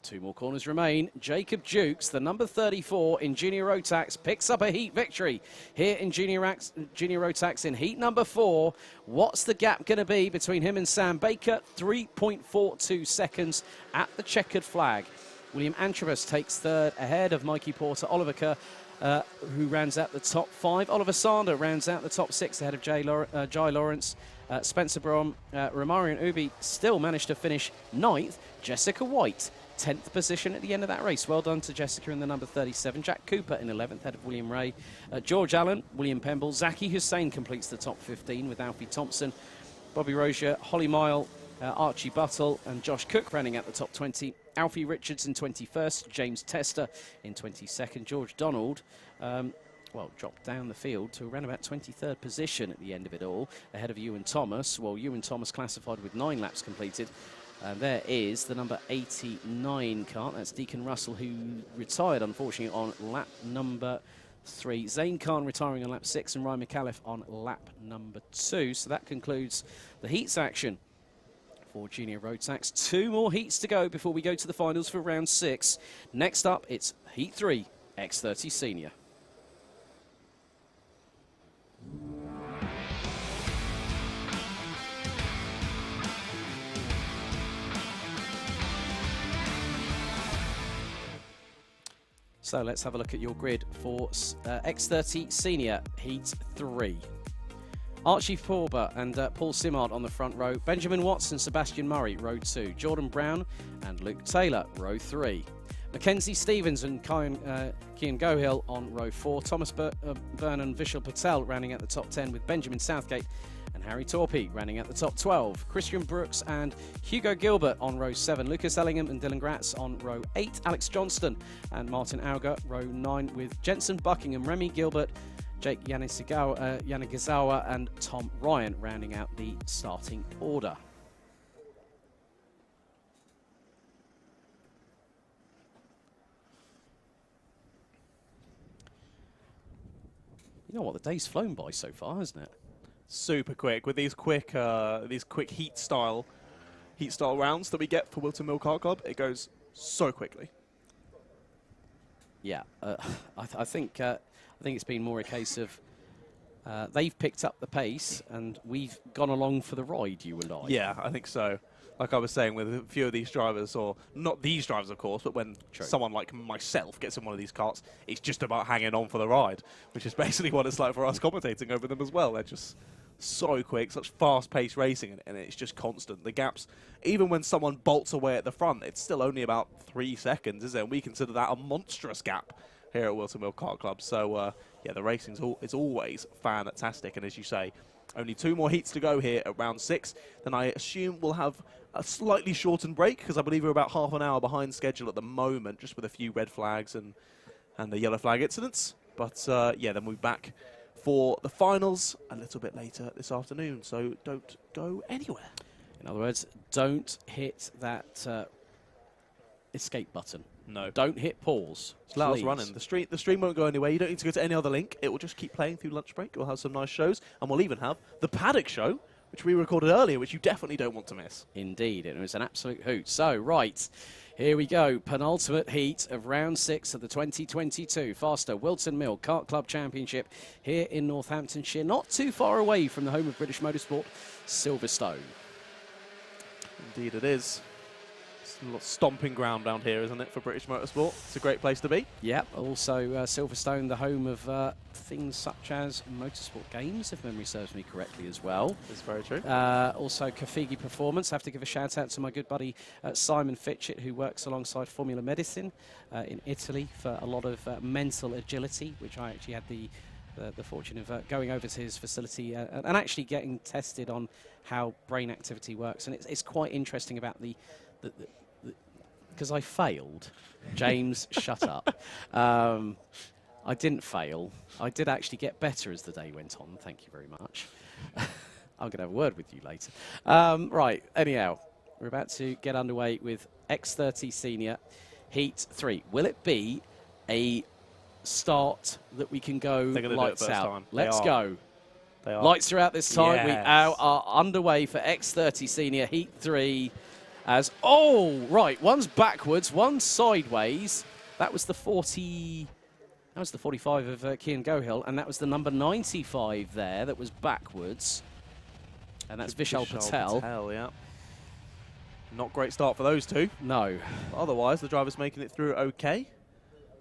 2 more corners remain. Jacob Jukes, the number 34 in Junior Rotax, picks up a heat victory here in Junior Rotax in heat number 4. What's the gap going to be between him and Sam Baker? 3.42 seconds at the checkered flag. William Antrobus takes 3rd ahead of Mikey Porter. Oliver Kerr, who rounds out the top 5. Oliver Sander rounds out the top 6 ahead of Jai Lawrence. Spencer Brom, Romarian Ubi still managed to finish 9th. Jessica White, 10th position at the end of that race. Well done to Jessica in the number 37. Jack Cooper in 11th, ahead of William Ray. George Allen, William Pemble. Zaki Hussain completes the top 15 with Alfie Thompson. Bobby Rozier, Holly Mile, Archie Buttle and Josh Cook running at the top 20. Alfie Richards in 21st. James Tester in 22nd. George Donald, well, dropped down the field to around about 23rd position at the end of it all, ahead of Ewan Thomas. Well, Ewan Thomas classified with 9 laps completed. And there is the number 89 Kart. That's Deacon Russell, who retired, unfortunately, on lap number 3. Zane Khan retiring on lap 6 and Ryan McAuliffe on lap number 2. So that concludes the heats action for Junior Rotax. 2 more heats to go before we go to the finals for round 6. Next up, it's Heat 3, X30 Senior. So let's have a look at your grid for X30 Senior Heat 3. Archie Forber and Paul Simard on the front row. Benjamin Watson, Sebastian Murray, row 2. Jordan Brown and Luke Taylor, row 3. Mackenzie Stevens and Kian Gohill on row 4. Thomas Vernon, Vishal Patel rounding out the top 10 with Benjamin Southgate and Harry Torpey rounding out the top 12. Christian Brooks and Hugo Gilbert on row 7. Lucas Ellingham and Dylan Gratz on row 8. Alex Johnston and Martin Auger, row 9 with Jensen Buckingham, Remy Gilbert, Jake Yanagisawa and Tom Ryan rounding out the starting order. You know what, the day's flown by so far, hasn't it? Super quick with these quick heat style rounds that we get for Whilton Mill Kart Club. It goes so quickly. Yeah, I think it's been more a case of they've picked up the pace and we've gone along for the ride, you and I. Yeah, I think so. Like I was saying, with a few of these drivers, or not these drivers, of course, but when someone like myself gets in one of these karts, it's just about hanging on for the ride, which is basically what it's like for us commentating over them as well. They're just so quick, such fast-paced racing, and it's just constant. The gaps, even when someone bolts away at the front, it's still only about 3 seconds, isn't it? And we consider that a monstrous gap here at Whilton Mill Kart Club. So, yeah, the racing's it's always fantastic. And as you say, only 2 more heats to go here at round 6. Then I assume we'll have a slightly shortened break, because I believe we're about half an hour behind schedule at the moment, just with a few red flags and the yellow flag incidents. But, yeah, then we'll be back for the finals a little bit later this afternoon. So don't go anywhere. In other words, don't hit that escape button. No. Don't hit pause. Just let us run in. The stream won't go anywhere. You don't need to go to any other link. It will just keep playing through lunch break. We'll have some nice shows. And we'll even have the Paddock Show, which we recorded earlier, which you definitely don't want to miss. Indeed. It was an absolute hoot. So, right. Here we go. Penultimate heat of round 6 of the 2022 FastR Whilton Mill Kart Club Championship here in Northamptonshire. Not too far away from the home of British Motorsport, Silverstone. Indeed it is. It's a lot of stomping ground down here, isn't it, for British Motorsport? It's a great place to be. Yep. Also, Silverstone, the home of things such as motorsport games, if memory serves me correctly as well. That's very true. Also, Kafigi Performance. I have to give a shout out to my good buddy Simon Fitchett, who works alongside Formula Medicine in Italy for a lot of mental agility, which I actually had the fortune of going over to his facility and actually getting tested on how brain activity works. And it's quite interesting about because I failed. James, shut up. I didn't fail. I did actually get better as the day went on. Thank you very much. I'm going to have a word with you later. Right, anyhow, we're about to get underway with X30 Senior Heat 3. Will it be a start that we can go lights out? Time. Let's go. They are. Lights are out this time. Yes. We are underway for X30 Senior Heat 3. As, oh, right, one's backwards, one's sideways. That was the 45 of Kian Gohill, and that was the number 95 there that was backwards. And that's Vishal Patel. Yeah. Not great start for those two. No. But otherwise, the driver's making it through okay.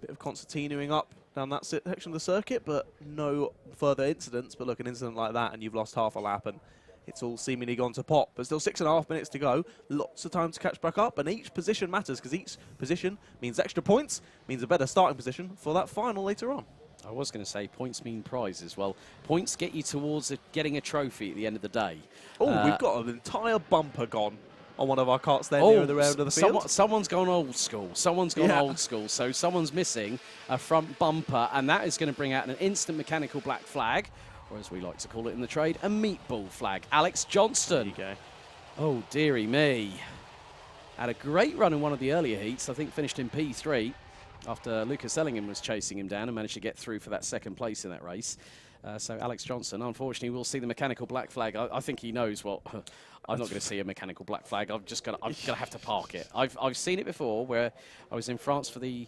Bit of concertinaing up down that section of the circuit, but no further incidents. But look, an incident like that, and you've lost half a lap, and it's all seemingly gone to pot. But still 6.5 minutes to go. Lots of time to catch back up, and each position matters, because each position means extra points, means a better starting position for that final later on. I was going to say points mean prizes. Well, points get you towards getting a trophy at the end of the day. Oh, we've got an entire bumper gone on one of our karts there near the round of the field. Someone's gone old school. Someone's gone old school. So someone's missing a front bumper, and that is going to bring out an instant mechanical black flag, or as we like to call it in the trade, a meatball flag. Alex Johnston. There you go. Oh, dearie me. Had a great run in one of the earlier heats. I think finished in P3 after Lucas Ellingham was chasing him down and managed to get through for that second place in that race. So Alex Johnston, unfortunately, will see the mechanical black flag. I think he knows what. I'm not going to see a mechanical black flag. I'm going to have to park it. I've seen it before where I was in France for the.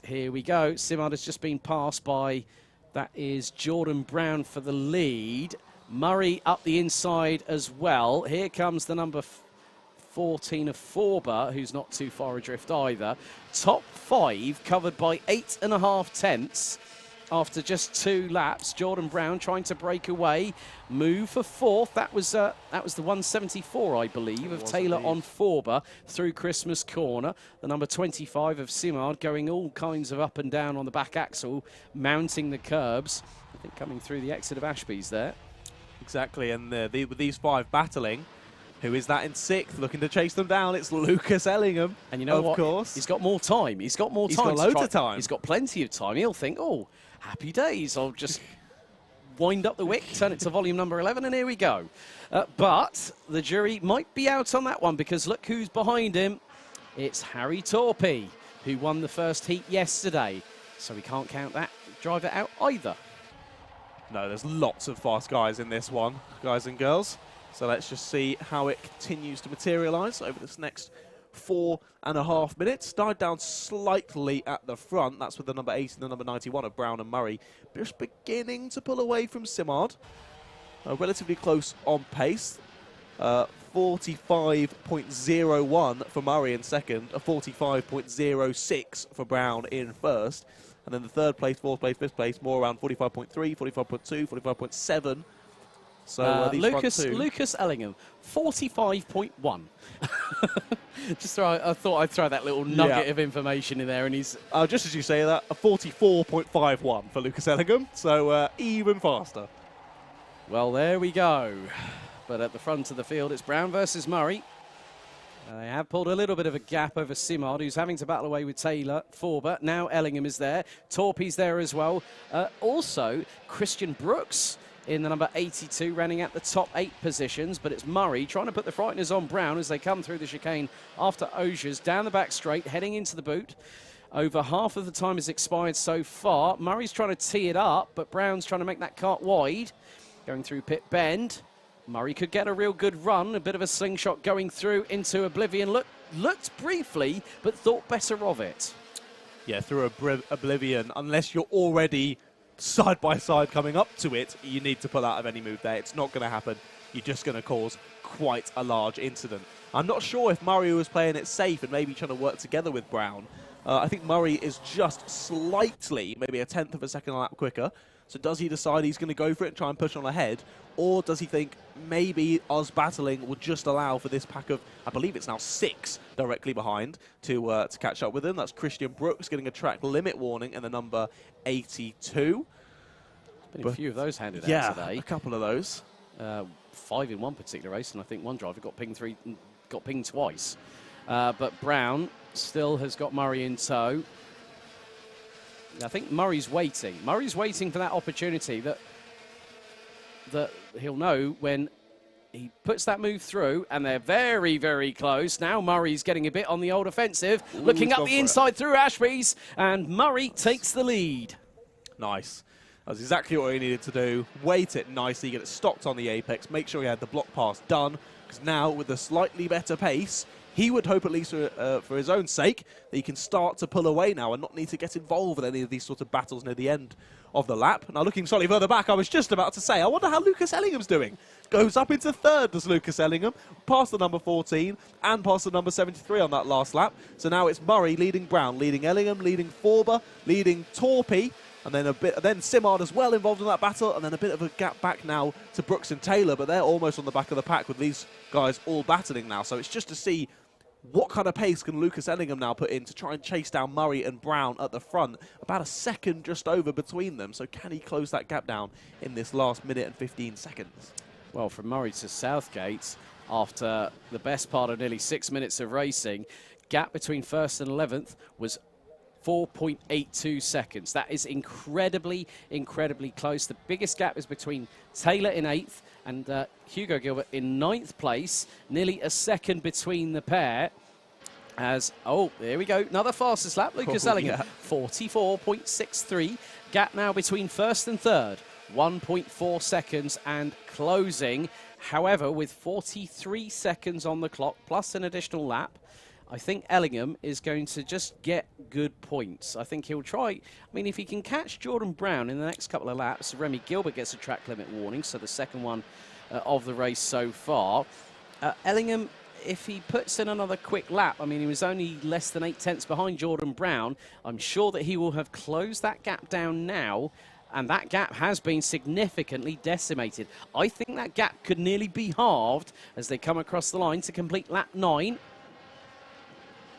Here we go. Simard has just been passed by. That is Jordan Brown for the lead. Murray up the inside as well. Here comes the number 14 of Forber, who's not too far adrift either. Top 5 covered by 8.5 tenths. After just 2 laps, Jordan Brown trying to break away, move for 4th. That was the 174, I believe, of Taylor on Forber through Christmas Corner. The number 25 of Simard going all kinds of up and down on the back axle, mounting the curbs. I think coming through the exit of Ashby's there. Exactly, and with these 5 battling, who is that in 6th, looking to chase them down? It's Lucas Ellingham, and you know what? Of course. He's got more time. He's got more time. He's got loads of time. He's got plenty of time. He'll think, oh, happy days. I'll just wind up the wick, turn it to volume number 11, and here we go. But the jury might be out on that one, because look who's behind him. It's Harry Torpey, who won the first heat yesterday. So we can't count that driver out either. No, there's lots of fast guys in this one, guys and girls. So let's just see how it continues to materialise over this next 4.5 minutes. Died down slightly at the front. That's with the number 8 and the number 91 of Brown and Murray. Just beginning to pull away from Simard. Relatively close on pace. 45.01 for Murray in second. A 45.06 for Brown in first. And then the 3rd place, 4th place, 5th place, more around 45.3, 45.2, 45.7. So Lucas Ellingham, 45.1. I thought I'd throw that little nugget of information in there, and he's just as you say that, a 44.51 for Lucas Ellingham. So even faster. Well, there we go. But at the front of the field, it's Brown versus Murray. They have pulled a little bit of a gap over Simard, who's having to battle away with Taylor, Forber. Now Ellingham is there. Torpey's there as well. Also, Christian Brooks in the number 82, running at the top 8 positions. But it's Murray trying to put the frighteners on Brown as they come through the chicane after Osiers. Down the back straight, heading into the boot. Over half of the time has expired so far. Murray's trying to tee it up, but Brown's trying to make that kart wide. Going through pit bend. Murray could get a real good run, a bit of a slingshot going through into oblivion. Looked briefly, but thought better of it. Yeah, through oblivion, unless you're already side by side coming up to it, you need to pull out of any move there. It's not going to happen. You're just going to cause quite a large incident. I'm not sure if Murray was playing it safe and maybe trying to work together with Brown. I think Murray is just slightly, maybe a 1/10 of a second lap quicker. So does he decide he's going to go for it and try and push on ahead? Or does he think maybe us battling would just allow for this pack of, I believe it's now 6 directly behind to catch up with him? That's Christian Brooks getting a track limit warning in the number 82. Been a few of those handed out today. Yeah, a couple of those. 5 in one particular race, and I think one driver got pinged twice. But Brown still has got Murray in tow. I think Murray's waiting. Murray's waiting for that opportunity that he'll know when he puts that move through, and they're very, very close. Now Murray's getting a bit on the old offensive, looking up the inside through Ashby's, and Murray takes the lead. Nice. That's exactly what he needed to do. Weight it nicely, get it stopped on the apex, make sure he had the block pass done, because now with a slightly better pace, he would hope, at least for his own sake, that he can start to pull away now and not need to get involved in any of these sort of battles near the end of the lap. Now, looking slightly further back, I was just about to say, I wonder how Lucas Ellingham's doing. Goes up into 3rd, does Lucas Ellingham, past the number 14 and past the number 73 on that last lap. So now it's Murray leading Brown, leading Ellingham, leading Forber, leading Torpey, and then Simard as well involved in that battle, and then a bit of a gap back now to Brooks and Taylor, but they're almost on the back of the pack with these guys all battling now. So it's just to see what kind of pace can Lucas Ellingham now put in to try and chase down Murray and Brown at the front. About a second just over between them. So can he close that gap down in this last minute and 15 seconds? Well, from Murray to Southgate, after the best part of nearly 6 minutes of racing, gap between 1st and 11th was 4.82 seconds. That is incredibly, incredibly close. The biggest gap is between Taylor in 8th and Hugo Gilbert in 9th place. Nearly a second between the pair. There we go. Another fastest lap. Lucas Ellingham, 44.63. Gap now between 1st and 3rd. 1.4 seconds and closing. However, with 43 seconds on the clock, plus an additional lap, I think Ellingham is going to just get good points. I think he'll try. I mean, if he can catch Jordan Brown in the next couple of laps, Remy Gilbert gets a track limit warning, so the second one of the race so far. Ellingham, if he puts in another quick lap, I mean, he was only less than 8 tenths behind Jordan Brown. I'm sure that he will have closed that gap down now, and that gap has been significantly decimated. I think that gap could nearly be halved as they come across the line to complete lap 9.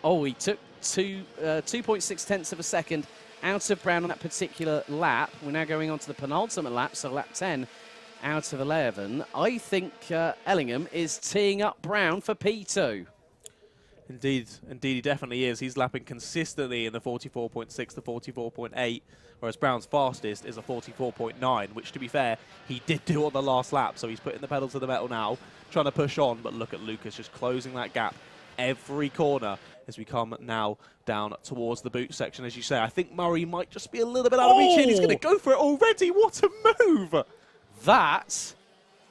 Oh, he took 2.6 tenths of a second out of Brown on that particular lap. We're now going on to the penultimate lap, so lap 10 out of 11. I think Ellingham is teeing up Brown for P2. Indeed, he definitely is. He's lapping consistently in the 44.6 to 44.8, whereas Brown's fastest is a 44.9, which, to be fair, he did do on the last lap, so he's putting the pedal to the metal now, trying to push on, but look at Lucas just closing that gap every corner as we come now down towards the boot section. As you say, I think Murray might just be a little bit out of reach here. He's going to go for it already. What a move! That,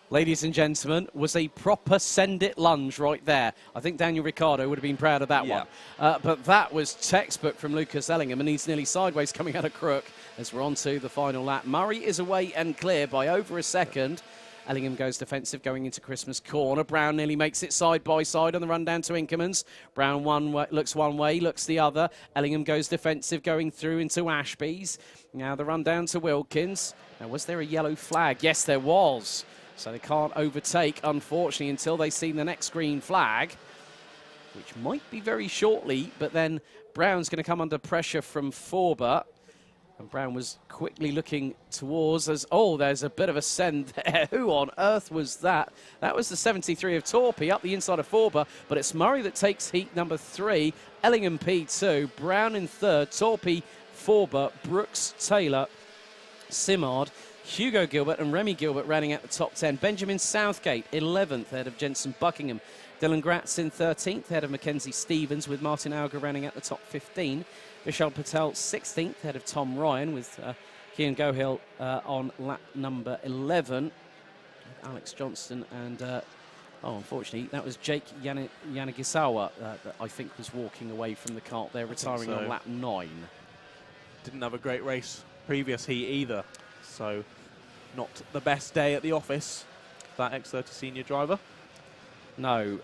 ladies and gentlemen, was a proper send-it lunge right there. I think Daniel Ricciardo would have been proud of that one. But that was textbook from Lucas Ellingham, and he's nearly sideways coming out of crook as we're on to the final lap. Murray is away and clear by over a second. Ellingham goes defensive going into Christmas corner. Brown nearly makes it side by side on the run down to Inkermans. Brown looks one way, looks the other. Ellingham goes defensive going through into Ashby's. Now the run down to Wilkins. Now, was there a yellow flag? Yes, there was. So they can't overtake, unfortunately, until they see the next green flag, which might be very shortly. But then Brown's going to come under pressure from Forber. And Brown was quickly looking towards us. Oh, there's a bit of a send there. Who on earth was that? That was the 73 of Torpy up the inside of Forber, but it's Murray that takes heat number 3. Ellingham P2, Brown in 3rd, Torpy, Forber, Brooks, Taylor, Simard, Hugo Gilbert and Remy Gilbert running at the top 10. Benjamin Southgate, 11th, ahead of Jensen Buckingham. Dylan Gratz in 13th, ahead of Mackenzie Stevens, with Martin Auger running at the top 15. Vishal Patel, 16th, ahead of Tom Ryan, with Kian Gohill on lap number 11. Alex Johnston and, unfortunately, that was Jake Yanagisawa that I think was walking away from the kart there, retiring on lap 9. Didn't have a great race previous heat either, so not the best day at the office, that X30 senior driver. No,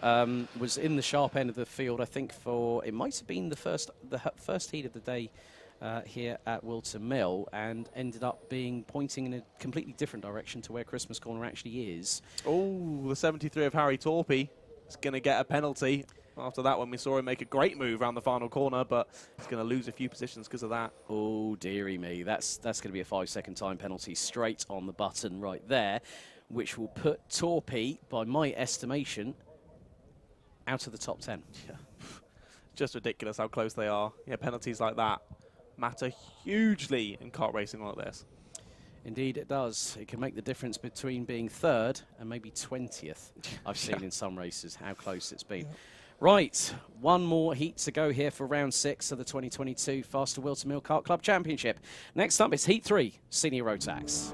was in the sharp end of the field, I think, for, it might have been the first heat of the day here at Whilton Mill, and ended up pointing in a completely different direction to where Christmas Corner actually is. Oh, the 73 of Harry Torpy is going to get a penalty. After that one, we saw him make a great move around the final corner, but he's going to lose a few positions because of that. Oh, dearie me. That's going to be a 5-second time penalty straight on the button right there, which will put Torpy, by my estimation, out of the top 10. Yeah. Just ridiculous how close they are. Yeah, penalties like that matter hugely in kart racing like this. Indeed it does. It can make the difference between being 3rd and maybe 20th. I've seen in some races how close it's been. Right, one more heat to go here for round 6 of the 2022 FastR Whilton Mill Kart Club Championship. Next up is Heat 3, Senior Rotax.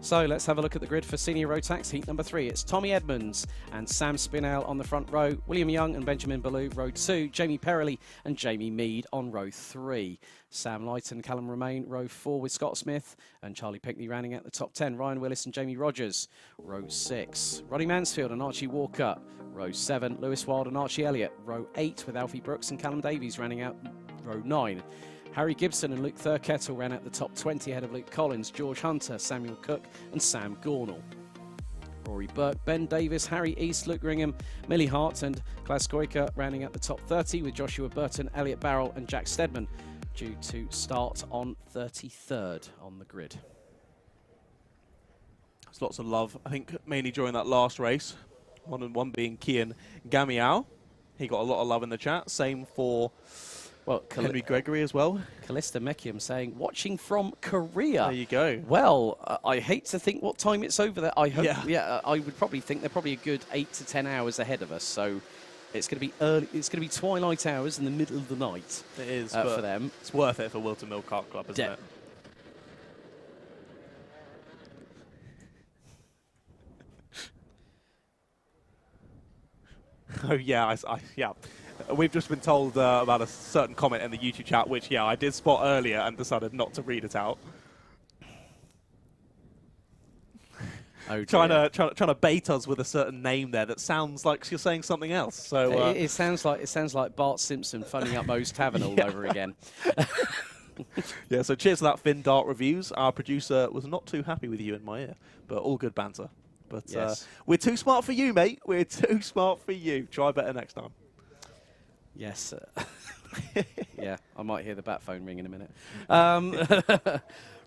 So let's have a look at the grid for Senior Rotax Heat number 3. It's Tommy Edmonds and Sam Spinell on the front row, William Young and Benjamin Ballou, row 2, Jamie Perrelly and Jamie Mead on row 3. Sam Light and Callum Romain, row 4 with Scott Smith and Charlie Pinkney rounding out the top 10. Ryan Willis and Jamie Rogers, row 6. Roddy Mansfield and Archie Walker, row 7. Lewis Wild and Archie Elliott, row 8 with Alfie Brooks and Callum Davies rounding out row 9. Harry Gibson and Luke Thurkettle ran out the top 20 ahead of Luke Collins, George Hunter, Samuel Cook and Sam Gornall. Rory Burke, Ben Davis, Harry East, Luke Ringham, Millie Hart and Klaus Koika rounding out the top 30 with Joshua Burton, Elliot Barrell and Jack Stedman due to start on 33rd on the grid. There's lots of love, I think, mainly during that last race. One being Kian Gamiao. He got a lot of love in the chat. Same for... well, Henry Gregory as well. Callista Mekium saying, watching from Korea. There you go. Well, I hate to think what time it's over there. I hope, I would probably think they're probably a good 8 to 10 hours ahead of us. So it's going to be early. It's going to be twilight hours in the middle of the night. It is for them. It's worth it for Whilton Mill Kart Club, isn't it? Oh yeah, yeah. We've just been told about a certain comment in the YouTube chat, which, yeah, I did spot earlier and decided not to read it out. Oh, trying to bait us with a certain name there that sounds like you're saying something else. So it sounds like Bart Simpson phoning up Moe's Tavern all over again. Yeah, so cheers to that, Finn Dart Reviews. Our producer was not too happy with you in my ear, but all good banter. But yes. We're too smart for you, mate. We're too smart for you. Try better next time. Yes. Yeah, I might hear the bat phone ring in a minute.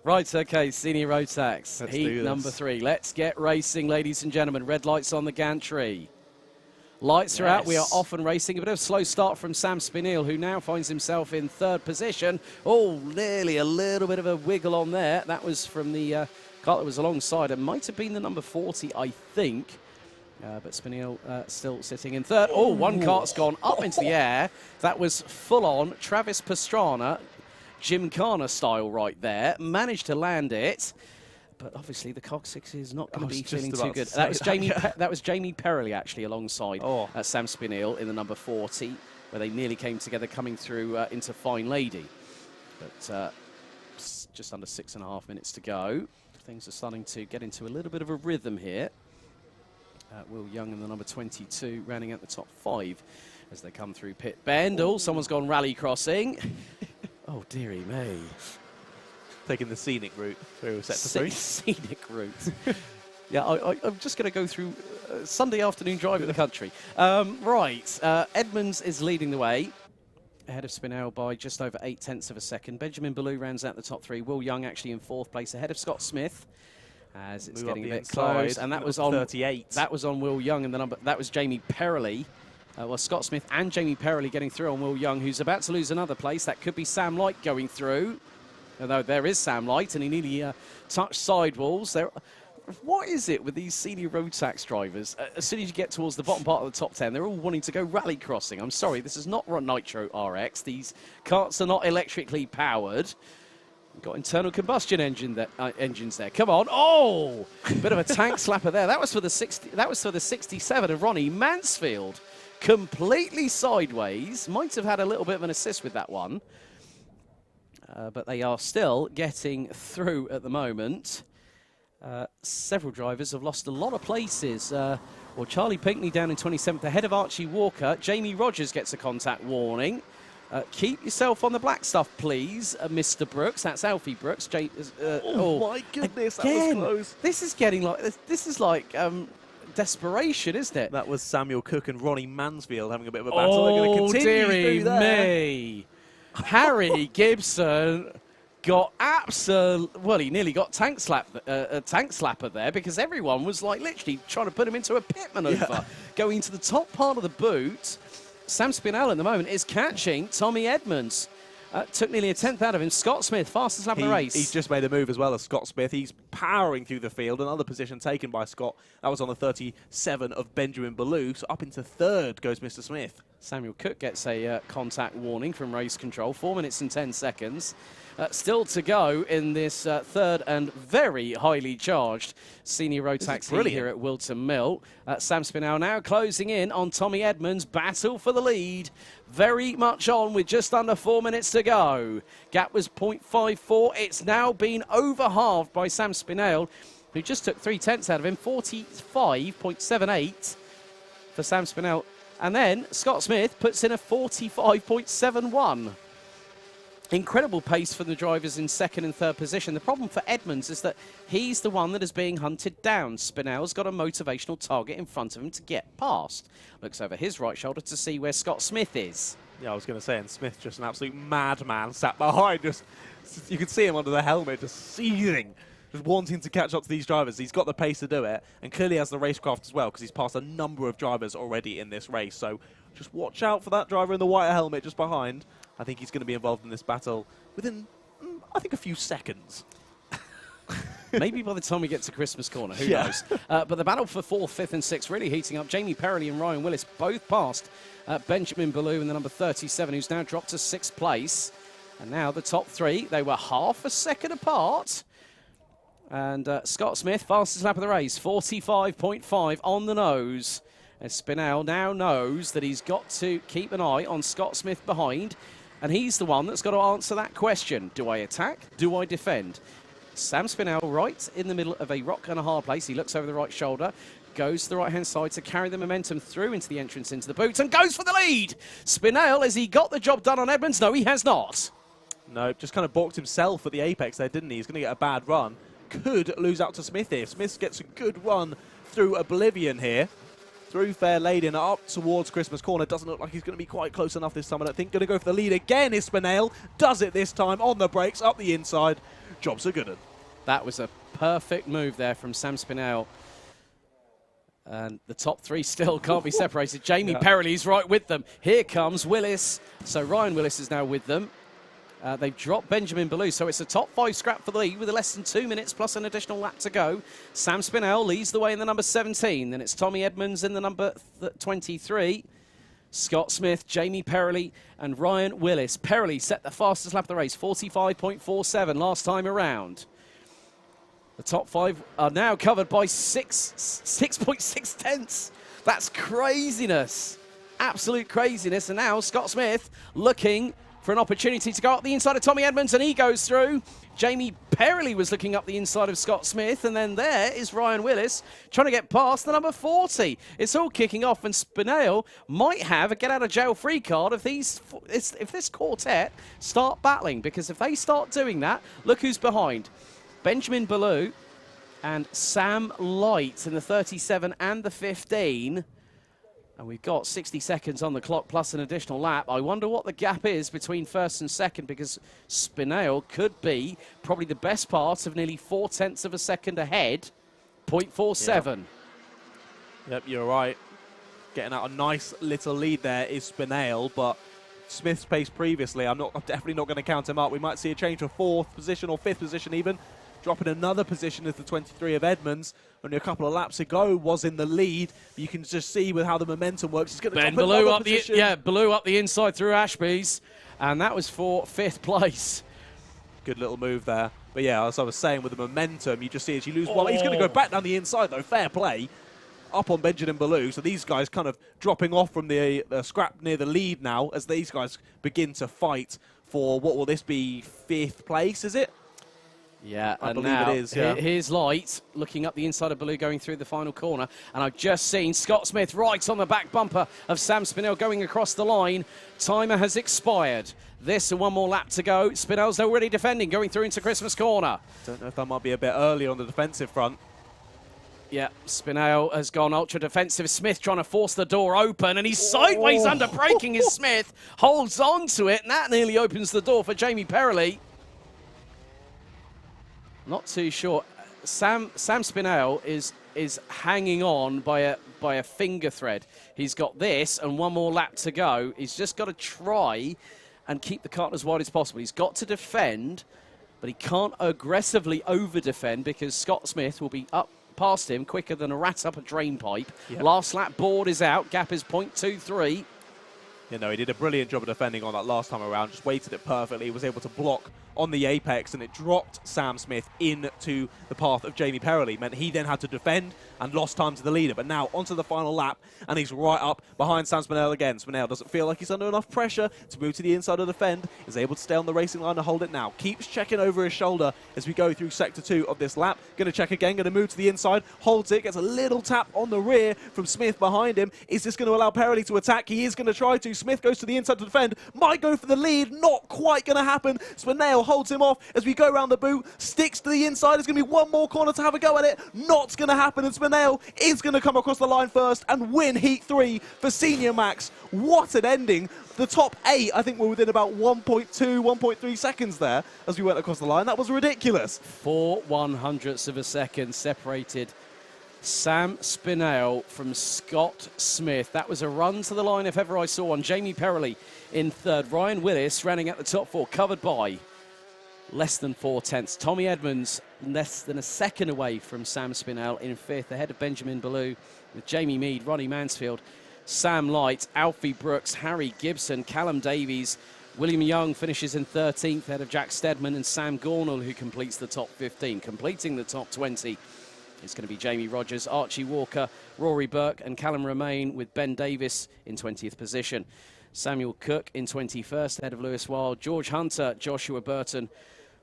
Right, okay, Senior Rotax, heat number 3. Let's get racing, ladies and gentlemen. Red lights on the gantry. Lights are out. We are off and racing. A bit of a slow start from Sam Spinell, who now finds himself in 3rd position. Oh, nearly a little bit of a wiggle on there. That was from the car that was alongside. It might have been the number 40, I think. But Spinell still sitting in 3rd. Oh, one kart's gone up into the air. That was full-on Travis Pastrana, Gymkhana style right there. Managed to land it. But obviously the Cog 6 is not going to be feeling too good. That was Jamie. That was Jamie Perrelly actually alongside Sam Spinell in the number 40, where they nearly came together coming through into Fine Lady. But just under 6.5 minutes to go. Things are starting to get into a little bit of a rhythm here. Will Young in the number 22 rounding out the top 5 as they come through pit bend. Oh, someone's gone rally crossing. Oh, dearie me. Taking the scenic route through set to 3. Scenic route. Yeah, I'm just going to go through Sunday afternoon drive in the country. Right, Edmonds is leading the way, ahead of Spinell by just over 0.8 of a second. Benjamin Ballou rounds out the top 3. Will Young actually in 4th place, ahead of Scott Smith, as it's getting a bit close. And that was on 38. That was on Will Young, and the number that was Jamie Perrelly. Well, Scott Smith and Jamie Perrelly getting through on Will Young, who's about to lose another place. That could be Sam Light going through. Although there is Sam Light, and he nearly touched sidewalls. What is it with these senior Rotax drivers? As soon as you get towards the bottom part of the top 10, they're all wanting to go rally crossing. I'm sorry, this is not Nitro RX. These karts are not electrically powered. We've got internal combustion engines there. Come on! Oh, bit of a tank slapper there. That was for the 60. That was for the 67 of Ronnie Mansfield. Completely sideways. Might have had a little bit of an assist with that one. But they are still getting through at the moment. Several drivers have lost a lot of places. Well, Charlie Pinckney down in 27th, ahead of Archie Walker. Jamie Rogers gets a contact warning. Keep yourself on the black stuff, please, Mr. Brooks. That's Alfie Brooks. Oh, my goodness, again, that was close. This is getting like desperation, isn't it? That was Samuel Cook and Ronnie Mansfield having a bit of a battle. They're going to continue dearie me. Harry Gibson got well, he nearly got tank slapper there, because everyone was like literally trying to put him into a pit maneuver. Going to the top part of the boot. Sam Spinell at the moment is catching Tommy Edmonds. Took nearly a 10th out of him. Scott Smith, fastest lap of the race. He's just made a move as well as Scott Smith. He's powering through the field. Another position taken by Scott. That was on the 37 of Benjamin Ballou. So up into 3rd goes Mr. Smith. Samuel Cook gets a contact warning from race control. 4 minutes and 10 seconds. Still to go in this 3rd and very highly charged senior Rotax heat here at Whilton Mill. Sam Spinell now closing in on Tommy Edmonds. Battle for the lead. Very much on with just under 4 minutes to go. Gap was 0.54. It's now been over halved by Sam Spinell, who just took 0.3 out of him. 45.78 for Sam Spinell. And then Scott Smith puts in a 45.71. Incredible pace for the drivers in 2nd and 3rd position. The problem for Edmonds is that he's the one that is being hunted down. Spinell's got a motivational target in front of him to get past. Looks over his right shoulder to see where Scott Smith is. Yeah, I was going to say, and Smith just an absolute madman sat behind. You could see him under the helmet just seething, just wanting to catch up to these drivers. He's got the pace to do it, and clearly has the racecraft as well, because he's passed a number of drivers already in this race. So just watch out for that driver in the white helmet just behind. I think he's going to be involved in this battle within, I think, a few seconds. Maybe by the time we get to Christmas Corner, who knows? But the battle for 4th, 5th and 6th really heating up. Jamie Perrelly and Ryan Willis both passed Benjamin Ballou in the number 37, who's now dropped to 6th place. And now the top 3, they were half a second apart. And Scott Smith, fastest lap of the race, 45.5 on the nose. As Spinell now knows that he's got to keep an eye on Scott Smith behind, and he's the one that's got to answer that question. Do I attack? Do I defend? Sam Spinell right in the middle of a rock and a hard place. He looks over the right shoulder, goes to the right-hand side to carry the momentum through into the entrance into the boots, and goes for the lead. Spinell, has he got the job done on Edmonds? No, he has not. No, just kind of balked himself at the apex there, didn't he? He's going to get a bad run. Could lose out to Smith here. Smith gets a good run through Oblivion here. Through Fair Lady and up towards Christmas Corner. Doesn't look like he's going to be quite close enough this time. I don't think. Going to go for the lead again is Spinell. Does it this time on the brakes, up the inside. Job's a good one. That was a perfect move there from Sam Spinell. And the top three still can't be separated. Jamie Perrelly's right with them. Here comes Willis. So Ryan Willis is now with them. They've dropped Benjamin Ballou, so it's a top 5 scrap for the lead with less than 2 minutes plus an additional lap to go. Sam Spinell leads the way in the number 17. Then it's Tommy Edmonds in the number 23. Scott Smith, Jamie Perrelly, and Ryan Willis. Perrelly set the fastest lap of the race, 45.47 last time around. The top 5 are now covered by 6.6 tenths. That's craziness. Absolute craziness. And now Scott Smith looking for an opportunity to go up the inside of Tommy Edmonds, and he goes through. Jamie Perrelly was looking up the inside of Scott Smith, and then there is Ryan Willis trying to get past the number 40. It's all kicking off, and Spinell might have a get-out-of-jail-free card if this quartet start battling, because if they start doing that, look who's behind. Benjamin Ballou and Sam Light in the 37 and the 15. And we've got 60 seconds on the clock plus an additional lap. I wonder what the gap is between first and second, because Spinell could be probably the best part of nearly 4/10 of a second ahead. 0.47. Yep, you're right. Getting out a nice little lead there is Spinell, but Smith's pace previously, I'm definitely not going to count him up. We might see a change to 4th position or 5th position even. Dropping another position as the 23 of Edmonds. Only a couple of laps ago was in the lead. You can just see with how the momentum works. He's going to drop another position. Ballou up the inside through Ashby's, and that was for 5th place. Good little move there. But yeah, as I was saying, with the momentum, you just see as you lose one. He's going to go back down the inside, though. Fair play. Up on Benjamin Ballou. So these guys kind of dropping off from the scrap near the lead now as these guys begin to fight for, what will this be, 5th place, is it? Yeah, I believe now it is, yeah. Here's Light looking up the inside of Ballou going through the final corner. And I've just seen Scott Smith right on the back bumper of Sam Spinell going across the line. Timer has expired. This and one more lap to go. Spinell's already defending, going through into Christmas Corner. Don't know if that might be a bit early on the defensive front. Yeah, Spinell has gone ultra defensive. Smith trying to force the door open, and he's sideways under braking as Smith holds on to it, and that nearly opens the door for Jamie Perrelly. Not too sure. Sam Spinell is hanging on by a finger thread. He's got this and one more lap to go. He's just got to try and keep the cart as wide as possible. He's got to defend, but he can't aggressively over-defend because Scott Smith will be up past him quicker than a rat up a drain pipe. Yep. Last lap board is out. Gap is 0.23. You know, he did a brilliant job of defending on that last time around. Just weighted it perfectly. He was able to block on the apex, and it dropped Sam Smith into the path of Jamie Perrelly. Meant he then had to defend and lost time to the leader. But now onto the final lap, and he's right up behind Sam Spinell again. Spinell doesn't feel like he's under enough pressure to move to the inside of the defend. Is able to stay on the racing line and hold it now. Keeps checking over his shoulder as we go through sector 2 of this lap. Going to check again, going to move to the inside, holds it, gets a little tap on the rear from Smith behind him. Is this going to allow Perrelly to attack? He is going to try to. Smith goes to the inside to defend, might go for the lead, not quite going to happen. Spinell holds him off as we go around the boot, sticks to the inside. There's going to be one more corner to have a go at it. Not going to happen, and Spinell is going to come across the line first and win Heat 3 for Senior Max. What an ending. The top 8, I think, were within about 1.2, 1.3 seconds there as we went across the line. That was ridiculous. 4/100ths of a second separated Sam Spinell from Scott Smith. That was a run to the line if ever I saw one. Jamie Perrelly in 3rd. Ryan Willis running at the top 4, covered by less than 4/10. Tommy Edmonds less than a second away from Sam Spinell in 5th, ahead of Benjamin Ballou with Jamie Mead, Ronnie Mansfield, Sam Light, Alfie Brooks, Harry Gibson, Callum Davies. William Young finishes in 13th, ahead of Jack Stedman and Sam Gornall, who completes the top 15. Completing the top 20 It's going to be Jamie Rogers, Archie Walker, Rory Burke and Callum Romain, with Ben Davis in 20th position. Samuel Cook in 21st, ahead of Lewis Wilde, George Hunter, Joshua Burton,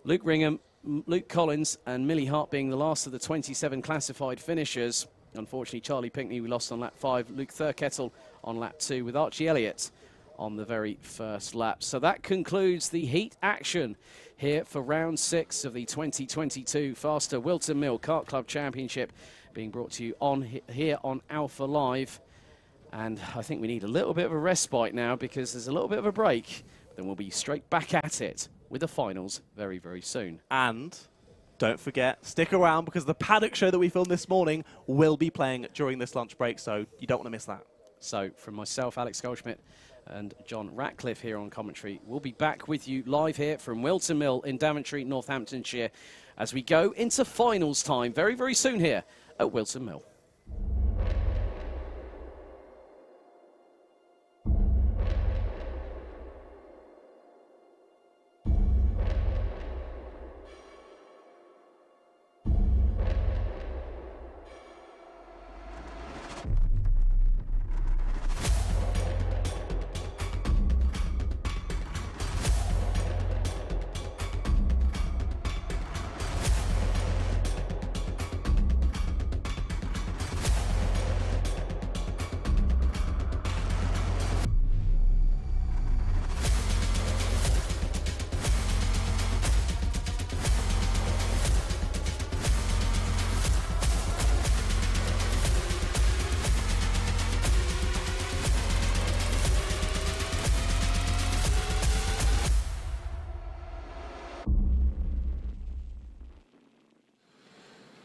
Luke Ringham, Luke Collins and Millie Hart being the last of the 27 classified finishers. Unfortunately, Charlie Pinkney we lost on lap 5, Luke Thurkettle on lap 2, with Archie Elliott on the very first lap. So that concludes the heat action here for round 6 of the 2022 FastR Whilton Mill Kart Club Championship, being brought to you here on Alpha Live. And I think we need a little bit of a respite now, because there's a little bit of a break. Then we'll be straight back at it with the finals very, very soon. And don't forget, stick around, because the paddock show that we filmed this morning will be playing during this lunch break, so you don't want to miss that. So from myself, Alex Goldschmidt, and John Ratcliffe here on commentary, we'll be back with you live here from Whilton Mill in Daventry, Northamptonshire, as we go into finals time very, very soon here at Whilton Mill.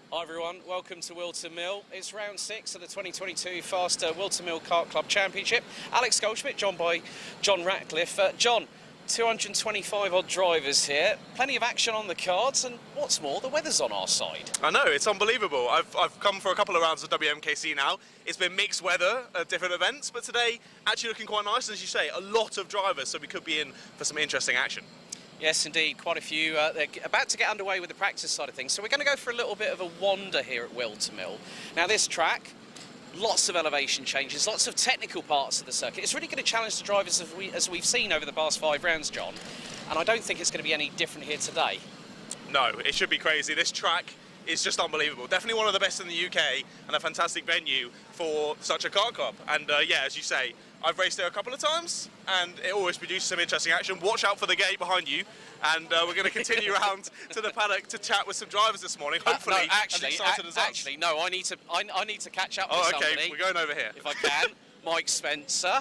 Hi everyone, welcome to Whilton Mill. It's round 6 of the 2022 FastR Whilton Mill Kart Club Championship. Alex Goldschmidt, joined by John Ratcliffe. John, 225 odd drivers here, plenty of action on the cards, and what's more, the weather's on our side. I know, it's unbelievable. I've come for a couple of rounds of WMKC now. It's been mixed weather at different events, but today actually looking quite nice. As you say, a lot of drivers, so we could be in for some interesting action. Yes, indeed, quite a few. They're about to get underway with the practice side of things, so we're going to go for a little bit of a wander here at Whilton Mill. Now, this track, lots of elevation changes, lots of technical parts of the circuit. It's really going to challenge the drivers as we've seen over the past 5 rounds, John, and I don't think it's going to be any different here today. No, it should be crazy. This track is just unbelievable. Definitely one of the best in the UK and a fantastic venue for such a kart club. And yeah, as you say, I've raced there a couple of times and it always produces some interesting action. Watch out for the gate behind you, and we're going to continue around to the paddock to chat with some drivers this morning. Hopefully, no, actually, no. I need to catch up with somebody. Okay, we're going over here. If I can, Mike Spencer.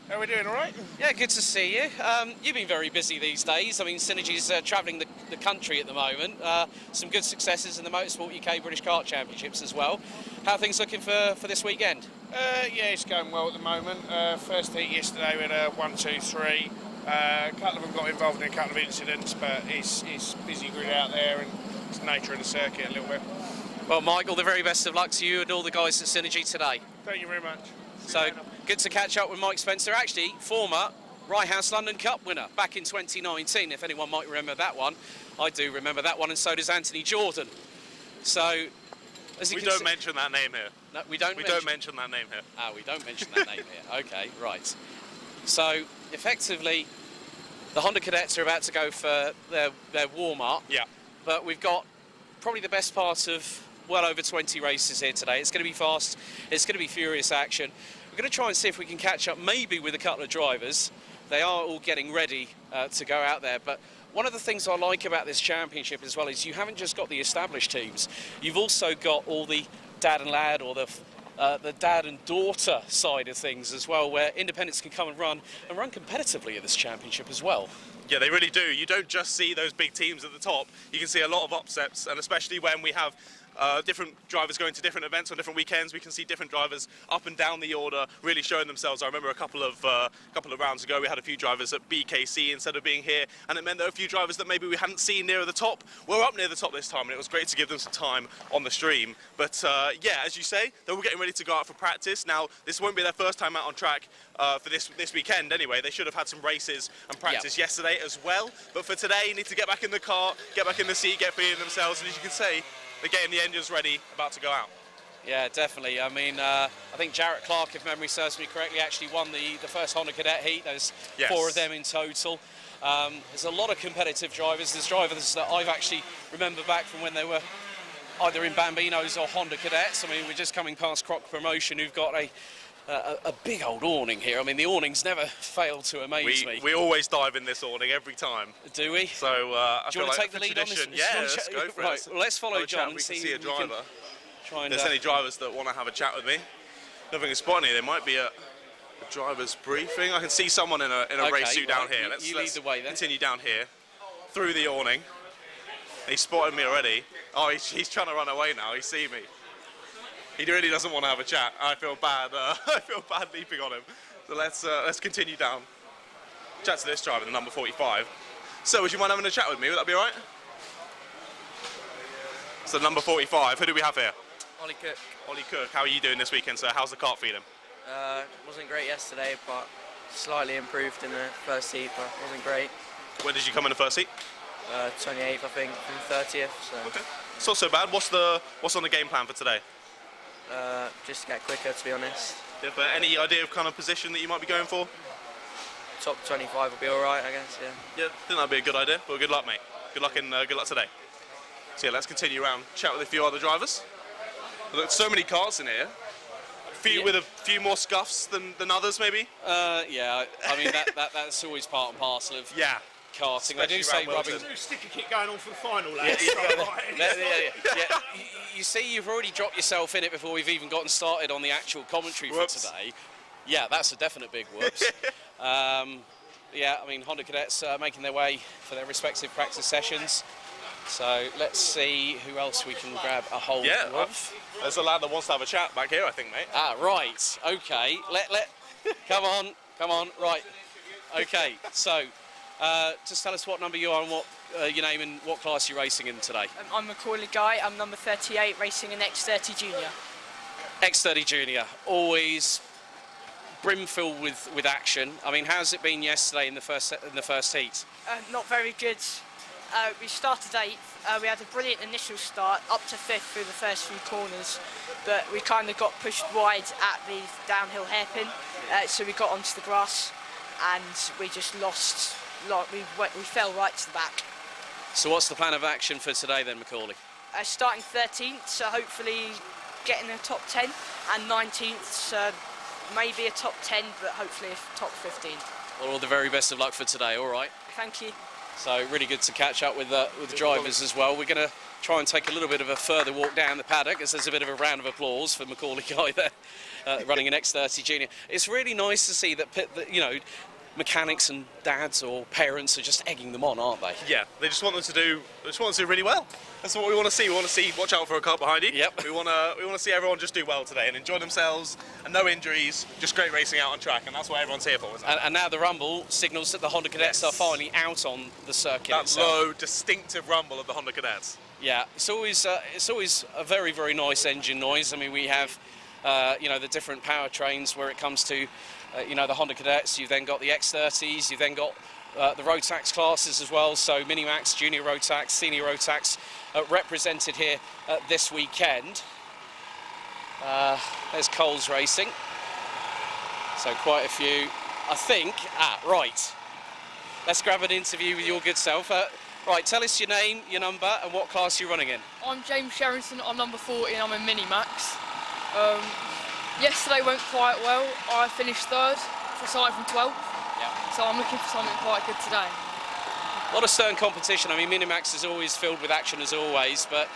How are we doing, all right? Yeah, good to see you. You've been very busy these days. I mean, Synergy's travelling the country at the moment. Some good successes in the Motorsport UK British Kart Championships as well. How are things looking for this weekend? Yeah, it's going well at the moment. First heat yesterday, we had a 1, 2, 3. A couple of them got involved in a couple of incidents, but it's busy grid out there, and it's the nature of the circuit a little bit. Well, Mike, all the very best of luck to you and all the guys at Synergy today. Thank you very much. So, good to catch up with Mike Spencer, actually former Rye House London Cup winner back in 2019, if anyone might remember that one. I do remember that one, and so does Anthony Jordan. So, as you we don't mention that name here. No, we don't mention that name here. Ah, we don't mention that name here. Okay, right. So, effectively, the Honda Cadets are about to go for their warm-up. Yeah. But we've got probably the best part of well over 20 races here today. It's going to be fast. It's going to be furious action. We're going to try and see if we can catch up maybe with a couple of drivers. They are all getting ready to go out there. But one of the things I like about this championship as well is you haven't just got the established teams. You've also got all the dad and lad, or the dad and daughter side of things as well, where independents can come and run competitively at this championship as well. Yeah, they really do. You don't just see those big teams at the top. You can see a lot of upsets, and especially when we have different drivers going to different events on different weekends, we can see different drivers up and down the order really showing themselves. I remember a couple of rounds ago we had a few drivers at BKC instead of being here, and it meant there were a few drivers that maybe we hadn't seen near the top were up near the top this time, and it was great to give them some time on the stream. But yeah, as you say, they're all getting ready to go out for practice. Now, this won't be their first time out on track for this weekend anyway. They should have had some races and practice yesterday as well, but for today, you need to get back in the car, get back in the seat, get feeling themselves, and as you can say, they're getting the engines ready, about to go out. Yeah, definitely. I mean, I think Jarrett Clark, if memory serves me correctly, actually won the first Honda Cadet heat. There's 4 of them in total. There's a lot of competitive drivers. There's drivers that I've actually remember back from when they were either in Bambinos or Honda Cadets. I mean, we're just coming past Croc Promotion, who've got a big old awning here. I mean, the awnings never fail to amaze me. We always dive in this awning every time. Do we? So do you want to take the lead on this? Yeah, let's go for it. Right, well, let's follow John and see a driver. Try and, if there's any drivers that want to have a chat with me. Nothing is spotting here. There might be a driver's briefing. I can see someone in a race suit down here. Let's lead the way then. Continue down here, through the awning. He's spotted me already. Oh, he's trying to run away now. He's seen me. He really doesn't want to have a chat. I feel bad. I feel bad leaping on him. So let's continue down. Chat to this driver, the number 45. So, would you mind having a chat with me? Would that be all right? So, number 45. Who do we have here? Ollie Cook. Ollie Cook. How are you doing this weekend, sir? How's the kart feeling? Wasn't great yesterday, but slightly improved in the first heat, but wasn't great. Where did you come in the first heat? 28th, I think, from 30th. So. Okay. It's not so bad. What's on the game plan for today? Just to get quicker, to be honest. Yeah, but any idea of kind of position that you might be going for? Top 25 will be all right, I guess. Yeah. Yeah, I think that'd be a good idea. Well, good luck, mate. Good luck today. So yeah, let's continue around, chat with a few other drivers. Look, so many karts in here. With a few more scuffs than others, maybe. Yeah, I mean that's always part and parcel of karting. They do say rubbing. There's a new sticker kit going on for the final, lads. You see, you've already dropped yourself in it before we've even gotten started on the actual commentary for today. Yeah, that's a definite big whoops. Yeah, I mean, Honda Cadets making their way for their respective practice sessions. So let's see who else we can grab a hold of. There's a lad that wants to have a chat back here, I think, mate. Ah, right. Okay. Come on. Right. Okay. So, just tell us what number you are and what your name and what class you're racing in today. I'm Macaulay Guy. I'm number 38, racing an X30 Junior. X30 Junior, always brimful with action. I mean, how's it been yesterday in the first heat? Not very good. We started 8th. We had a brilliant initial start, up to 5th through the first few corners, but we kind of got pushed wide at the downhill hairpin, so we got onto the grass and we just lost. We fell right to the back. So what's the plan of action for today then, Macaulay? Starting 13th, so hopefully getting a top 10, and 19th, so maybe a top 10, but hopefully a top 15. Well, all the very best of luck for today, all right? Thank you. So really good to catch up with the drivers as well. We're going to try and take a little bit of a further walk down the paddock, as there's a bit of a round of applause for Macaulay Guy there, running an X30 Junior. It's really nice to see that, you know, mechanics and dads or parents are just egging them on, aren't they? Yeah, they just want them to do really well. That's what we want to see. We want to see, watch out for a car behind you. Yep. We want to see everyone just do well today and enjoy themselves and no injuries, just great racing out on track, and that's what everyone's here for, isn't it? And now the rumble signals that the Honda Cadets are finally out on the circuit. That low, distinctive rumble of the Honda Cadets. Yeah, it's always a very, very nice engine noise. I mean, we have you know, the different powertrains where it comes to you know, the Honda Cadets. You've then got the X30s. You've then got the Rotax classes as well. So Minimax, Junior Rotax, Senior Rotax represented here this weekend. There's Coles Racing. So quite a few, I think. Right. Let's grab an interview with your good self. Right, tell us your name, your number, and what class you're running in. I'm James Sherrington. I'm number 40 and I'm in Minimax. Yesterday went quite well. I finished 3rd for starting from 12th. Yeah. So I'm looking for something quite good today. A lot of stern competition. I mean, Minimax is always filled with action as always, but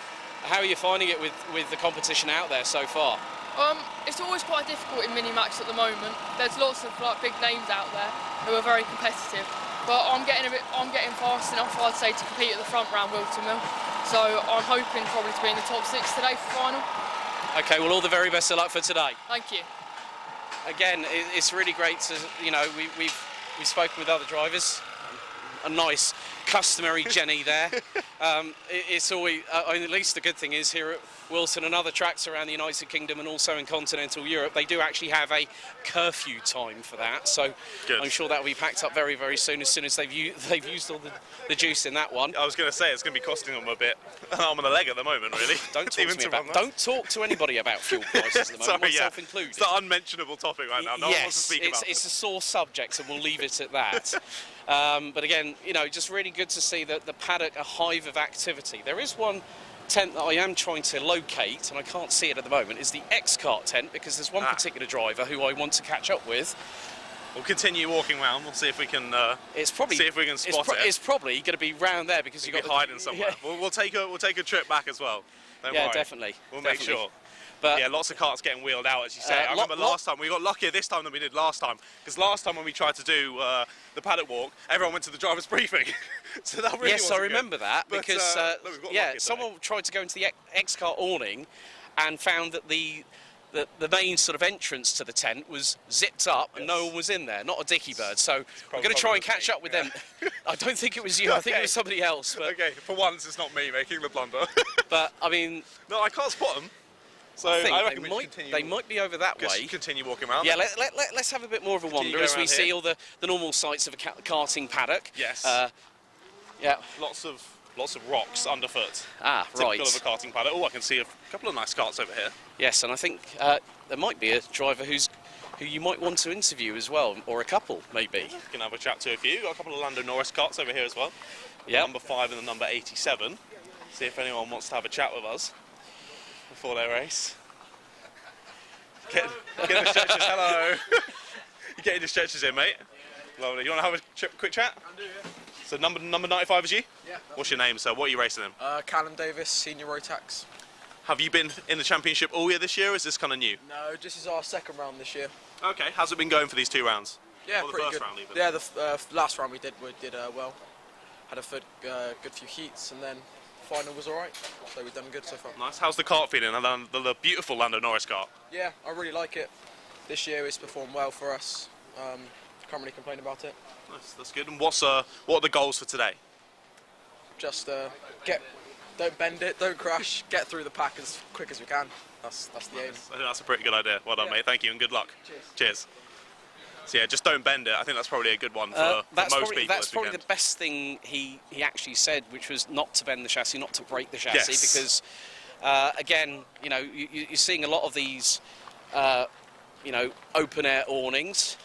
how are you finding it with the competition out there so far? It's always quite difficult in Minimax at the moment. There's lots of big names out there who are very competitive, but I'm getting fast enough, I'd say, to compete at the front round Whilton Mill. So I'm hoping probably to be in the top 6 today for final. Okay, well, all the very best of luck for today. Thank you. Again, it's really great to, you know, we've spoken with other drivers. A nice customary Jenny there. It's always, at least the good thing is here at Wilton and other tracks around the United Kingdom and also in continental Europe, they do actually have a curfew time for that. So Good. I'm sure that will be packed up very, very soon, as soon as they've used all the juice in that one. I was going to say, it's going to be costing them a bit. I'm on the leg at the moment, really. Don't talk to anybody about fuel prices at the moment, myself included. It's the unmentionable topic right now. No one wants to speak about it. It's a sore subject, and we'll leave it at that. But again, you know, just really good to see the paddock, a hive of activity. There is one tent that I am trying to locate, and I can't see it at the moment, is the X-Kart tent, because there's one particular driver who I want to catch up with. We'll continue walking around. We'll see if we can. See if we can spot it. It's probably going to be round there because you've got hiding somewhere. Yeah. We'll take a trip back as well. Don't worry. Definitely. We'll make sure. But yeah, lots of carts getting wheeled out, as you say. I remember last time we got luckier this time than we did last time, because last time when we tried to do the paddock walk, everyone went to the driver's briefing. So that really I remember that, but, because someone tried to go into the X-Kart awning and found that the main sort of entrance to the tent was zipped up and no one was in there, not a dicky bird. So we're going to try and catch up with them. I don't think it was you. I think it was somebody else. But okay, for once it's not me making the blunder. But I mean, no, I can't spot them. So I reckon they might be over that way. Continue walking around. Yeah, let's have a bit more of a wander as we see all the normal sights of a karting paddock. Yes. Yeah. Lots of rocks underfoot. Typical of a karting paddock. Oh, I can see a couple of nice karts over here. Yes, and I think there might be a driver who you might want to interview as well, or a couple maybe. You can have a chat to a few. Got a couple of Lando Norris karts over here as well. Yeah. Number 5 and the number 87. See if anyone wants to have a chat with us before their race. Get the stretchers, hello. You're getting the stretchers in, mate. Lovely. You want to have a quick chat? I do, yeah. So number 95 is you? Yeah. What's your name, sir? What are you racing in? Callum Davis, Senior Rotax. Have you been in the championship all year this year, or is this kind of new? No, this is our second round this year. Okay. How's it been going for these 2 rounds? Yeah, or pretty the first good. round even? Yeah, the last round we did well. Had a good few heats, and then final was all right. So we've done good so far. Nice. How's the kart feeling? And the beautiful Lando Norris kart? Yeah, I really like it. This year it's performed well for us. Can't really complain about it. Nice, that's good. And what are the goals for today? Just don't bend it, don't crash, get through the pack as quick as we can. That's the aim. I think that's a pretty good idea. Well done, mate. Thank you and good luck. Cheers. So yeah, just don't bend it. I think that's probably a good one for most people. That's probably the best thing he actually said, which was not to bend the chassis, not to break the chassis, because again, you know, you're seeing a lot of these, you know, open air awnings.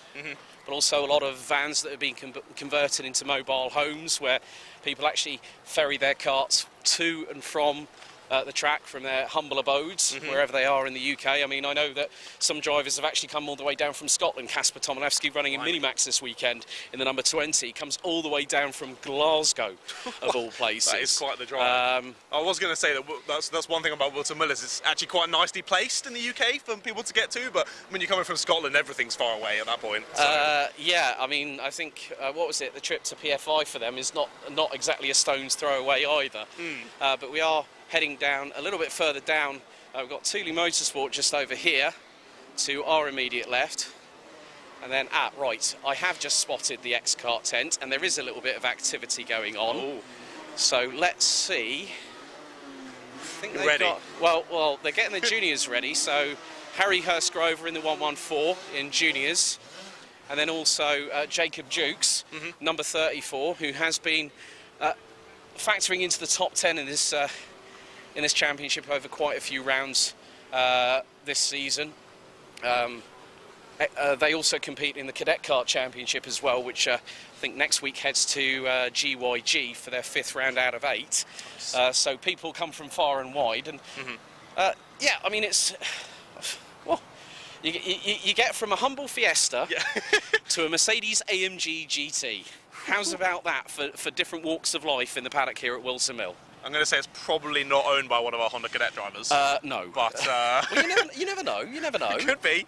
But also a lot of vans that are being converted into mobile homes, where people actually ferry their carts to and from the track from their humble abodes, wherever they are in the UK. I mean, I know that some drivers have actually come all the way down from Scotland. Kasper Tomanevsky running in Minimax this weekend in the number 20 comes all the way down from Glasgow, of all places. That is quite the drive. I was going to say that that's one thing about Whilton Millers. It's actually quite nicely placed in the UK for people to get to, but when you're coming from Scotland, everything's far away at that point. So. Yeah, I mean, I think, what was it, the trip to PFI for them is not exactly a stone's throw away either. But we are heading down a little bit further down. We've got Thule Motorsport just over here to our immediate left. And then, right, I have just spotted the X-Kart tent, and there is a little bit of activity going on. Ooh. So let's see. I think they've ready? Well, they're getting the juniors ready. So Harry Hurstgrover in the 114 in juniors. And then also Jacob Jukes, number 34, who has been factoring into the top 10 in this championship over quite a few rounds this season. They also compete in the Cadet Kart Championship as well, which I think next week heads to GYG for their 5th round out of 8. So people come from far and wide, and yeah, I mean, it's well, you get from a humble Fiesta to a Mercedes AMG GT. How's about that for different walks of life in the paddock here at Wilson Mill? I'm going to say it's probably not owned by one of our Honda Cadet drivers. No. But well, you never know. You never know. It could be.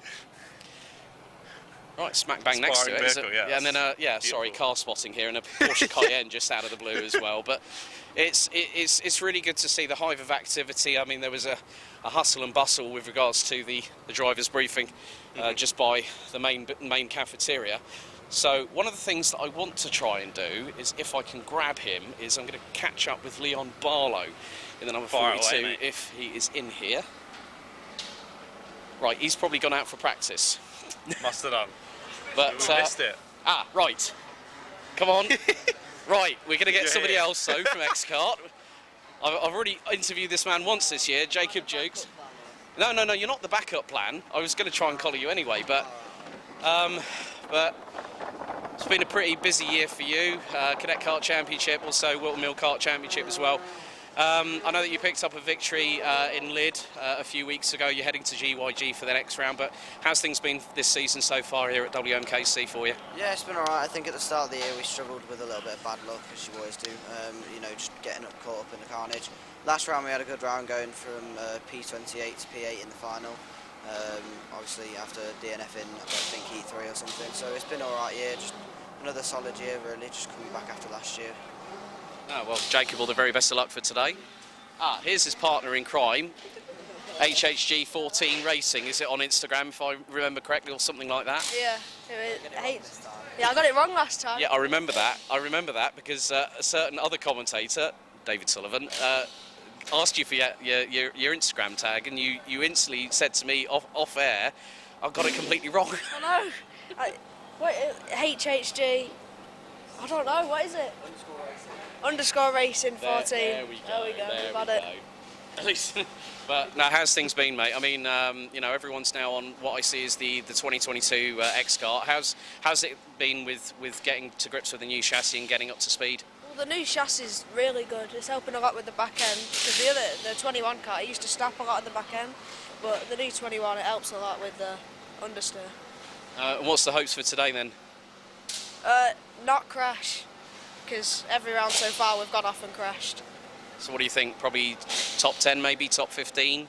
Right, smack bang next to it. Vehicle, yeah, and then, sorry, car spotting here, and a Porsche Cayenne just out of the blue as well. But it's really good to see the hive of activity. I mean, there was a hustle and bustle with regards to the driver's briefing just by the main cafeteria. So one of the things that I want to try and do is, if I can grab him, is I'm going to catch up with Leon Barlow in the number 42 if he is in here. Right, he's probably gone out for practice. Must have done. But we missed it. Ah, right. Come on. Right, we're going to get somebody else, though, from X-Kart. I've already interviewed this man once this year, Jacob Jukes. No, you're not the backup plan. I was going to try and collar you anyway, but it's been a pretty busy year for you. Cadet Kart Championship, also Whilton Mill Kart Championship as well. I know that you picked up a victory in Lyd a few weeks ago. You're heading to GYG for the next round, but how's things been this season so far here at WMKC for you? Yeah, it's been alright. I think at the start of the year we struggled with a little bit of bad luck, as you always do, you know, just getting caught up in the carnage. Last round we had a good round going from P28 to P8 in the final. Obviously after DNF in, I think, Heat 3 or something. So it's been alright year, just another solid year really, just coming back after last year. Oh, well, Jacob, all the very best of luck for today. Ah, here's his partner in crime, HHG14 Racing. Is it on Instagram, if I remember correctly, or something like that? Yeah, I got it wrong last time. Yeah, I remember that. I remember that because a certain other commentator, David Sullivan, asked you for your Instagram tag, and you instantly said to me off air, I've got it completely wrong. I know. What, HHG? I don't know. What is it? Underscore Racing 14. There we go. We've had it. At least. But now, how's things been, mate? I mean, you know, everyone's now on what I see as the 2022 X-Kart. How's it been with getting to grips with the new chassis and getting up to speed? Well, the new chassis is really good. It's helping a lot with the back end, because the 21 car, it used to snap a lot at the back end, but the new 21, it helps a lot with the understeer. And what's the hopes for today then? Not crash, because every round so far we've gone off and crashed. So what do you think? Probably top 10, maybe top 15?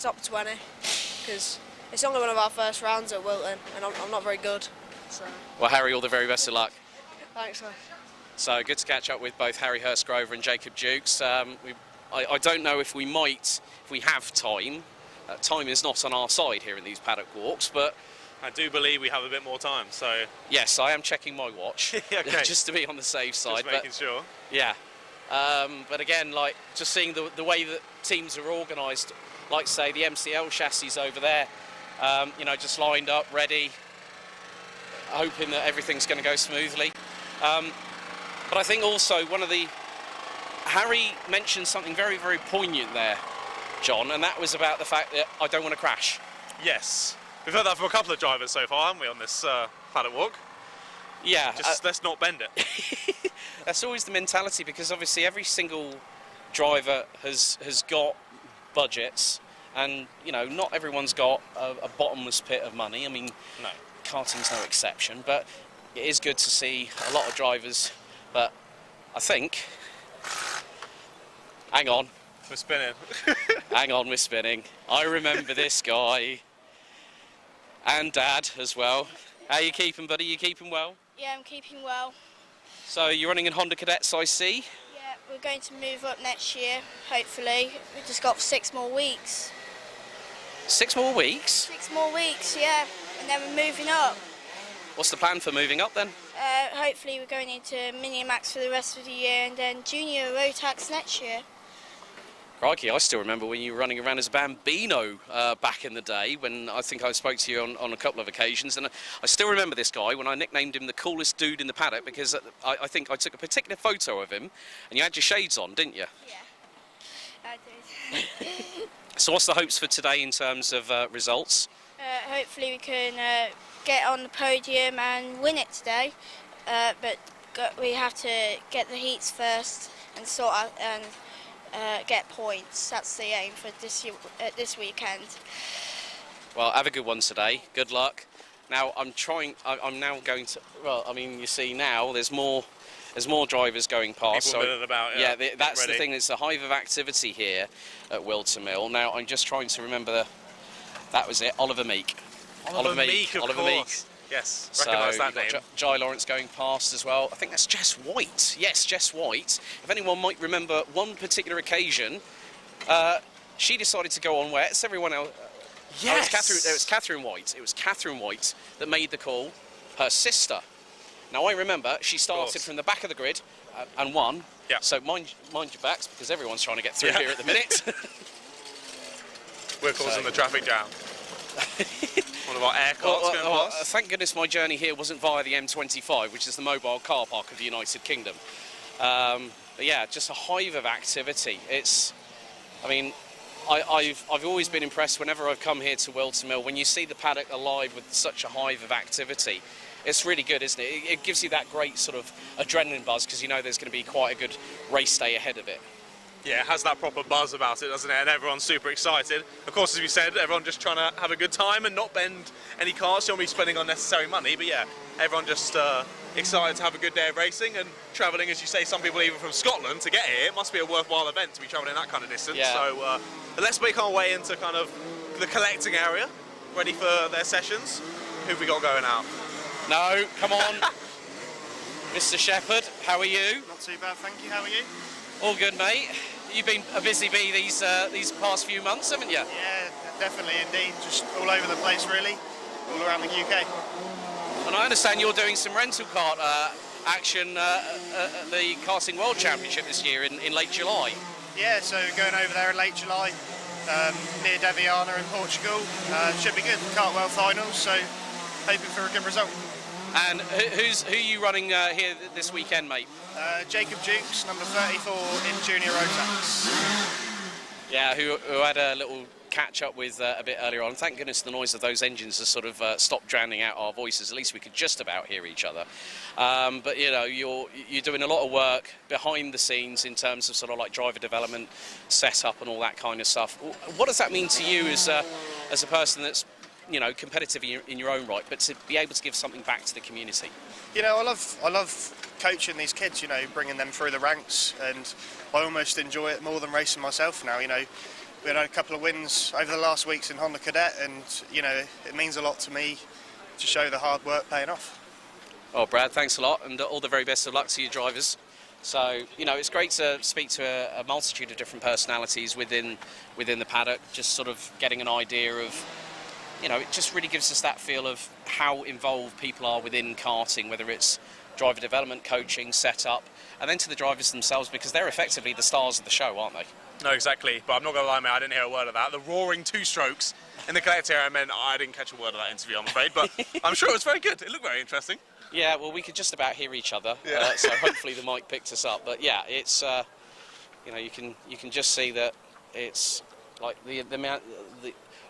Top 20, because it's only one of our first rounds at Whilton, and I'm not very good. So. Well, Harry, all the very best of luck. Thanks, man. So good to catch up with both Harry Hurstgrover and Jacob Jukes. I don't know if we have time. Time is not on our side here in these paddock walks, but I do believe we have a bit more time, so... Yes, I am checking my watch, okay. Just to be on the safe side. Just making sure. Yeah. But again, like, just seeing the way that teams are organised, like, say, the MCL chassis over there, you know, just lined up, ready, hoping that everything's going to go smoothly. But I think also Harry mentioned something very, very poignant there, John, and that was about the fact that I don't want to crash. Yes. We've heard that from a couple of drivers so far, haven't we, on this paddock walk? Yeah. Just let's not bend it. That's always the mentality, because obviously every single driver has got budgets, and, you know, not everyone's got a bottomless pit of money. I mean, no. Karting's no exception, but it is good to see a lot of drivers. But I think... Hang on. We're spinning. Hang on, we're spinning. I remember this guy. And Dad as well. How you keeping, buddy? You keeping well? Yeah, I'm keeping well. So you're running in Honda Cadets, I see? Yeah, we're going to move up next year, hopefully. We've just got 6 more weeks. 6 more weeks? 6 more weeks, yeah. And then we're moving up. What's the plan for moving up then? Hopefully we're going into Mini Max for the rest of the year, and then Junior Rotax next year. Crikey, I still remember when you were running around as a Bambino back in the day, when I think I spoke to you on a couple of occasions, and I still remember this guy when I nicknamed him the coolest dude in the paddock, because I think I took a particular photo of him, and you had your shades on, didn't you? Yeah, I did. So what's the hopes for today in terms of results? Hopefully we can get on the podium and win it today, but we have to get the heats first and sort out and get points. That's the aim for this weekend. Well, have a good one today. Good luck. Now I'm now going to. Well, I mean, you see now there's more drivers going past. People milling about. Yeah, that's the thing. There's a hive of activity here at Whilton Mill. Now I'm just trying to remember that was it. Oliver Meek. Oliver Meek, of course. Yes, recognise that name. Jai Lawrence going past as well. I think that's Jess White. Yes, Jess White. If anyone might remember one particular occasion, she decided to go on wets. Everyone else. Yes. It was Catherine White. It was Catherine White that made the call. Her sister Now, I remember she started from the back of the grid and won. Yeah. So mind your backs, because everyone's trying to get through here at the minute. We're causing the traffic jam. One of our air carts going past. Thank goodness my journey here wasn't via the M25, which is the mobile car park of the United Kingdom. But yeah, just a hive of activity. I mean, I've always been impressed whenever I've come here to Whilton Mill. When you see the paddock alive with such a hive of activity, it's really good, isn't it? It gives you that great sort of adrenaline buzz, because you know there's going to be quite a good race day ahead of it. Yeah, it has that proper buzz about it, doesn't it? And everyone's super excited. Of course, as we said, everyone just trying to have a good time and not bend any carts. You don't be spending unnecessary money, but yeah, everyone just excited to have a good day of racing and travelling, as you say, some people even from Scotland to get here. It must be a worthwhile event to be travelling that kind of distance. Yeah. So let's make our way into kind of the collecting area, ready for their sessions. Who've we got going out? No, come on. Mr. Shepherd, how are you? Not too bad, thank you. How are you? All good, mate. You've been a busy bee these past few months, haven't you? Yeah, definitely, indeed. Just all over the place, really, all around the UK. And I understand you're doing some rental kart action at the Karting World Championship this year in late July. Yeah, so going over there in late July, near Daventry in Portugal. Should be good. Kart World Finals, so hoping for a good result. And who are you running here this weekend, mate? Jacob Dukes, number 34 in Junior Rotax. Yeah, who had a little catch up with a bit earlier on. Thank goodness the noise of those engines has sort of stopped drowning out our voices. At least we could just about hear each other. But you know, you're doing a lot of work behind the scenes in terms of sort of like driver development, setup, and all that kind of stuff. What does that mean to you as a person that's, you know, competitive in your own right, but to be able to give something back to the community? You know, I love coaching these kids, you know, bringing them through the ranks, and I almost enjoy it more than racing myself now. You know, we had a couple of wins over the last weeks in Honda Cadet, and you know, it means a lot to me to show the hard work paying off. Oh, Brad, thanks a lot, and all the very best of luck to your drivers. So, you know, it's great to speak to a multitude of different personalities within the paddock, just sort of getting an idea of, you know, it just really gives us that feel of how involved people are within karting, whether it's driver development, coaching, setup, and then to the drivers themselves, because they're effectively the stars of the show, aren't they? No, exactly. But I'm not going to lie, mate, I didn't hear a word of that. The roaring two strokes in the Cadet area meant I didn't catch a word of that interview, I'm afraid. But I'm sure it was very good. It looked very interesting. Yeah, well, we could just about hear each other, yeah. So hopefully the mic picked us up. But yeah, it's you know, you can just see that it's like the amount.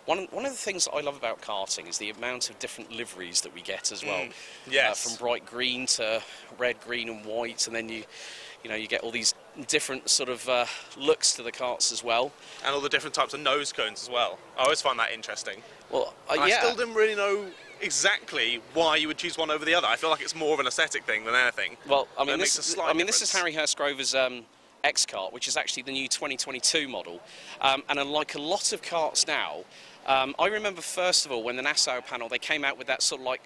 One of the things that I love about karting is the amount of different liveries that we get as well. Yes. From bright green to red, green and white, and then you know, you get all these different sort of looks to the karts as well. And all the different types of nose cones as well. I always find that interesting. Well, yeah. I still didn't really know exactly why you would choose one over the other. I feel like it's more of an aesthetic thing than anything. Well, I mean, this is Harry Hurstgrover's X-Kart, which is actually the new 2022 model. And unlike a lot of karts now, I remember first of all when the Nassau panel, they came out with that sort of like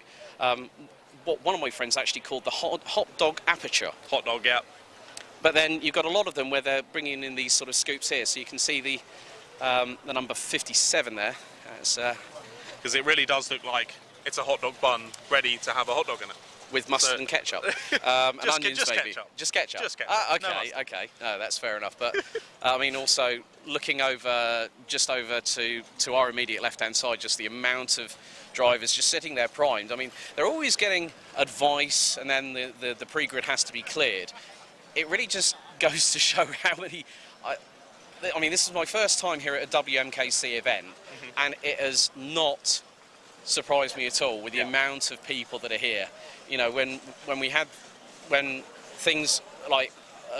what one of my friends actually called the hot dog aperture. Hot dog, yeah. But then you've got a lot of them where they're bringing in these sort of scoops here, so you can see the number 57 there. Because it really does look like it's a hot dog bun ready to have a hot dog in it. With mustard and ketchup. And onions, just maybe. Ketchup. Just ketchup? Just ketchup. Okay, no okay. No, that's fair enough. But, I mean, also, looking just over to our immediate left-hand side, just the amount of drivers just sitting there primed. I mean, they're always getting advice, and then the pre-grid has to be cleared. It really just goes to show how many... I mean, this is my first time here at a WMKC event, and it has not surprised me at all with the amount of people that are here. You know, when things like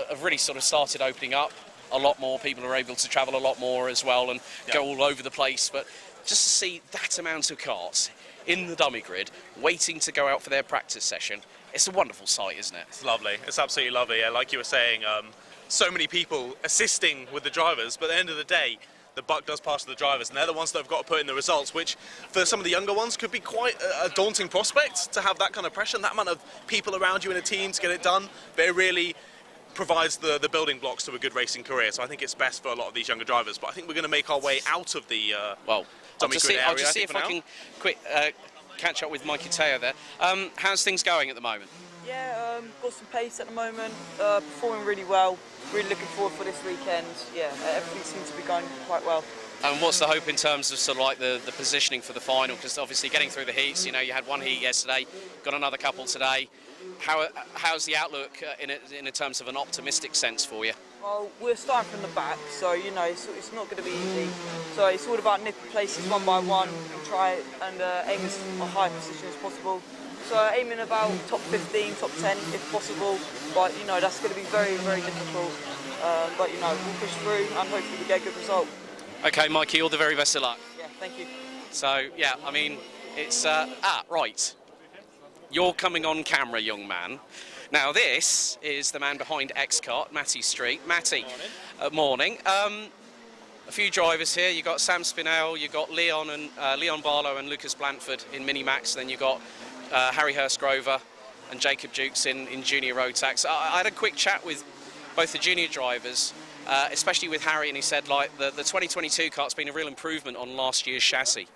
have really sort of started opening up, a lot more people are able to travel a lot more as well and go all over the place. But just to see that amount of karts in the dummy grid waiting to go out for their practice session, it's a wonderful sight, isn't it? It's lovely. It's absolutely lovely. Yeah, like you were saying, so many people assisting with the drivers, but at the end of the day, the buck does pass to the drivers, and they're the ones that have got to put in the results, which for some of the younger ones could be quite a daunting prospect to have that kind of pressure and that amount of people around you in a team to get it done. But it really provides the building blocks to a good racing career. So I think it's best for a lot of these younger drivers. But I think we're going to make our way out of the dummy grid area. I'll just see if I can quick catch up with Mikey Teo there. How's things going at the moment? Yeah, got some pace at the moment, performing really well, really looking forward for this weekend. Yeah, everything seems to be going quite well. And what's the hope in terms of sort of like the positioning for the final? Because obviously getting through the heats, you know, you had one heat yesterday, got another couple today. How's the outlook in terms of an optimistic sense for you? Well, we're starting from the back, so you know it's not going to be easy. So it's all about nipping places one by one and try and aim as a high position as possible. So aiming about top 15, top 10 if possible. But you know that's going to be very, very difficult. But you know we'll push through and hopefully we get a good result. Okay, Mikey, all the very best of luck. Yeah, thank you. So yeah, I mean it's right. You're coming on camera, young man. Now this is the man behind Kart, Matty Street. Matty, morning. A few drivers here. You've got Sam Spinell, you've got Leon Barlow and Lucas Blanford in Mini-Max, then you've got Harry Hurst-Grover and Jacob Dukes in Junior Rotax. I had a quick chat with both the junior drivers, especially with Harry, and he said like the 2022 kart's been a real improvement on last year's chassis.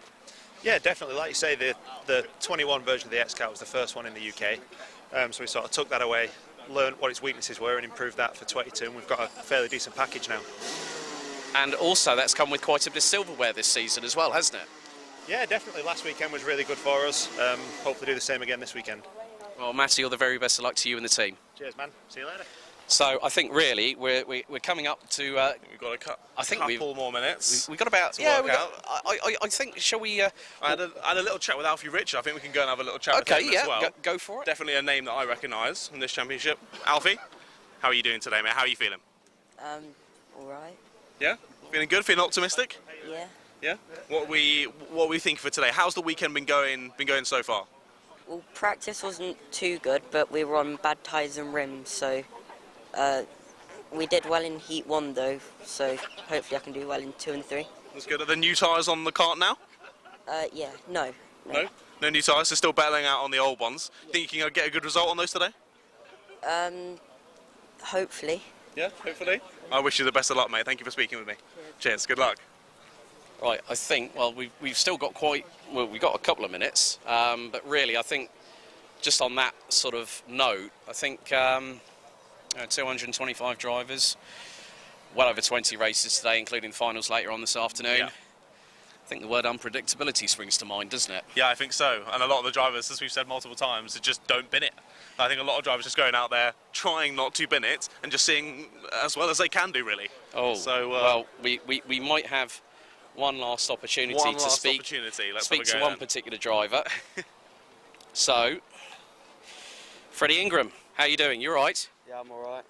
Yeah, definitely. Like you say, the 21 version of the X-Kart was the first one in the UK. So we sort of took that away, learned what its weaknesses were and improved that for 22, and we've got a fairly decent package now. And also that's come with quite a bit of silverware this season as well, hasn't it? Yeah, definitely. Last weekend was really good for us. Hopefully do the same again this weekend. Well, Matty, all the very best of luck to you and the team. Cheers, man. See you later. So I think really we're coming up to. We've got a couple more minutes. We've got about. Yeah, I think. Shall we? I had a little chat with Alfie Richard. I think we can go and have a little chat with him as well. Go for it. Definitely a name that I recognise in this championship. Alfie, how are you doing today, mate? How are you feeling? All right. Yeah, feeling good. Feeling optimistic. Yeah. Yeah. What we think for today? How's the weekend been going so far? Well, practice wasn't too good, but we were on bad tyres and rims, so. We did well in Heat 1 though, so hopefully I can do well in 2 and 3. That's good. Are there new tyres on the kart now? Yeah, no. No new tyres, so still battling out on the old ones. Yeah. Think you can get a good result on those today? Hopefully. Yeah, hopefully. I wish you the best of luck, mate. Thank you for speaking with me. Cheers, good luck. Right, I think, well, we've still got we've got a couple of minutes, but really I think just on that sort of note, I think 225 drivers, well over 20 races today, including the finals later on this afternoon. Yeah. I think the word unpredictability springs to mind, doesn't it? Yeah, I think so. And a lot of the drivers, as we've said multiple times, just don't bin it. I think a lot of drivers just going out there trying not to bin it and just seeing as well as they can do, really. Oh, so well, we might have one last opportunity to speak to one particular driver. So, Freddie Ingram, how are you doing? You all right? Yeah, I'm all right.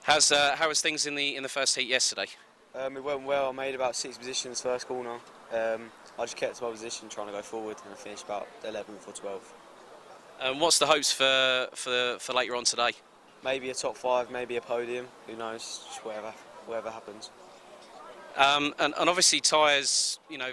How was things in the first heat yesterday? It went well. I made about 6 positions first corner. I just kept my position trying to go forward, and I finished about 11th or 12th. And what's the hopes for later on today? Maybe a top 5, maybe a podium. Who knows? Just whatever happens. And obviously tyres, you know,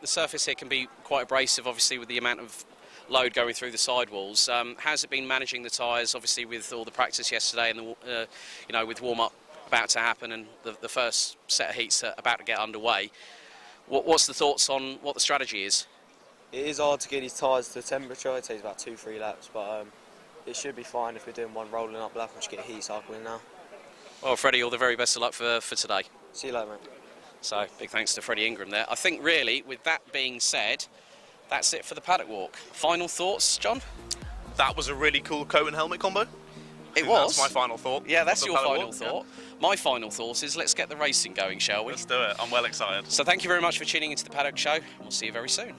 the surface here can be quite abrasive, obviously with the amount of load going through the sidewalls. How's it been managing the tyres, obviously with all the practice yesterday and you know, with warm-up about to happen and the first set of heats are about to get underway? What's the thoughts on what the strategy is? It is hard to get these tyres to the temperature. It takes about 2-3 laps, but it should be fine if we're doing one rolling up lap and just get a heat cycle in now. Well, Freddie, all the very best of luck for today. See you later, mate. So, big thanks to Freddie Ingram there. I think really, with that being said, that's it for the paddock walk. Final thoughts, John? That was a really cool coat and helmet combo. It was. That's my final thought. Yeah, that's your final thought. Yeah. My final thought is let's get the racing going, shall we? Let's do it. I'm well excited. So thank you very much for tuning into the Paddock Show. We'll see you very soon.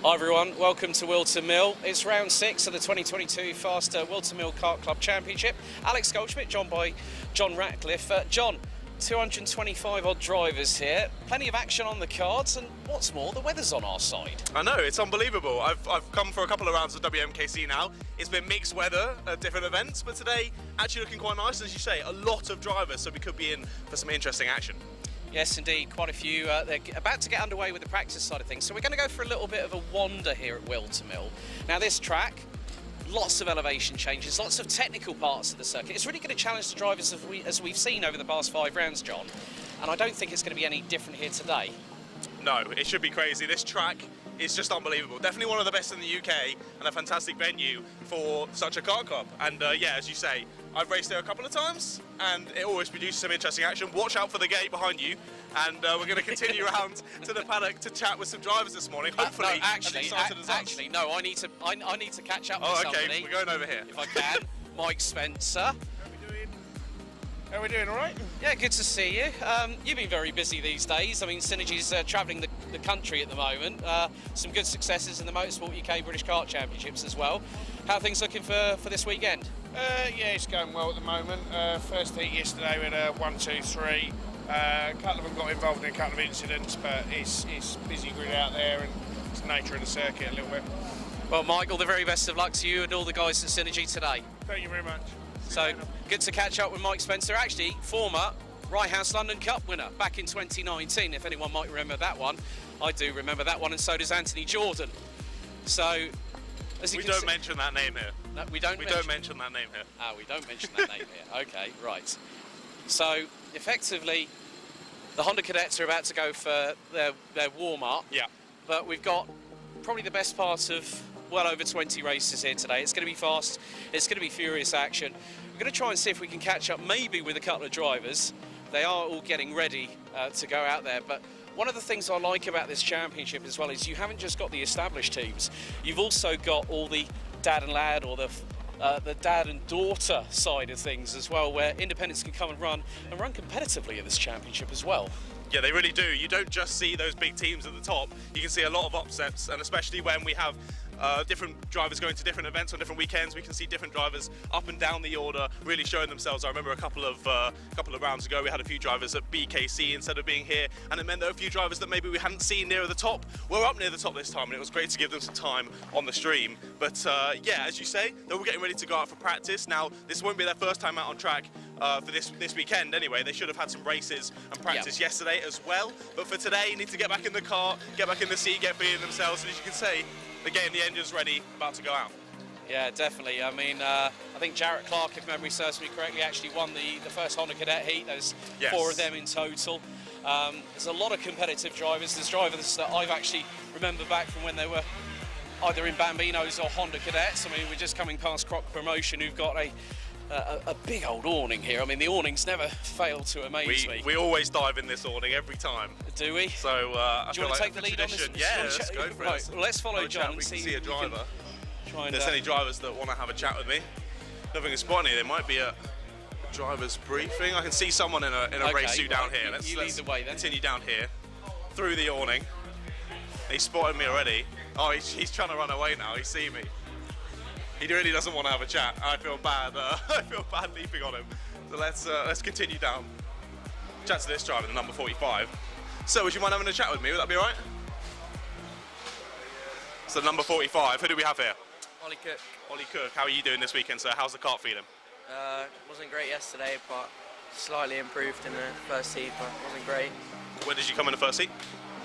Hi everyone, welcome to Whilton Mill. It's round 6 of the 2022 FastR Whilton Mill Kart Club Championship. Alex Goldschmidt, joined by John Ratcliffe. John, 225 odd drivers here, plenty of action on the cards, and what's more, the weather's on our side. I know, it's unbelievable. I've come for a couple of rounds of WMKC now. It's been mixed weather at different events, but today actually looking quite nice, as you say, a lot of drivers, so we could be in for some interesting action. Yes, indeed, quite a few. They're about to get underway with the practice side of things, so we're going to go for a little bit of a wander here at Whilton Mill. Now, this track, lots of elevation changes, lots of technical parts of the circuit. It's really going to challenge the drivers as we've seen over the past 5 rounds, John, and I don't think it's going to be any different here today. No, it should be crazy. This track is just unbelievable. Definitely one of the best in the UK and a fantastic venue for such a kart club. And yeah, as you say, I've raced there a couple of times and it always produces some interesting action. Watch out for the gate behind you, and we're going to continue around to the paddock to chat with some drivers this morning. Hopefully, no, actually, no. I need to catch up with somebody. Okay, we're going over here if I can. Mike Spencer. How are we doing? All right? Yeah, good to see you. You've been very busy these days. I mean, Synergy's travelling the country at the moment. Some good successes in the Motorsport UK British Kart Championships as well. How are things looking for this weekend? Yeah, it's going well at the moment. First heat yesterday we had 1, 2, 3. A couple of them got involved in a couple of incidents, but it's busy grid out there and it's the nature of the circuit a little bit. Well, Mike, all the very best of luck to you and all the guys at Synergy today. Thank you very much. So, good to catch up with Mike Spencer, actually former Rye House London Cup winner back in 2019, if anyone might remember that one. I do remember that one, and so does Anthony Jordan. So, as you we can don't see, mention that name here. No, we don't mention that name here. Ah, we don't mention that name here. Okay, right. So, effectively, the Honda Cadets are about to go for their warm-up. Yeah. But we've got probably the best part of well over 20 races here today. It's going to be fast, it's going to be furious action. We're going to try and see if we can catch up maybe with a couple of drivers. They are all getting ready to go out there, but one of the things I like about this championship as well is you haven't just got the established teams, you've also got all the dad and lad, or the dad and daughter side of things as well, where independents can come and run competitively in this championship as well. Yeah, they really do. You don't just see those big teams at the top. You can see a lot of upsets, and especially when we have different drivers going to different events on different weekends. We can see different drivers up and down the order really showing themselves. I remember a couple of rounds ago we had a few drivers at BKC instead of being here, and it meant there were a few drivers that maybe we hadn't seen nearer the top were up near the top this time, and it was great to give them some time on the stream. But yeah, as you say, they were getting ready to go out for practice. Now this won't be their first time out on track for this weekend anyway. They should have had some races and practice yesterday as well, but for today need to get back in the car, get back in the seat, get feeling themselves, and as you can see, they're getting the engines ready, about to go out. Yeah, definitely. I mean, I think Jarrett Clark, if memory serves me correctly, actually won the first Honda Cadet Heat. There's 4 of them in total. There's a lot of competitive drivers. There's drivers that I've actually remembered back from when they were either in Bambinos or Honda Cadets. I mean, we're just coming past Croc Promotion, who've got a big old awning here. I mean, the awnings never fail to amaze me. We always dive in this awning every time. Do we? So do you want to take the lead on this? Yeah, let's go for it. Right, well, let's follow John and see a driver. If there's any drivers that want to have a chat with me. Nothing is spotting here. There might be a driver's briefing. I can see someone in a race suit down here. Let's lead the way then. Continue down here through the awning. He's spotted me already. Oh, he's trying to run away now. He's seen me. He really doesn't want to have a chat. I feel bad. I feel bad leaping on him. So let's continue down. Chat to this driver, the number 45. So, would you mind having a chat with me? Would that be all right? So, number 45. Who do we have here? Ollie Cook. Ollie Cook. How are you doing this weekend, sir? How's the kart feeling? Wasn't great yesterday, but slightly improved in the first heat, but wasn't great. Where did you come in the first heat?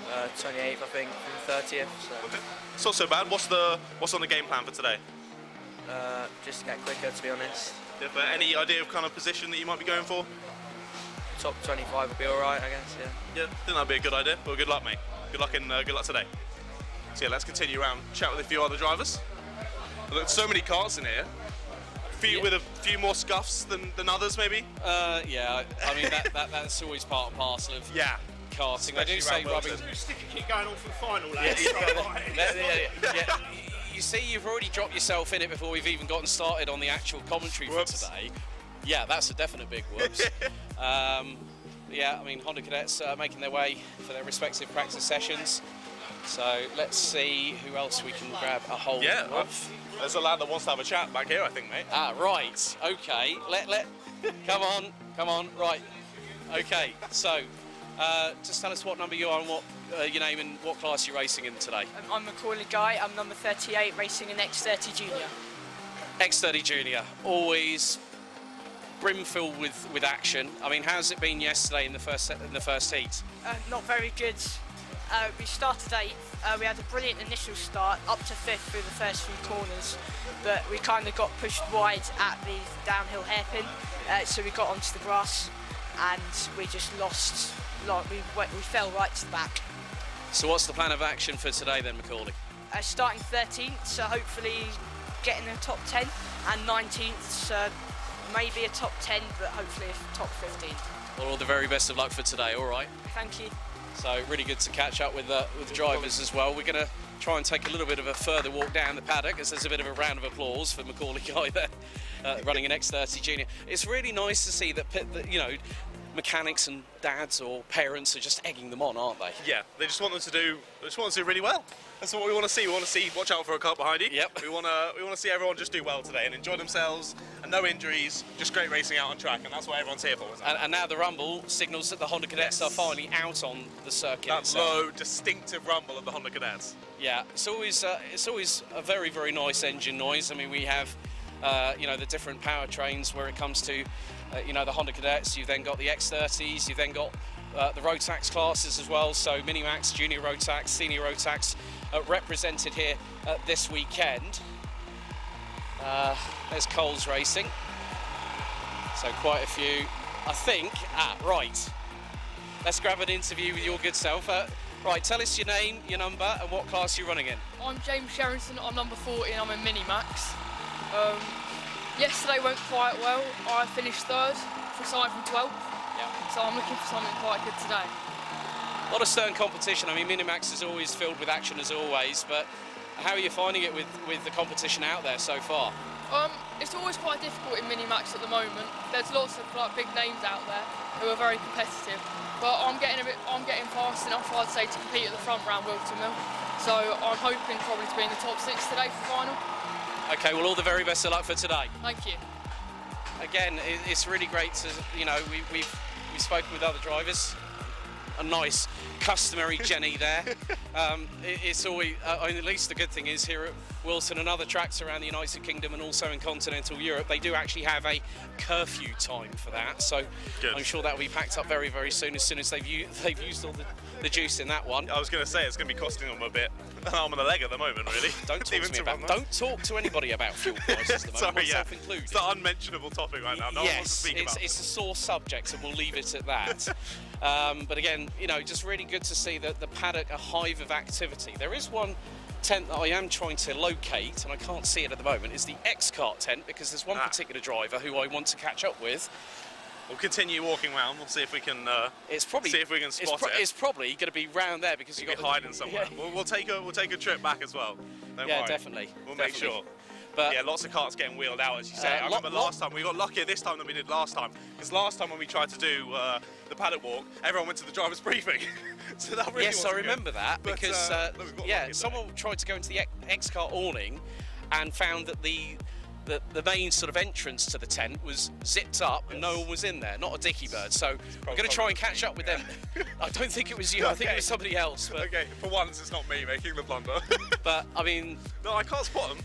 28th, I think, from 30th. So. Okay. It's not so bad. What's on the game plan for today? Just get quicker, to be honest. Any idea of kind of position that you might be going for? Top 25 would be all right, I guess. Yeah. Yeah, I think that'd be a good idea. Well, good luck, mate. Good luck today. So yeah, let's continue around, chat with a few other drivers. Look, so many karts in here. With a few more scuffs than others, maybe. Yeah. I mean that's always part and parcel of karting. They do say rubbing. Sticker keep going on for the final, lads. Yeah. You see, you've already dropped yourself in it before we've even gotten started on the actual commentary for today. Yeah, that's a definite big whoops. Yeah, I mean, Honda Cadets making their way for their respective practice sessions. So let's see who else we can grab a hold of. There's a lad that wants to have a chat back here, I think, mate. Ah, right. Okay. Come on. Right. Okay. So, just tell us what number you are and what your name and what class you're racing in today. I'm Macaulay Guy. I'm number 38, racing an X30 Junior. X30 Junior, always brimful with action. I mean, how's it been yesterday in the first heat? Not very good. We started 8th. We had a brilliant initial start, up to 5th through the first few corners, but we kind of got pushed wide at the downhill hairpin, so we got onto the grass and we just lost. We fell right to the back. So what's the plan of action for today then, Macaulay? Starting 13th, so hopefully getting a top 10, and 19th, so maybe a top 10, but hopefully a top 15. Well, all the very best of luck for today, all right? Thank you. So really good to catch up with drivers as well. We're going to try and take a little bit of a further walk down the paddock, as there's a bit of a round of applause for Macaulay Guy there, running an X30 Junior. It's really nice to see that mechanics and dads or parents are just egging them on, aren't they? Yeah, they just want them to do really well. That's what we want to see. We want to see, watch out for a car behind you. Yep. We want to see everyone just do well today and enjoy themselves, and no injuries, just great racing out on track, and that's what everyone's here for, isn't it? And now the rumble signals that the Honda Cadets are finally out on the circuit. That low, distinctive rumble of the Honda Cadets. Yeah, it's always a very, very nice engine noise. I mean, we have the different powertrains where it comes to the Honda Cadets. You've then got the X30s. You've then got the Rotax classes as well. So Minimax, Junior Rotax, Senior Rotax represented here this weekend. There's Coles Racing. So quite a few, I think. Right. Let's grab an interview with your good self. Right, tell us your name, your number, and what class you're running in. I'm James Sherrington. I'm number 40. I'm in Minimax. Yesterday went quite well. I finished 3rd for starting from 12th. Yeah. So I'm looking for something quite good today. A lot of stern competition. I mean, Minimax is always filled with action as always, but how are you finding it with the competition out there so far? It's always quite difficult in mini-max at the moment. There's lots of big names out there who are very competitive, but I'm getting fast enough, I'd say, to compete at the front round Whilton Mill. So I'm hoping probably to be in the top 6 today for final. Okay, well, all the very best of luck for today. Thank you. Again, it's really great to, we've spoken with other drivers. A nice customary Jenny there. It's always, at least the good thing is here at Whilton and other tracks around the United Kingdom and also in continental Europe, they do actually have a curfew time for that. So good. I'm sure that will be packed up very, very soon as they've used all the juice in that one. I was going to say it's going to be costing them a bit. An arm and a leg at the moment, really. Don't talk to anybody about fuel prices at the moment, myself included. It's the unmentionable topic right now. No one wants to speak about it. It's a sore subject, and we'll leave it at that. But again, just really good to see the paddock a hive of activity. There is one tent that I am trying to locate, and I can't see it at the moment, is the Kart tent, because there's one particular driver who I want to catch up with. We'll continue walking around. We'll see if we can. Spot it. It's probably going to be round there because you've got hiding somewhere. Yeah. We'll take a trip back as well. Don't worry. Definitely. We'll make sure. But yeah, lots of carts getting wheeled out, as you say. I remember last time we got luckier this time than we did last time, because last time when we tried to do the paddock walk, everyone went to the driver's briefing. So that really I remember that, because someone tried to go into the X-Kart awning and found that the main sort of entrance to the tent was zipped up and no one was in there, not a dicky bird. So I'm going to try and catch up with them. I don't think it was you, I think it was somebody else. But okay, for once it's not me making the blunder. But I mean, no, I can't spot them.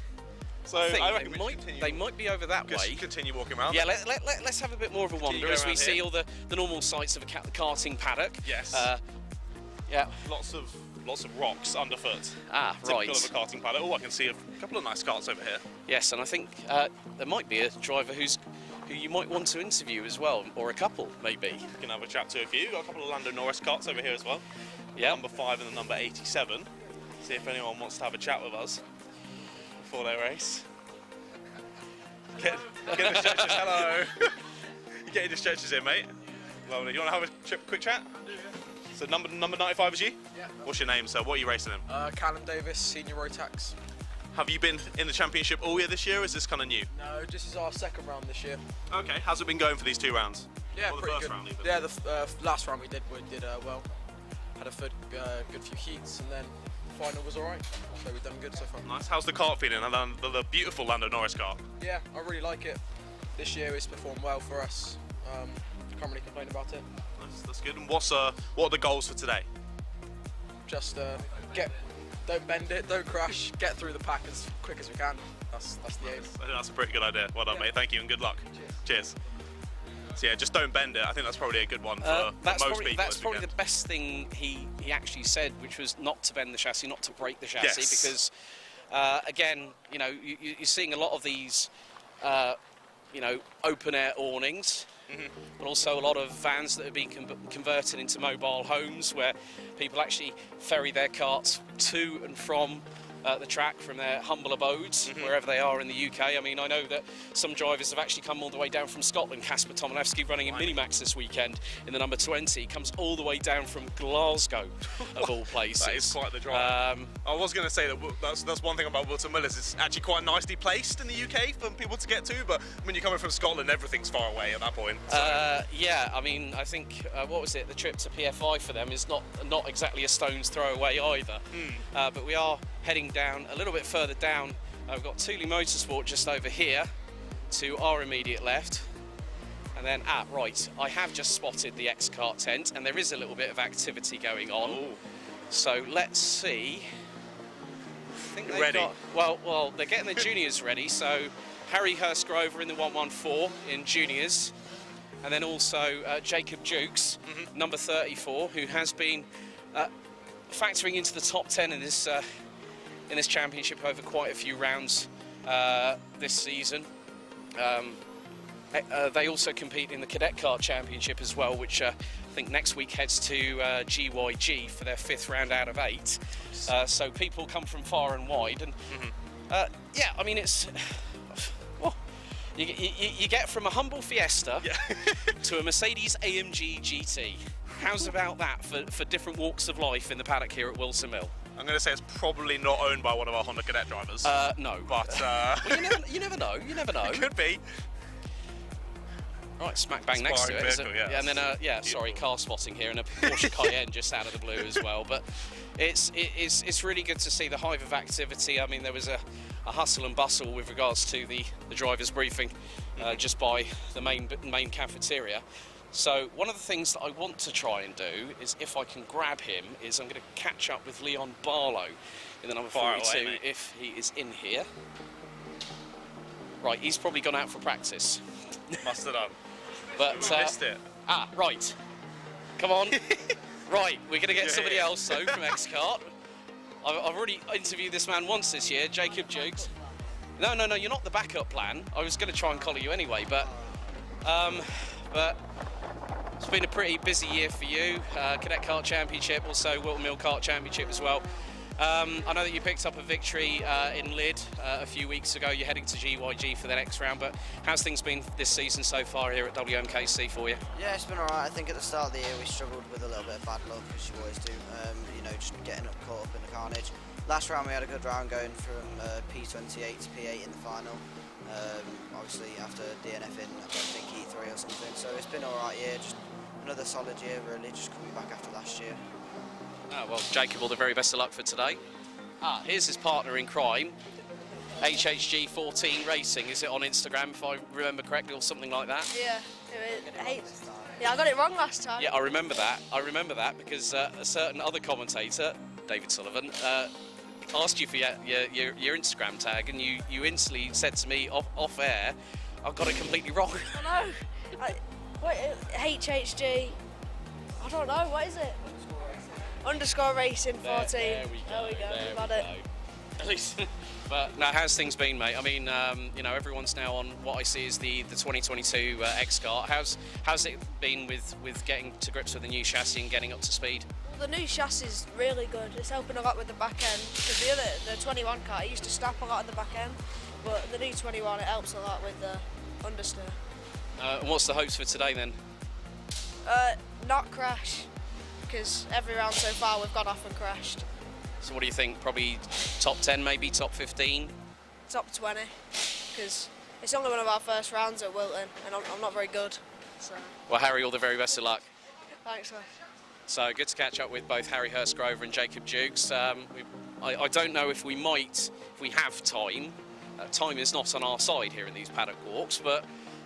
So I reckon they might be over that way. Continue walking around. Yeah, let's have a bit more of a wander as we see all the normal sights of a karting paddock. Yes. Yeah. Lots of rocks underfoot. Right. Typical of a karting paddock. Oh, I can see a couple of nice karts over here. Yes, and I think there might be a driver who you might want to interview as well, or a couple maybe. You can have a chat to a few. Got a couple of Lando Norris karts over here as well. Yeah. Number 5 and the number 87. See if anyone wants to have a chat with us before they race. Get the stretchers. Hello. You're getting the stretchers in, mate. Lovely. You want to have a quick chat? So number 95 is you? Yeah. What's your name, sir? What are you racing in? Callum Davis, Senior Rotax. Have you been in the championship all year this year, or is this kind of new? No, this is our second round this year. Okay. How's it been going for these 2 rounds? Yeah, or the pretty first good. Round, even? Yeah, the last round we did well. Had a good few heats, and then final was alright. So we've done good so far. Nice. How's the kart feeling? The beautiful Lando Norris kart. Yeah, I really like it. This year it's performed well for us. Can't really complain about it. Nice, that's good. And what are the goals for today? Just don't bend it, don't crash, get through the pack as quick as we can. That's the aim. I think that's a pretty good idea. Well done, mate. Thank you and good luck. Cheers. So yeah, just don't bend it. I think that's probably a good one for most people. That's probably the best thing he actually said, which was not to bend the chassis, not to break the chassis, because again, you're seeing a lot of these, open air awnings. But also a lot of vans that have been converted into mobile homes where people actually ferry their carts to and from the track from their humble abodes, wherever they are in the UK. I mean, I know that some drivers have actually come all the way down from Scotland. Kasper Tomalewski running in Minimax this weekend in the number 20 comes all the way down from Glasgow, of all places. That is quite the drive. I was going to say that that's one thing about Whilton Mill is it's actually quite nicely placed in the UK for people to get to, but when you're coming from Scotland, everything's far away at that point. So. Yeah, I mean, I think, what was it, the trip to PFI for them is not exactly a stone's throw away either. But we are heading down a little bit further down. We've got Thule Motorsport just over here to our immediate left. And then, right, I have just spotted the X-Kart tent and there is a little bit of activity going on. Ooh. So let's see. I think they've got, well, they're getting the juniors ready. So Harry Hurstgrover in the 114 in juniors. And then also Jacob Jukes, number 34, who has been factoring into the top 10 in this championship over quite a few rounds this season. They also compete in the Cadet Kart Championship as well, which I think next week heads to GYG for their 5th round out of 8. So people come from far and wide, and yeah, I mean it's you get from a humble Fiesta to a Mercedes AMG GT. How's about that for different walks of life in the paddock here at Whilton Mill? I'm going to say it's probably not owned by one of our Honda Cadet drivers. No. But well, you never know. You never know. It could be. Right, smack bang next to it. Vehicle, Yeah, and then sorry, car spotting here, and a Porsche Cayenne just out of the blue as well. But it's really good to see the hive of activity. I mean, there was a hustle and bustle with regards to the drivers' briefing just by the main cafeteria. So one of the things that I want to try and do is, if I can grab him, is I'm going to catch up with Leon Barlow in the number 42 if he is in here. Right, he's probably gone out for practice. Must have done. But missed it. Right. Come on. Right, we're going to get somebody else though from X-Kart. I've already interviewed this man once this year, Jacob Jukes. No, you're not the backup plan. I was going to try and collar you anyway, but it's been a pretty busy year for you. Cadet Kart Championship, also Whilton Mill Kart Championship as well. I know that you picked up a victory in Lid a few weeks ago. You're heading to GYG for the next round, but how's things been this season so far here at WMKC for you? Yeah, it's been alright. I think at the start of the year we struggled with a little bit of bad luck, as you always do, you know, just getting caught up in the carnage. Last round we had a good round going from P28 to P8 in the final. Obviously after DNFing, I think E3 or something, so it's been alright year, just another solid year really, just coming back after last year. Well, Jacob, all the very best of luck for today. Here's his partner in crime, HHG14 Racing. Is it on Instagram, if I remember correctly, or something like that? Yeah, yeah, I got it wrong last time. Yeah, I remember that. I remember that because a certain other commentator, David Sullivan, asked you for your Instagram tag, and you instantly said to me off air, I've got it completely wrong. I know. Wait, HHG, I don't know, what is it? Underscore Racing 14. There we go. Got it. At least. But now, how's things been, mate? I mean, you know, everyone's now on what I see is the 2022 X-Kart. How's it been with getting to grips with the new chassis and getting up to speed? Well, the new chassis is really good. It's helping a lot with the back end. Because the 21 car, it used to snap a lot at the back end, but the new 21, it helps a lot with the understeer. And what's the hopes for today then? Not crash, because every round so far we've gone off and crashed. So what do you think? Probably top 10, maybe top 15? Top 20, because it's only one of our first rounds at Whilton, and I'm not very good. So. Well, Harry, all the very best of luck. Thanks, man. So good to catch up with both Harry Hurstgrover and Jacob Jukes. I don't know if we have time. Time is not on our side here in these paddock walks, but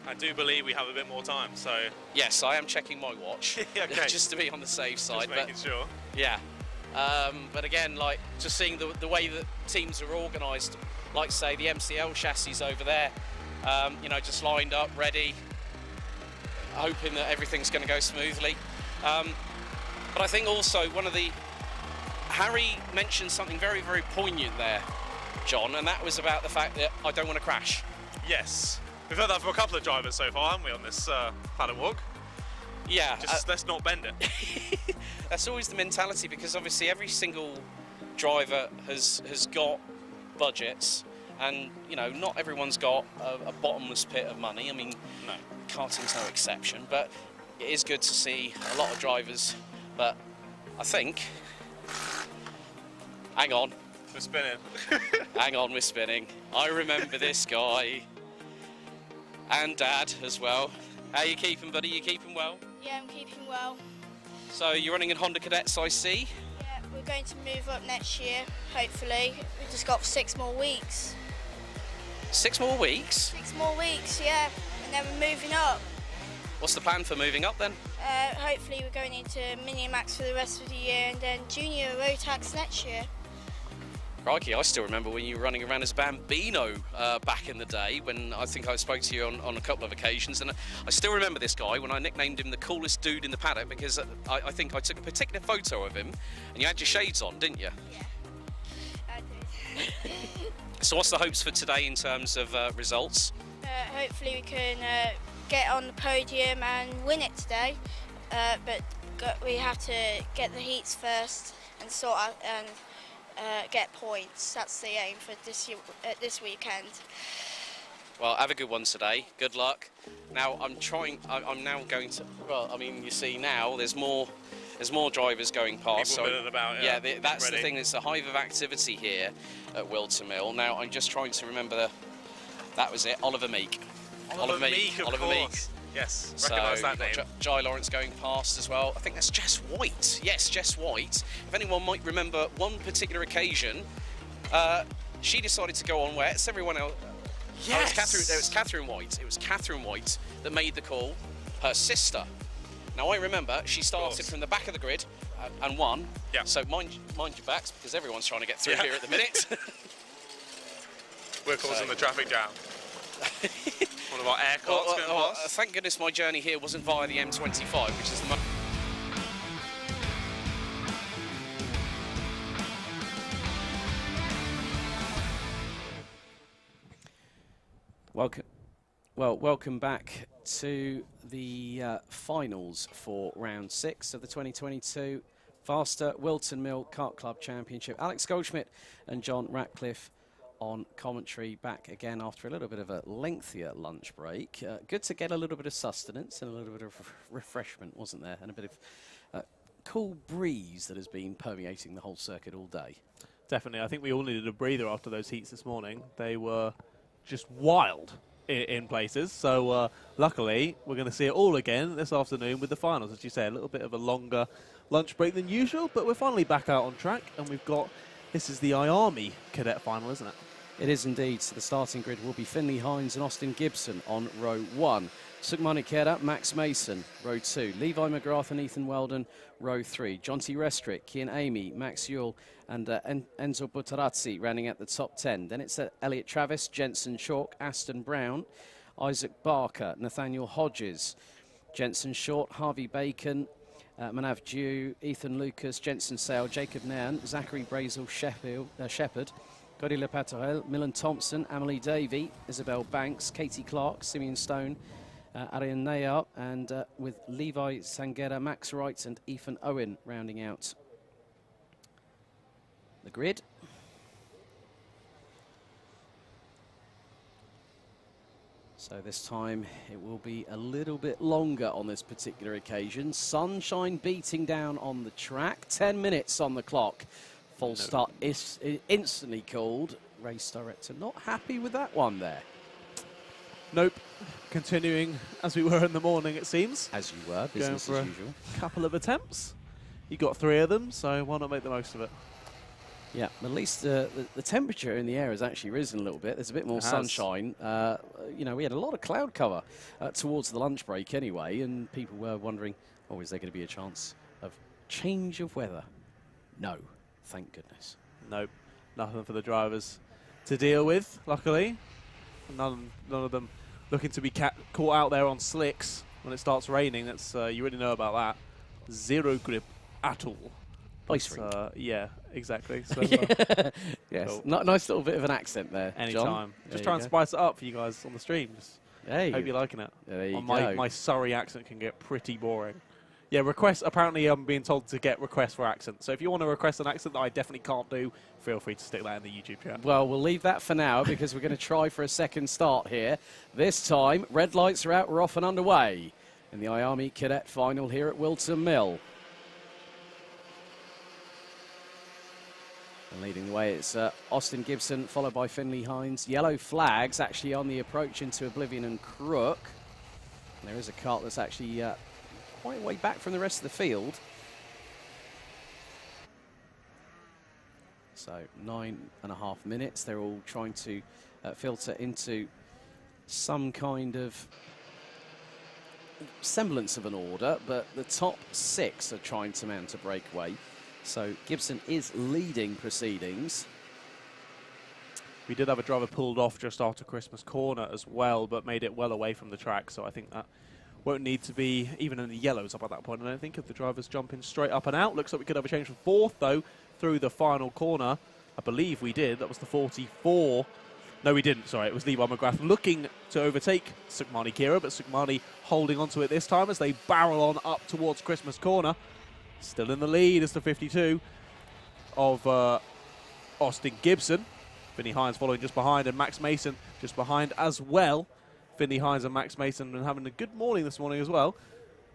I do believe we have a bit more time, so... Yes, I am checking my watch, okay. Just to be on the safe side. Just making sure. Yeah. But again, like, just seeing the way that teams are organised, like, say, the MCL chassis over there, you know, just lined up, ready, hoping that everything's going to go smoothly. But I think also Harry mentioned something very, very poignant there, John, and that was about the fact that I don't want to crash. Yes. We've heard that from a couple of drivers so far, haven't we, on this paddock walk? Yeah. Just let's not bend it. That's always the mentality, because obviously every single driver has got budgets, and you know, not everyone's got a bottomless pit of money. I mean, no, karting's no exception, but it is good to see a lot of drivers. But I think, hang on, we're spinning. Hang on, we're spinning. I remember this guy. And Dad as well. How you keeping, buddy? You keeping well? Yeah, I'm keeping well. So you're running in Honda Cadets, I see? Yeah, we're going to move up next year, hopefully. We've just got 6 more weeks. 6 more weeks? 6 more weeks, yeah. And then we're moving up. What's the plan for moving up then? Hopefully we're going into Mini Max for the rest of the year, and then Junior Rotax next year. Crikey, I still remember when you were running around as Bambino back in the day, when I think I spoke to you on a couple of occasions, and I still remember this guy when I nicknamed him the coolest dude in the paddock, because I think I took a particular photo of him, and you had your shades on, didn't you? Yeah, I did. So what's the hopes for today in terms of results? Hopefully we can get on the podium and win it today, but we have to get the heats first and sort out and get points. That's the aim for this weekend. Well, have a good one today. Good luck. Now I'm now going to. Well, I mean, you see now there's more There's more drivers going past. People milling about, yeah, that's the ready. thing. It's a hive of activity here at Whilton Mill. Now, I'm just trying to remember that was it, Oliver Meek. Oliver Meek, of course. Yes, recognise that name. Jai Lawrence going past as well. I think that's Jess White. Yes, Jess White. If anyone might remember one particular occasion, she decided to go on wets. Everyone else. Yes. It was Catherine White. It was Catherine White that made the call. Her sister. Now I remember she started from the back of the grid and won. Yeah. So mind your backs because everyone's trying to get through here at the minute. We're causing the traffic jam. One of our air carts going past. Thank goodness my journey here wasn't via the M25, which is the most. Welcome back to the finals for round 6 of the 2022 FastR Whilton Mill Kart Club Championship. Alex Goldschmidt and John Ratcliffe on commentary, back again after a little bit of a lengthier lunch break. Good to get a little bit of sustenance and a little bit of refreshment, wasn't there? And a bit of cool breeze that has been permeating the whole circuit all day. Definitely. I think we all needed a breather after those heats this morning. They were just wild in places. So luckily, we're going to see it all again this afternoon with the finals. As you say, a little bit of a longer lunch break than usual, but we're finally back out on track, and we've got, this is the IAME Cadet Final, isn't it? It is indeed. So the starting grid will be Finley Hines and Austin Gibson on row 1. Sukmani Kera, Max Mason, row 2. Levi McGrath and Ethan Weldon, row 3. Jonty Restrick, Kian Amy, Max Yule and Enzo Butarazzi rounding at the top 10. Then it's Elliot Travis, Jensen Chalk, Aston Brown, Isaac Barker, Nathaniel Hodges, Jensen Short, Harvey Bacon, Manav Dew, Ethan Lucas, Jensen Sale, Jacob Nairn, Zachary Brazel, Shepherd, Cody Lepaterel, Millen Thompson, Amelie Davey, Isabel Banks, Katie Clark, Simeon Stone, Arian Nayar, and with Levi Sangera, Max Wright and Ethan Owen rounding out the grid. So this time it will be a little bit longer on this particular occasion. Sunshine beating down on the track, 10 minutes on the clock. Full start is instantly called. Race director not happy with that one there. Nope. Continuing as we were in the morning, it seems. As you were, business as usual. A couple of attempts. You got 3 of them, so why not make the most of it? Yeah, at least the temperature in the air has actually risen a little bit. There's a bit more sunshine. You know, we had a lot of cloud cover towards the lunch break anyway, and people were wondering, oh, is there going to be a chance of change of weather? No, thank goodness. Nope, nothing for the drivers to deal with, luckily. None of them looking to be caught out there on slicks when it starts raining. That's you really know about that. Zero grip at all. Ice rink. Yeah, exactly. So, yes, cool. Nice little bit of an accent there, Anytime. John. Just try and spice it up for you guys on the stream. Hope you're liking it. There you go. My Surrey accent can get pretty boring. Yeah, requests. Apparently, I'm being told to get requests for accents. So if you want to request an accent that I definitely can't do, feel free to stick that in the YouTube chat. Well, we'll leave that for now because we're going to try for a second start here. This time, red lights are out, we're off and underway in the IAME Cadet Final here at Whilton Mill. And leading the way, it's Austin Gibson, followed by Finley Hines. Yellow flags actually on the approach into Oblivion and Crook. And there is a kart that's actually quite a way back from the rest of the field. So 9.5 minutes. They're all trying to filter into some kind of semblance of an order, but the top 6 are trying to mount a breakaway. So Gibson is leading proceedings. We did have a driver pulled off just after Christmas corner as well, but made it well away from the track. So I think that won't need to be even in the yellows up at that point. And I think if the driver's jumping straight up and out, looks like we could have a change from 4th though through the final corner. I believe we did. That was the 44. No, we didn't. Sorry, it was Levi McGrath looking to overtake Sukmani Kira, but Sukmani holding onto it this time as they barrel on up towards Christmas corner. Still in the lead is the 52 of Austin Gibson. Finley Hines following just behind, and Max Mason just behind as well. Finley Hines and Max Mason been having a good morning this morning as well,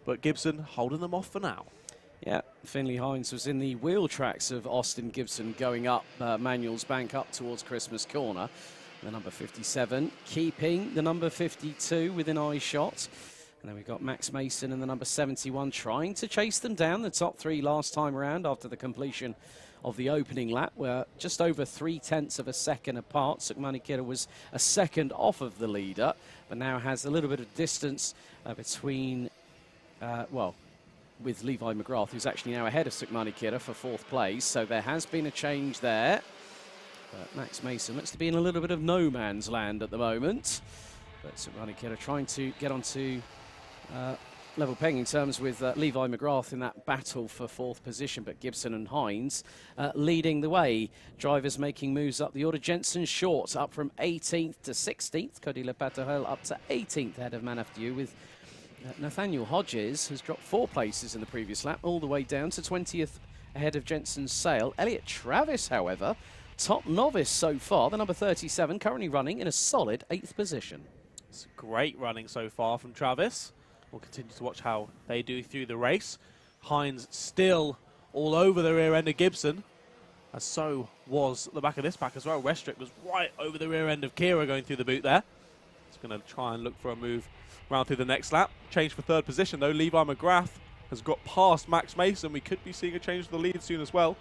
but Gibson holding them off for now. Yeah, Finley Hines was in the wheel tracks of Austin Gibson going up Manuel's Bank up towards Christmas Corner. The number 57 keeping the number 52 within eye shot. And then we've got Max Mason and the number 71 trying to chase them down. The top three last time around after the completion of the opening lap were just over 0.3 of a second apart. Sukmani Kira was a second off of the leader, but now has a little bit of distance between, with Levi McGrath, who's actually now ahead of Sukmani Kira for 4th place. So there has been a change there. But Max Mason looks to be in a little bit of no man's land at the moment. But Sukmani Kira trying to get onto level pegging terms with Levi McGrath in that battle for 4th position, but Gibson and Hines leading the way. Drivers making moves up the order. Jensen Short up from 18th to 16th. Cody Lepatahel up to 18th ahead of Manaf Dieu, with Nathaniel Hodges has dropped 4 places in the previous lap, all the way down to 20th ahead of Jensen Sale. Elliot Travis, however, top novice so far, the number 37, currently running in a solid 8th position. It's great running so far from Travis. We'll continue to watch how they do through the race. Hines still all over the rear end of Gibson, as so was the back of this pack as well. Restrick was right over the rear end of Kira going through the boot there. He's going to try and look for a move round through the next lap. Change for 3rd position though. Levi McGrath has got past Max Mason. We could be seeing a change to the lead soon as well.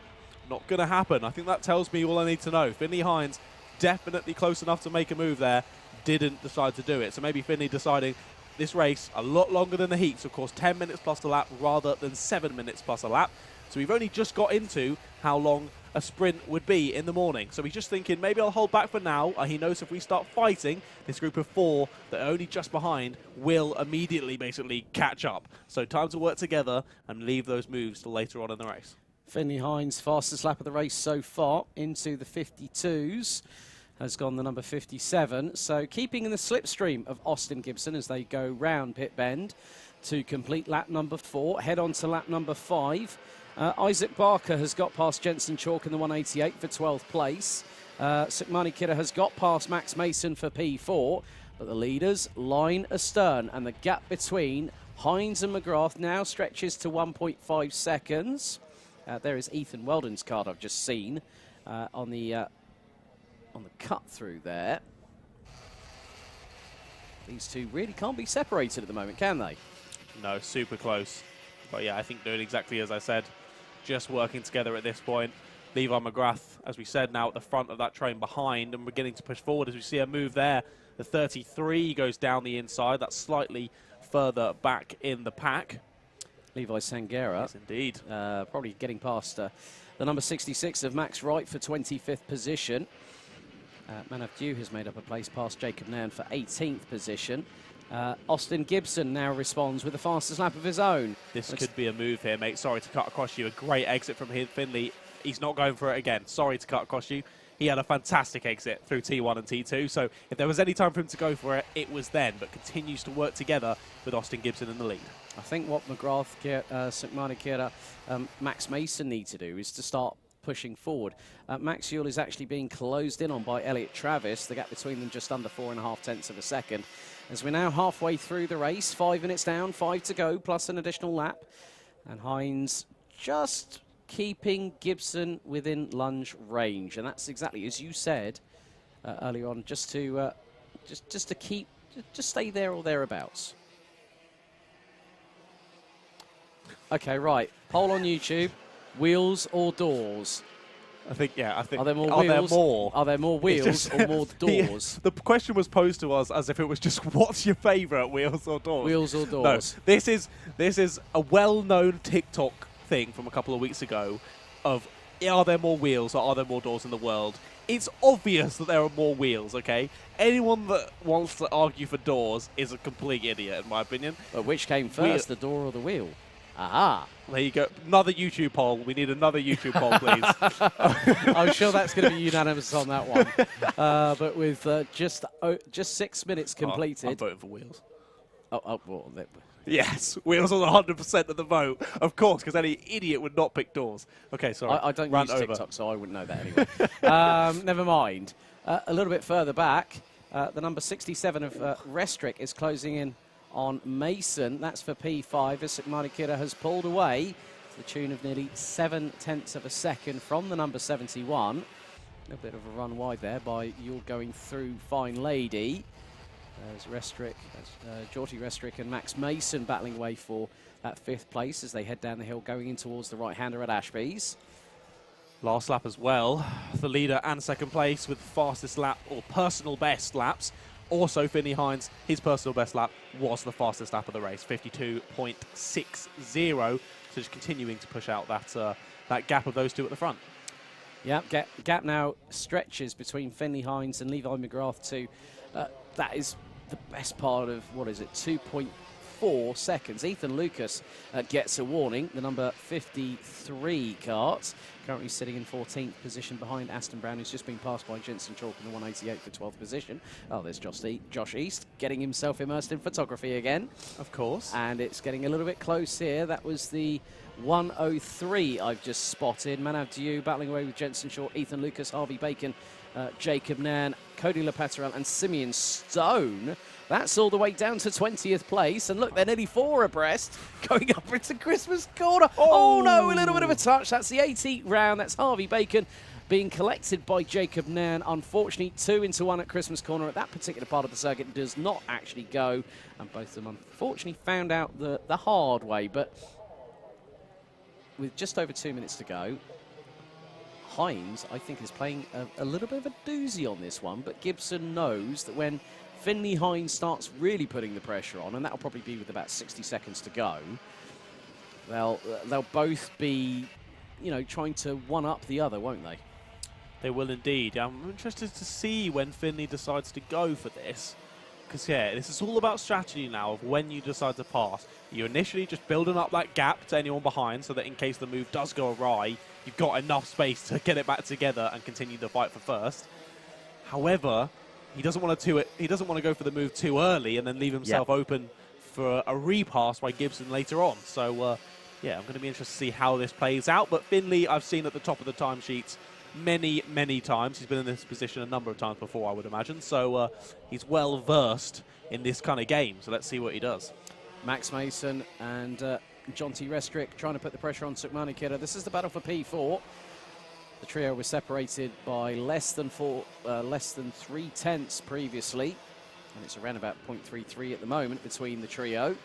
Not going to happen. I think that tells me all I need to know. Finley Hines definitely close enough to make a move there. Didn't decide to do it. So maybe Finley deciding this race a lot longer than the heats, of course, 10 minutes plus a lap rather than 7 minutes plus a lap. So we've only just got into how long a sprint would be in the morning. So he's just thinking, maybe I'll hold back for now. He knows if we start fighting, this group of 4 that are only just behind will immediately basically catch up. So time to work together and leave those moves till later on in the race. Finley Hines, fastest lap of the race so far, into the 52s. Has gone the number 57. So keeping in the slipstream of Austin Gibson as they go round pit bend to complete lap number 4. Head on to lap number 5. Isaac Barker has got past Jensen Chalk in the 188 for 12th place. Sukmani Kira has got past Max Mason for P4. But the leaders line astern, and the gap between Hines and McGrath now stretches to 1.5 seconds. There is Ethan Weldon's card I've just seen on the cut through there. These two really can't be separated at the moment, can they? No, super close. But yeah, I think doing exactly as I said, just working together at this point. Levi McGrath, as we said, now at the front of that train behind and beginning to push forward as we see a move there. The 33 goes down the inside. That's slightly further back in the pack. Levi Sangera. Yes, indeed. Probably getting past the number 66 of Max Wright for 25th position. Manaf Dieu has made up a place past Jacob Nairn for 18th position. Austin Gibson now responds with the fastest lap of his own. This could be a move here, mate. Sorry to cut across you. A great exit from Finley. He's not going for it again. Sorry to cut across you. He had a fantastic exit through T1 and T2, so if there was any time for him to go for it, it was then, but continues to work together with Austin Gibson in the lead. I think what McGrath, Sukmani Kira, Max Mason need to do is to start pushing forward. Max Ewell is actually being closed in on by Elliot Travis, the gap between them just under 4.5 of a second. As we're now halfway through the race, 5 minutes down, 5 to go, plus an additional lap. And Hines just keeping Gibson within lunge range. And that's exactly as you said earlier on, just to keep, just stay there or thereabouts. Okay, right. Poll on YouTube. Wheels or doors? I think. Are there more wheels? Are there more wheels or more doors? The question was posed to us as if it was just, what's your favourite, wheels or doors? Wheels or doors? No, this is a well-known TikTok thing from a couple of weeks ago of, are there more wheels or are there more doors in the world? It's obvious that there are more wheels, okay? Anyone that wants to argue for doors is a complete idiot, in my opinion. But which came first, the door or the wheel? Aha. There you go. Another YouTube poll. We need another YouTube poll, please. I'm sure that's going to be unanimous on that one. But with just 6 minutes completed. I'm voting for wheels. Well, yes, wheels was 100% of the vote, of course, because any idiot would not pick doors. Okay, sorry. I don't use TikTok, so I wouldn't know that anyway. Never mind. A little bit further back, the number 67 of Restrick is closing in on Mason. That's for P5 as Sukmani Kira has pulled away to the tune of nearly 7/10 of a second from the number 71. A bit of a run wide there by You're Going Through Fine Lady. As Georgie Restrick and Max Mason battling away for that 5th place as they head down the hill going in towards the right-hander at Ashby's. Last lap as well. The leader and 2nd place with fastest lap or personal best laps. Also, Finley Hines, his personal best lap was the fastest lap of the race, 52.60. So just continuing to push out that gap of those two at the front. Yeah, gap now stretches between Finley Hines and Levi McGrath too. That is the best part of, 2.4 seconds. Ethan Lucas gets a warning. The number 53 Kart, currently sitting in 14th position behind Aston Brown, who's just been passed by Jensen Chalk in the 188 for 12th position. Oh, there's Josh East getting himself immersed in photography again. Of course. And it's getting a little bit close here. That was the 103 I've just spotted. Manav Diu battling away with Jensen Shaw, Ethan Lucas, Harvey Bacon, Jacob Nairn, Cody Lepaterel and Simeon Stone. That's all the way down to 20th place. And look, they're nearly 4 abreast going up into Christmas corner. Oh no, a little bit of a touch. That's the 80 round. That's Harvey Bacon being collected by Jacob Nairn. Unfortunately, 2 into 1 at Christmas corner. At that particular part of the circuit does not actually go. And both of them unfortunately found out the hard way. But with just over 2 minutes to go, Hines, I think, is playing a little bit of a doozy on this one, but Gibson knows that when Finley Hines starts really putting the pressure on, and that'll probably be with about 60 seconds to go, they'll both be, trying to one-up the other, won't they? They will indeed. I'm interested to see when Finley decides to go for this. Because, yeah, this is all about strategy now of when you decide to pass. You're initially just building up that gap to anyone behind so that in case the move does go awry, you've got enough space to get it back together and continue the fight for first. However, he doesn't want to go for the move too early and then leave himself open for a repass by Gibson later on. So, yeah, I'm going to be interested to see how this plays out. But Finley, I've seen at the top of the timesheets many, many times. He's been in this position a number of times before, I would imagine. So he's well versed in this kind of game. So let's see what he does. Max Mason and John T. Restrick trying to put the pressure on Sukmani Kidder. This is the battle for P4. The trio was separated by less than 3/10 previously. And it's around about 0.33 at the moment between the trio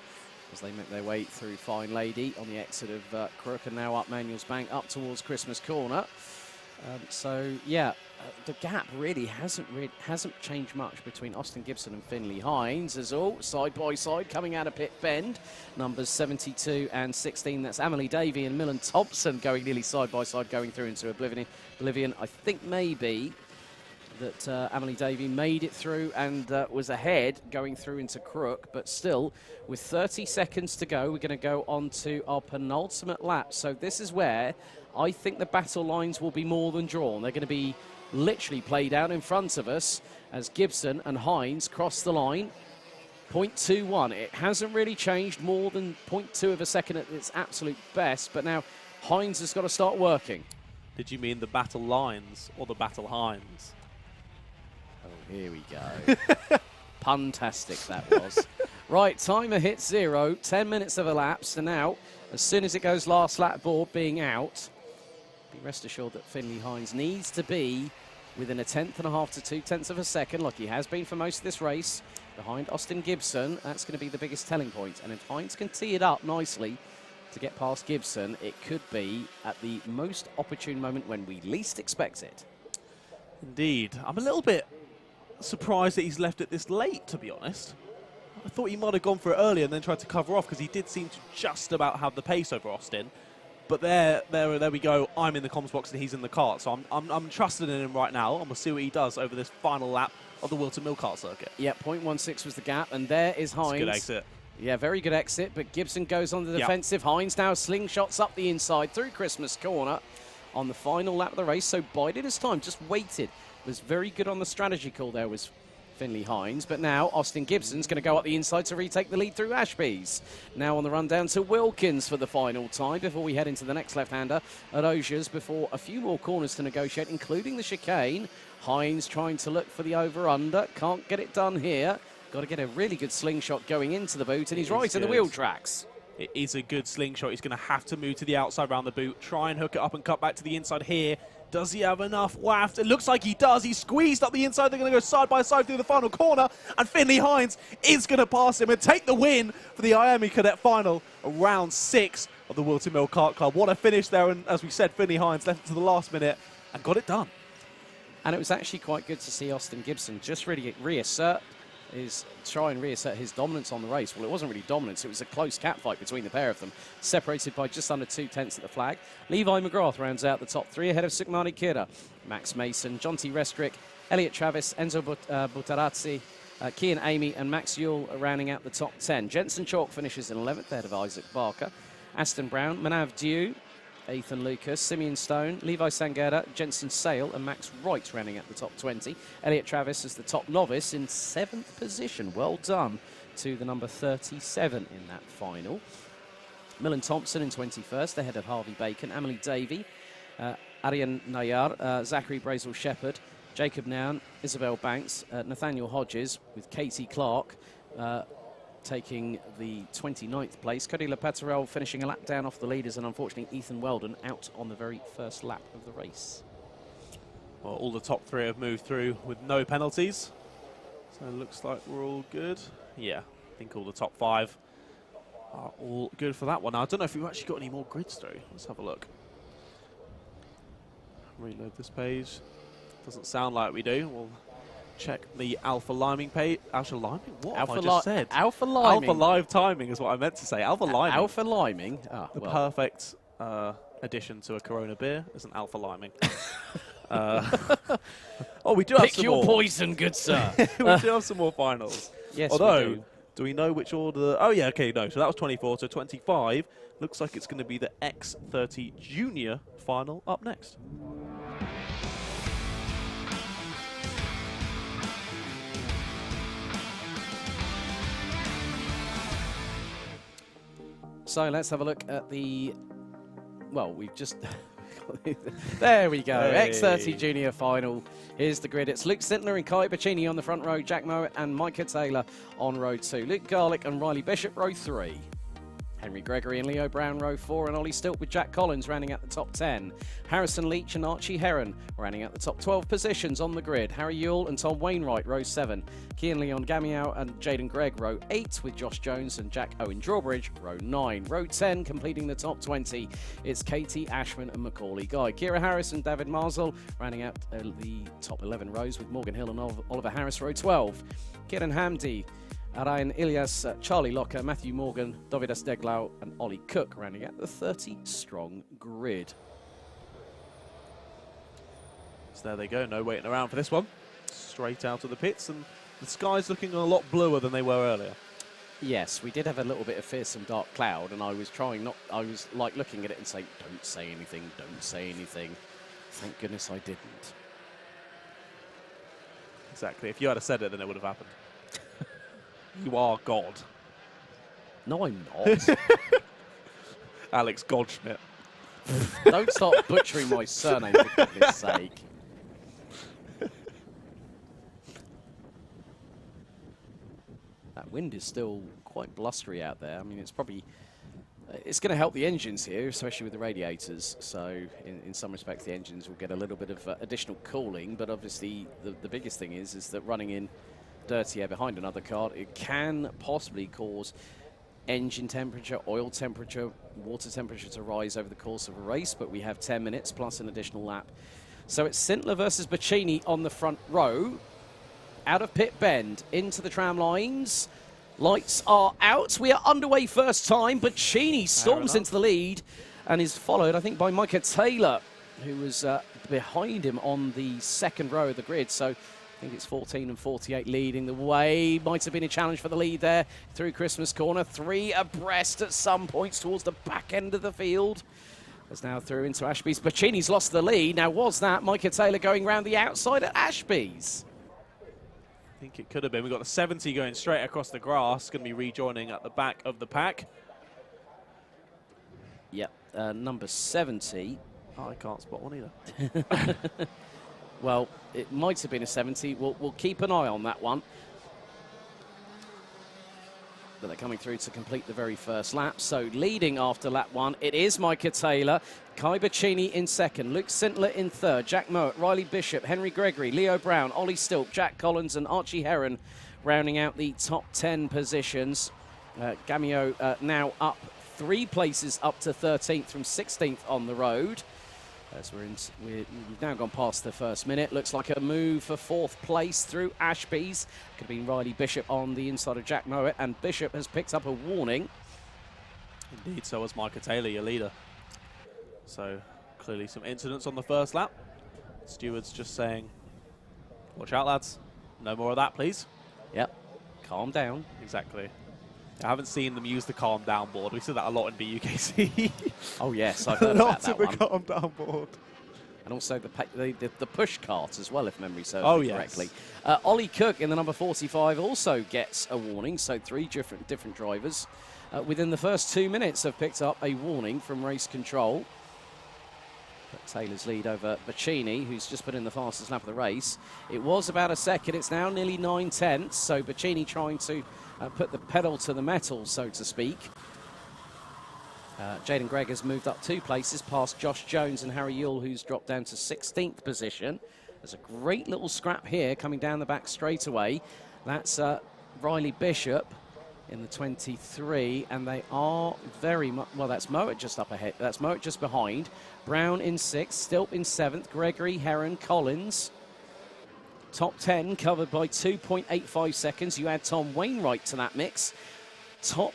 as they make their way through Fine Lady on the exit of Crook and now up Manuel's Bank up towards Christmas Corner. So, yeah, the gap really hasn't changed much between Austin Gibson and Finley Hines as all side by side coming out of pit bend. Numbers 72 and 16. That's Amelie Davey and Millen Thompson going nearly side by side going through into Oblivion. I think maybe that Amelie Davey made it through and was ahead going through into Crook. But still, with 30 seconds to go, we're going to go on to our penultimate lap. So this is where I think the battle lines will be more than drawn. They're going to be literally played out in front of us as Gibson and Hines cross the line. 0.21. It hasn't really changed more than 0.2 of a second at its absolute best, but now Hines has got to start working. Did you mean the battle lines or the battle Hines? Oh, here we go. Puntastic that was. Right, timer hits 0. 10 minutes have elapsed, and now, as soon as it goes last lap board being out, be rest assured that Finley Hines needs to be within 1/10.5 to 2/10 of a second, like he has been for most of this race, behind Austin Gibson. That's going to be the biggest telling point. And if Hines can tee it up nicely to get past Gibson, it could be at the most opportune moment when we least expect it. Indeed. I'm a little bit surprised that he's left it this late, to be honest. I thought he might have gone for it earlier and then tried to cover off because he did seem to just about have the pace over Austin. But there we go. I'm in the comms box and he's in the kart. So I'm trusting in him right now, and we'll see what he does over this final lap of the Whilton Mill kart circuit. Yeah, 0.16 was the gap, and there is Hines. That's a good exit. Yeah, very good exit, but Gibson goes on the defensive. Hines now slingshots up the inside through Christmas Corner on the final lap of the race. So bided his time, just waited. Was very good on the strategy call there, was Finley Hines, but now Austin Gibson's going to go up the inside to retake the lead through Ashby's. Now on the run down to Wilkins for the final time before we head into the next left-hander at Osiers before a few more corners to negotiate, including the chicane. Hines trying to look for the over-under. Can't get it done here. Got to get a really good slingshot going into the boot, and he's right in the wheel tracks. It is a good slingshot. He's going to have to move to the outside around the boot, try and hook it up and cut back to the inside here. Does he have enough waft? It looks like he does. He's squeezed up the inside. They're going to go side by side through the final corner. And Finley Hines is going to pass him and take the win for the IAME Cadet Final, round 6 of the Whilton Mill Kart Club. What a finish there. And as we said, Finley Hines left it to the last minute and got it done. And it was actually quite good to see Austin Gibson just really try and reassert his dominance on the race. Well, it wasn't really dominance. It was a close catfight between the pair of them, separated by just under 2/10 at the flag. Levi McGrath rounds out the top 3 ahead of Sukmani Kira, Max Mason, John T. Restrick, Elliot Travis, Enzo Butarazzi, Kian Amy and Max Yule rounding out the top 10. Jensen Chalk finishes in 11th ahead of Isaac Barker, Aston Brown, Manav Dew, Ethan Lucas, Simeon Stone, Levi Sangera, Jensen Sale and Max Wright rounding out the top 20. Elliot Travis is the top novice in 7th position. Well done to the number 37 in that final. Millen Thompson in 21st ahead of Harvey Bacon, Emily Davey, Aryan Nayar, Zachary Brazel Shepherd, Jacob Noun, Isabel Banks, Nathaniel Hodges with Katie Clark taking the 29th place. Cody Lepaterel finishing a lap down off the leaders, and unfortunately Ethan Weldon out on the very first lap of the race. Well, all the top 3 have moved through with no penalties. So it looks like we're all good. Yeah, I think all the top 5 are all good for that one. Now, I don't know if we've actually got any more grids through. Let's have a look. Reload this page. Doesn't sound like we do. We'll check the Alpha Liming page. Alpha Liming? What have I just said? Alpha Liming. Alpha Live Timing is what I meant to say. Alpha Liming. Alpha Liming? Oh, the well. perfect addition to a Corona beer is an Alpha Liming. Oh, we do have some more. Pick your poison, good sir. We do have some more finals. Yes, although, we do we know which order? Oh, yeah, okay, no. So that was 24. So 25 looks like it's going to be the X30 Junior Final up next. So let's have a look at the, well, we've just, there we go, Hey. X30 Junior Final. Here's the grid. It's Luke Sintler and Kai Bacchini on the front row, Jack Mowat and Micah Taylor on row 2, Luke Garlick and Riley Bishop row 3. Henry Gregory and Leo Brown row 4, and Ollie Stilt with Jack Collins rounding out the top 10. Harrison Leach and Archie Heron rounding out the top 12 positions on the grid. Harry Yule and Tom Wainwright row 7. Kian Leon Gamiao and Jaden Gregg row 8, with Josh Jones and Jack Owen Drawbridge row 9. Row 10 completing the top 20. It's Katie Ashman and Macaulay Guy. Kira Harris and David Marsell rounding out the top 11 rows, with Morgan Hill and Oliver Harris row 12. Kieran Hamdi, Ryan Ilias, Charlie Locker, Matthew Morgan, Davidas Deglau and Ollie Cook rounding out the 30-strong grid. So there they go, no waiting around for this one. Straight out of the pits, and the sky's looking a lot bluer than they were earlier. Yes, we did have a little bit of fearsome dark cloud, and I was trying not, I was like looking at it and saying, don't say anything, don't say anything. Thank goodness I didn't. Exactly, if you had said it, then it would have happened. You are God. No, I'm not. Alex Goldschmidt. Don't start butchering my surname, for goodness sake. That wind is still quite blustery out there. I mean, it's probably, it's going to help the engines here, especially with the radiators. So in some respects, the engines will get a little bit of additional cooling. But obviously, the biggest thing is that running in dirty air behind another car, it can possibly cause engine temperature, oil temperature, water temperature to rise over the course of a race, but we have 10 minutes plus an additional lap. So it's Sintler versus Bacchini on the front row. Out of pit bend, into the tram lines. Lights are out. We are underway first time. Bacchini storms into the lead and is followed, I think, by Micah Taylor, who was behind him on the second row of the grid. So I think it's 14 and 48 leading the way. Might have been a challenge for the lead there through Christmas Corner. 3 abreast at some points towards the back end of the field. As now through into Ashby's. Bacchini's lost the lead. Now, was that Micah Taylor going round the outside at Ashby's? I think it could have been. We've got the 70 going straight across the grass. Going to be rejoining at the back of the pack. Yep, number 70. Oh, I can't spot one either. Well, it might have been a 70. We'll keep an eye on that one. but they're coming through to complete the very first lap. So leading after lap 1, it is Micah Taylor, Kai Bacchini in second, Luke Sintler in third, Jack Mowat, Riley Bishop, Henry Gregory, Leo Brown, Ollie Stilp, Jack Collins and Archie Heron rounding out the top 10 positions. Gamio now up 3 places up to 13th from 16th on the road. As we've now gone past the first minute. Looks like a move for 4th place through Ashby's. Could have been Riley Bishop on the inside of Jack Mowat, and Bishop has picked up a warning. Indeed, so was Micah Taylor, your leader. So clearly some incidents on the first lap. Stewards just saying, watch out, lads. No more of that, please. Yep. Calm down. Exactly. I haven't seen them use the calm down board. We see that a lot in WMKC. Oh yes, I've heard about that one. Lots of the calm down board. And also the push cart as well, if memory serves me correctly. Ollie Cook in the number 45 also gets a warning. So 3 different drivers within the first 2 minutes have picked up a warning from race control. But Taylor's lead over Bacchini, who's just put in the fastest lap of the race. It was about a second. It's now nearly 9/10. So Bacchini trying to put the pedal to the metal, so to speak. Jaden Gregg has moved up 2 places past Josh Jones and Harry Yule, who's dropped down to 16th position. There's a great little scrap here coming down the back straightaway. That's Riley Bishop in the 23, and they are very much, well, that's Mowat just up ahead. That's Mowat just behind. Brown in 6th, Stilp in 7th, Gregory, Heron, Collins. Top 10 covered by 2.85 seconds. You add Tom Wainwright to that mix. Top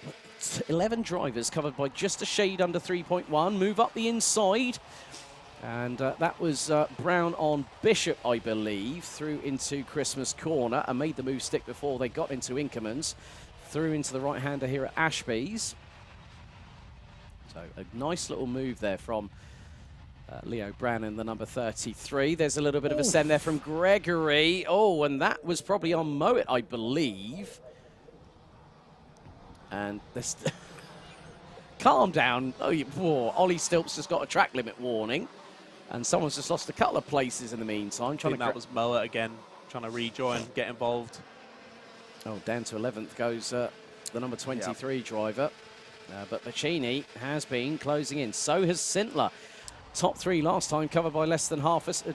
11 drivers covered by just a shade under 3.1. Move up the inside. And that was Brown on Bishop, I believe, through into Christmas Corner and made the move stick before they got into Inkermans. Through into the right-hander here at Ashby's. So a nice little move there from Leo Brown in the number 33. There's a little bit of a send there from Gregory. Oh, and that was probably on Mowat, I believe. And this... Calm down. Oh, Ollie Stilp's just got a track limit warning. And someone's just lost a couple of places in the meantime. I think that was Mowat again, trying to rejoin, get involved. Oh, down to 11th goes the number 23 driver. But Bacchini has been closing in. So has Sintler. Top 3 last time, covered by less than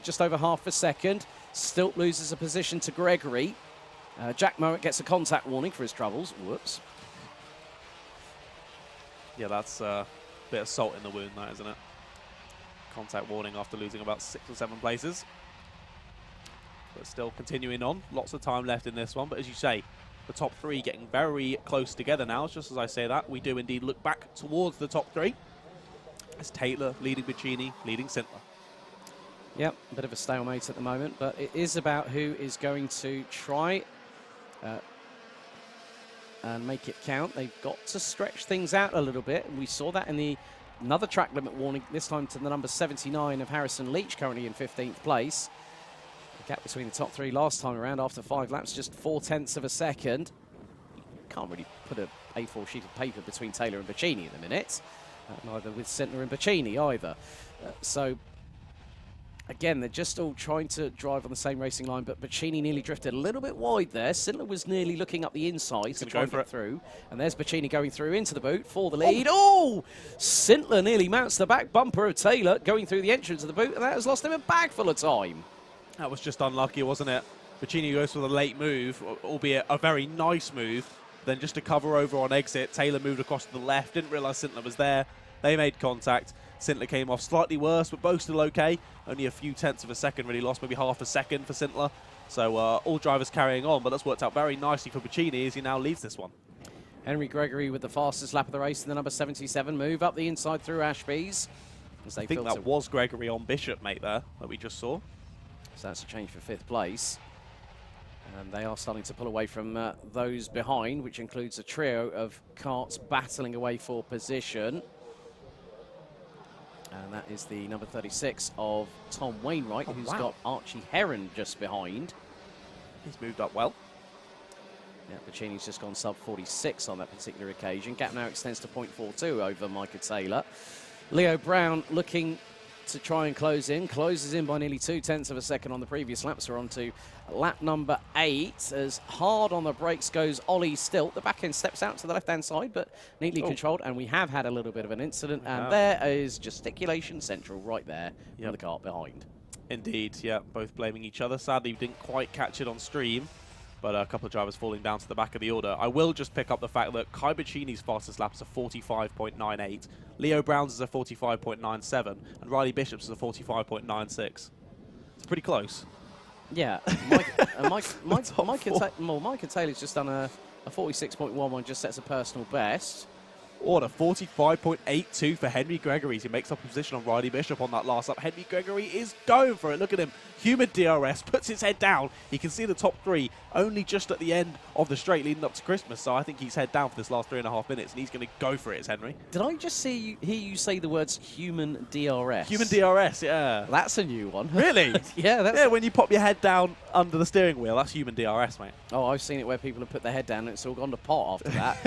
just over half a second. Stilp loses a position to Gregory. Jack Mowat gets a contact warning for his troubles. Whoops. Yeah, that's a bit of salt in the wound, that, isn't it? Contact warning after losing about 6 or 7 places. But still continuing on. Lots of time left in this one. But as you say, the top 3 getting very close together now. Just as I say that, we do indeed look back towards the top 3. It's Taylor leading Bacchini, leading Sintler. Yep, a bit of a stalemate at the moment, but it is about who is going to try and make it count. They've got to stretch things out a little bit, and we saw that in another track limit warning, this time to the number 79 of Harrison Leach, currently in 15th place. The gap between the top 3 last time around after 5 laps, just 0.4 of a second. Can't really put a A4 sheet of paper between Taylor and Bacchini in a minute. Neither with Sintler and Bacchini either. So, again, they're just all trying to drive on the same racing line, but Bacchini nearly drifted a little bit wide there. Sintler was nearly looking up the inside to try and get through. And there's Bacchini going through into the boot for the lead. Oh! Sintler nearly mounts the back bumper of Taylor going through the entrance of the boot, and that has lost him a bag full of time. That was just unlucky, wasn't it? Bacchini goes for the late move, albeit a very nice move. Then just to cover over on exit, Taylor moved across to the left, didn't realise Sintler was there. They made contact. Sintler came off slightly worse, but both still okay. Only a few tenths of a second, really lost maybe half a second for Sintler. So all drivers carrying on, but that's worked out very nicely for Bacchini as he now leads this one. Henry Gregory with the fastest lap of the race in the number 77. Move up the inside through Ashby's. I think that was Gregory on Bishop, mate, there, that we just saw. So that's a change for 5th place. And they are starting to pull away from those behind, which includes a trio of karts battling away for position. And that is the number 36 of Tom Wainwright, who's got Archie Heron just behind. He's moved up well. Yeah, Bacchini's just gone sub 46 on that particular occasion. Gap now extends to 0.42 over Micah Taylor. Leo Brown looking to try and close in. Closes in by nearly 0.2 of a second on the previous lap. So we're on to lap number 8. As hard on the brakes goes Ollie Stilt. The back end steps out to the left-hand side, but neatly controlled. And we have had a little bit of an incident. And there is gesticulation central right there from the kart behind. Indeed, yeah, both blaming each other. Sadly, we didn't quite catch it on stream, but a couple of drivers falling down to the back of the order. I will just pick up the fact that Kai Bacchini's fastest lap is a 45.98, Leo Brown's is a 45.97, and Riley Bishop's is a 45.96. It's pretty close. Yeah, Micah Taylor's just done a 46.11, just sets a personal best. What a 45.82 for Henry Gregory. He makes up a position on Riley Bishop on that last lap. Henry Gregory is going for it. Look at him. Humid DRS, puts his head down. You can see the top 3 only just at the end of the straight leading up to Christmas. So I think he's head down for this last 3.5 minutes, and he's going to go for it, is Henry. Did I just hear you say the words human DRS? Human DRS, yeah. That's a new one. Really? Yeah, when you pop your head down under the steering wheel, that's human DRS, mate. Oh, I've seen it where people have put their head down and it's all gone to pot after that.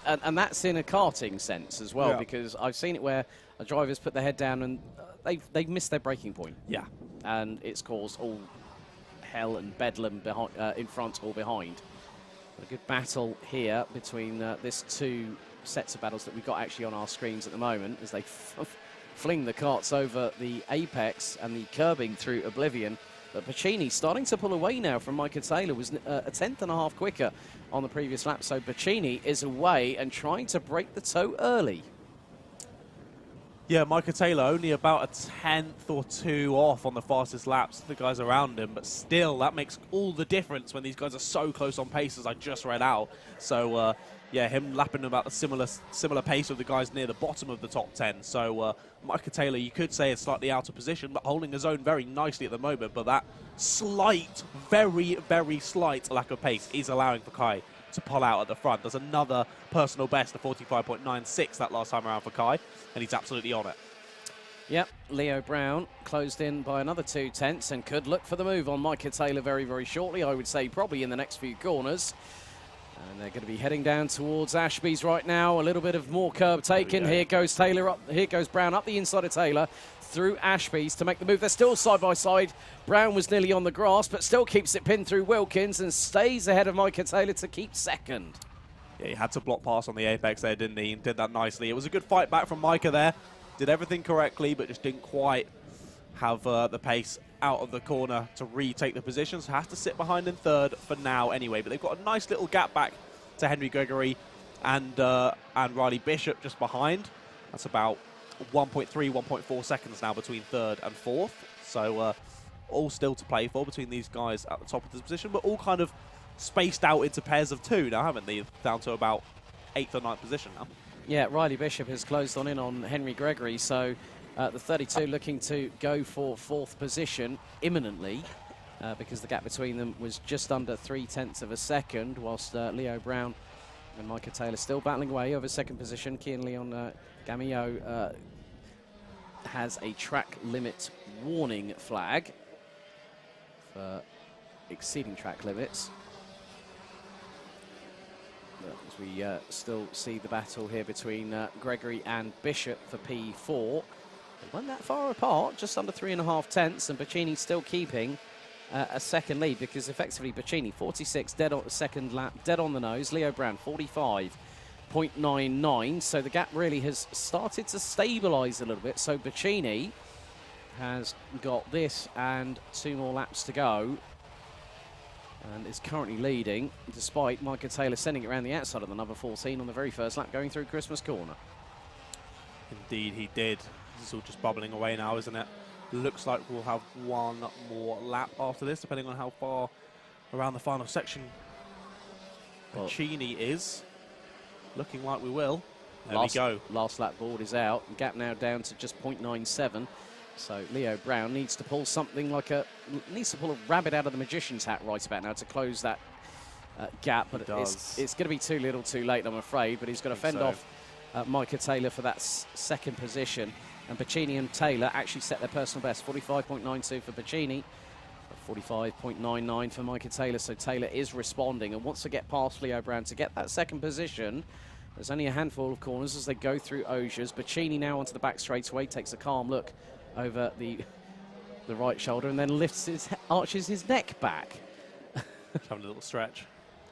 And that's in a karting sense as well, because I've seen it where a driver's put their head down and they've missed their braking point. Yeah. And it's caused all hell and bedlam behind, in front or behind. A good battle here between these 2 sets of battles that we've got actually on our screens at the moment as they fling the karts over the apex and the curbing through oblivion. But Bacchini starting to pull away now from Micah Taylor, was a 1/10.5 quicker on the previous lap. So Bacchini is away and trying to break the toe early. Yeah, Micah Taylor only about a 1/10 or 2 off on the fastest laps, the guys around him, but still that makes all the difference when these guys are so close on pace as I just read out. So yeah, him lapping about a similar pace with the guys near the bottom of the top 10. So Micah Taylor, you could say, is slightly out of position, but holding his own very nicely at the moment. But that slight, very, very slight lack of pace is allowing for Kai to pull out at the front. There's another personal best of 45.96 that last time around for Kai, and he's absolutely on it. Yep, Leo Brown closed in by another 0.2 and could look for the move on Micah Taylor very, very shortly. I would say probably in the next few corners. And they're going to be heading down towards Ashby's right now. A little bit of more curb taken. Here goes Taylor up. Here goes Brown up the inside of Taylor through Ashby's to make the move. They're still side by side. Brown was nearly on the grass, but still keeps it pinned through Wilkins and stays ahead of Micah Taylor to keep second. Yeah, he had to block pass on the apex there, didn't he? And did that nicely. It was a good fight back from Micah there. Did everything correctly, but just didn't quite have the pace out of the corner to retake the position. So has to sit behind in third for now anyway. But they've got a nice little gap back to Henry Gregory and Riley Bishop just behind. That's about 1.3, 1.4 seconds now between third and fourth. So all still to play for between these guys at the top of the position, but all kind of spaced out into pairs of 2 now, haven't they? Down to about 8th or 9th position now. Yeah, Riley Bishop has closed in on Henry Gregory, so the 32 looking to go for 4th position imminently, because the gap between them was just under 0.3 of a second, whilst Leo Brown and Micah Taylor still battling away over 2nd position. Kian Leon Gamio has a track limit warning flag for exceeding track limits. As we still see the battle here between Gregory and Bishop for P4. They weren't that far apart, just under 3.5 tenths, and Bacchini still keeping a second lead, because effectively Bacchini 46 dead on the second lap, dead on the nose. Leo Brown 45.99, so the gap really has started to stabilise a little bit. So Bacchini has got this and 2 more laps to go, and is currently leading, despite Micah Taylor sending it around the outside of the number 14 on the very first lap going through Christmas Corner. Indeed he did. This is all just bubbling away now, isn't it? Looks like we'll have 1 more lap after this, depending on how far around the final section Bacchini is. Looking like we will. There we go. Last lap board is out. Gap now down to just 0.97. So Leo Brown needs to pull something like needs to pull a rabbit out of the magician's hat right about now to close that gap. But it's going to be too little too late, I'm afraid. But he's got to fend off Micah Taylor for that 2nd position. And Bacchini and Taylor actually set their personal best. 45.92 for Bacchini, 45.99 for Micah Taylor. So Taylor is responding and wants to get past Leo Brown to get that 2nd position. There's only a handful of corners as they go through Osiers. Bacchini now onto the back straightaway, takes a calm look over the right shoulder and then arches his neck back. Having a little stretch.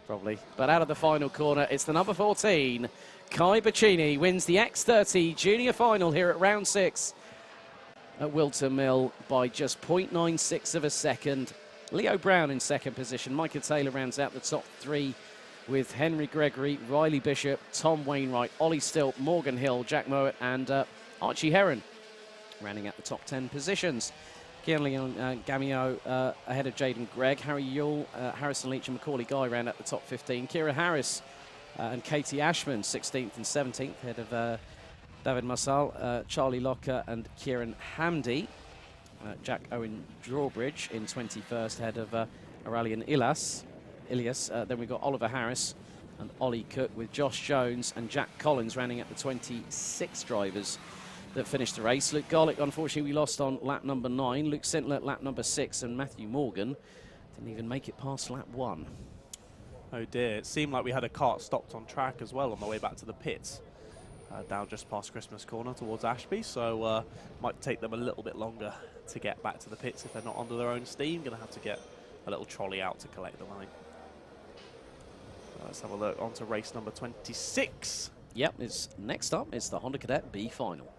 Probably. But out of the final corner, it's the number 14. Kai Bacchini wins the X30 Junior Final here at round 6 at Whilton Mill by just 0.96 of a second. Leo Brown in second position. Micah Taylor rounds out the top 3 with Henry Gregory, Riley Bishop, Tom Wainwright, Ollie Stilt, Morgan Hill, Jack Mowat and Archie Heron rounding out the top 10 positions. Kian Gamio ahead of Jaden Gregg, Harry Yule, Harrison Leach and Macaulay Guy round out the top 15. Kira Harris and Katie Ashman 16th and 17th ahead of David Massal, Charlie Locker and Kieran Hamdi. Jack Owen Drawbridge in 21st ahead of Aurelian Ilias. Then we've got Oliver Harris and Ollie Cook with Josh Jones and Jack Collins rounding up the 26 drivers that finished the race. Luke Garlick, unfortunately, we lost on lap number 9. Luke Sintler, lap number 6, and Matthew Morgan didn't even make it past lap 1. Oh dear, it seemed like we had a cart stopped on track as well on the way back to the pits. Down just past Christmas Corner towards Ashby, so might take them a little bit longer to get back to the pits if they're not under their own steam. Going to have to get a little trolley out to collect them, I think. Let's have a look on to race number 26. Yep, it's next up, it's the Honda Cadet B Final.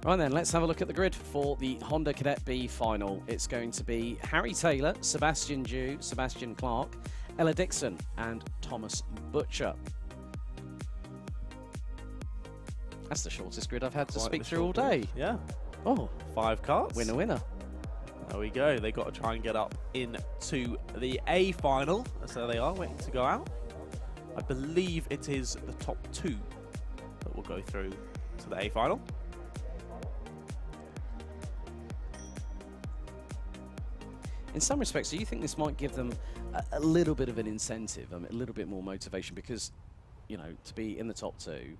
Right then, let's have a look at the grid for the Honda Cadet B Final. It's going to be Harry Taylor, Sebastian Dew, Sebastian Clark, Ella Dixon and Thomas Butcher. That's the shortest grid I've had to speak through all day. Yeah. Oh. 5 carts. Winner, winner. There we go. They've got to try and get up into the A Final. So they are waiting to go out. I believe it is the top 2 that will go through to the A Final. In some respects, do you think this might give them a little bit of an incentive, a little bit more motivation? Because, you know, to be in the top 2,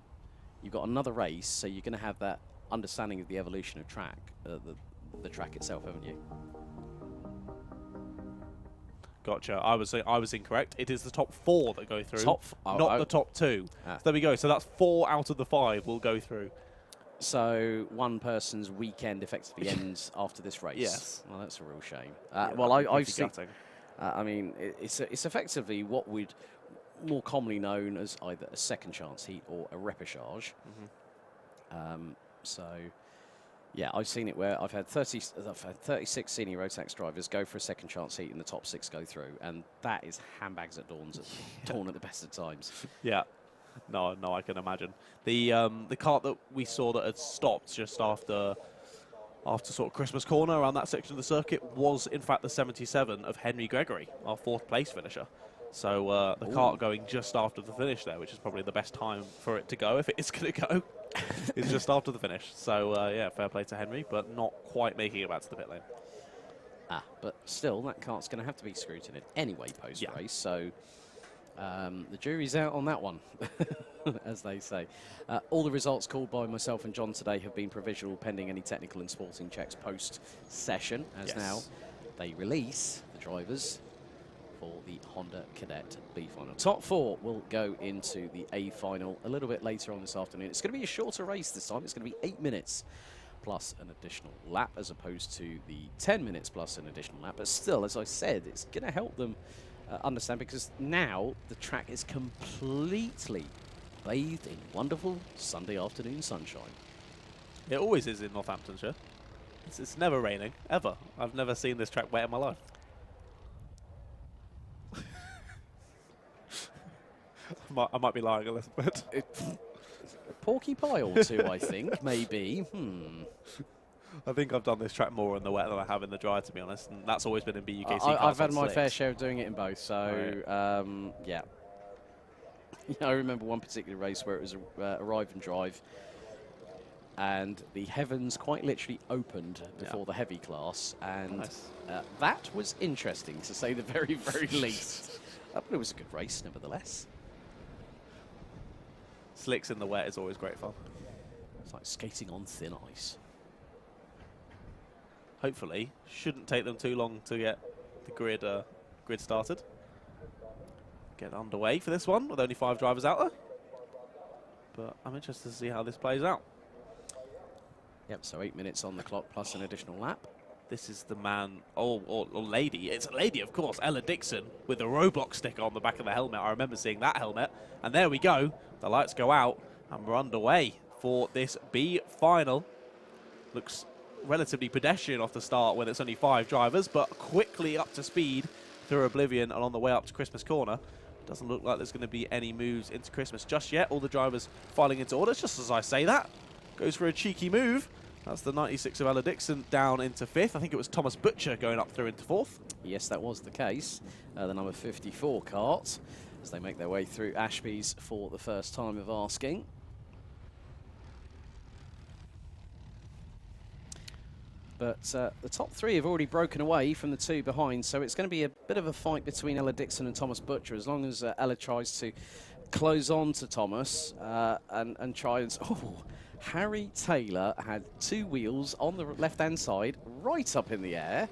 you've got another race, so you're going to have that understanding of the evolution of track, the track itself, haven't you? Gotcha. I was incorrect. It is the top 4 that go through, not the top 2. So there we go. So that's 4 out of the 5 will go through. So one person's weekend effectively ends after this race. Yes. Well, that's a real shame. Yeah, well, I've seen. gutting. I mean, it's effectively what we'd more commonly known as either a second chance heat or a repechage. So, yeah, I've seen it where I've had 36 senior Rotax drivers go for a second chance heat and the top 6 go through, and that is handbags at dawn at the best of times. Yeah. No, I can imagine. The cart that we saw that had stopped just after sort of Christmas Corner around that section of the circuit was in fact the 77 of Henry Gregory, our 4th place finisher. So the cart going just after the finish there, which is probably the best time for it to go if it is going to go, is just after the finish. So yeah, fair play to Henry, but not quite making it back to the pit lane. But still, that cart's going to have to be scrutinised anyway post-race, so the jury's out on that one, as they say. All the results called by myself and John today have been provisional pending any technical and sporting checks post-session, as now they release the drivers for the Honda Cadet B Final. Top 4 will go into the A Final a little bit later on this afternoon. It's going to be a shorter race this time. It's going to be 8 minutes plus an additional lap as opposed to the 10 minutes plus an additional lap. But still, as I said, it's going to help them understand, because now the track is completely bathed in wonderful Sunday afternoon sunshine. It always is in Northamptonshire. It's never raining, ever. I've never seen this track wet in my life. I might be lying a little bit. A porky pie or two, I think, maybe. I think I've done this track more in the wet than I have in the dry, to be honest, and that's always been in BUKC. I've had my fair share of doing it in both, so yeah. I remember one particular race where it was arrive and drive, and the heavens quite literally opened before the heavy class, and that was interesting, to say the very, very least. But it was a good race, nevertheless. Slicks in the wet is always great fun. It's like skating on thin ice. Hopefully, shouldn't take them too long to get the grid started. Get underway for this one with only 5 drivers out there. But I'm interested to see how this plays out. Yep, so 8 minutes on the clock plus an additional lap. This is the man, or lady. It's a lady, of course, Ella Dixon, with a Roblox sticker on the back of the helmet. I remember seeing that helmet. And there we go. The lights go out, and we're underway for this B final. Looks relatively pedestrian off the start when it's only 5 drivers, but quickly up to speed through Oblivion and on the way up to Christmas Corner. Doesn't look like there's going to be any moves into Christmas just yet. All the drivers filing into orders. Just as I say that, goes for a cheeky move. That's the 96 of Ella Dixon down into 5th. I think it was Thomas Butcher going up through into 4th. Yes, that was the case. The number 54 Kart, as they make their way through Ashby's for the first time of asking. But the top 3 have already broken away from the 2 behind, so it's going to be a bit of a fight between Ella Dixon and Thomas Butcher, as long as Ella tries to close on to Thomas and try and... Oh, Harry Taylor had 2 wheels on the left-hand side, right up in the air.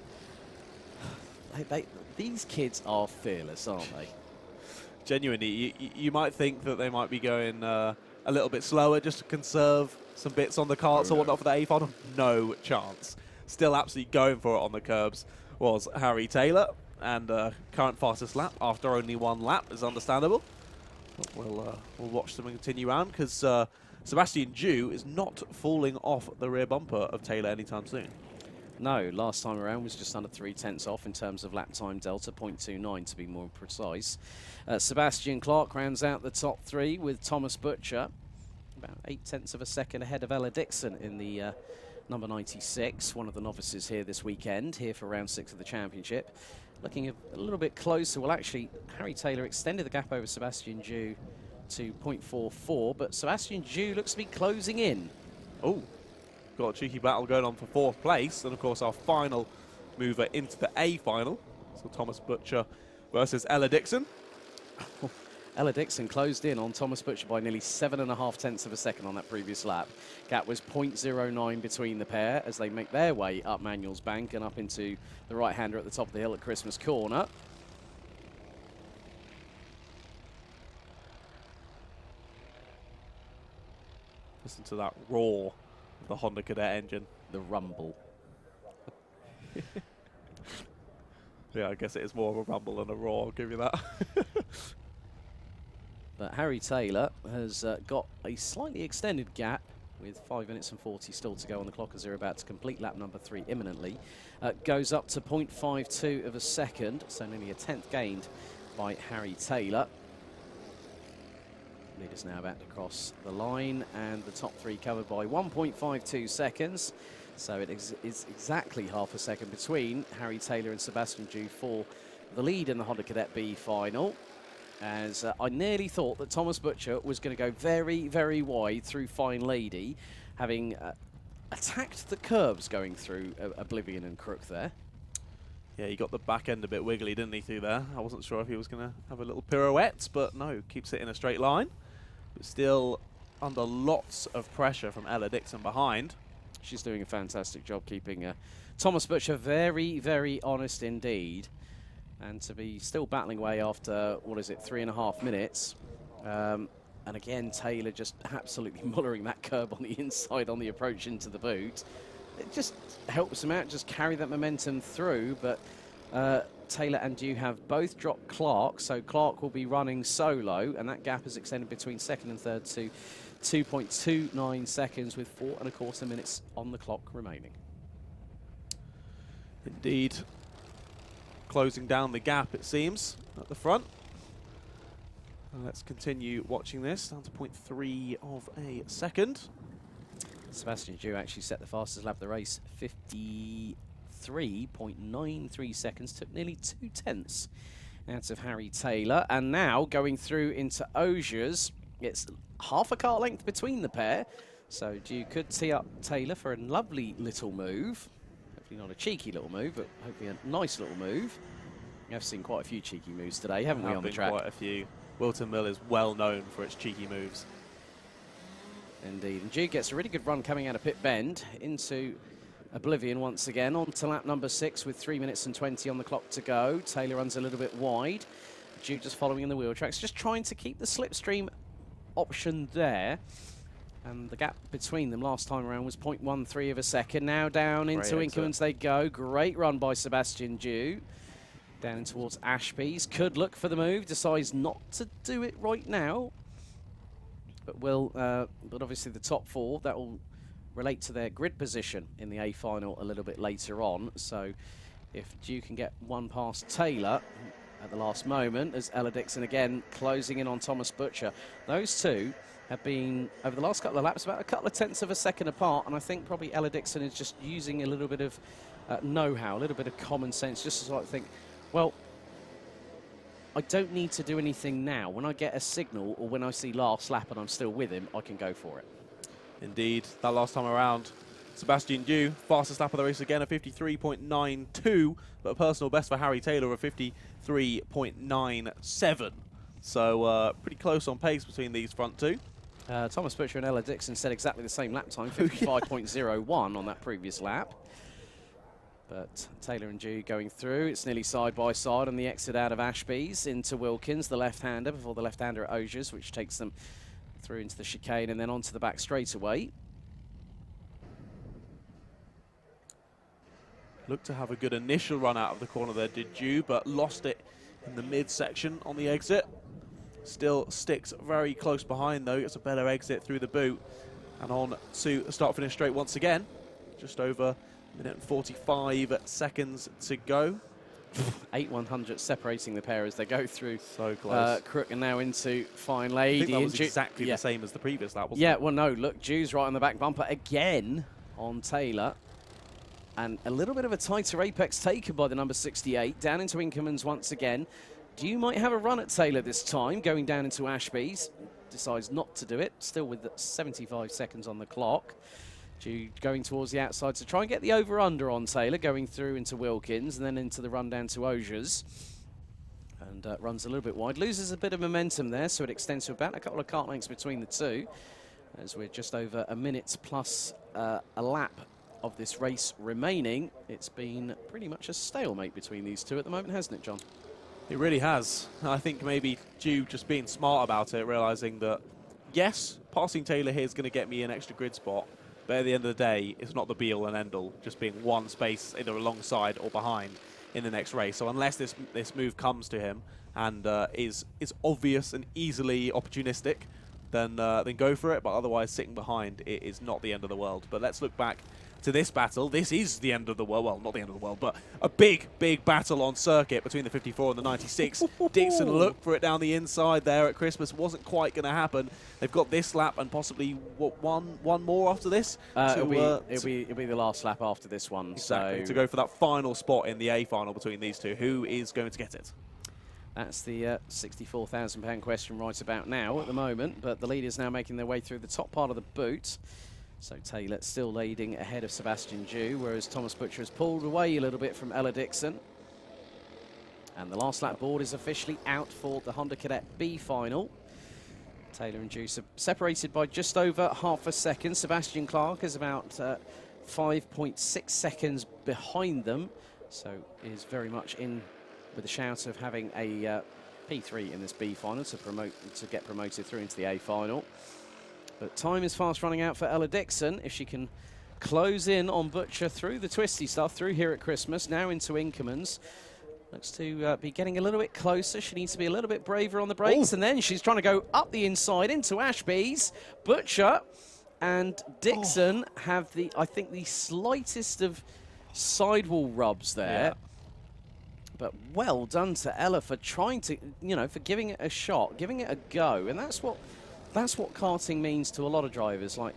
These kids are fearless, aren't they? Genuinely, you might think that they might be going a little bit slower just to conserve some bits on the carts or whatnot for the A final. No chance. Still absolutely going for it on the curbs was Harry Taylor, and current fastest lap after only 1 lap is understandable. But we'll watch them continue on, because Sebastian Dew is not falling off the rear bumper of Taylor anytime soon. No, last time around was just under 3/10 off in terms of lap time delta, 0.29 to be more precise. Sebastian Clark rounds out the top 3 with Thomas Butcher, about 0.8 of a second ahead of Ella Dixon in the number 96, one of the novices here this weekend, here for round 6 of the championship. Looking a little bit closer, well actually, Harry Taylor extended the gap over Sebastian Dew to 0.44, but Sebastian Dew looks to be closing in. Oh, got a cheeky battle going on for 4th place, and of course our final mover into the A final. So Thomas Butcher versus Ella Dixon. Ella Dixon closed in on Thomas Butcher by nearly 7.5 of a second on that previous lap. Gap was 0.09 between the pair as they make their way up Manuel's Bank and up into the right-hander at the top of the hill at Christmas Corner. Listen to that roar of the Honda Cadet engine. The rumble. Yeah, I guess it is more of a rumble than a roar, I'll give you that. But Harry Taylor has got a slightly extended gap with 5 minutes and 40 still to go on the clock as they're about to complete lap number 3 imminently. Goes up to 0.52 of a second, so nearly a 10th gained by Harry Taylor. Leaders now about to cross the line, and the top 3 covered by 1.52 seconds. So it is exactly half a second between Harry Taylor and Sebastian Dew for the lead in the Honda Cadet B final. As I nearly thought that Thomas Butcher was going to go very, very wide through Fine Lady, having attacked the curbs going through Oblivion and Crook there. Yeah, he got the back end a bit wiggly, didn't he, through there? I wasn't sure if he was going to have a little pirouette, but no, keeps it in a straight line. But still under lots of pressure from Ella Dixon behind. She's doing a fantastic job keeping Thomas Butcher very, very honest indeed. And to be still battling away after, 3.5 minutes. And again, Taylor just absolutely mullering that curb on the inside on the approach into the boot. It just helps him out, just carry that momentum through. But Taylor and Dew have both dropped Clark, so Clark will be running solo, and that gap is extended between 2nd and 3rd to 2.29 seconds with 4.25 minutes on the clock remaining. Indeed. Closing down the gap, it seems, at the front. Let's continue watching this, down to 0.3 of a second. Sebastian Dew actually set the fastest lap of the race, 53.93 seconds, took nearly 2/10 out of Harry Taylor. And now going through into Osiers, it's half a car length between the pair. So Dew could tee up Taylor for a lovely little move. Hopefully not a cheeky little move, but hopefully a nice little move. We have seen quite a few cheeky moves today, haven't we, on the track? Quite a few. Whilton Mill is well known for its cheeky moves. Indeed. And Jude gets a really good run coming out of pit bend into oblivion once again. On to lap number 6 with 3 minutes and 20 on the clock to go. Taylor runs a little bit wide. Jude just following in the wheel tracks, just trying to keep the slipstream option there. And the gap between them last time around was 0.13 of a second. Now down into Inkermans they go. Great run by Sebastian Dew. Down towards Ashby's. Could look for the move. Decides not to do it right now. But will. But obviously the top 4, that will relate to their grid position in the A final a little bit later on. So if Dew can get one past Taylor at the last moment, as Ella Dixon again closing in on Thomas Butcher. Those two have been, over the last couple of laps, about a couple of tenths of a second apart, and I think probably Ella Dixon is just using a little bit of know-how, a little bit of common sense, just to sort of think, well, I don't need to do anything now. When I get a signal or when I see last lap and I'm still with him, I can go for it. Indeed, that last time around, Sebastian Dew, fastest lap of the race again, a 53.92, but a personal best for Harry Taylor of 53.97. So pretty close on pace between these front two. Thomas Butcher and Ella Dixon set exactly the same lap time, 55.01 on that previous lap. But Taylor and Dew going through. It's nearly side by side on the exit out of Ashby's into Wilkins, the left-hander, before the left-hander at Osiers, which takes them through into the chicane and then onto the back straightaway. Looked to have a good initial run out of the corner there, did Dew, but lost it in the mid-section on the exit. Still sticks very close behind, though. Gets a better exit through the boot. And on to start-finish straight once again. Just over a minute and 45 seconds to go. 8/100 separating the pair as they go through. So close. Crook and now into Fine Lady. I think that was exactly the same as the previous lap, wasn't it? Yeah, well, no, look, Dew's right on the back bumper again on Taylor. And a little bit of a tighter apex taken by the number 68. Down into Inkermans once again. Dew might have a run at Taylor this time, going down into Ashby's. Decides not to do it, still with 75 seconds on the clock. Dew going towards the outside to try and get the over-under on Taylor, going through into Wilkins and then into the run down to Osiers. And runs a little bit wide. Loses a bit of momentum there, so it extends to about a couple of kart lengths between the two, as we're just over a minute plus a lap of this race remaining. It's been pretty much a stalemate between these two at the moment, hasn't it, John? It really has. I think maybe Dew just being smart about it, realising that, yes, passing Taylor here is going to get me an extra grid spot, but at the end of the day, it's not the be-all and end-all, just being one space either alongside or behind in the next race. So unless this move comes to him and is obvious and easily opportunistic, then go for it. But otherwise, sitting behind it is not the end of the world. But let's look back to this battle. This is the end of the world. Well, not the end of the world, but a big, big battle on circuit between the 54 and the 96. Dixon looked for it down the inside there at Christmas. Wasn't quite going to happen. They've got this lap and possibly, what, one more after this? It'll be the last lap after this one. Exactly, so to go for that final spot in the A final between these two. Who is going to get it? That's the £64,000 question right about now at the moment, but the leaders now making their way through the top part of the boot. So Taylor still leading ahead of Sebastian Dew, whereas Thomas Butcher has pulled away a little bit from Ella Dixon. And the last lap board is officially out for the Honda Cadet B final. Taylor and Dew separated by just over half a second. Sebastian Clark is about 5.6 seconds behind them, so is very much in with a shout of having a P3 in this B final to get promoted through into the A final. But time is fast running out for Ella Dixon. If she can close in on Butcher through the twisty stuff, through here at Christmas, now into Inkermans. Looks to be getting a little bit closer. She needs to be a little bit braver on the brakes. And then she's trying to go up the inside into Ashby's. Butcher and Dixon have I think the slightest of sidewall rubs there. Yeah. But well done to Ella for trying to, for giving it a shot, giving it a go. And that's what karting means to a lot of drivers. Like,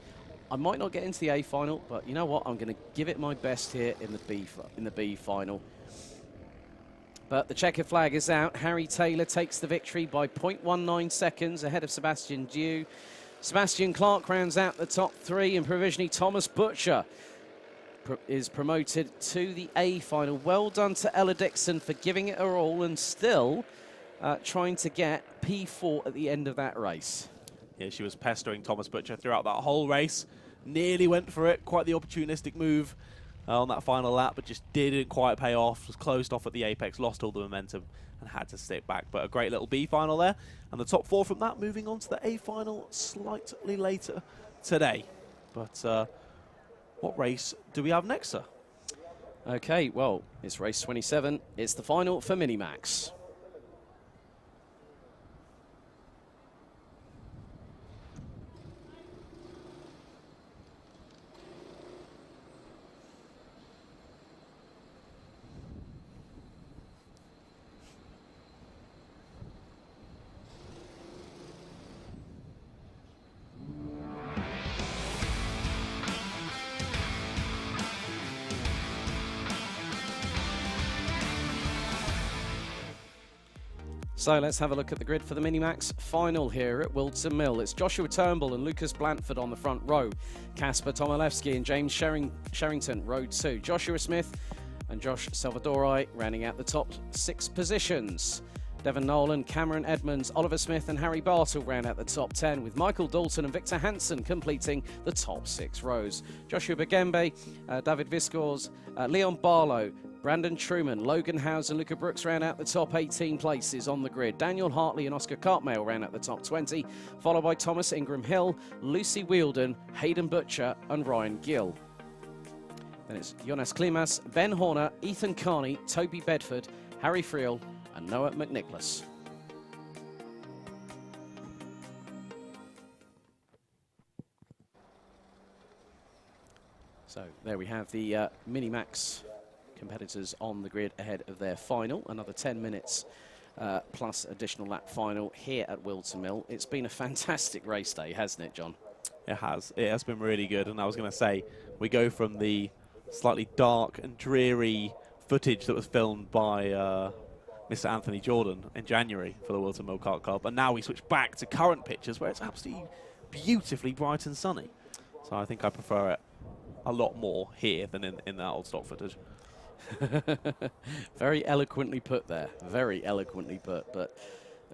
I might not get into the A final, but you know what? I'm going to give it my best here in the B final. But the checkered flag is out. Harry Taylor takes the victory by 0.19 seconds ahead of Sebastian Dew. Sebastian Clark rounds out the top three, and provisionally Thomas Butcher is promoted to the A final. Well done to Ella Dixon for giving it her all and still trying to get P4 at the end of that race. Yeah, she was pestering Thomas Butcher throughout that whole race. Nearly went for it. Quite the opportunistic move on that final lap, but just didn't quite pay off. Was closed off at the apex, lost all the momentum, and had to sit back. But a great little B final there. And the top 4 from that moving on to the A final slightly later today. But what race do we have next, sir? Okay, well, it's race 27. It's the final for Minimax. So let's have a look at the grid for the Minimax final here at Whilton Mill. It's Joshua Turnbull and Lucas Blanford on the front row. Kasper Tomilewski and James Sherrington, row 2. Joshua Smith and Josh Salvadori rounding out the top 6 positions. Devon Nolan, Cameron Edmonds, Oliver Smith and Harry Bartle round out the top 10, with Michael Dalton and Victor Hansen completing the top 6 rows. Joshua Bagembe, David Viscors, Leon Barlow, Brandon Truman, Logan Howes and Luca Brooks round out the top 18 places on the grid. Daniel Hartley and Oscar Cartmail round out the top 20, followed by Thomas Ingram Hill, Lucy Wielden, Hayden Butcher and Ryan Gill. Then it's Jonas Klimas, Ben Horner, Ethan Carney, Toby Bedford, Harry Friel and Noah McNicholas. So there we have the Minimax competitors on the grid ahead of their final. Another 10 minutes plus additional lap final here at Whilton Mill. It's been a fantastic race day, hasn't it, John? It has. It has been really good. And I was going to say, we go from the slightly dark and dreary footage that was filmed by Mr. Anthony Jordan in January for the Whilton Mill Kart Club, and now we switch back to current pictures where it's absolutely beautifully bright and sunny. So I think I prefer it a lot more here than in that old stock footage. Very eloquently put there. Very eloquently put, but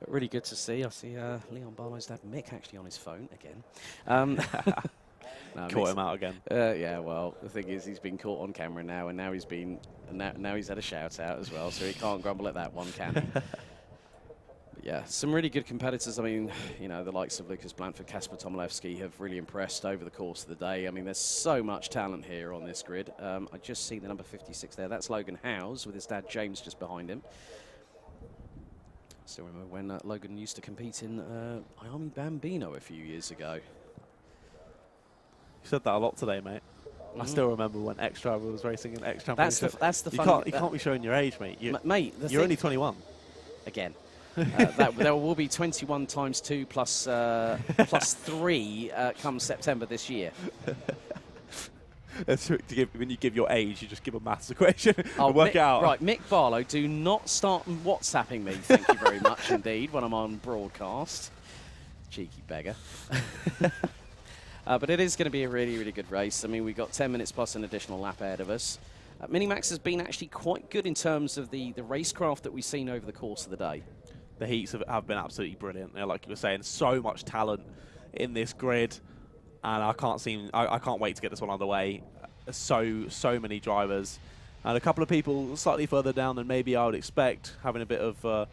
really good to see. I see Leon Barlow's dad Mick actually on his phone again. No, caught him out again. Yeah, well, the thing is, he's been caught on camera now, and now he's been now he's had a shout out as well, so he can't grumble at that one, can he? But yeah, some really good competitors. I mean, you know, the likes of Lucas Blanford, Kasper Tomilewski have really impressed over the course of the day. I mean, there's so much talent here on this grid. I just see the number 56 there. That's Logan Howes with his dad James just behind him. Still remember when Logan used to compete in IAME Bambino a few years ago. You said that a lot today, mate. I still remember when X-Driver was racing in X-Championship. That's the you can't be showing your age, mate. Mate, you're only 21. Again. There will be 21 times 2 plus 3 come September this year. When you give your age, you just give a maths equation and work it out. Right, Mick Barlow, do not start WhatsApping me, thank you very much indeed, when I'm on broadcast. Cheeky beggar. But it is going to be a really, really good race. I mean, we've got 10 minutes plus an additional lap ahead of us. Minimax has been actually quite good in terms of the racecraft that we've seen over the course of the day. The heats have been absolutely brilliant. You know, like you were saying, so much talent in this grid, and I can't wait to get this one underway. So many drivers, and a couple of people slightly further down than maybe I would expect, having a bit of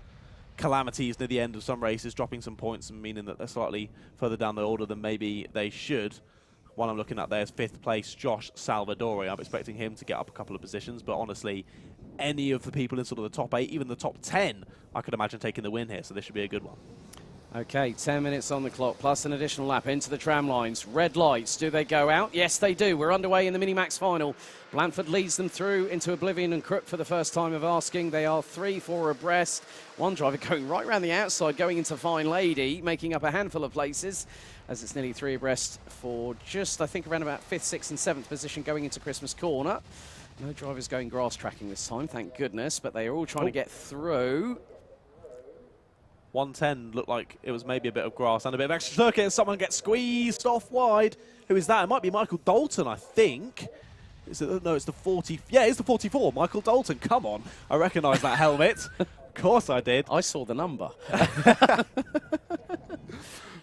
calamities near the end of some races, dropping some points and meaning that they're slightly further down the order than maybe they should. One I'm looking at there is 5th place, Josh Salvadori. I'm expecting him to get up a couple of positions, but honestly, any of the people in sort of the top 8, even the top 10, I could imagine taking the win here, so this should be a good one. Okay, 10 minutes on the clock, plus an additional lap into the tram lines. Red lights, do they go out? Yes, they do. We're underway in the Minimax final. Blanford leads them through into Oblivion and Crook for the first time of asking. They are 3-4 abreast. One driver going right around the outside, going into Fine Lady, making up a handful of places, as it's nearly 3 abreast for just, I think, around about 5th, 6th and 7th position going into Christmas Corner. No drivers going grass tracking this time, thank goodness, but they are all trying to get through. 110 looked like it was maybe a bit of grass and a bit of extra circuit, and someone gets squeezed off wide. Who is that? It might be Michael Dalton, I think. No, it's the 40. Yeah, it's the 44. Michael Dalton, come on. I recognise that helmet. Of course I did. I saw the number.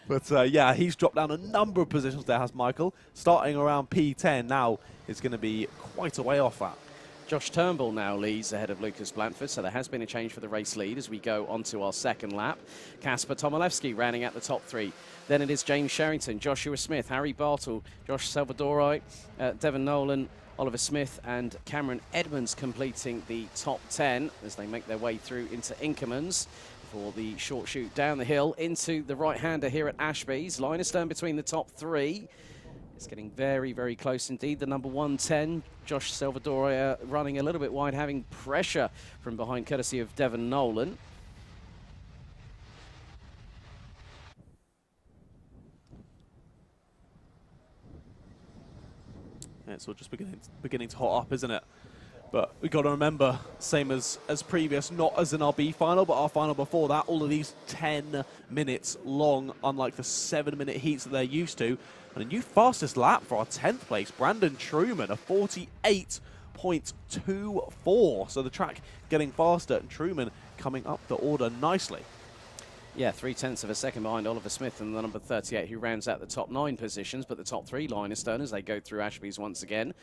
But yeah, he's dropped down a number of positions there, has Michael. Starting around P10 now is going to be quite a way off that. Josh Turnbull now leads ahead of Lucas Blanford, so there has been a change for the race lead as we go onto our second lap. Kasper Tomilewski rounding out the top three. Then it is James Sherrington, Joshua Smith, Harry Bartle, Josh Salvadori, Devon Nolan, Oliver Smith and Cameron Edmonds completing the top 10 as they make their way through into Inkermans for the short shoot down the hill into the right-hander here at Ashby's. Line astern between the top three. It's getting very, very close indeed. The number 110, Josh Salvador, running a little bit wide, having pressure from behind, courtesy of Devon Nolan. Yeah, it's all just beginning to hot up, isn't it? But we've got to remember, same as previous, not as an RB final, but our final before that, all of these 10 minutes long, unlike the 7-minute heats that they're used to. And a new fastest lap for our 10th place, Brandon Truman, a 48.24. So the track getting faster, and Truman coming up the order nicely. Yeah, 0.3 of a second behind Oliver Smith and the number 38, who rounds out the top 9 positions, but the top 3 line astern as they go through Ashby's once again.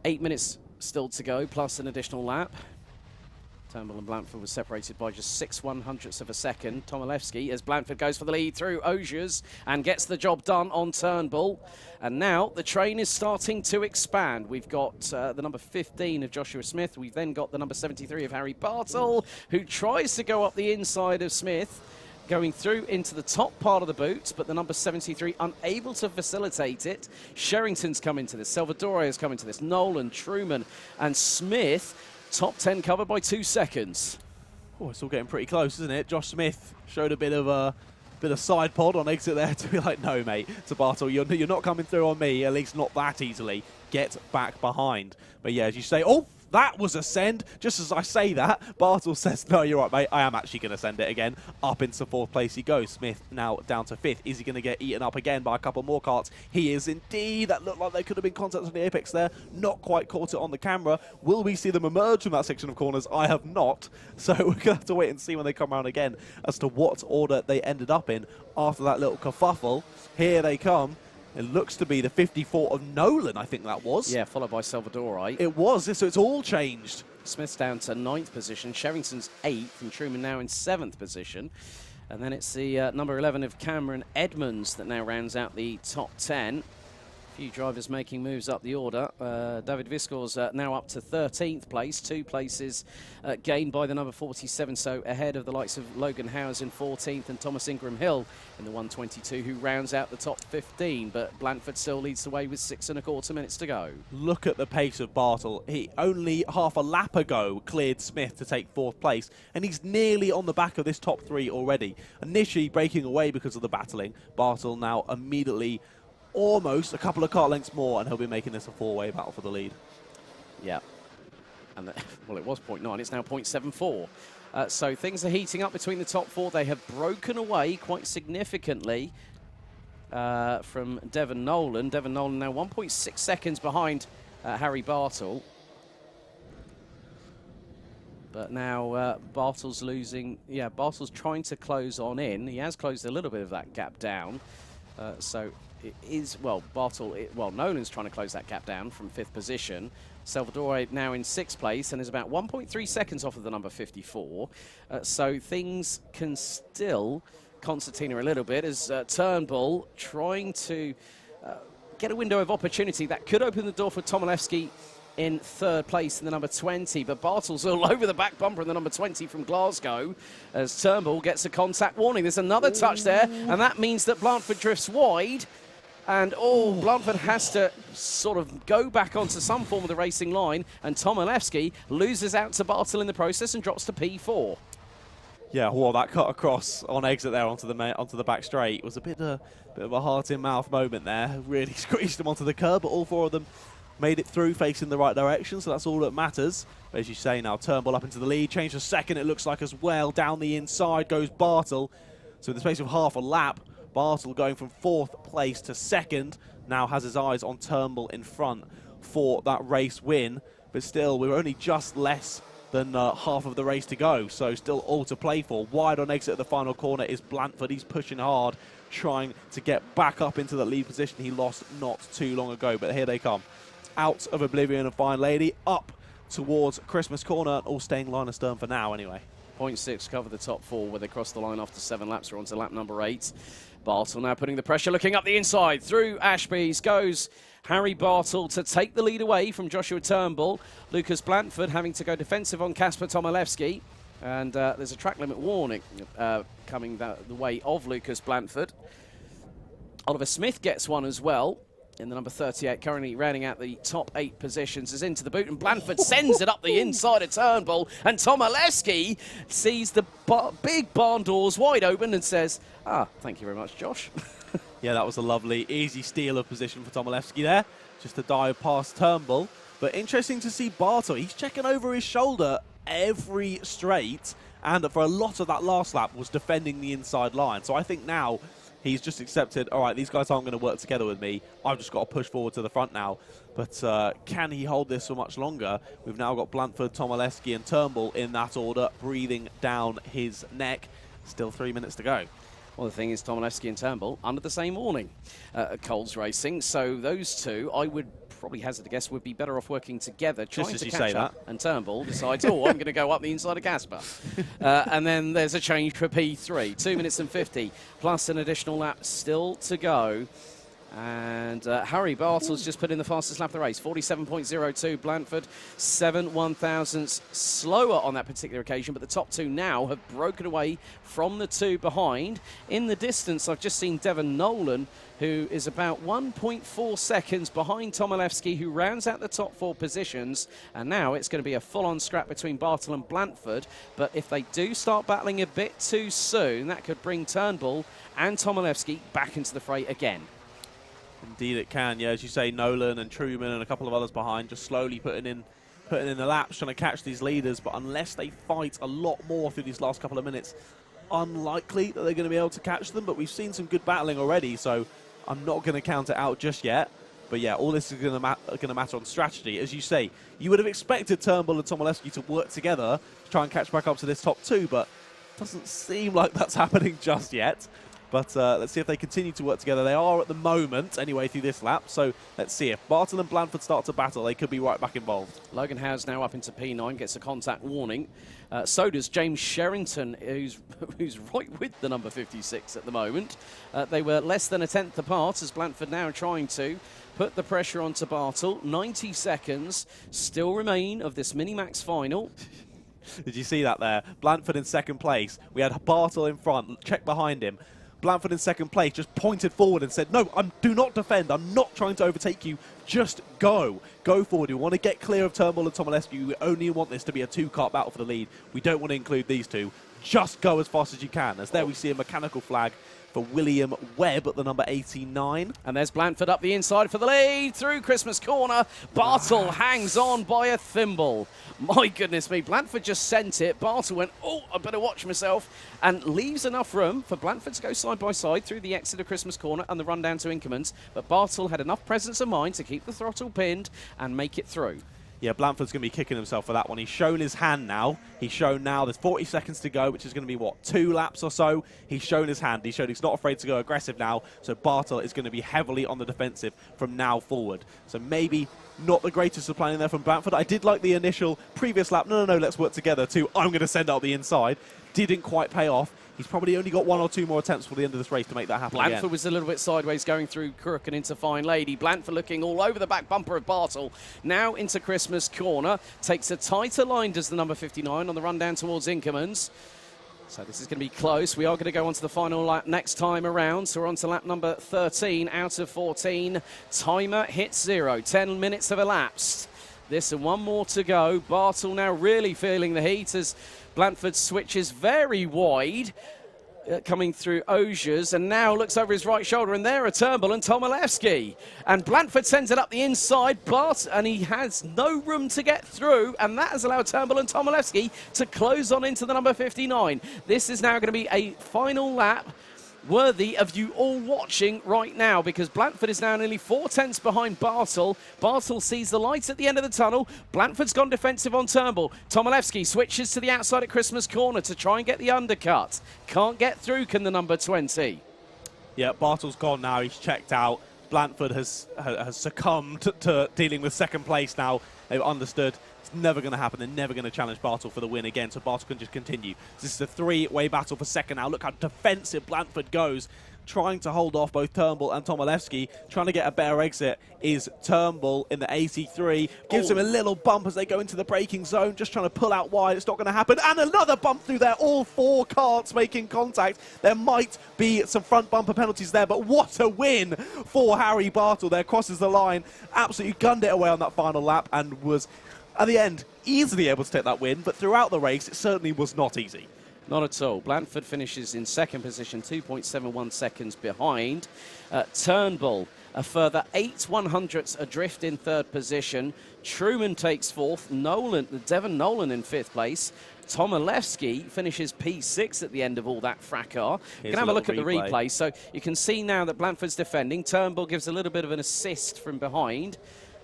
8 minutes still to go, plus an additional lap. Turnbull and Blanford was separated by just 6/100ths of a second. Tomilewski, as Blanford goes for the lead through Osiers and gets the job done on Turnbull. And now the train is starting to expand. We've got the number 15 of Joshua Smith. We've then got the number 73 of Harry Bartle, who tries to go up the inside of Smith, going through into the top part of the boot, but the number 73 unable to facilitate it. Sherrington's come into this, Salvador has come into this, Nolan, Truman and Smith, top 10 covered by 2 seconds. Oh, it's all getting pretty close, isn't it? Josh Smith showed a bit of side pod on exit there to be like, no, mate, to Bartle, you're not coming through on me, at least not that easily. Get back behind. But yeah, as you say, oh, that was a send. Just as I say that, Bartle says, no, you're right, mate. I am actually going to send it again. Up into 4th place he goes. Smith now down to 5th. Is he going to get eaten up again by a couple more karts? He is indeed. That looked like there could have been contact on the apex there. Not quite caught it on the camera. Will we see them emerge from that section of corners? I have not. So we're going to have to wait and see when they come around again as to what order they ended up in after that little kerfuffle. Here they come. It looks to be the 54 of Nolan, I think that was. Yeah, followed by Salvador, right? It was, so it's all changed. Smith's down to 9th position, Sherrington's 8th, and Truman now in 7th position. And then it's the number 11 of Cameron Edmonds that now rounds out the top 10. A few drivers making moves up the order. David Viscor's now up to 13th place, 2 places gained by the number 47, so ahead of the likes of Logan Howes in 14th and Thomas Ingram Hill in the 122, who rounds out the top 15. But Blanford still leads the way with 6¼ minutes to go. Look at the pace of Bartle. He only half a lap ago cleared Smith to take 4th place, and he's nearly on the back of this top 3 already. Initially breaking away because of the battling, Bartle now immediately almost a couple of kart lengths more, and he'll be making this a 4-way battle for the lead. Yeah. And well, it was 0.9, it's now 0.74. So things are heating up between the top 4. They have broken away quite significantly from Devon Nolan. Devon Nolan now 1.6 seconds behind Harry Bartle. But now Bartle's losing. Yeah, Bartle's trying to close on in. He has closed a little bit of that gap down. So it is, well, Nolan's trying to close that gap down from 5th position. Salvador now in 6th place and is about 1.3 seconds off of the number 54. So things can still concertina a little bit as Turnbull trying to get a window of opportunity that could open the door for Tomilewski in 3rd place in the number 20, but Bartle's all over the back bumper in the number 20 from Glasgow as Turnbull gets a contact warning. There's another touch there, and that means that Blanford drifts wide, and Blanford has to sort of go back onto some form of the racing line, and Tomilewski loses out to Bartle in the process and drops to P4. Yeah, well, that cut across on exit there onto the back straight was a bit of a heart-in-mouth moment there. Really squeezed them onto the curb, but all 4 of them made it through facing the right direction, so that's all that matters. But as you say now, Turnbull up into the lead, changed to 2nd, it looks like as well. Down the inside goes Bartle. So in the space of half a lap, Bartle going from 4th place to 2nd, now has his eyes on Turnbull in front for that race win. But still, we're only just less than half of the race to go. So still all to play for. Wide on exit of the final corner is Blanford. He's pushing hard, trying to get back up into the lead position he lost not too long ago. But here they come. Out of Oblivion and Fine Lady, up towards Christmas Corner, all staying line astern for now anyway. 0.6 cover the top 4 where they cross the line after 7 laps. We're on to lap number 8. Bartle now putting the pressure, looking up the inside. Through Ashby's goes Harry Bartle to take the lead away from Joshua Turnbull. Lucas Blanford having to go defensive on Kasper Tomilewski. And there's a track limit warning coming the way of Lucas Blanford. Oliver Smith gets one as well. In the number 38, currently rounding out the top 8 positions, is into the boot, and Blanford sends it up the inside of Turnbull, and Tomilewski sees the big barn doors wide open and says, thank you very much, Josh. Yeah, that was a lovely, easy steal of position for Tomilewski there, just to dive past Turnbull. But interesting to see Bartle. He's checking over his shoulder every straight, and for a lot of that last lap was defending the inside line. So I think now he's just accepted, all right, these guys aren't going to work together with me. I've just got to push forward to the front now. But can he hold this for much longer? We've now got Blanford, Tomilewski and Turnbull in that order, breathing down his neck. Still 3 minutes to go. Well, the thing is, Tomilewski and Turnbull under the same awning at Coles Racing. So those two, I would probably hazard a guess, would be better off working together, trying to catch up. And Turnbull decides, oh, I'm going to go up the inside of Kasper. And then there's a change for P3. 2 minutes and 50, plus an additional lap still to go. And Harry Bartle's just put in the fastest lap of the race, 47.02. Blanford, 7 1/1000ths slower on that particular occasion, but the top 2 now have broken away from the 2 behind. In the distance, I've just seen Devon Nolan, who is about 1.4 seconds behind Tomilewski, who rounds out the top 4 positions. And now it's going to be a full-on scrap between Bartle and Blanford. But if they do start battling a bit too soon, that could bring Turnbull and Tomilewski back into the fray again. Indeed it can, yeah, as you say, Nolan and Truman and a couple of others behind, just slowly putting in the laps, trying to catch these leaders. But unless they fight a lot more through these last couple of minutes, unlikely that they're going to be able to catch them. But we've seen some good battling already, so I'm not going to count it out just yet. But yeah, all this is going to matter on strategy. As you say, you would have expected Turnbull and Tomilewski to work together to try and catch back up to this top 2, but it doesn't seem like that's happening just yet. But let's see if they continue to work together. They are at the moment, anyway, through this lap. So let's see. If Bartle and Blanford start to battle, they could be right back involved. Logan Howes now up into P9, gets a contact warning. So does James Sherrington, who's right with the number 56 at the moment. They were less than a tenth apart, as Blanford now trying to put the pressure onto Bartle. 90 seconds still remain of this Minimax final. Did you see that there? Blanford in second place. We had Bartle in front, check behind him. Blanford in second place just pointed forward and said, no, do not defend. I'm not trying to overtake you. Just go. Go forward. We want to get clear of Turnbull and Tomilewski. We only want this to be a 2-kart battle for the lead. We don't want to include these two. Just go as fast as you can. As there we see a mechanical flag for William Webb at the number 89. And there's Blanford up the inside for the lead through Christmas Corner. Bartle hangs on by a thimble. My goodness me, Blanford just sent it. Bartle went, oh, I better watch myself, and leaves enough room for Blanford to go side by side through the exit of Christmas Corner and the run down to Inkermans. But Bartle had enough presence of mind to keep the throttle pinned and make it through. Yeah, Blanford's going to be kicking himself for that one. He's shown his hand now. He's shown now there's 40 seconds to go, which is going to be, what, 2 laps or so? He's shown his hand. He's shown he's not afraid to go aggressive now. So Bartle is going to be heavily on the defensive from now forward. So maybe not the greatest of planning there from Blanford. I did like the initial previous lap. No, let's work together too. I'm going to send out the inside. Didn't quite pay off. He's probably only got 1 or 2 more attempts for the end of this race to make that happen Blanford again. was a little bit sideways going through Crook and into Fine Lady. Blanford looking all over the back bumper of Bartle. Now into Christmas Corner. Takes a tighter line, does the number 59, on the run down towards Inkermans. So this is going to be close. We are going to go on to the final lap next time around. So we're on to lap number 13 out of 14. Timer hits 0. 10 minutes have elapsed. This and 1 more to go. Bartle now really feeling the heat as Blanford switches very wide, coming through Osiers, and now looks over his right shoulder, and there are Turnbull and Tomilewski. And Blanford sends it up the inside, and he has no room to get through, and that has allowed Turnbull and Tomilewski to close on into the number 59. This is now going to be a final lap worthy of you all watching right now, because Blandford is now nearly 4 tenths behind Bartle. Bartle sees the light at the end of the tunnel. Blandford's gone defensive on Turnbull. Tomilewski switches to the outside at Christmas Corner to try and get the undercut. Can't get through, can the number 20. Yeah, Bartle's gone now. He's checked out. Blandford has succumbed to dealing with second place now. They've understood it's never going to happen. They're never going to challenge Bartle for the win again, so Bartle can just continue. This is a three-way battle for second now. Look how defensive Blandford goes, trying to hold off both Turnbull and Tomilewski. Trying to get a better exit is Turnbull in the 83. Gives him a little bump as they go into the braking zone, just trying to pull out wide. It's not going to happen. And another bump through there. All four karts making contact. There might be some front bumper penalties there, but what a win for Harry Bartle there. Crosses the line, absolutely gunned it away on that final lap, and was, at the end, easily able to take that win. But throughout the race, it certainly was not easy. Not at all. Blandford finishes in second position, 2.71 seconds behind. Turnbull, a further 8/100ths adrift in third position. Truman takes fourth. Devon Nolan in fifth place. Tomilewski finishes P6 at the end of all that fracas. You can have a look at the replay. So you can see now that Blandford's defending. Turnbull gives a little bit of an assist from behind.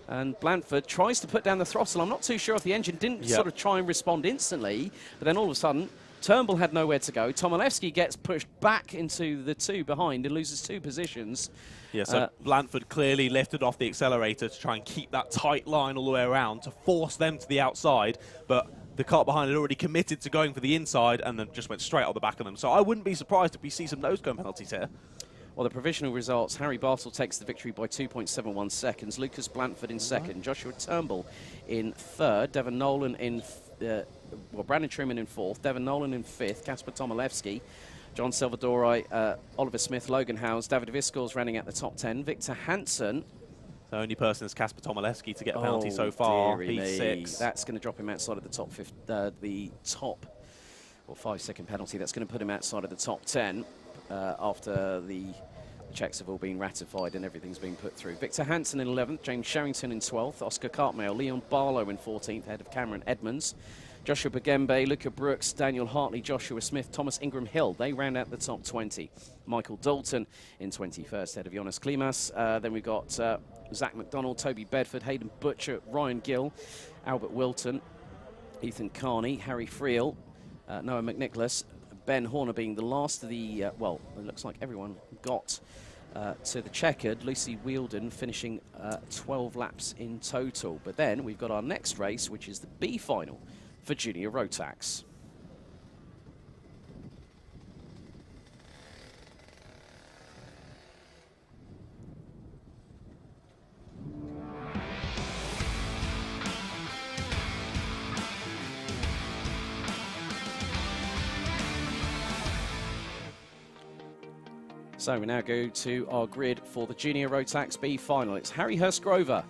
And Blandford tries to put down the throttle. I'm not too sure if the engine didn't sort of try and respond instantly, but then all of a sudden, Turnbull had nowhere to go. Tomilewski gets pushed back into the two behind and loses 2 positions. Yeah, so Blandford clearly lifted off the accelerator to try and keep that tight line all the way around to force them to the outside, but the kart behind had already committed to going for the inside and then just went straight out the back of them. So I wouldn't be surprised if we see some nose cone penalties here. Well, the provisional results, Harry Bartle takes the victory by 2.71 seconds. Lucas Blandford in second. Joshua Turnbull in third. Devon Nolan in Brandon Truman in fourth. Devon Nolan in fifth. Kasper Tomilewski. John Salvadori, Oliver Smith, Logan Howes. David Viscors running at the top 10. Victor Hansen. The only person is Kasper Tomilewski to get a penalty so far. P6. That's going to drop him outside of the top 5-second penalty. That's going to put him outside of the top 10 after the checks have all been ratified and everything's been put through. Victor Hansen in 11th, James Sherrington in 12th, Oscar Cartmail, Leon Barlow in 14th, ahead of Cameron Edmonds, Joshua Bagembe, Luca Brooks, Daniel Hartley, Joshua Smith, Thomas Ingram Hill. They round out the top 20. Michael Dalton in 21st, ahead of Jonas Klimas. Then we've got Zach McDonald, Toby Bedford, Hayden Butcher, Ryan Gill, Albert Whilton, Ethan Carney, Harry Friel, Noah McNicholas, Ben Horner being the last of the, well, it looks like everyone got to the checkered. Lucy Whilton finishing 12 laps in total. But then we've got our next race, which is the B final for Junior Rotax. So we now go to our grid for the Junior Rotax B final. It's Harry Hurst-Grover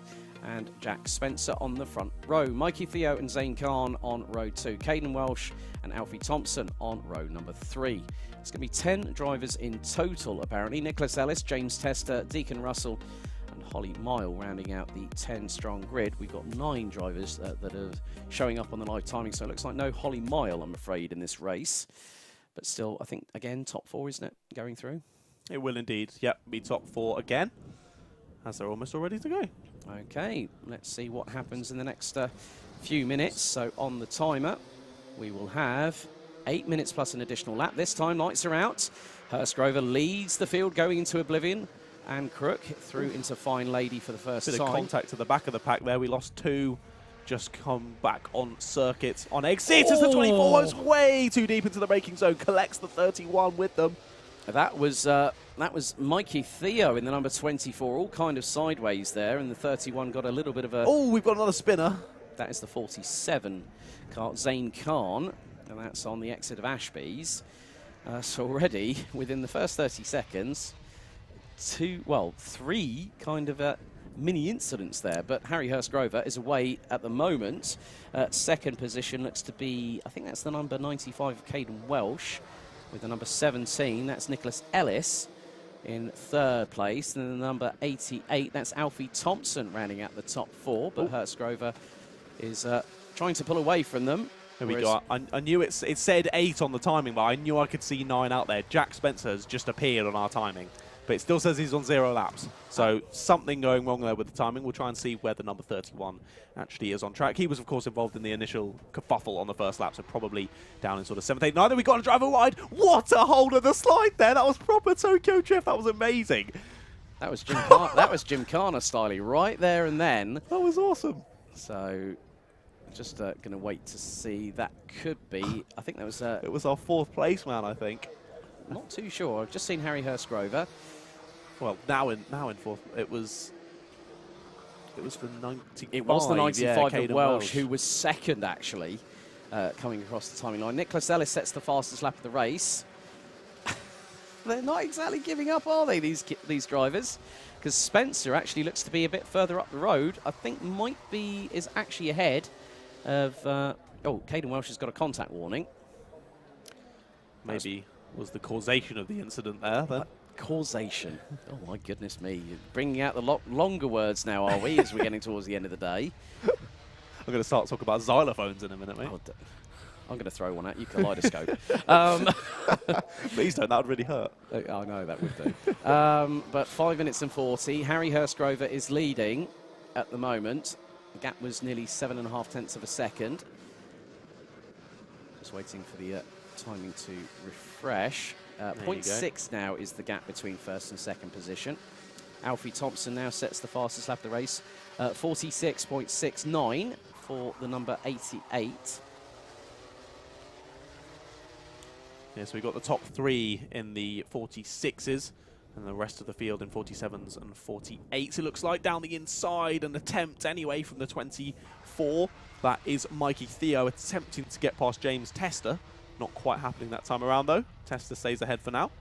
and Jack Spencer on the front row. Mikey Theo and Zane Khan on row 2. Caden Welsh and Alfie Thompson on row number 3. It's going to be 10 drivers in total, apparently. Nicholas Ellis, James Tester, Deacon Russell and Holly Mile rounding out the 10-strong grid. We've got 9 drivers that are showing up on the live timing, so it looks like no Holly Mile, I'm afraid, in this race. But still, I think, again, top 4, isn't it, going through? It will indeed, yep, be top 4 again, as they're almost all ready to go. Okay, let's see what happens in the next few minutes. So on the timer, we will have 8 minutes plus an additional lap. This time, lights are out. Hurst-Grover leads the field going into oblivion. And Crook through into Fine Lady for the first time. Bit of contact to the back of the pack there. We lost 2. Just come back on circuit on exit as the 24 was way too deep into the braking zone. Collects the 31 with them. That was Mikey Theo in the number 24, all kind of sideways there, and the 31 got a little bit of a... Oh, we've got another spinner. That is the 47 kart, Zane Khan, and that's on the exit of Ashby's. So already, within the first 30 seconds, 3 kind of mini incidents there, but Harry Hurst-Grover is away at the moment. Second position looks to be, I think that's the number 95 of Caden Welsh. With the number 17, that's Nicholas Ellis in third place. And then the number 88, that's Alfie Thompson rounding out the top 4. But Hurst-Grover is trying to pull away from them. There we go. I knew it said 8 on the timing, but I knew I could see 9 out there. Jack Spencer has just appeared on our timing, but it still says he's on 0 laps. So something going wrong there with the timing. We'll try and see where the number 31 actually is on track. He was, of course, involved in the initial kerfuffle on the first lap, so probably down in sort of 7th, 8th, 9th. We got a driver wide. What a hold of the slide there. That was proper Tokyo drift. That was amazing. That was Jim Carner styling right there and then. That was awesome. So just going to wait to see. That could be, I think that was... it was our 4th place man, I think. Not too sure. I've just seen Harry Hurstgrover. Well, now in 4th. It was the 95. It was the 95 yeah, of Welsh, who was 2nd, actually, coming across the timing line. Nicholas Ellis sets the fastest lap of the race. They're not exactly giving up, are they, these drivers? Because Spencer actually looks to be a bit further up the road. I think is actually ahead of... Caden Welsh has got a contact warning. Maybe was the causation of the incident there, then. Causation. Oh, my goodness me. You're bringing out the longer words now, are we, as we're getting towards the end of the day? I'm going to start talking about xylophones in a minute, mate. I'm going to throw one at you, Kaleidoscope. Please don't, that would really hurt. I know, that would do. But 5 minutes and 40. Harry Hurstgrover is leading at the moment. The gap was nearly 7.5 tenths of a second. Just waiting for the timing to refresh. 0.6 now is the gap between 1st and 2nd position. Alfie Thompson now sets the fastest lap of the race. 46.69 for the number 88. Yeah, so we've got the top 3 in the 46s and the rest of the field in 47s and 48s. It looks like down the inside, an attempt anyway from the 24. That is Mikey Theo attempting to get past James Tester. Not quite happening that time around, though. Tester stays ahead for now.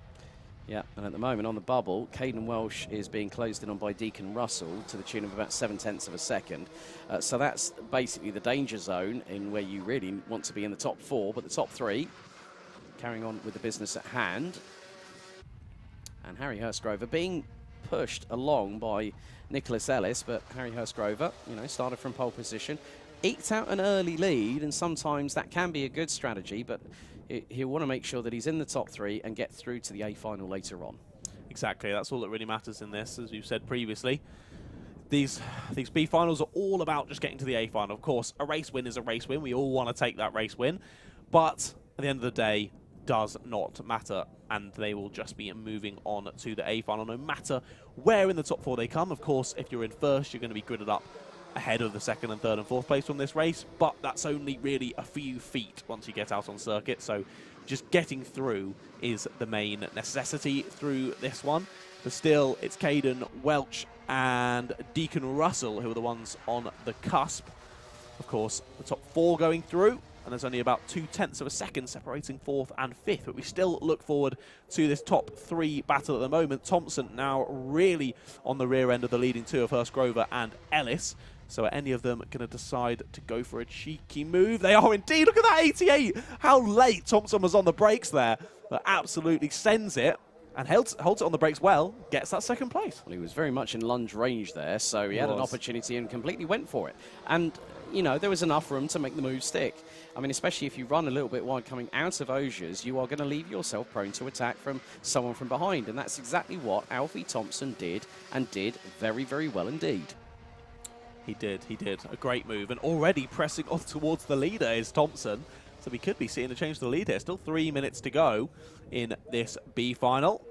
Yeah, and at the moment on the bubble, Caden Welsh is being closed in on by Deacon Russell to the tune of about 7 tenths of a second. So that's basically the danger zone in where you really want to be in the top 4, but the top 3 carrying on with the business at hand. And Harry Hurstgrover being pushed along by Nicholas Ellis, but Harry Hurstgrover, started from pole position, eked out an early lead, and sometimes that can be a good strategy, but he'll want to make sure that he's in the top 3 and get through to the A final later on. Exactly, that's all that really matters in this, as we've said previously. These B finals are all about just getting to the A final. Of course, a race win is a race win. We all want to take that race win, but at the end of the day, does not matter, and they will just be moving on to the A final no matter where in the top 4 they come. Of course, if you're in 1st, you're going to be gridded up ahead of the 2nd and 3rd and 4th place from this race, but that's only really a few feet once you get out on circuit, so just getting through is the main necessity through this one. But still, it's Caden Welch and Deacon Russell who are the ones on the cusp. Of course, the top 4 going through, and there's only about 2 tenths of a second separating 4th and 5th, but we still look forward to this top 3 battle at the moment. Thompson now really on the rear end of the leading 2 of Hurstgrover and Ellis. So are any of them going to decide to go for a cheeky move? They are indeed. Look at that 88. How late Thompson was on the brakes there, but absolutely sends it and holds it on the brakes well, gets that 2nd place. Well, he was very much in lunge range there, so he had an opportunity and completely went for it. And, there was enough room to make the move stick. I mean, especially if you run a little bit wide coming out of Osiers, you are going to leave yourself prone to attack from someone from behind. And that's exactly what Alfie Thompson did, and did very, very well indeed. He did. A great move. And already pressing off towards the leader is Thompson. So we could be seeing a change to the lead here. Still 3 minutes to go in this B final.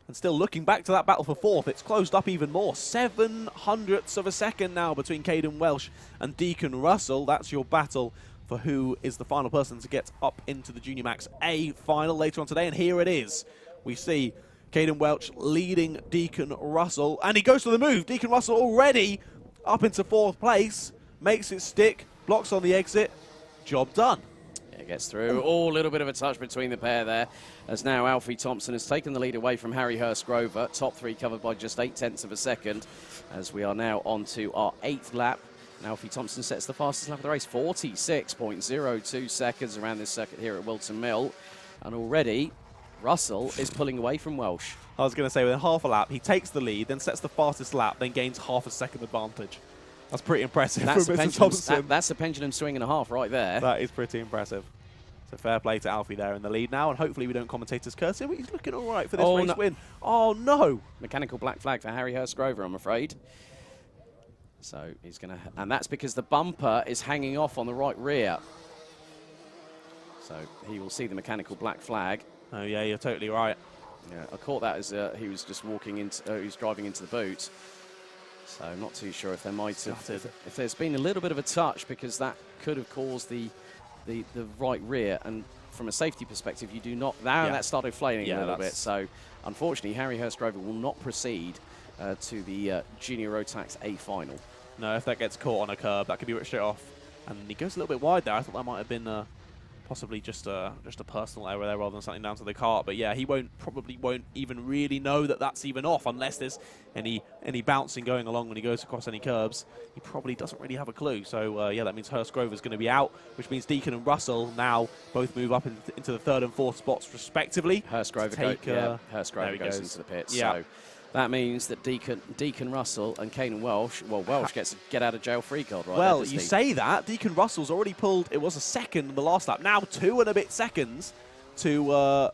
And still looking back to that battle for 4th, it's closed up even more. 7 hundredths of a second now between Caden Welsh and Deacon Russell. That's your battle for who is the final person to get up into the Junior Max A final later on today. And here it is. We see Caden Welch leading Deacon Russell, and he goes for the move. Deacon Russell already up into 4th place, makes it stick, blocks on the exit, job done. Yeah, gets through. Oh, a little bit of a touch between the pair there, as now Alfie Thompson has taken the lead away from Harry Hurstgrover. Top 3 covered by just 8 tenths of a second, as we are now on to our 8th lap. And Alfie Thompson sets the fastest lap of the race, 46.02 seconds around this circuit here at Whilton Mill, and already Russell is pulling away from Welsh. I was going to say, within half a lap, he takes the lead, then sets the fastest lap, then gains half a second advantage. That's pretty impressive That's, from Mr. Thompson. That's a pendulum swing and a half right there. That is pretty impressive. So fair play to Alfie there in the lead now, and hopefully we don't commentators curse him. He's looking all right for this race win. Oh, no. Mechanical black flag for Harry Hurstgrover, I'm afraid. So he's going to... And that's because the bumper is hanging off on the right rear. So he will see the mechanical black flag. Oh, yeah, you're totally right. Yeah, I caught that as he was just walking into... he was driving into the boot. So I'm not too sure if there might have... If there's been a little bit of a touch, because that could have caused the right rear, and from a safety perspective, you do not... Now that started flailing a little bit, so unfortunately, Harry Hurstgrover will not proceed to the Junior Rotax A Final. No, if that gets caught on a curb, that could be ripped straight off. And he goes a little bit wide there. I thought that might have been possibly just a personal error there rather than something down to the kart. But yeah, he probably won't even really know that that's even off unless there's any bouncing going along when he goes across any curbs. He probably doesn't really have a clue. So yeah, that means Hurstgrover's going to be out, which means Deacon and Russell now both move up into the 3rd and 4th spots respectively. Hurstgrover goes into the pits. Yeah. So that means that Deacon Russell and Caden Welsh, well, Welsh gets a get out of jail free card, right? Well, you say that. Deacon Russell's already pulled, it was a second in the last lap, now 2 and a bit seconds to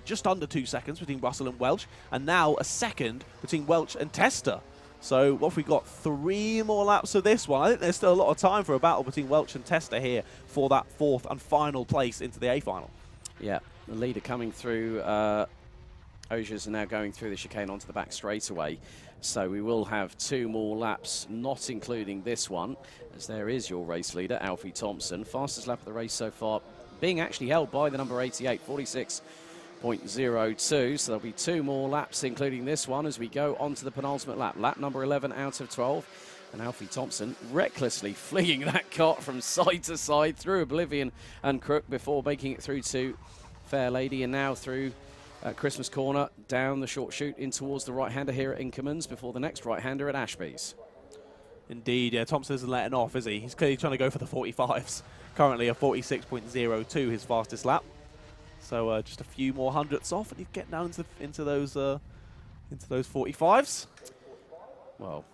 just under 2 seconds between Russell and Welch, and now a second between Welch and Tester. So what have we got? 3 more laps of this one. I think there's still a lot of time for a battle between Welch and Tester here for that 4th and final place into the A final. Yeah, the leader coming through. Osiers are now going through the chicane onto the back straightaway. So we will have 2 more laps, not including this one, as there is your race leader, Alfie Thompson. Fastest lap of the race so far being actually held by the number 88, 46.02. So there'll be 2 more laps, including this one, as we go on to the penultimate lap. Lap number 11 out of 12. And Alfie Thompson recklessly flinging that kart from side to side through Oblivion and Crook before making it through to Fair Lady, and now through Christmas Corner, down the short chute in towards the right-hander here at Inkermans before the next right-hander at Ashby's. Indeed, yeah, Thompson isn't letting off, is he? He's clearly trying to go for the 45s. Currently a 46.02, his fastest lap. So just a few more hundredths off, and he's getting down into those 45s. Well,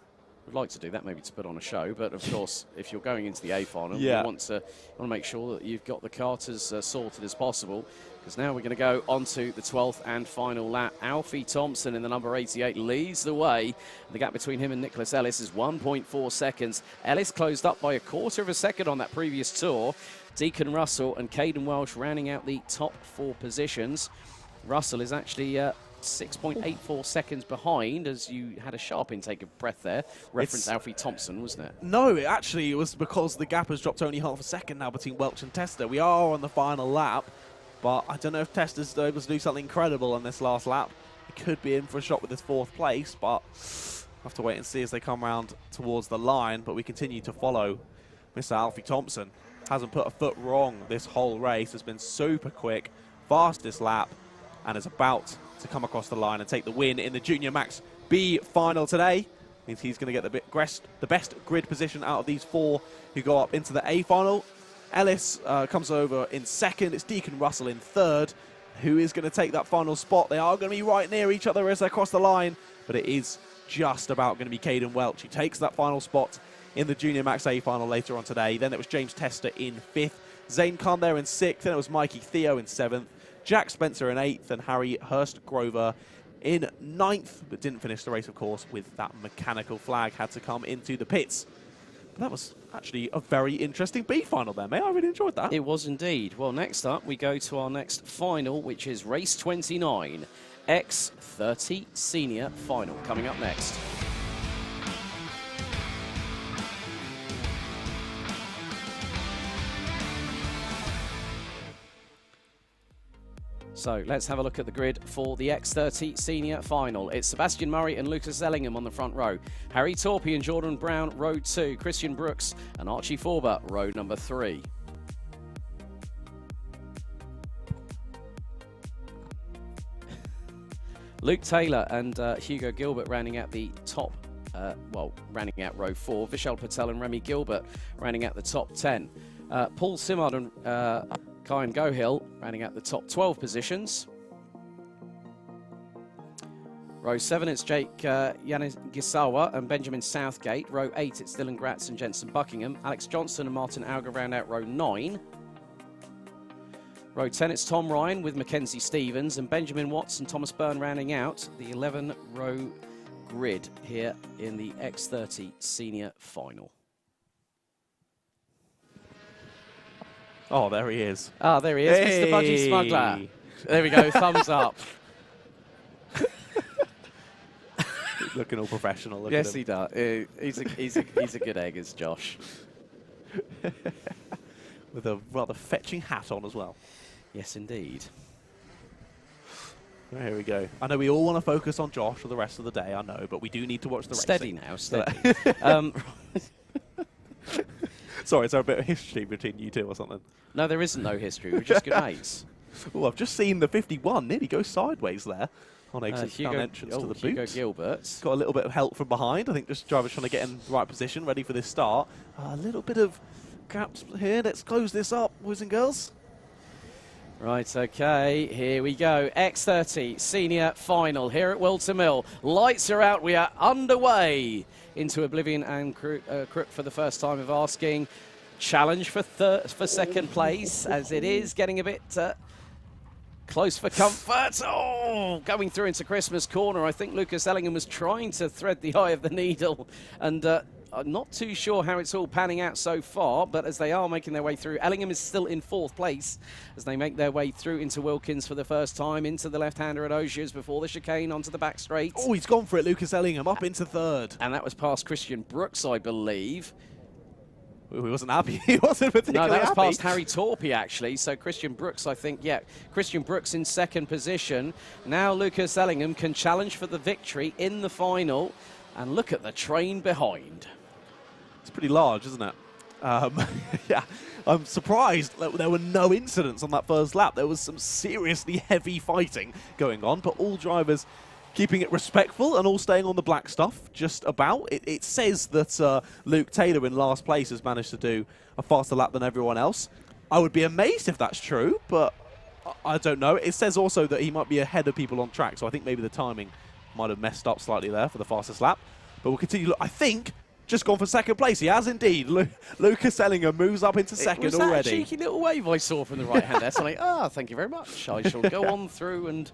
we'd like to do that, maybe to put on a show, but of course, if you're going into the A final, you want to make sure that you've got the kart as sorted as possible. Because now we're going to go on to the 12th and final lap. Alfie Thompson in the number 88 leads the way. The gap between him and Nicholas Ellis is 1.4 seconds. Ellis closed up by 1/4 of a second on that previous tour. Deacon Russell and Caden Welsh rounding out the top 4 positions. Russell is actually 6.84 seconds behind, as you had a sharp intake of breath there. Reference Alfie Thompson, wasn't it? No, actually it was because the gap has dropped only half a second now between Welch and Tester. We are on the final lap. But I don't know if Tester's able to do something incredible on this last lap. He could be in for a shot with his 4th place, but we'll have to wait and see as they come round towards the line. But we continue to follow Mr. Alfie Thompson. Hasn't put a foot wrong this whole race. Has been super quick, fastest lap, and is about to come across the line and take the win in the Junior Max B final today. Means he's going to get the best grid position out of these 4 who go up into the A final. Ellis comes over in 2nd. It's Deacon Russell in 3rd. Who is going to take that final spot? They are going to be right near each other as they cross the line, but it is just about going to be Caden Welch who takes that final spot in the Junior Max A final later on today. Then it was James Tester in 5th. Zane Khan there in 6th. Then it was Mikey Theo in 7th. Jack Spencer in 8th. And Harry Hurstgrover in 9th, but didn't finish the race, of course, with that mechanical flag. Had to come into the pits. But that was actually a very interesting B final there, mate. I really enjoyed that. It was indeed. Well, next up, we go to our next final, which is race 29, X30 Senior Final, coming up next. So let's have a look at the grid for the X30 Senior Final. It's Sebastian Murray and Lucas Ellingham on the front row. Harry Torpy and Jordan Brown, row 2. Christian Brooks and Archie Forber, row number 3. Luke Taylor and Hugo Gilbert rounding out the top, rounding out row 4. Vishal Patel and Remy Gilbert rounding out the top 10. Paul Simard and Kyan Gohill rounding out the top 12 positions. Row 7, it's Jake Yanagisawa and Benjamin Southgate. Row 8, it's Dylan Gratz and Jensen Buckingham. Alex Johnson and Martin Auger round out row 9. Row 10, it's Tom Ryan with Mackenzie Stevens and Benjamin Watts and Thomas Byrne rounding out the 11-row grid here in the X30 Senior Final. Oh, there he is. Ah, there he is, hey. Mr. Budgie Smuggler. There we go, thumbs up. Looking all professional. Look Yes, at him. he does. He's a good egg, is Josh. With a rather fetching hat on as well. Yes, indeed. Well, here we go. I know we all want to focus on Josh for the rest of the day, I know, but we do need to watch the Steady racing. now, steady. Sorry, is there a bit of history between you two or something? No, there isn't no history. We're just good mates. Oh, I've just seen the 51 nearly go sideways there on exit down entrance to the boot. Hugo Gilbert. Got a little bit of help from behind. I think just drivers trying to get in the right position, ready for this start. A little bit of gaps here. Let's close this up, boys and girls. Right, okay, here we go. X30 Senior Final here at Whilton Mill. Lights are out. We are underway into Oblivion and Crook for the first time of asking. Challenge for second place, as it is getting a bit close for comfort. Oh, going through into Christmas corner. I think Lucas Ellingham was trying to thread the eye of the needle, and I'm not too sure how it's all panning out so far, but as they are making their way through, Ellingham is still in 4th place as they make their way through into Wilkins for the first time, into the left-hander at Osiers before the chicane onto the back straight. Oh, he's gone for it, Lucas Ellingham, up into 3rd. And that was past Christian Brooks, I believe. He wasn't happy. He wasn't particularly No, that was happy. past Harry Torpey, actually. So Christian Brooks, I think, yeah. Christian Brooks in 2nd position. Now Lucas Ellingham can challenge for the victory in the final. And look at the train behind. It's pretty large, isn't it? Yeah, I'm surprised that there were no incidents on that first lap. There was some seriously heavy fighting going on, but all drivers keeping it respectful and all staying on the black stuff, just about. It says that Luke Taylor in last place has managed to do a faster lap than everyone else. I would be amazed if that's true, but I don't know. It says also that he might be ahead of people on track, so I think maybe the timing might have messed up slightly there for the fastest lap. But we'll continue. Look, I think just gone for 2nd place. He has indeed. Lucas Ellingham moves up into 2nd was already. That cheeky little wave I saw from the right hand there. So I'm like, thank you very much. I shall go on through and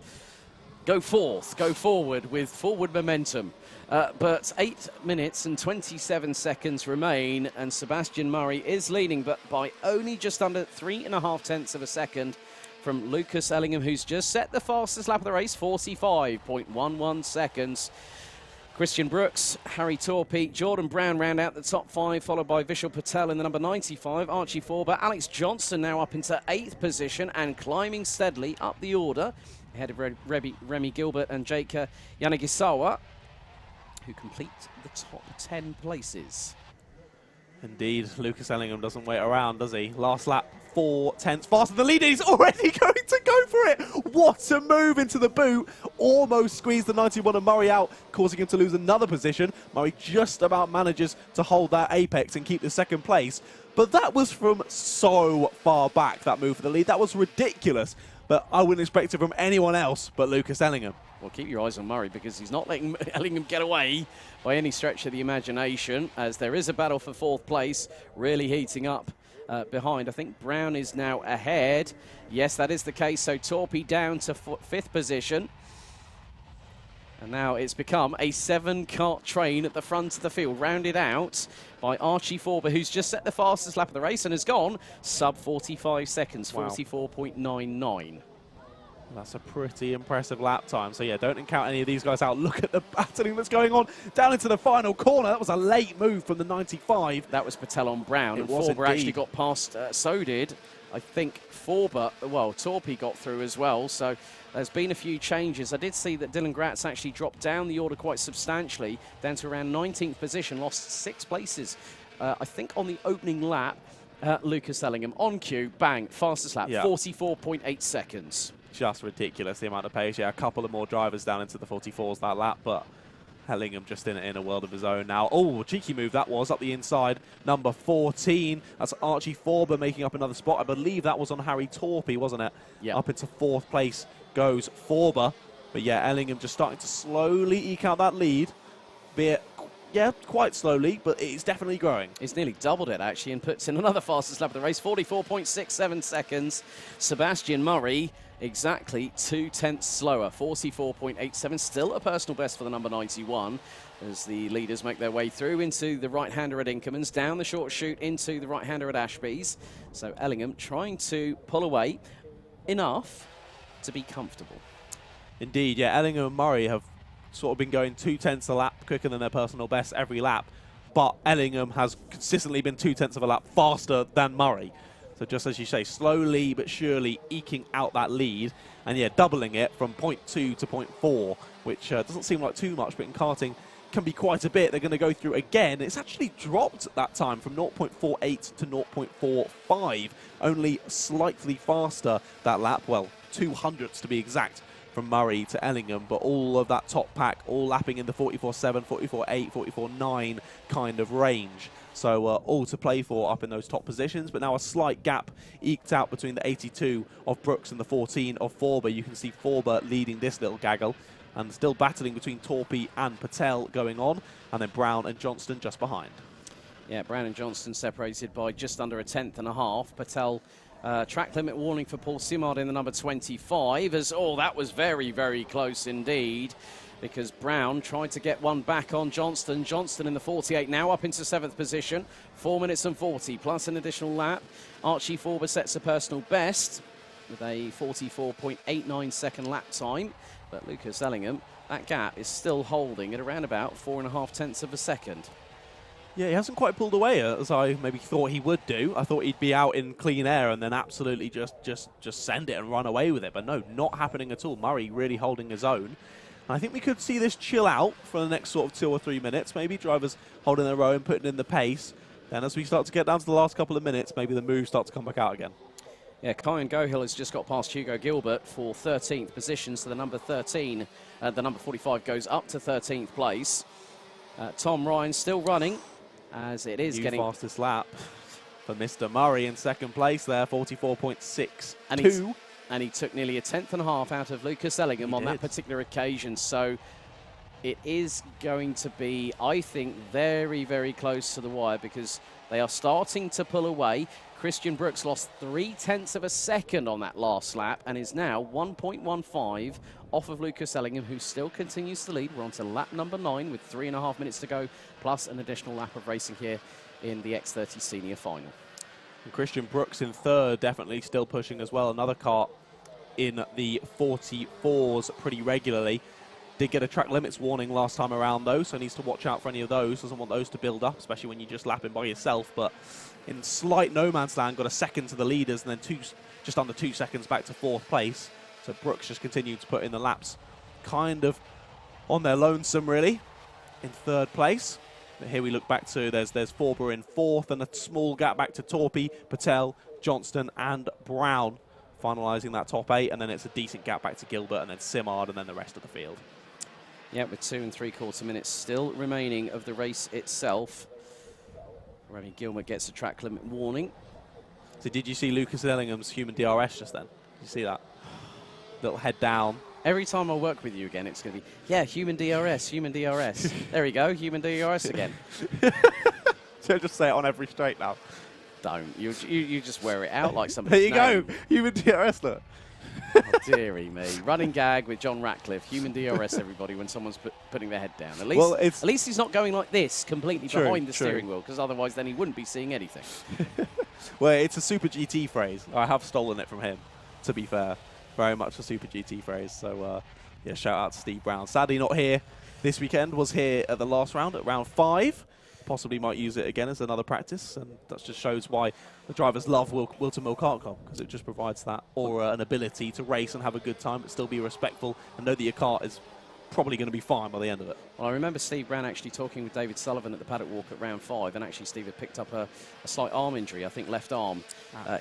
go forward with forward momentum. But 8 minutes and 27 seconds remain, and Sebastian Murray is leading, but by only just under 3.5 tenths of a second from Lucas Ellingham, who's just set the fastest lap of the race, 45.11 seconds. Christian Brooks, Harry Torpey, Jordan Brown round out the top 5, followed by Vishal Patel in the number 95, Archie Forber, Alex Johnson now up into 8th position and climbing steadily up the order, ahead of Remy Gilbert and Jake Yanagisawa, who complete the top 10 places. Indeed, Lucas Ellingham doesn't wait around, does he? Last lap, 4 tenths faster than the leader. He's already going to go for it. What a move into the boot. Almost squeezed the 91 of Murray out, causing him to lose another position. Murray just about manages to hold that apex and keep the 2nd place. But that was from so far back, that move for the lead. That was ridiculous. But I wouldn't expect it from anyone else but Lucas Ellingham. Well, keep your eyes on Murray, because he's not letting Ellingham get away by any stretch of the imagination, as there is a battle for 4th place really heating up behind. I think Brown is now ahead. Yes, that is the case. So Torpey down to 5th position. And now it's become a 7-kart train at the front of the field, rounded out by Archie Forber, who's just set the fastest lap of the race and has gone sub 45 seconds, wow. 44.99. That's a pretty impressive lap time. So, yeah, don't count any of these guys out. Look at the battling that's going on down into the final corner. That was a late move from the 95. That was Patel on Brown. It and was Forber indeed. actually got past, so did, I think, Forber. Well, Torpey got through as well. So there's been a few changes. I did see that Dylan Gratz actually dropped down the order quite substantially, down to around 19th position, lost 6 places. I think on the opening lap, Lucas Ellingham on cue, bang, fastest lap, 44.8 seconds. Just ridiculous, the amount of pace. Yeah, a couple of more drivers down into the 44s that lap, but Ellingham just in a world of his own now. Oh, cheeky move that was, up the inside. Number 14, that's Archie Forber making up another spot. I believe that was on Harry Torpey, wasn't it? Yeah. Up into 4th place goes Forber. But But yeah, Ellingham just starting to slowly eke out that lead. Be it, yeah, quite slowly, but it's definitely growing. He's nearly doubled it, actually, and puts in another fastest lap of the race, 44.67 seconds. Sebastian Murray, exactly 2/10 slower, 44.87, still a personal best for the number 91, as the leaders make their way through into the right-hander at Inkerman's, down the short chute into the right-hander at Ashby's. So Ellingham trying to pull away enough to be comfortable. Indeed, yeah, Ellingham and Murray have sort of been going 2/10 a lap quicker than their personal best every lap, but Ellingham has consistently been 2/10 of a lap faster than Murray. So just as you say, slowly but surely eking out that lead, and yeah, doubling it from 0.2 to 0.4, which doesn't seem like too much, but in karting can be quite a bit. They're going to go through again. It's actually dropped that time from 0.48 to 0.45, only slightly faster that lap, well, 200ths to be exact, from Murray to Ellingham, but all of that top pack all lapping in the 44.7, 44.8, 44.9 kind of range. So all to play for up in those top positions, but now a slight gap eked out between the 82 of Brooks and the 14 of Forber. You can see Forber leading this little gaggle, and still battling between Torpy and Patel going on, and then Brown and Johnston just behind. Yeah, Brown and Johnston separated by just under a 1/10 and a half. Patel, track limit warning for Paul Simard in the number 25, as, oh, that was very, very close indeed, because Brown tried to get one back on Johnston. Johnston in the 48, now up into 7th position, 4 minutes and 40, plus an additional lap. Archie Forber sets a personal best with a 44.89 second lap time, but Lucas Ellingham, that gap is still holding at around about 4.5 of a second. Yeah, he hasn't quite pulled away as I maybe thought he would do. I thought he'd be out in clean air and then absolutely just send it and run away with it. But no, not happening at all. Murray really holding his own. And I think we could see this chill out for the next sort of 2 or 3 minutes. Maybe drivers holding their own, putting in the pace. Then as we start to get down to the last couple of minutes, maybe the moves start to come back out again. Yeah, Kyan Gohill has just got past Hugo Gilbert for 13th position, so the number 13, the number 45 goes up to 13th place. Tom Ryan still running, as it is getting fastest lap for Mr. Murray in second place there, 44.62. And he took nearly a 1/10 and a half out of Lucas Ellingham on that particular occasion. So it is going to be, I think, very, very close to the wire, because they are starting to pull away. Christian Brooks lost 0.3 of a second on that last lap and is now 1.15 off of Lucas Ellingham, who still continues to lead. We're on to lap number 9 with 3.5 minutes to go, plus an additional lap of racing here in the X30 Senior Final. And Christian Brooks in third, definitely still pushing as well. Another kart in the 44s pretty regularly. Did get a track limits warning last time around, though, so needs to watch out for any of those. Doesn't want those to build up, especially when you're just lapping by yourself. But in slight no man's land, got a second to the leaders and then just under 2 seconds back to 4th place. So Brooks just continued to put in the laps kind of on their lonesome, really, in 3rd place. But here we look back to, there's Forber in 4th and a small gap back to Torpy, Patel, Johnston and Brown, finalising that top 8. And then it's a decent gap back to Gilbert and then Simard and then the rest of the field. Yeah, with 2 3/4 minutes still remaining of the race itself. Remy Gilbert gets a track limit warning. So did you see Lucas Ellingham's human DRS just then? Did you see that? Little head down. Every time I work with you again, it's going to be, yeah, human DRS, human DRS. There we go, human DRS again. So just say it on every straight now. Don't. You just wear it out like somebody. There you go, human DRS, look. Oh, dearie me. Running gag with John Ratcliffe. Human DRS, everybody, when someone's putting their head down. At least he's not going like this, completely behind the steering wheel, because otherwise then he wouldn't be seeing anything. Well, it's a Super GT phrase. I have stolen it from him, to be fair. Very much a Super GT phrase. So, yeah, shout out to Steve Brown. Sadly not here this weekend. Was here at the last round, at round 5. Possibly might use it again as another practice, and that just shows why the drivers love Whilton Mill Kart, because it just provides that aura and ability to race and have a good time, but still be respectful and know that your kart is probably going to be fine by the end of it. Well, I remember Steve Brown actually talking with David Sullivan at the paddock walk at round 5, and actually Steve had picked up a slight arm injury, I think left arm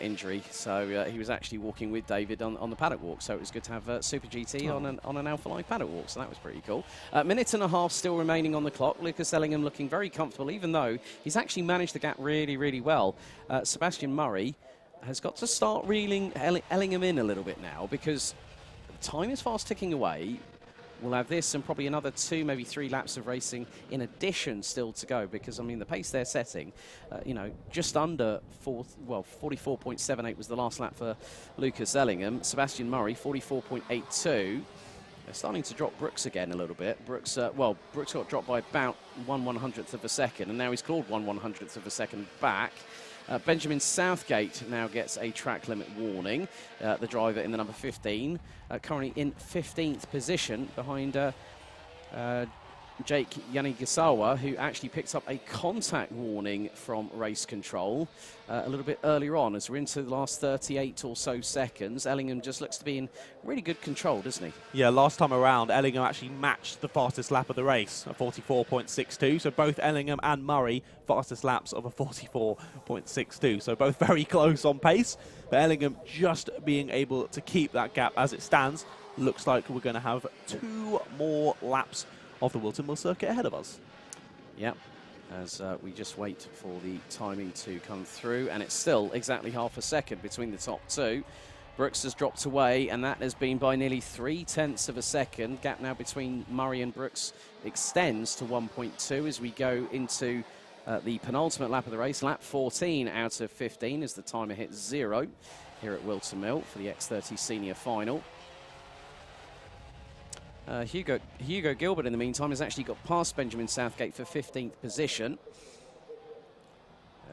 injury, so he was actually walking with David on the paddock walk, so it was good to have Super GT on an Alpha Live paddock walk, so that was pretty cool. Minute and a half still remaining on the clock. Lucas Ellingham looking very comfortable, even though he's actually managed the gap really, really well. Sebastian Murray has got to start reeling Ellingham in a little bit now, because time is fast ticking away. we'll have this and probably another 2, maybe 3 laps of racing in addition still to go, because I mean the pace they're setting, you know, just under 44.78 was the last lap for Lucas Ellingham. Sebastian Murray 44.82. They're starting to drop Brooks again a little bit. Brooks, Brooks got dropped by about 1/100th of a second, and now he's clawed 1/100th of a second back. Benjamin Southgate now gets a track limit warning. The driver in the number 15, currently in 15th position behind Jake Yanigisawa, who actually picked up a contact warning from race control a little bit earlier on. As we're into the last 38 or so seconds, Ellingham just looks to be in really good control, doesn't he? Yeah, last time around, Ellingham actually matched the fastest lap of the race at 44.62. So both Ellingham and Murray, fastest laps of a 44.62. So both very close on pace. But Ellingham just being able to keep that gap as it stands. Looks like we're going to have 2 more laps of the Whilton Mill circuit ahead of us. Yep, as we just wait for the timing to come through, and it's still exactly half a second between the top 2. Brooks has dropped away, and that has been by nearly 3/10 of a second. Gap now between Murray and Brooks extends to 1.2 as we go into the penultimate lap of the race, lap 14 out of 15 as the timer hits 0 here at Whilton Mill for the X30 Senior Final. Hugo Gilbert, in the meantime, has actually got past Benjamin Southgate for 15th position.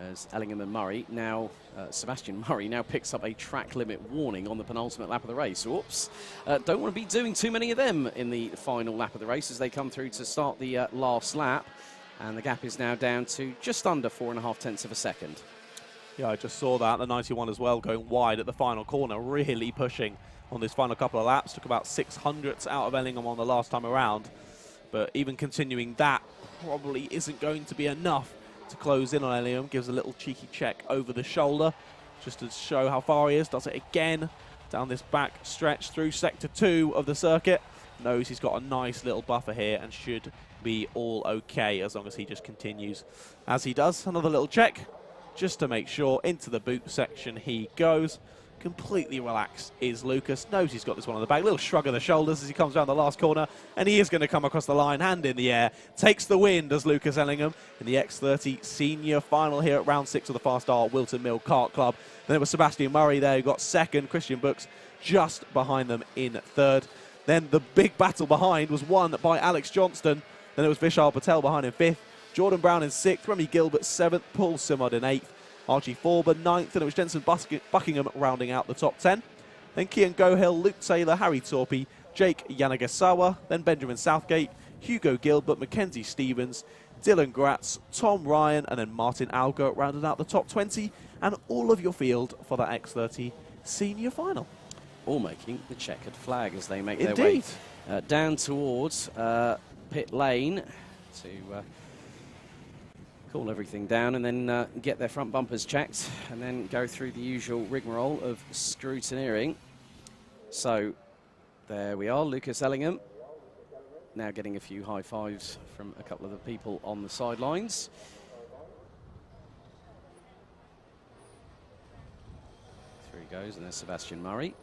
As Ellingham and Murray now, Sebastian Murray now picks up a track limit warning on the penultimate lap of the race. Whoops. Don't want to be doing too many of them in the final lap of the race as they come through to start the last lap. And the gap is now down to just under 4.5 of a second. Yeah, I just saw that. The 91 as well going wide at the final corner, really pushing on this final couple of laps. Took about 600ths out of Ellingham on the last time around. But even continuing that probably isn't going to be enough to close in on Ellingham. Gives a little cheeky check over the shoulder just to show how far he is. Does it again down this back stretch through sector 2 of the circuit. Knows he's got a nice little buffer here and should be all okay as long as he just continues as he does. Another little check just to make sure. Into the boot section he goes. Completely relaxed is Lucas. Knows he's got this one on the back. Little shrug of the shoulders as he comes down the last corner. And he is going to come across the line, hand in the air. Takes the win, does Lucas Ellingham, in the X30 Senior Final here at round 6 of the FastR Whilton Mill Kart Club. Then it was Sebastian Murray there who got second. Christian Books just behind them in third. Then the big battle behind was won by Alex Johnston. Then it was Vishal Patel behind in 5th. Jordan Brown in 6th. Remy Gilbert 7th. Paul Simard in 8th. Archie Forber 9th, and it was Jensen Buckingham rounding out the top 10. Then Kian Gohill, Luke Taylor, Harry Torpy, Jake Yanagisawa, then Benjamin Southgate, Hugo Gilbert, Mackenzie Stevens, Dylan Gratz, Tom Ryan, and then Martin Alger rounded out the top 20, and all of your field for that X30 Senior Final. All making the checkered flag as they make their way down towards pit lane to cool everything down and then get their front bumpers checked and then go through the usual rigmarole of scrutineering. So there we are, Lucas Ellingham now getting a few high fives from a couple of the people on the sidelines. Through he goes, and there's Sebastian Murray.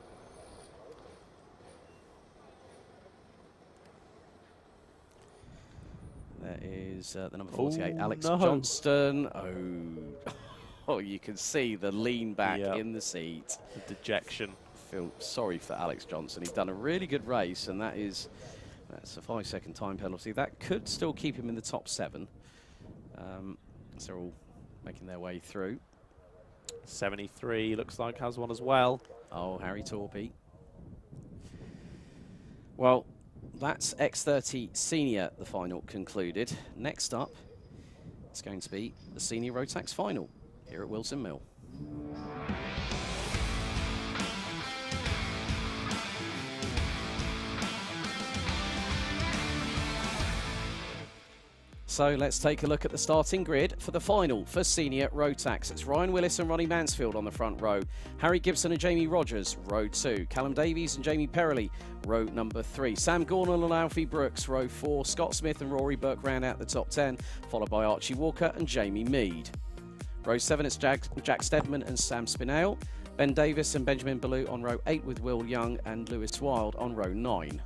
There is the number 48, Alex Johnston. Oh, you can see the lean back in the seat. The dejection. Feel sorry for Alex Johnston. He's done a really good race, and that's a 5-second time penalty. That could still keep him in the top 7. So they're all making their way through. 73 looks like has one as well. Oh, Harry Torpy. Well, that's X30 Senior, the final concluded. Next up, it's going to be the Senior Rotax Final here at Whilton Mill. So let's take a look at the starting grid for the final for Senior Rotax. It's Ryan Willis and Ronnie Mansfield on the front row. Harry Gibson and Jamie Rogers, row 2. Callum Davies and Jamie Perrelly, row number 3. Sam Gornall and Alfie Brooks, row 4. Scott Smith and Rory Burke round out the top 10, followed by Archie Walker and Jamie Mead. Row 7, it's Jack Steadman and Sam Spinell. Ben Davis and Benjamin Ballou on row 8 with Will Young and Lewis Wild on row 9.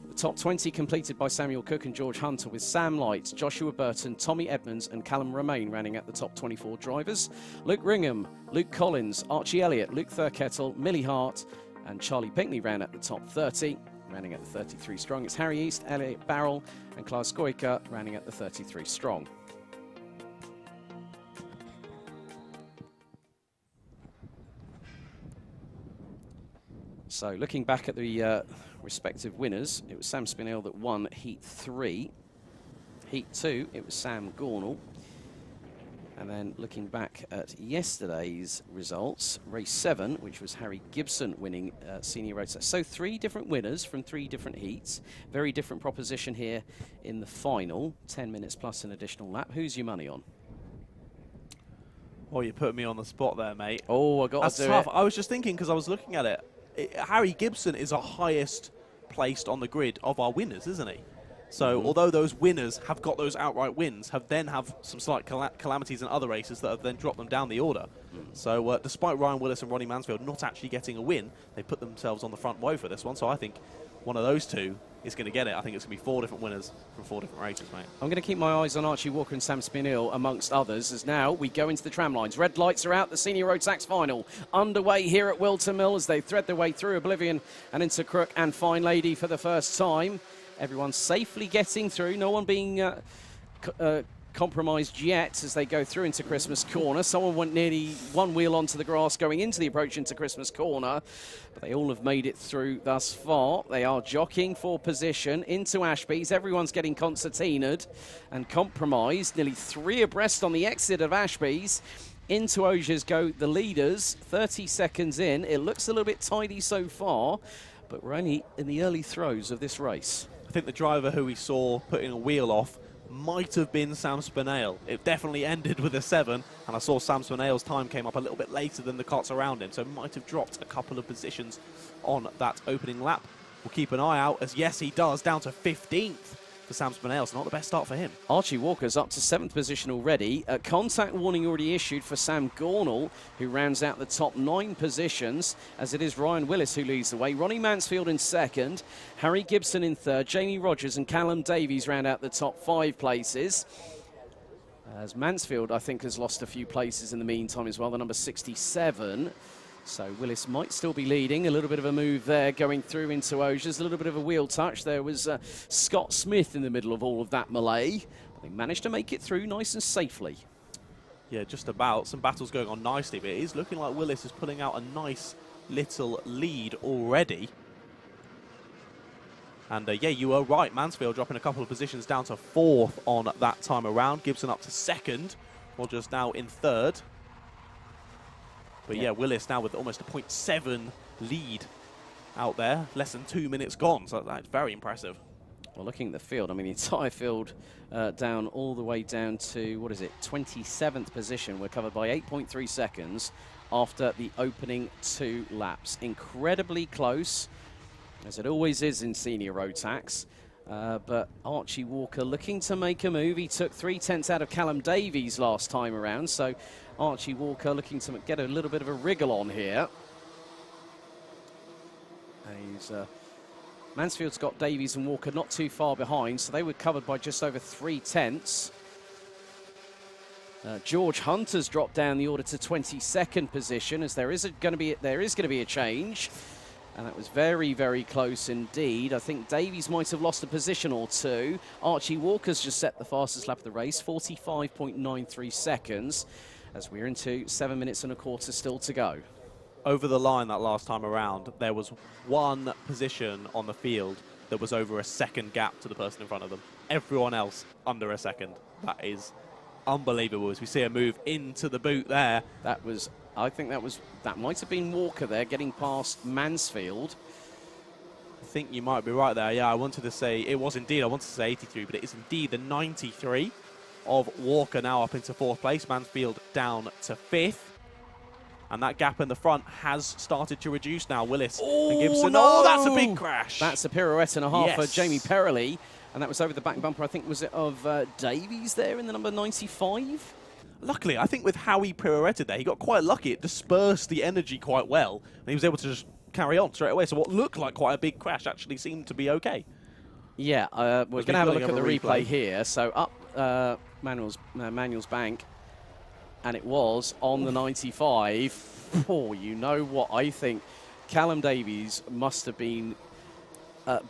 The Top 20 completed by Samuel Cook and George Hunter, with Sam Light, Joshua Burton, Tommy Edmonds and Callum Romain rounding out the top 24 drivers. Luke Ringham, Luke Collins, Archie Elliott, Luke Thurkettle, Millie Hart and Charlie Pinckney round at the top 30. Rounding at the 33 strong, it's Harry East, Elliot Barrell and Klaus Goika rounding at the 33 strong. So looking back at the respective winners, it was Sam Spinell that won Heat 3. Heat 2, it was Sam Gornall. And then looking back at yesterday's results, race 7, which was Harry Gibson winning Senior Rotax. So 3 different winners from 3 different heats. Very different proposition here in the final. 10 minutes plus an additional lap. Who's your money on? Oh, you put me on the spot there, mate. Oh, I got That's to do tough. it. I was just thinking, because I was looking at it. Harry Gibson is our highest placed on the grid of our winners, isn't he? So although those winners have got those outright wins, have some slight calamities in other races that have then dropped them down the order. So despite Ryan Willis and Ronnie Mansfield not actually getting a win, they put themselves on the front row for this one. So I think one of those two is going to get it. I think it's going to be 4 different winners from 4 different races, mate. I'm going to keep my eyes on Archie Walker and Sam Spinell, amongst others, as now we go into the tram lines. Red lights are out. The Senior Rotax Final underway here at Whilton Mill as they thread their way through Oblivion and into Crook and Fine Lady for the first time. Everyone safely getting through. No one being compromised yet as they go through into Christmas Corner. Someone went nearly one wheel onto the grass going into the approach into Christmas Corner, but they all have made it through thus far. They are jockeying for position into Ashby's. Everyone's getting concertinaed and compromised. Nearly 3 abreast on the exit of Ashby's. Into Osiers go the leaders. 30 seconds in. It looks a little bit tidy so far, but we're only in the early throes of this race. I think the driver who we saw putting a wheel off might have been Sam Spinell. It definitely ended with a 7, and I saw Sam Spinell's time came up a little bit later than the carts around him, so might have dropped a couple of positions on that opening lap. We'll keep an eye out, as yes, he does, down to 15th for Sam Spinell. So not the best start for him. Archie Walker's up to 7th position already. A contact warning already issued for Sam Gornall, who rounds out the top 9 positions, as it is Ryan Willis who leads the way. Ronnie Mansfield in 2nd, Harry Gibson in 3rd, Jamie Rogers and Callum Davies round out the top 5 places. As Mansfield, I think, has lost a few places in the meantime as well, the number 67. So Willis might still be leading. A little bit of a move there going through into Osiers. A little bit of a wheel touch. There was Scott Smith in the middle of all of that melee. But they managed to make it through nice and safely. Yeah, just about. Some battles going on nicely, but it is looking like Willis is pulling out a nice little lead already. And yeah, you were right. Mansfield dropping a couple of positions down to 4th on that time around. Gibson up to 2nd, Rogers now in 3rd. But yeah, Willis now with almost a 0.7 lead out there. Less than 2 minutes gone, so that's very impressive. Well, looking at the field, I mean, the entire field down all the way down to, 27th position. We're covered by 8.3 seconds after the opening 2 laps. Incredibly close, as it always is in Senior Rotax. But Archie Walker looking to make a move. He took 3/10 out of Callum Davies last time around, so Archie Walker looking to get a little bit of a wriggle on here. He's, Mansfield's got Davies and Walker not too far behind, so they were covered by just over 3/10. George Hunter's dropped down the order to 22nd position, as there is going to be a change. And that was very, very close indeed. I think Davies might have lost a position or 2. Archie Walker's just set the fastest lap of the race, 45.93 seconds, as we're into 7 minutes and a quarter still to go. Over the line that last time around, there was 1 position on the field that was over a 2nd gap to the person in front of them. Everyone else under a 2nd. That is unbelievable, as we see a move into the boot there. I think that might have been Walker there getting past Mansfield. I think you might be right there. Yeah, I wanted to say 83, but it is indeed the 93 of Walker now up into 4th place. Mansfield down to 5th. And that gap in the front has started to reduce now. Willis and Gibson. No! Oh, that's a big crash. That's a pirouette and a half for Yes. Jamie Perrelly. And that was over the back bumper, I think, was it of Davies there in the number 95? Luckily, I think with how he pirouetted there, he got quite lucky. It dispersed the energy quite well, and he was able to just carry on straight away. So what looked like quite a big crash actually seemed to be okay. Yeah, we're going to have a look at the replay here. So up Manuel's bank, and it was on the 95. Oh, you know what? I think Callum Davies must have been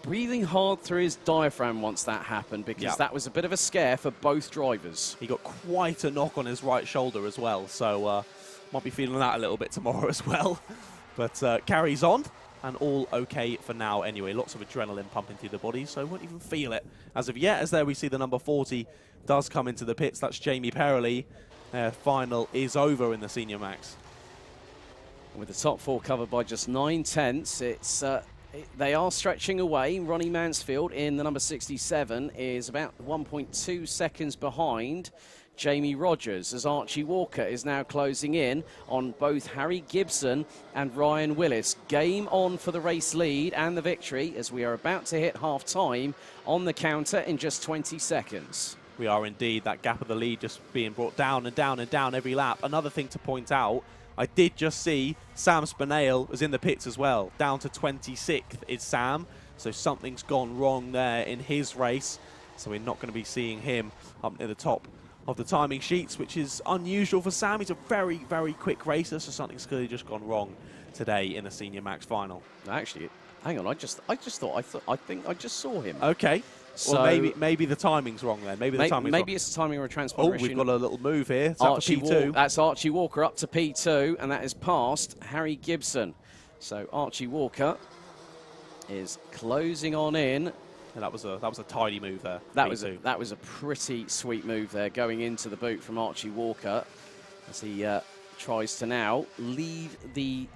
breathing hard through his diaphragm once that happened, because that was a bit of a scare for both drivers. He got quite a knock on his right shoulder as well, so might be feeling that a little bit tomorrow as well. But carries on, and all okay for now anyway. Lots of adrenaline pumping through the body, so won't even feel it as of yet. As there we see the number 40 does come into the pits. That's Jamie Perrelly. Final is over in the Senior Max. With the top four covered by just 9/10, it's they are stretching away. Ronnie Mansfield in the number 67 is about 1.2 seconds behind Jamie Rogers, as Archie Walker is now closing in on both Harry Gibson and Ryan Willis. Game on for the race lead and the victory, as we are about to hit half-time on the counter in just 20 seconds. We are indeed. That gap of the lead just being brought down and down and down every lap. Another thing to point out, I did just see Sam Spinale was in the pits as well. Down to 26th is Sam, so something's gone wrong there in his race. So we're not going to be seeing him up near the top of the timing sheets, which is unusual for Sam. He's a very, very quick racer, so something's clearly just gone wrong today in the Senior Max final. Actually, hang on, I think I just saw him. Okay. So well, maybe the timing's wrong then. Maybe the timing's maybe wrong. it's the timing or a transponder issue. We've got a little move here. It's up to P2. That's Archie Walker up to P2, and that is past Harry Gibson. So Archie Walker is closing on in. And that was a tidy move there. That was a pretty sweet move there, going into the boot from Archie Walker, as he tries to now lead the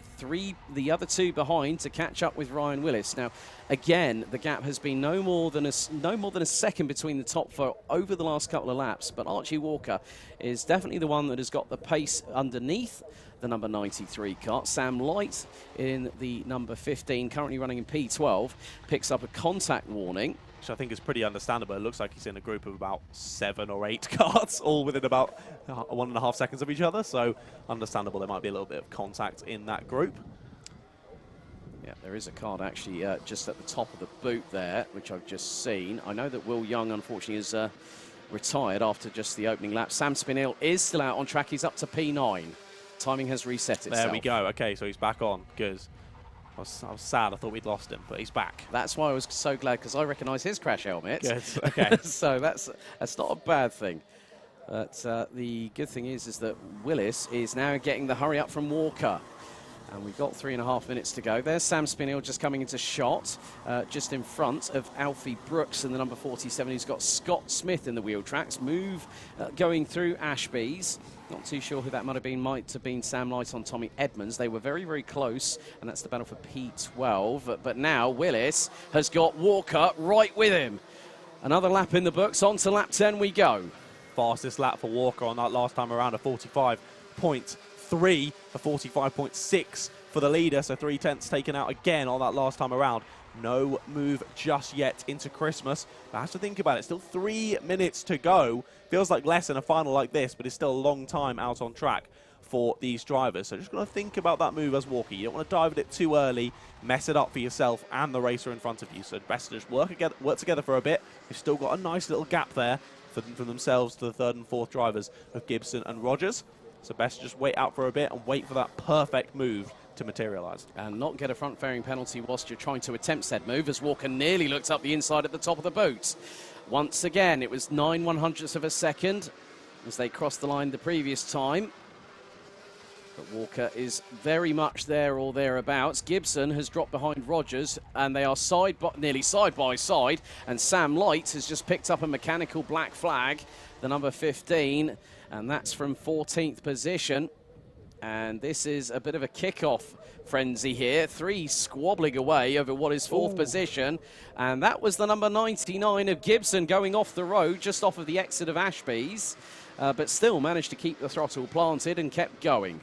other two behind to catch up with Ryan Willis. Now, again, the gap has been no more than a second between the top four over the last couple of laps, but Archie Walker is definitely the one that has got the pace underneath the number 93 Kart. Sam Light in the number 15, currently running in P12, picks up a contact warning, which I think is pretty understandable. It looks like he's in a group of about 7 or 8 karts, all within about 1.5 seconds of each other. So understandable there might be a little bit of contact in that group. Yeah, there is a card actually just at the top of the boot there, which I've just seen. I know that Will Young, unfortunately, is retired after just the opening lap. Sam Spinale is still out on track. He's up to P9. Timing has reset itself. There we go. Okay, so he's back on. Good. I was sad. I thought we'd lost him, but he's back. That's why I was so glad, because I recognise his crash helmet. Good. Okay. So that's not a bad thing. But the good thing is that Willis is now getting the hurry up from Walker. And we've got 3.5 minutes to go. There's Sam Spinale just coming into shot, just in front of Alfie Brooks in the number 47, who's got Scott Smith in the wheel tracks. Move going through Ashby's. Not too sure who that might have been Sam Light on Tommy Edmonds. They were very, very close, and that's the battle for P12. But now Willis has got Walker right with him. Another lap in the books. On to lap 10 we go. Fastest lap for Walker on that last time around, a 45.3, a 45.6 for the leader, so 3/10 taken out again on that last time around. No move just yet into Christmas. But I have to think about it. Still 3 minutes to go. Feels like less in a final like this, but it's still a long time out on track for these drivers. So just got to think about that move as Walker. You don't want to dive at it too early, mess it up for yourself and the racer in front of you. So best to just work together for a bit. They've still got a nice little gap there for themselves to the third and fourth drivers of Gibson and Rogers. So best to just wait out for a bit and wait for that perfect move to materialise. And not get a front fairing penalty whilst you're trying to attempt said move, as Walker nearly looked up the inside at the top of the boot. Once again, it was 9/100ths of a second as they crossed the line the previous time. But Walker is very much there or thereabouts. Gibson has dropped behind Rogers, and they are nearly side by side. And Sam Light has just picked up a mechanical black flag, the number 15, and that's from 14th position. And this is a bit of a kick-off frenzy here. 3 squabbling away over what is 4th position. And that was the number 99 of Gibson going off the road, just off of the exit of Ashby's. But still managed to keep the throttle planted and kept going.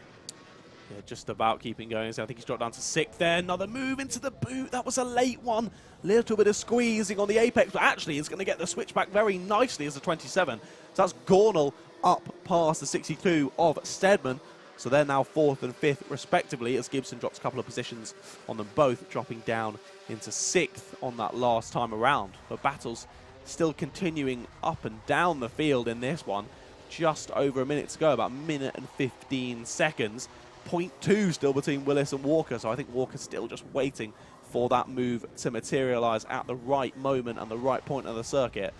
Yeah, just about keeping going. So I think he's dropped down to 6th there. Another move into the boot. That was a late one. Little bit of squeezing on the apex, but actually it's going to get the switch back very nicely as a 27. So that's Gornell up past the 62 of Stedman. So they're now 4th and 5th respectively, as Gibson drops a couple of positions on them both, dropping down into 6th on that last time around. But battles still continuing up and down the field in this one. Just over a minute to go, about a minute and 15 seconds. 0.2 still between Willis and Walker, so I think Walker's still just waiting for that move to materialise at the right moment and the right point of the circuit.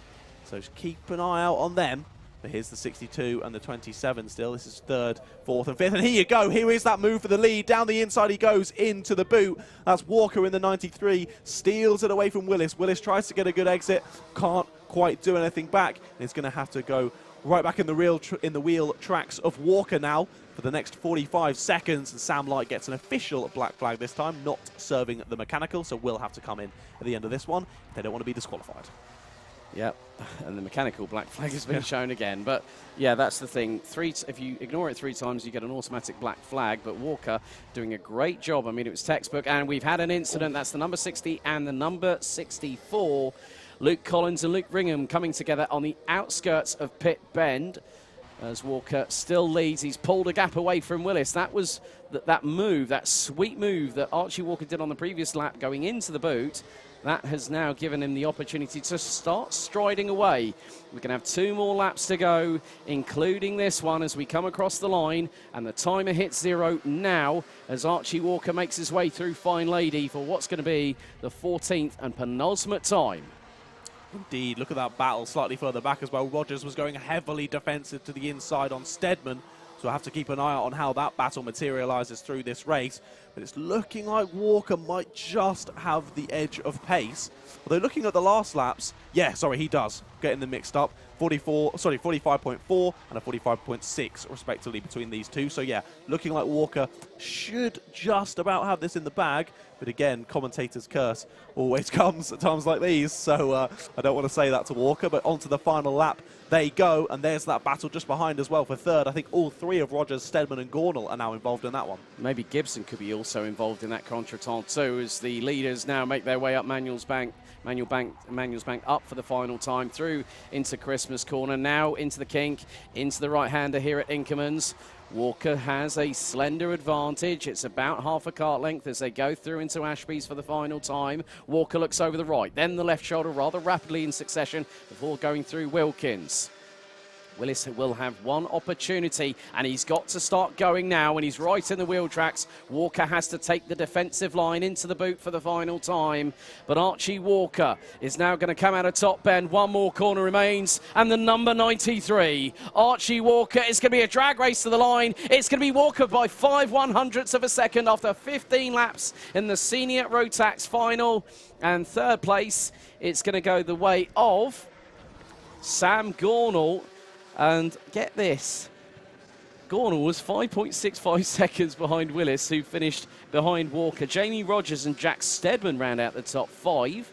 So just keep an eye out on them. But here's the 62 and the 27 still. This is 3rd, 4th and 5th. And here you go. Here is that move for the lead. Down the inside he goes into the boot. That's Walker in the 93. Steals it away from Willis. Willis tries to get a good exit. Can't quite do anything back. And he's going to have to go right back in the wheel tracks of Walker now for the next 45 seconds. And Sam Light gets an official black flag this time, not serving the mechanical. So will have to come in at the end of this one if they don't want to be disqualified. Yep, and the mechanical black flag has been shown again. But yeah, that's the thing. If you ignore it 3 times, you get an automatic black flag. But Walker doing a great job. I mean, it was textbook. And we've had an incident. That's the number 60 and the number 64. Luke Collins and Luke Ringham coming together on the outskirts of Pit Bend. As Walker still leads, he's pulled a gap away from Willis. That was that move, that sweet move that Archie Walker did on the previous lap going into the boot. That has now given him the opportunity to start striding away. We're going to have 2 more laps to go, including this one as we come across the line. And the timer hits 0 now as Archie Walker makes his way through Fine Lady for what's going to be the 14th and penultimate time. Indeed, look at that battle slightly further back as well. Rogers was going heavily defensive to the inside on Stedman. So we'll have to keep an eye out on how that battle materialises through this race. But it's looking like Walker might just have the edge of pace. Although looking at the last laps, yeah, sorry, he does. Getting them mixed up. 45.4 and a 45.6 respectively between these two. So yeah, looking like Walker should just about have this in the bag. But again, commentator's curse always comes at times like these. So I don't want to say that to Walker, but onto the final lap they go. And there's that battle just behind as well for 3rd. I think all 3 of Rogers, Stedman and Gornall are now involved in that one. Maybe Gibson could be also involved in that contretemps too, as the leaders now make their way up Manuel's Bank up for the final time through into Christmas Corner, now into the kink, into the right-hander here at Inkerman's. Walker has a slender advantage. It's about half a kart length as they go through into Ashby's for the final time. Walker looks over the right, then the left shoulder rather rapidly in succession before going through Wilkins. Willis will have one opportunity, and he's got to start going now, and he's right in the wheel tracks. Walker has to take the defensive line into the boot for the final time, but Archie Walker is now going to come out of top bend. One more corner remains, and the number 93, Archie Walker, is going to be a drag race to the line. It's going to be Walker by 5/100ths of a second after 15 laps in the Senior Rotax final, and 3rd place, it's going to go the way of Sam Gornall. And get this, Gornall was 5.65 seconds behind Willis, who finished behind Walker. Jamie Rogers and Jack Stedman round out the top 5,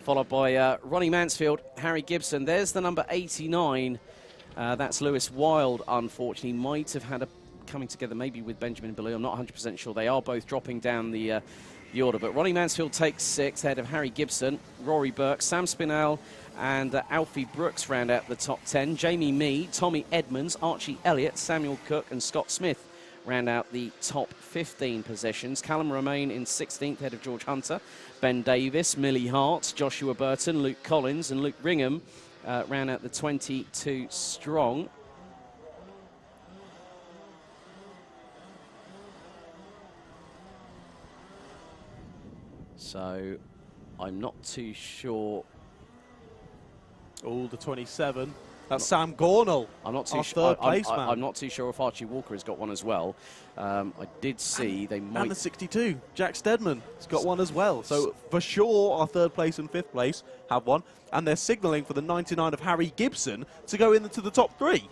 followed by Ronnie Mansfield, Harry Gibson. There's the number 89. That's Lewis Wild, unfortunately. Might have had a coming together maybe with Benjamin Ballou. I'm not 100% sure. They are both dropping down the order. But Ronnie Mansfield takes 6th, ahead of Harry Gibson, Rory Burke, Sam Spinell, and Alfie Brooks round out the top 10. Jamie Mee, Tommy Edmonds, Archie Elliott, Samuel Cook and Scott Smith round out the top 15 positions. Callum Romain in 16th, ahead of George Hunter. Ben Davis, Millie Hart, Joshua Burton, Luke Collins and Luke Ringham round out the 22 strong. So I'm not too sure. Oh, the 27. That's Sam Gornall. I'm not too sure. I'm not too sure if Archie Walker has got one as well. I did see they might. And the 62, Jack Stedman has got one as well. So for sure, our 3rd place and 5th place have one, and they're signalling for the 99 of Harry Gibson to go into the top 3.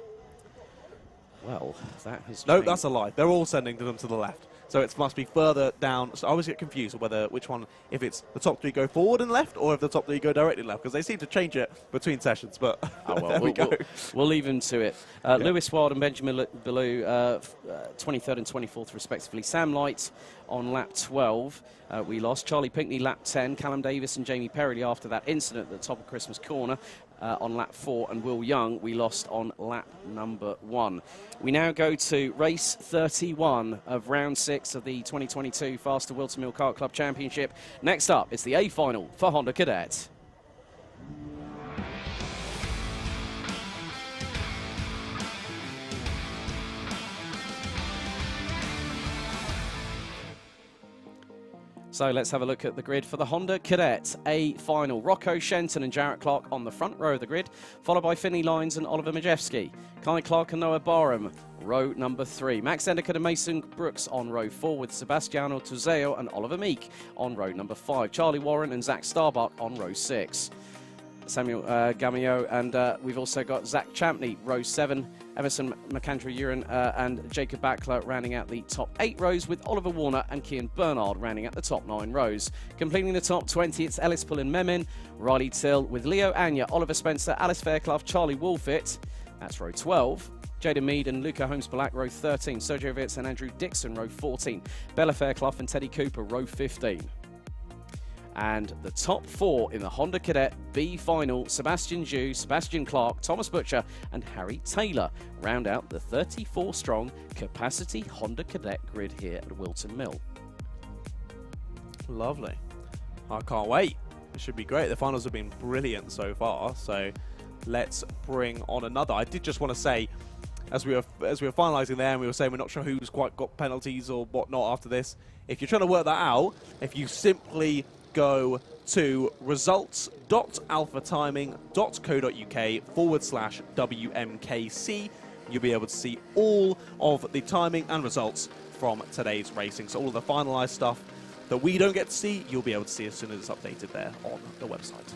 Well, that has. No, that's a lie. They're all sending them to the left. So it must be further down. So I always get confused whether which one, if it's the top 3 go forward and left, or if the top 3 go directly left, because they seem to change it between sessions. But there we go. We'll leave them to it. Yeah. Lewis Wild and Benjamin Ballou, 23rd and 24th respectively. Sam Light on lap 12. We lost Charlie Pinckney lap 10. Callum Davis and Jamie Perrelly after that incident at the top of Christmas Corner. on lap 4, and Will Young we lost on lap number 1. We now go to race 31 of round 6 of the 2022 FastR Whilton Mill Kart Club Championship. Next up, it's the A final for Honda Cadet. So let's have a look at the grid for the Honda Cadet A final. Rocco Shenton and Jarrett Clark on the front row of the grid, followed by Finley Lyons and Oliver Majewski. Kai Clark and Noah Barham, row number 3. Max Endicott and Mason Brooks on row 4, with Sebastiano Tuzeo and Oliver Meek on row number 5. Charlie Warren and Zach Starbuck on row 6. Samuel Gamio, and we've also got Zach Champney, row 7. Emerson McAndrew-Uren and Jacob Backler rounding out the top 8 rows, with Oliver Warner and Kian Bernard rounding out the top 9 rows. Completing the top 20, it's Ellis Pullen Memin, Riley Till, with Leo Anya, Oliver Spencer, Alice Fairclough, Charlie Wolfit, that's row 12. Jaden Mead and Luca Holmes-Black, row 13. Sergio Vitz and Andrew Dixon, row 14. Bella Fairclough and Teddy Cooper, row 15. And the top 4 in the Honda Cadet B final, Sebastian Jew, Sebastian Clark, Thomas Butcher and Harry Taylor round out the 34-strong capacity Honda Cadet grid here at Whilton Mill. Lovely. I can't wait. It should be great. The finals have been brilliant so far, so let's bring on another. I did just want to say, as we were finalising there and we were saying we're not sure who's quite got penalties or whatnot after this, if you're trying to work that out, if you simply go to results.alphatiming.co.uk/WMKC. You'll be able to see all of the timing and results from today's racing. So all of the finalised stuff that we don't get to see, you'll be able to see as soon as it's updated there on the website.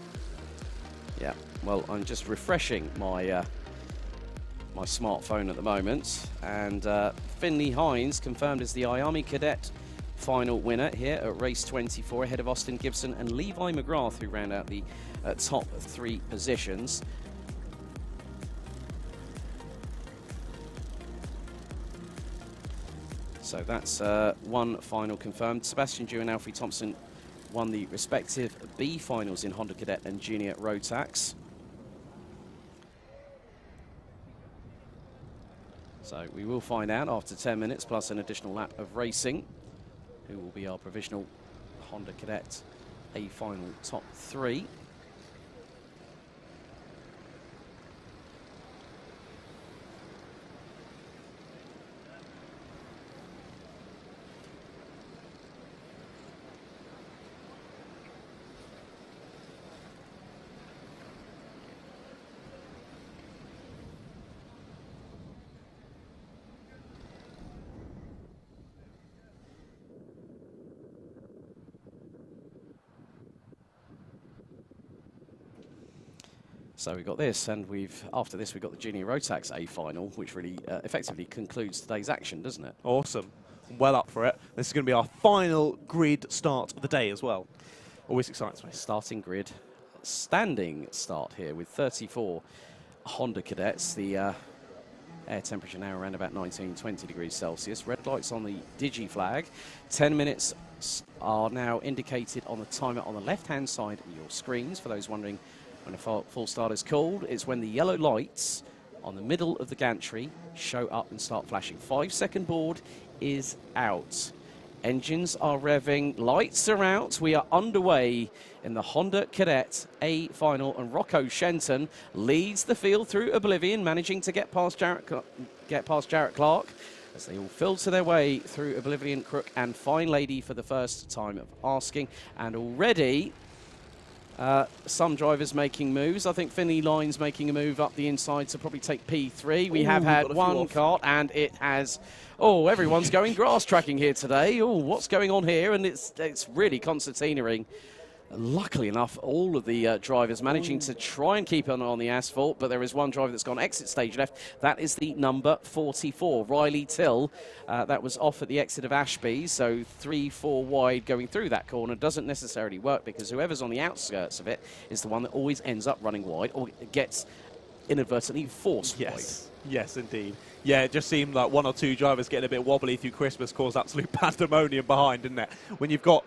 Yeah, well, I'm just refreshing my my smartphone at the moment, and Finley Hines confirmed as the IAME Cadet final winner here at race 24, ahead of Austin Gibson and Levi McGrath, who round out the top 3 positions. So that's one final confirmed. Sebastian Dew and Alfie Thompson won the respective B finals in Honda Cadet and Junior Rotax. So we will find out after 10 minutes plus an additional lap of racing who will be our provisional Honda Cadet A final top 3. So we've got this, and after this we've got the Junior Rotax A final, which really effectively concludes today's action, doesn't it? Awesome. Well up for it. This is going to be our final grid start of the day as well. Always excites me. Starting grid, standing start here with 34 Honda Cadets. The air temperature now around about 19, 20 degrees Celsius. Red lights on the Digi flag. 10 minutes are now indicated on the timer on the left-hand side of your screens. For those wondering when a full start is called, it's when the yellow lights on the middle of the gantry show up and start flashing. 5-second board is out. Engines are revving, lights are out. We are underway in the Honda Cadet A final, and Rocco Shenton leads the field through Oblivion, managing to get past Jarrett Clark as they all filter their way through Oblivion, Crook and Fine Lady for the first time of asking. And already some drivers making moves. I think Finley Lyons making a move up the inside to probably take P3. We have had one kart, and it has... Oh, everyone's going grass tracking here today. Oh, what's going on here? And it's really concertinaing. Luckily enough, all of the drivers managing to try and keep on the asphalt, but there is one driver that's gone exit stage left. That is the number 44, Riley Till. That was off at the exit of Ashby, so 3-4 wide going through that corner doesn't necessarily work, because whoever's on the outskirts of it is the one that always ends up running wide or gets inadvertently forced wide. Yes, indeed. Yeah, it just seemed like one or two drivers getting a bit wobbly through Christmas caused absolute pandemonium behind, didn't it? When you've got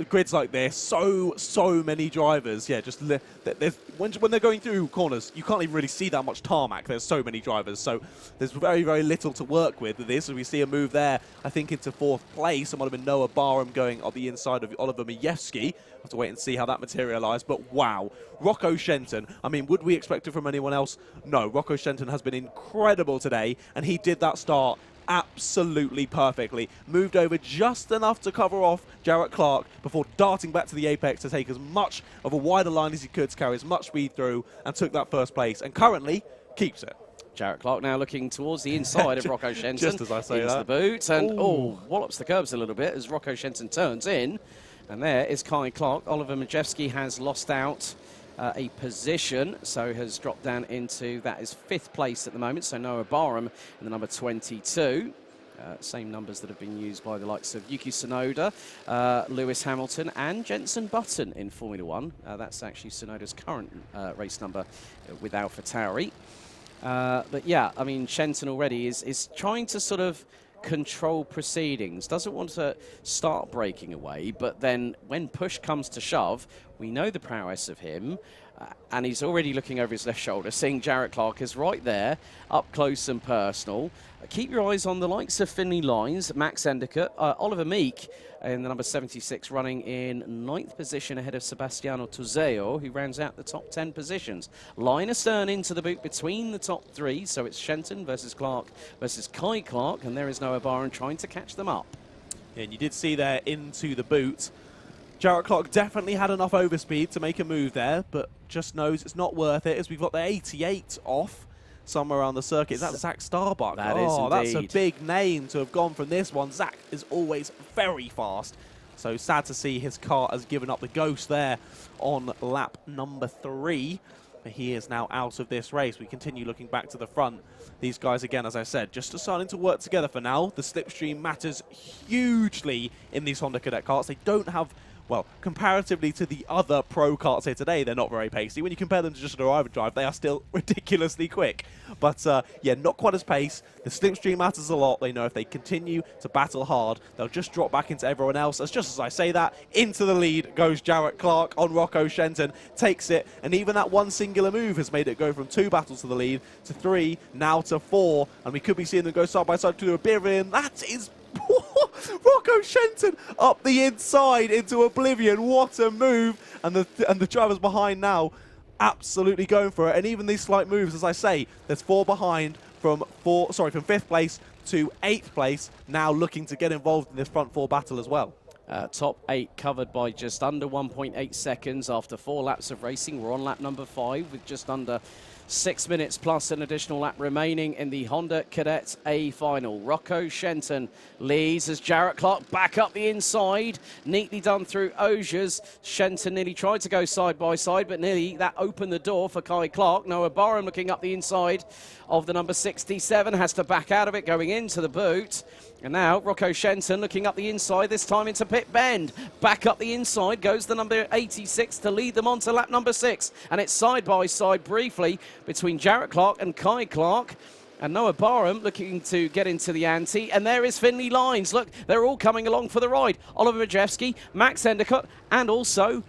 grids like this, so many drivers. Yeah, just when they're going through corners, you can't even really see that much tarmac. There's so many drivers, so there's very, very little to work with this. As we see a move there, I think into 4th place. It might have been Noah Barham going on the inside of Oliver Majewski. We'll have to wait and see how that materialised. But wow, Rocco Shenton. I mean, would we expect it from anyone else? No, Rocco Shenton has been incredible today, and he did that start absolutely perfectly. Moved over just enough to cover off Jarrett Clark before darting back to the apex to take as much of a wider line as he could to carry as much speed through, and took that 1st place, and currently keeps it. Jarrett Clark now looking towards the inside of Rocco Shenton. Just as I say into that. the boot, and wallops the curbs a little bit as Rocco Shenton turns in. And there is Kai Clark. Oliver Majewski has lost out a position, so has dropped down into, that is 5th place at the moment, so Noah Barham in the number 22. Same numbers that have been used by the likes of Yuki Tsunoda, Lewis Hamilton and Jenson Button in Formula 1. That's actually Tsunoda's current race number with AlphaTauri. But yeah, I mean, Shenton already is trying to sort of control proceedings, doesn't want to start breaking away, but then when push comes to shove, we know the prowess of him, and he's already looking over his left shoulder, seeing Jarrett Clark is right there, up close and personal. Keep your eyes on the likes of Finley Lines, Max Endicott, Oliver Meek in the number 76, running in 9th position ahead of Sebastiano Tuzeo, who rounds out the top 10 positions. Line astern into the boot between the top 3, so it's Shenton versus Clark versus Kai Clark, and there is Noah Barham trying to catch them up. Yeah, and you did see there into the boot. Jarrett Clark definitely had enough overspeed to make a move there, but just knows it's not worth it, as we've got the 88 off somewhere around the circuit. Is that Zach Starbuck? That is indeed. That's a big name to have gone from this one. Zach is always very fast, so sad to see his car has given up the ghost there on lap number 3. But he is now out of this race. We continue looking back to the front. These guys, again, as I said, just starting to work together for now. The slipstream matters hugely in these Honda Cadet karts. They don't have, well, comparatively to the other pro karts here today, they're not very pacey. When you compare them to just an arrival drive, they are still ridiculously quick. But, yeah, not quite as pace. The slipstream matters a lot. They know if they continue to battle hard, they'll just drop back into everyone else. As just as I say that, into the lead goes Jarrett Clark on Rocco Shenton, takes it, and even that one singular move has made it go from 2 battles to the lead to 3, now to 4, and we could be seeing them go side by side to oblivion. That is Rocco Shenton up the inside into oblivion. What a move! And the drivers behind now absolutely going for it. And even these slight moves, as I say, there's 4 behind from 5th place to 8th place, now looking to get involved in this front 4 battle as well. Top 8 covered by just under 1.8 seconds after 4 laps of racing. We're on lap number 5 with just under 6 minutes plus an additional lap remaining in the Honda Cadet A final. Rocco Shenton leads as Jarrett Clark back up the inside. Neatly done through Osiers. Shenton nearly tried to go side by side, but nearly that opened the door for Kai Clark. Noah Barham looking up the inside of the number 67, has to back out of it going into the boot. And now Rocco Shenton looking up the inside, this time into pit bend. Back up the inside goes the number 86 to lead them on to lap number 6. And it's side by side briefly between Jarrett Clark and Kai Clark. And Noah Barham looking to get into the ante. And there is Finley Lines. Look, they're all coming along for the ride. Oliver Majewski, Max Endicott, and also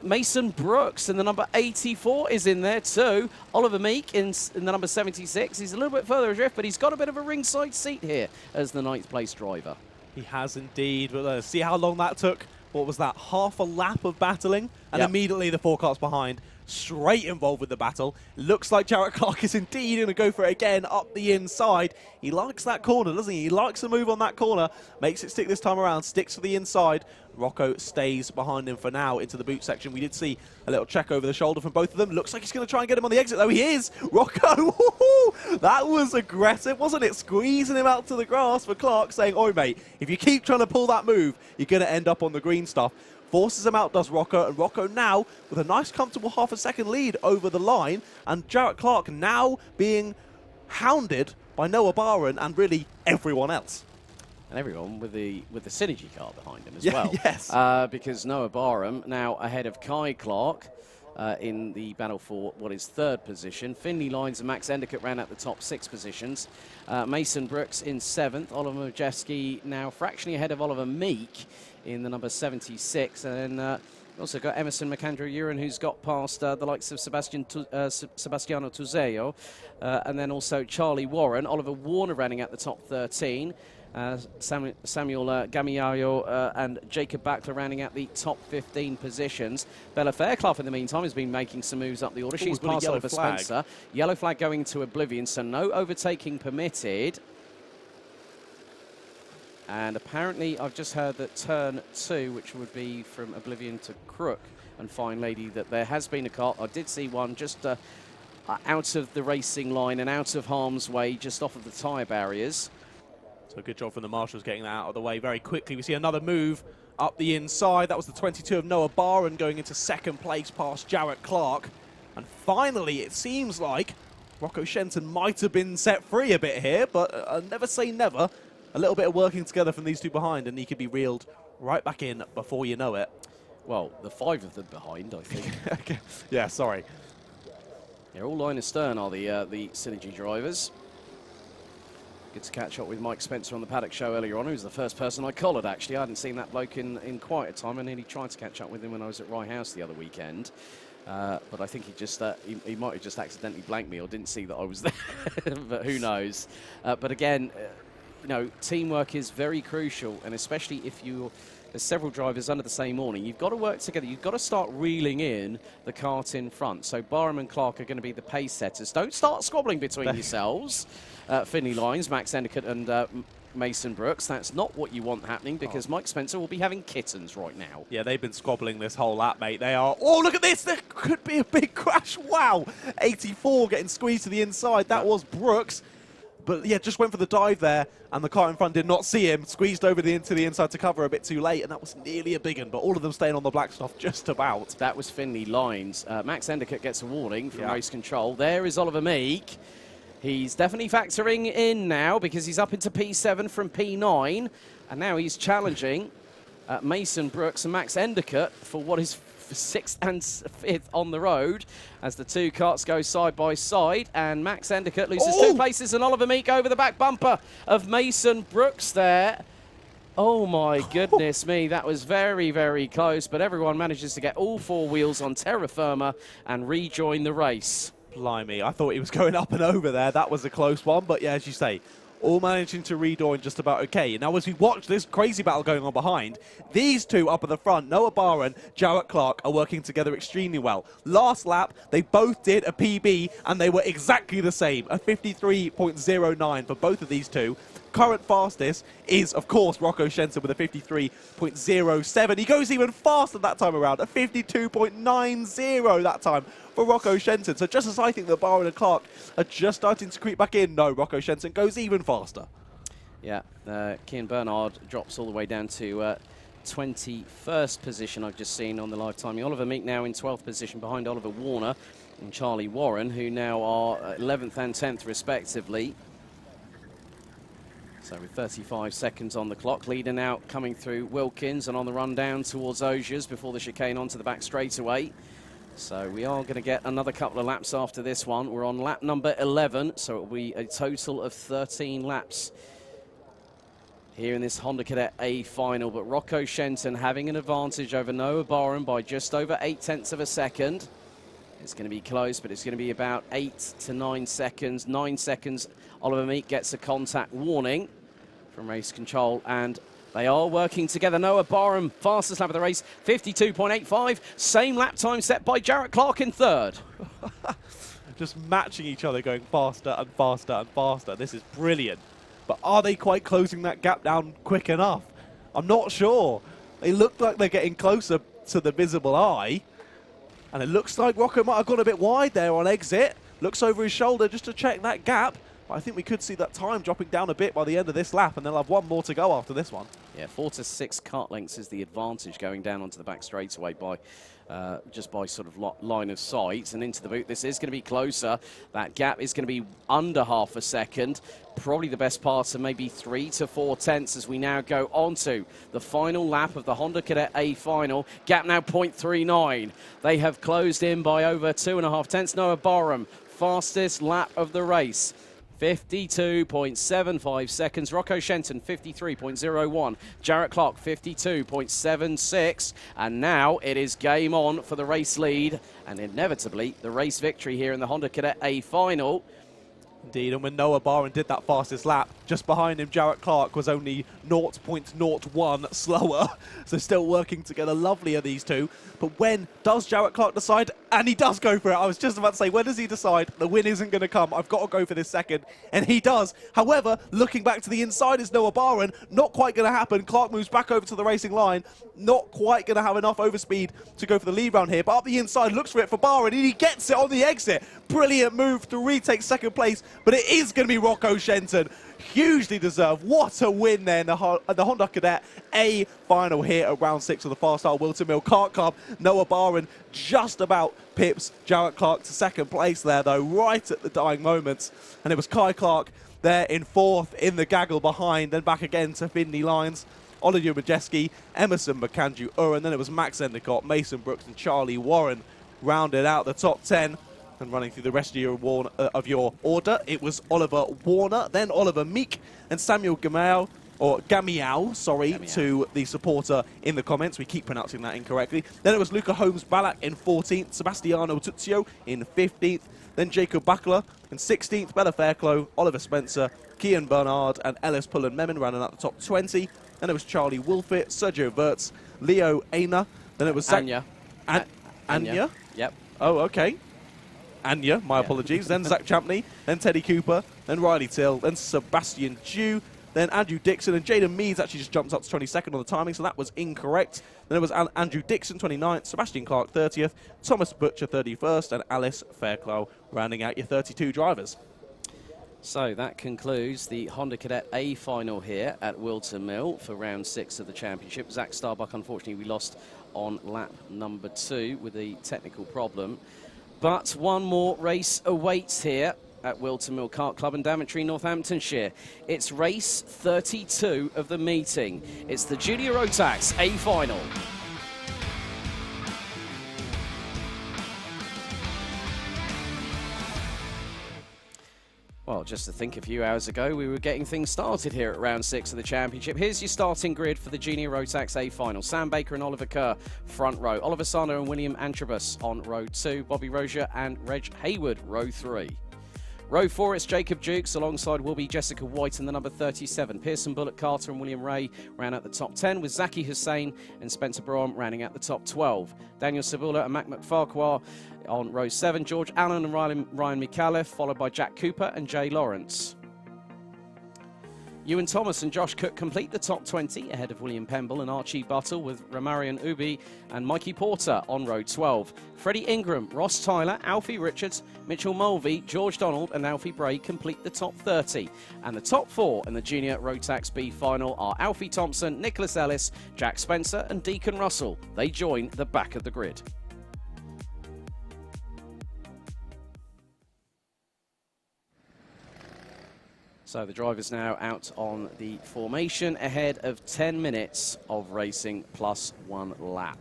Mason Brooks. And the number 84 is in there too. Oliver Meek in the number 76. He's a little bit further adrift, but he's got a bit of a ringside seat here as the 9th place driver. He has indeed. But see how long that took. What was that? Half a lap of battling? And immediately the 4 cars behind straight involved with the battle. Looks like Jarrett Clark is indeed going to go for it again up the inside. He likes that corner, doesn't he? He likes to move on that corner. Makes it stick this time around. Sticks to the inside. Rocco stays behind him for now into the boot section. We did see a little check over the shoulder from both of them. Looks like he's going to try and get him on the exit, though. He is. Rocco, that was aggressive, wasn't it? Squeezing him out to the grass for Clark, saying, oi, mate, if you keep trying to pull that move, you're going to end up on the green stuff. Forces him out, does Rocco, and Rocco now with a nice comfortable half a second lead over the line, and Jarrett Clark now being hounded by Noah Barham and really everyone else. And everyone with the synergy car behind him as well. Yes. Because Noah Barham now ahead of Kai Clark. in the battle for what is third position. Finley Lyons and Max Endicott ran out the top 6 positions. Mason Brooks in 7th. Oliver Majewski now fractionally ahead of Oliver Meek in the number 76. And then also got Emerson McAndrew-Uren, who's got past the likes of Sebastiano Tuzeo. And then also Charlie Warren. Oliver Warner running at the top 13. Samuel Gamiayo and Jacob Backler rounding out the top 15 positions. Bella Fairclough, in the meantime, has been making some moves up the order. She's passed Oliver Spencer. Yellow flag going to Oblivion, so no overtaking permitted. And apparently, I've just heard that turn 2, which would be from Oblivion to Crook and Fine Lady, that there has been a car. I did see one just out of the racing line and out of harm's way, just off of the tyre barriers. So good job from the marshals getting that out of the way very quickly. We see another move up the inside. That was the 22 of Noah Barron going into 2nd place past Jarrett Clark. And finally, it seems like Rocco Shenton might have been set free a bit here, but never say never. A little bit of working together from these two behind, and he could be reeled right back in before you know it. Well, the 5 of them behind, I think. Okay. Yeah, sorry. They're all line astern, are the Synergy drivers. Good to catch up with Mike Spencer on the Paddock Show earlier on, who was the first person I collared, actually. I hadn't seen that bloke in quite a time. I nearly tried to catch up with him when I was at Rye House the other weekend. But I think he just he might have just accidentally blanked me or didn't see that I was there. But who knows? But again, you know, teamwork is very crucial, and especially if there's several drivers under the same awning, you've got to work together. You've got to start reeling in the cart in front. So Barham and Clark are going to be the pace setters. Don't start squabbling between yourselves. Finley Lyons, Max Endicott and Mason Brooks. That's not what you want happening, because Mike Spencer will be having kittens right now. Yeah, they've been squabbling this whole lap, mate. They are... Oh, look at this! There could be a big crash. Wow! 84 getting squeezed to the inside. That was Brooks. But, yeah, just went for the dive there, and the car in front did not see him. Squeezed over to the inside to cover a bit too late, and that was nearly a big one. But all of them staying on the black stuff just about. That was Finley Lyons. Max Endicott gets a warning from race control. There is Oliver Meek. He's definitely factoring in now, because he's up into P7 from P9. And now he's challenging Mason Brooks and Max Endicott for what is 6th and 5th on the road, as the two karts go side by side, and Max Endicott loses 2 places, and Oliver Meek over the back bumper of Mason Brooks there. Oh my goodness me, that was very, very close, but everyone manages to get all 4 wheels on terra firma and rejoin the race. Blimey, I thought he was going up and over there. That was a close one, but yeah, as you say, all managing to rejoin just about okay. Now, as we watch this crazy battle going on behind, these two up at the front, Noah Barron, Jarrett Clark, are working together extremely well. Last lap, they both did a PB, and they were exactly the same, a 53.09 for both of these two. Current fastest is, of course, Rocco Shenton with a 53.07. He goes even faster that time around, a 52.90 that time for Rocco Shenton. So just as I think that Barron and Clark are just starting to creep back in, no, Rocco Shenton goes even faster. Yeah, Kian Bernard drops all the way down to 21st position, I've just seen on the live timing. Oliver Meek now in 12th position behind Oliver Warner and Charlie Warren, who now are 11th and 10th respectively. So with 35 seconds on the clock, leader now coming through Wilkins and on the run down towards Osiers before the chicane onto the back straightaway. So we are going to get another couple of laps after this one. We're on lap number 11, so it will be a total of 13 laps here in this Honda Cadet A final. But Rocco Shenton having an advantage over Noah Barron by just over 0.8 of a second. It's going to be close, but it's going to be about 8 to 9 seconds. 9 seconds, Oliver Meek gets a contact warning from race control, and they are working together. Noah Barham, fastest lap of the race, 52.85. Same lap time set by Jarrett Clark in 3rd. Just matching each other, going faster and faster and faster. This is brilliant. But are they quite closing that gap down quick enough? I'm not sure. They look like they're getting closer to the visible eye. And it looks like Rocco might have gone a bit wide there on exit. Looks over his shoulder just to check that gap. But I think we could see that time dropping down a bit by the end of this lap, and they'll have one more to go after this one. Yeah, 4 to 6 kart lengths is the advantage going down onto the back straightaway by just by sort of line of sight and into the boot. This is going to be closer. That gap is going to be under half a second. Probably the best part of maybe 3 to 4 tenths as we now go on to the final lap of the Honda Cadet A final. Gap now 0.39. They have closed in by over 2.5 tenths. Noah Barham, fastest lap of the race. 52.75 seconds. Rocco Shenton, 53.01. Jarrett Clark, 52.76. And now it is game on for the race lead and inevitably the race victory here in the Honda Cadet A final. Indeed, and when Noah Barham did that fastest lap, just behind him, Jarrett Clark was only 0.01 slower. So still working together. Lovely are these two. But when does Jarrett Clark decide? And he does go for it. I was just about to say, when does he decide the win isn't going to come? I've got to go for this second. And he does. However, looking back to the inside is Noah Barham. Not quite going to happen. Clark moves back over to the racing line. Not quite going to have enough overspeed to go for the lead round here. But up the inside, looks for it for Barham. And he gets it on the exit. Brilliant move to retake second place. But it is going to be Rocco Shenton. Hugely deserved. What a win there in the Honda Cadet A final here at round 6 of the FastR Whilton Mill Kart Club. Noah Barham just about pips Jarrett Clark to second place there, though, right at the dying moments. And it was Kai Clark there in 4th in the gaggle behind, then back again to Finley Lyons, Oliver Majeski, Emerson Bakanju and then it was Max Endicott, Mason Brooks and Charlie Warren rounded out the top 10. And running through the rest of your order, it was Oliver Warner, then Oliver Meek, and Samuel Gamiao, to the supporter in the comments. We keep pronouncing that incorrectly. Then it was Luca Holmes-Ballack in 14th, Sebastiano Tuzio in 15th, then Jacob Buckler in 16th, Bella Fairclough, Oliver Spencer, Kian Bernard, and Ellis Pullen-Memon rounding out the top 20. Then it was Charlie Wolfett, Sergio Wirtz, Leo Aina. Then it was Anya. Anya? Yep. Oh, okay. Anya, my apologies. Then Zach Champney, then Teddy Cooper, then Riley Till, then Sebastian Dew, then Andrew Dixon, and Jaden Meads actually just jumped up to 22nd on the timing, so that was incorrect. Then it was Andrew Dixon, 29th, Sebastian Clark, 30th, Thomas Butcher, 31st, and Alice Fairclough rounding out your 32 drivers. So that concludes the Honda Cadet A final here at Whilton Mill for round 6 of the championship. Zach Starbuck, unfortunately, we lost on lap number 2 with a technical problem. But one more race awaits here at Whilton Mill Kart Club in Daventry, Northamptonshire. It's race 32 of the meeting. It's the Junior Rotax A final. Well, just to think a few hours ago, we were getting things started here at round 6 of the championship. Here's your starting grid for the Junior Rotax A final. Sam Baker and Oliver Kerr, front row. Oliver Sano and William Antrobus on row 2. Bobby Rozier and Reg Hayward, row 3. Row 4, it's Jacob Jukes, alongside will be Jessica White and the number 37. Pearson Bullock Carter and William Ray ran out the top 10, with Zaki Hussain and Spencer Brougham rounding out the top 12. Daniel Sabula and Mac McFarquhar on row 7. George Allen and Ryan Micallef, followed by Jack Cooper and Jay Lawrence. Ewan Thomas and Josh Cook complete the top 20 ahead of William Pemble and Archie Buttle, with Romarian Ubi and Mikey Porter on row 12. Freddie Ingram, Ross Tyler, Alfie Richards, Mitchell Mulvey, George Donald and Alfie Bray complete the top 30. And the top 4 in the Junior Rotax B final are Alfie Thompson, Nicholas Ellis, Jack Spencer and Deacon Russell. They join the back of the grid. So the drivers now out on the formation ahead of 10 minutes of racing plus 1 lap.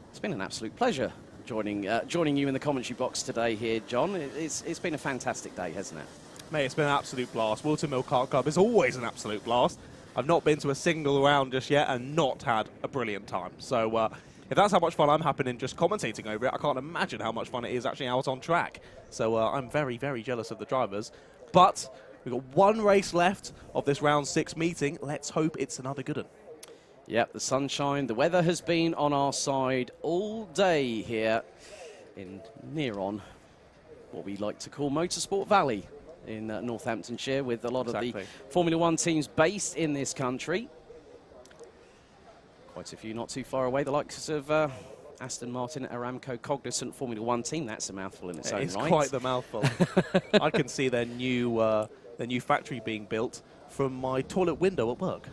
It's been an absolute pleasure joining you in the commentary box today here, John. It's been a fantastic day, hasn't it? Mate, it's been an absolute blast. Whilton Mill Kart Club is always an absolute blast. I've not been to a single round just yet and not had a brilliant time. So if that's how much fun I'm having just commentating over it, I can't imagine how much fun it is actually out on track. So I'm very, very jealous of the drivers. But we've got 1 race left of this round 6 meeting. Let's hope it's another good one. Yep, the sunshine, the weather has been on our side all day here in near on what we like to call Motorsport Valley in Northamptonshire, with a lot of the Formula 1 teams based in this country. Quite a few not too far away, the likes of Aston Martin, Aramco, Cognizant, Formula 1 team. That's a mouthful in its own right. It's quite the mouthful. I can see their new factory being built from my toilet window at work.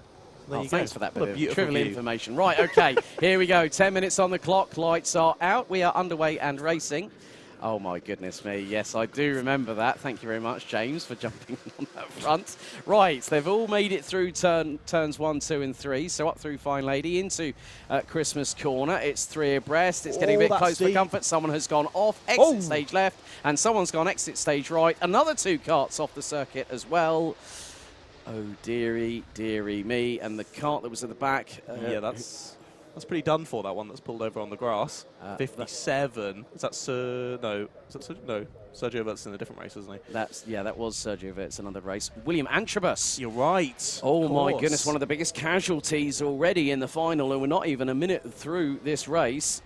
Thanks for that bit of beautiful trivial view. information. Right, okay, here we go. 10 minutes on the clock. Lights are out. We are underway and racing. Oh, my goodness me. Yes, I do remember that. Thank you very much, James, for jumping on that front. Right, they've all made it through turns 1, 2, and 3. So up through Fine Lady into Christmas Corner. It's 3 abreast. It's getting a bit close for comfort. Someone has gone off exit stage left, and someone's gone exit stage right. Another 2 karts off the circuit as well. Oh, dearie, dearie me. And the kart that was at the back. Yeah, that's pretty done for, that one that's pulled over on the grass. 57. Is that no? Sergio Vert's in a different race, isn't he? That was Sergio Vert's another race. William Antrobus. You're right. Oh my goodness, one of the biggest casualties already in the final, and we're not even a minute through this race.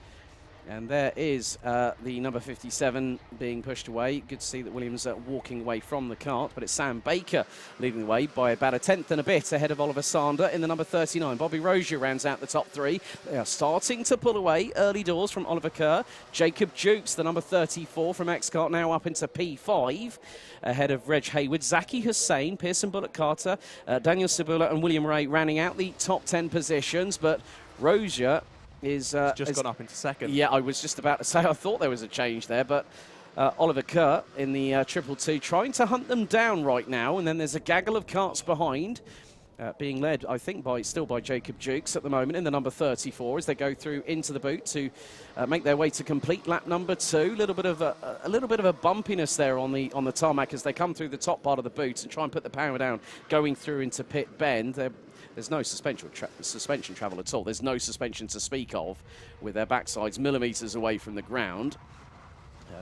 And there is the number 57 being pushed away. Good to see that Williams walking away from the kart, but it's Sam Baker leading the way by about a tenth and a bit ahead of Oliver Sander in the number 39. Bobby Rozier rounds out the top 3. They are starting to pull away early doors from Oliver Kerr. Jacob Jukes, the number 34 from X-Kart, now up into P5 ahead of Reg Hayward. Zaki Hussain, Pearson Bullock Carter, Daniel Cibula and William Ray rounding out the top 10 positions, but Rozier is just gone up into second. Yeah, I was just about to say I thought there was a change there, but Oliver Kerr in the 222 trying to hunt them down right now, and then there's a gaggle of karts behind, being led, I think, still by Jacob Jukes at the moment in the number 34 as they go through into the boot to make their way to complete lap number 2. A little bit of a bumpiness there on the tarmac as they come through the top part of the boot and try and put the power down, going through into pit bend. There's no suspension travel at all. There's no suspension to speak of with their backsides millimetres away from the ground.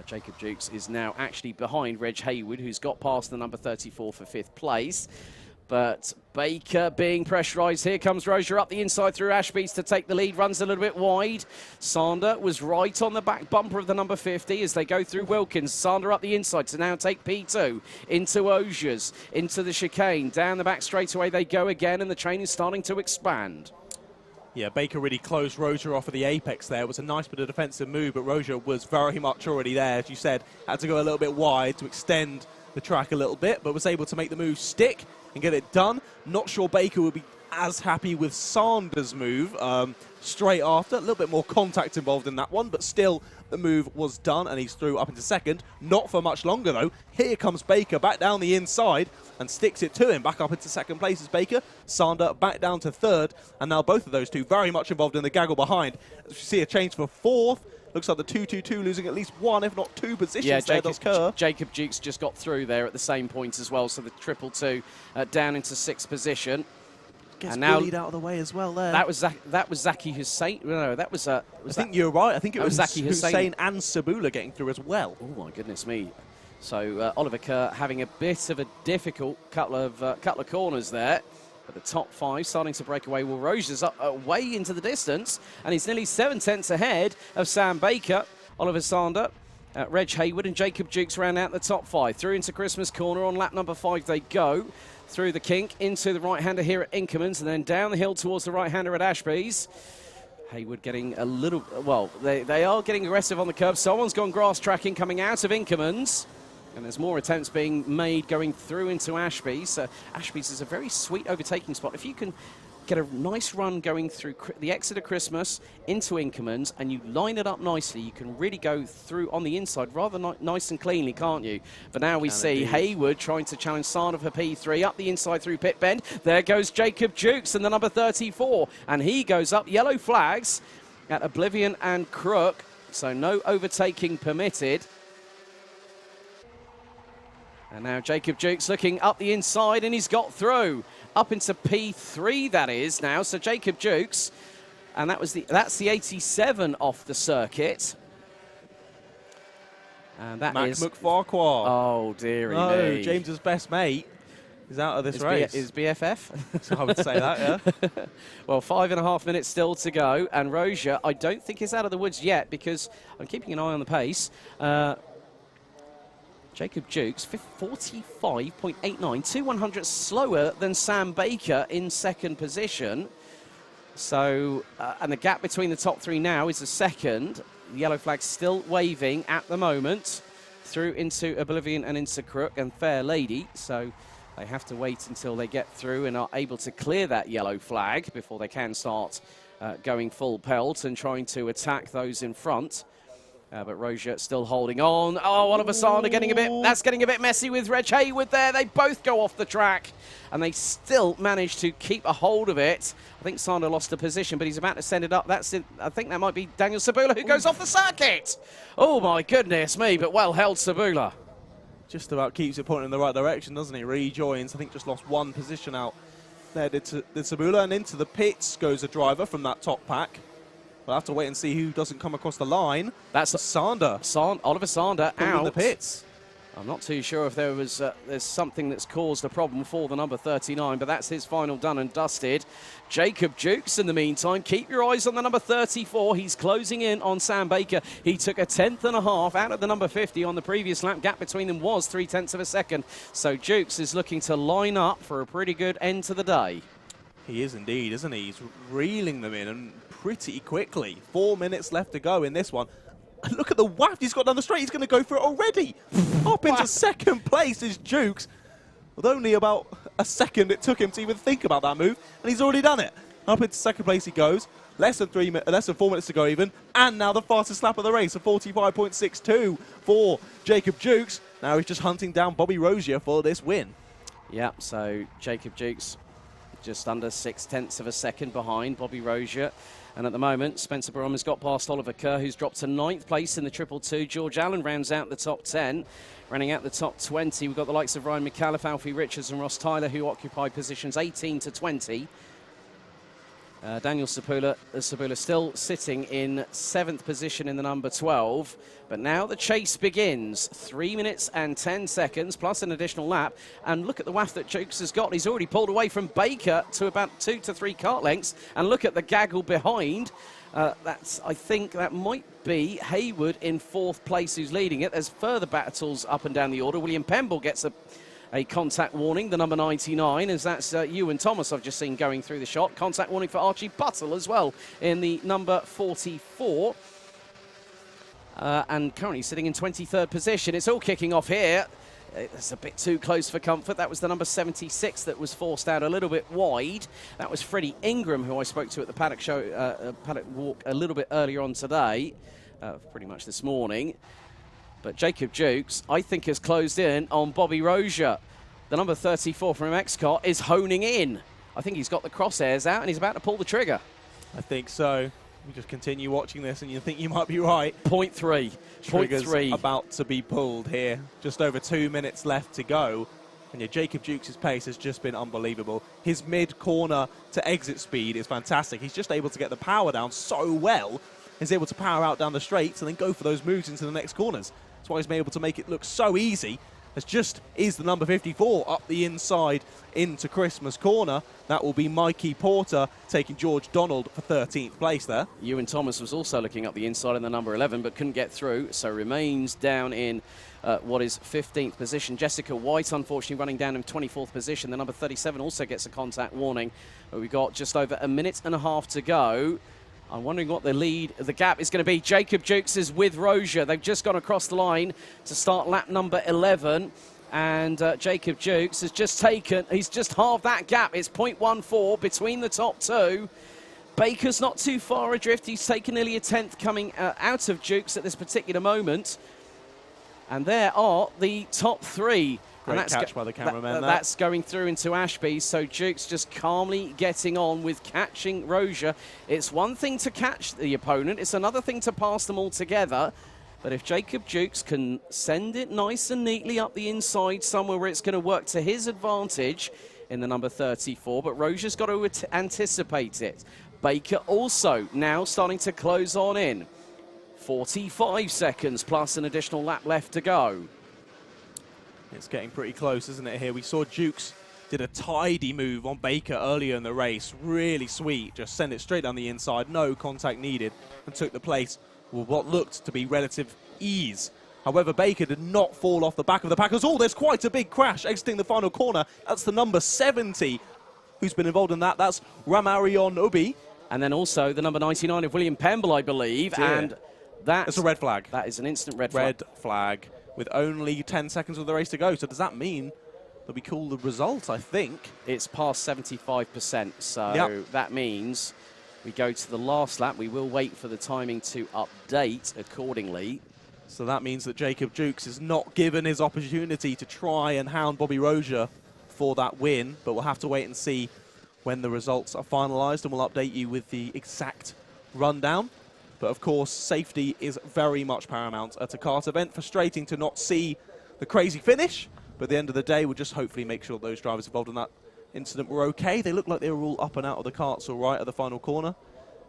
Jacob Jukes is now actually behind Reg Hayward, who's got past the number 34 for 5th place. But Baker being pressurised. Here comes Rozier up the inside through Ashby's to take the lead. Runs a little bit wide. Sander was right on the back bumper of the number 50 as they go through Wilkins. Sander up the inside to now take P2 into Ogiers, into the chicane. Down the back straightaway they go again, and the train is starting to expand. Yeah, Baker really closed Rozier off at the apex there. It was a nice bit of defensive move, but Rozier was very much already there. As you said, had to go a little bit wide to extend the track a little bit, but was able to make the move stick and get it done. Not sure Baker would be as happy with Sanders' move straight after. A little bit more contact involved in that one, but still the move was done, and he's through up into second. Not for much longer, though. Here comes Baker back down the inside and sticks it to him. Back up into second place is Baker. Sander back down to third, and now both of those two very much involved in the gaggle behind. As we see a change for 4th. Looks like the 222 losing at least 1, if not 2 positions. Yeah, Jacob Jukes just got through there at the same point as well, so the 222 down into 6th position. Gets bullied out of the way as well there. That was Zaki Hussain. No, that was. I think you're right. I think it was Zaki Hussain and Sabula getting through as well. Oh my goodness me! So Oliver Kerr having a bit of a difficult couple of corners there. But the top 5 starting to break away. Well, Rozier's up way into the distance, and he's nearly 7 tenths ahead of Sam Baker, Oliver Sander, Reg Hayward, and Jacob Jukes round out the top 5. Through into Christmas Corner on lap number 5 they go. Through the kink into the right-hander here at Inkerman's, and then down the hill towards the right-hander at Ashby's. Hayward getting a little, well, they are getting aggressive on the curb. Someone's gone grass tracking coming out of Inkerman's. And there's more attempts being made going through into Ashby's. Ashby's is a very sweet overtaking spot. If you can get a nice run going through the exit of Christmas into Inkerman's and you line it up nicely, you can really go through on the inside rather nice and cleanly, can't you? But now we see Hayward trying to challenge Sander for P3 up the inside through pit bend. There goes Jacob Jukes and the number 34. And he goes up. Yellow flags at Oblivion and Crook. So no overtaking permitted. And now Jacob Jukes looking up the inside, and he's got through. Up into P3, that is, now. So Jacob Jukes, and that's the 87 off the circuit. And that Mac is... McFarquhar. Oh, dearie me. James's best mate is out of this race. Is BFF? So I would say that, yeah. Well, 5.5 minutes still to go, and Rozier, I don't think is out of the woods yet, because I'm keeping an eye on the pace. Jacob Jukes, 45.89, 2/100 slower than Sam Baker in second position. So, and the gap between the top 3 now is a second. The yellow flag still waving at the moment through into Oblivion and into Crook and Fair Lady. So They have to wait until they get through and are able to clear that yellow flag before they can start going full pelt and trying to attack those in front. But Rozier still holding on. Oh, Oliver Sander getting a bit messy with Reg Haywood there. They both go off the track, and they still manage to keep a hold of it. I think Sander lost the position, but he's about to send it up. That's it. I think that might be Daniel Sabula who goes off the circuit. Oh, my goodness me, but well held Sabula. Just about keeps it pointing in the right direction, doesn't he? Rejoins. I think just lost one position out there did Sabula, and into the pits goes a driver from that top pack. We'll have to wait and see who doesn't come across the line. That's Sander. Oliver Sander out in the pits. I'm not too sure if there's something that's caused a problem for the number 39, but that's his final done and dusted. Jacob Jukes, in the meantime, keep your eyes on the number 34. He's closing in on Sam Baker. He took a 10th.5 out of the number 50 on the previous lap. Gap between them was 0.3 of a second. So Jukes is looking to line up for a pretty good end to the day. He is indeed, isn't he? He's reeling them in and pretty quickly. 4 minutes left to go in this one. And look at the waft he's got down the straight. He's going to go for it already. Up into second place is Jukes. With only about a second it took him to even think about that move, and he's already done it. Up into second place he goes. Less than 4 minutes to go even. And now the fastest lap of the race, a 45.62 for Jacob Jukes. Now he's just hunting down Bobby Rozier for this win. Yeah, so Jacob Jukes just under 0.6 of a second behind Bobby Rozier. And at the moment, Spencer Barum has got past Oliver Kerr, who's dropped to 9th place in the 222. George Allen rounds out the top 10. Running out the top 20, we've got the likes of Ryan McAuliffe, Alfie Richards and Ross Tyler, who occupy positions 18 to 20. Daniel Sabula still sitting in 7th position in the number 12. But now the chase begins. 3 minutes and 10 seconds, plus an additional lap. And look at the waft that Jukes has got. He's already pulled away from Baker to about 2 to 3 kart lengths. And look at the gaggle behind. I think that might be Haywood in 4th place who's leading it. There's further battles up and down the order. William Pemble gets a contact warning, the number 99, as that's Ewan Thomas I've just seen going through the shot. Contact warning for Archie Buttle as well in the number 44. And currently sitting in 23rd position. It's all kicking off here. It's a bit too close for comfort. That was the number 76 that was forced out a little bit wide. That was Freddie Ingram, who I spoke to at the paddock paddock walk a little bit earlier on today, pretty much this morning. But Jacob Jukes, I think, has closed in on Bobby Rozier. The number 34 from X30 is honing in. I think he's got the crosshairs out and he's about to pull the trigger. I think so. You just continue watching this and you think you might be right. 0.3. Trigger's about to be pulled here. Just over 2 minutes left to go. And yeah, Jacob Jukes' pace has just been unbelievable. His mid-corner to exit speed is fantastic. He's just able to get the power down so well. He's able to power out down the straights and then go for those moves into the next corners. That's why he's been able to make it look so easy. As just is the number 54 up the inside into Christmas corner. That will be Mikey Porter taking George Donald for 13th place there. Ewan Thomas was also looking up the inside in the number 11 but couldn't get through, so remains down in what is 15th position. Jessica White, unfortunately, running down in 24th position. The number 37 also gets a contact warning. But we've got just over a minute and a half to go. I'm wondering what the gap is going to be. Jacob Jukes is with Rozier. They've just gone across the line to start lap number 11. And Jacob Jukes has just he's just halved that gap. It's 0.14 between the top two. Baker's not too far adrift. He's taken nearly a 10th coming out of Jukes at this particular moment. And there are the top three. Great catch by the cameraman. That's going through into Ashby, so Jukes just calmly getting on with catching Rozier. It's one thing to catch the opponent, it's another thing to pass them all together. But if Jacob Jukes can send it nice and neatly up the inside somewhere where it's going to work to his advantage in the number 34, but Rozier's got to anticipate it. Baker also now starting to close on in. 45 seconds plus an additional lap left to go. It's getting pretty close, isn't it, here? We saw Jukes did a tidy move on Baker earlier in the race. Really sweet. Just send it straight down the inside. No contact needed. And took the place with what looked to be relative ease. However, Baker did not fall off the back of the packers. Oh, there's quite a big crash exiting the final corner. That's the number 70 who's been involved in that. That's Ramarion Ubi. And then also the number 99 of William Pemble, I believe. Yeah. And that's a red flag. That is an instant red flag. With only 10 seconds of the race to go. So does that mean that we call the result, I think. It's past 75%, so Yep. that means we go to the last lap. We will wait for the timing to update accordingly. So that means that Jacob Jukes is not given his opportunity to try and hound Bobby Rozier for that win, but we'll have to wait and see when the results are finalised, and we'll update you with the exact rundown. But of course, safety is very much paramount at a kart event. Frustrating to not see the crazy finish, but at the end of the day, we'll just hopefully make sure those drivers involved in that incident were okay. They looked like they were all up and out of the karts all right at the final corner,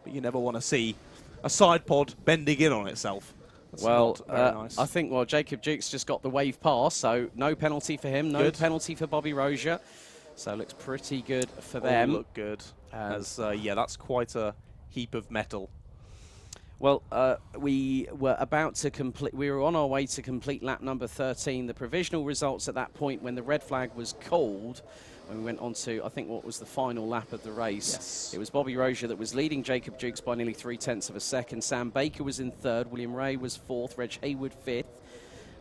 but you never want to see a side pod bending in on itself. That's Well, not very nice. I think, Jacob Jukes just got the wave pass, so no penalty for him, no penalty for Bobby Rozier. So it looks pretty good for them. All look good. Yeah, that's quite a heap of metal. Well, we were about to complete. We were on our way to complete lap number 13. The provisional results at that point, when the red flag was called, when we went on to, I think, what was the final lap of the race. Yes. It was Bobby Rozier that was leading Jacob Jukes by nearly 0.3 of a second. Sam Baker was in third. William Ray was fourth. Reg Haywood fifth.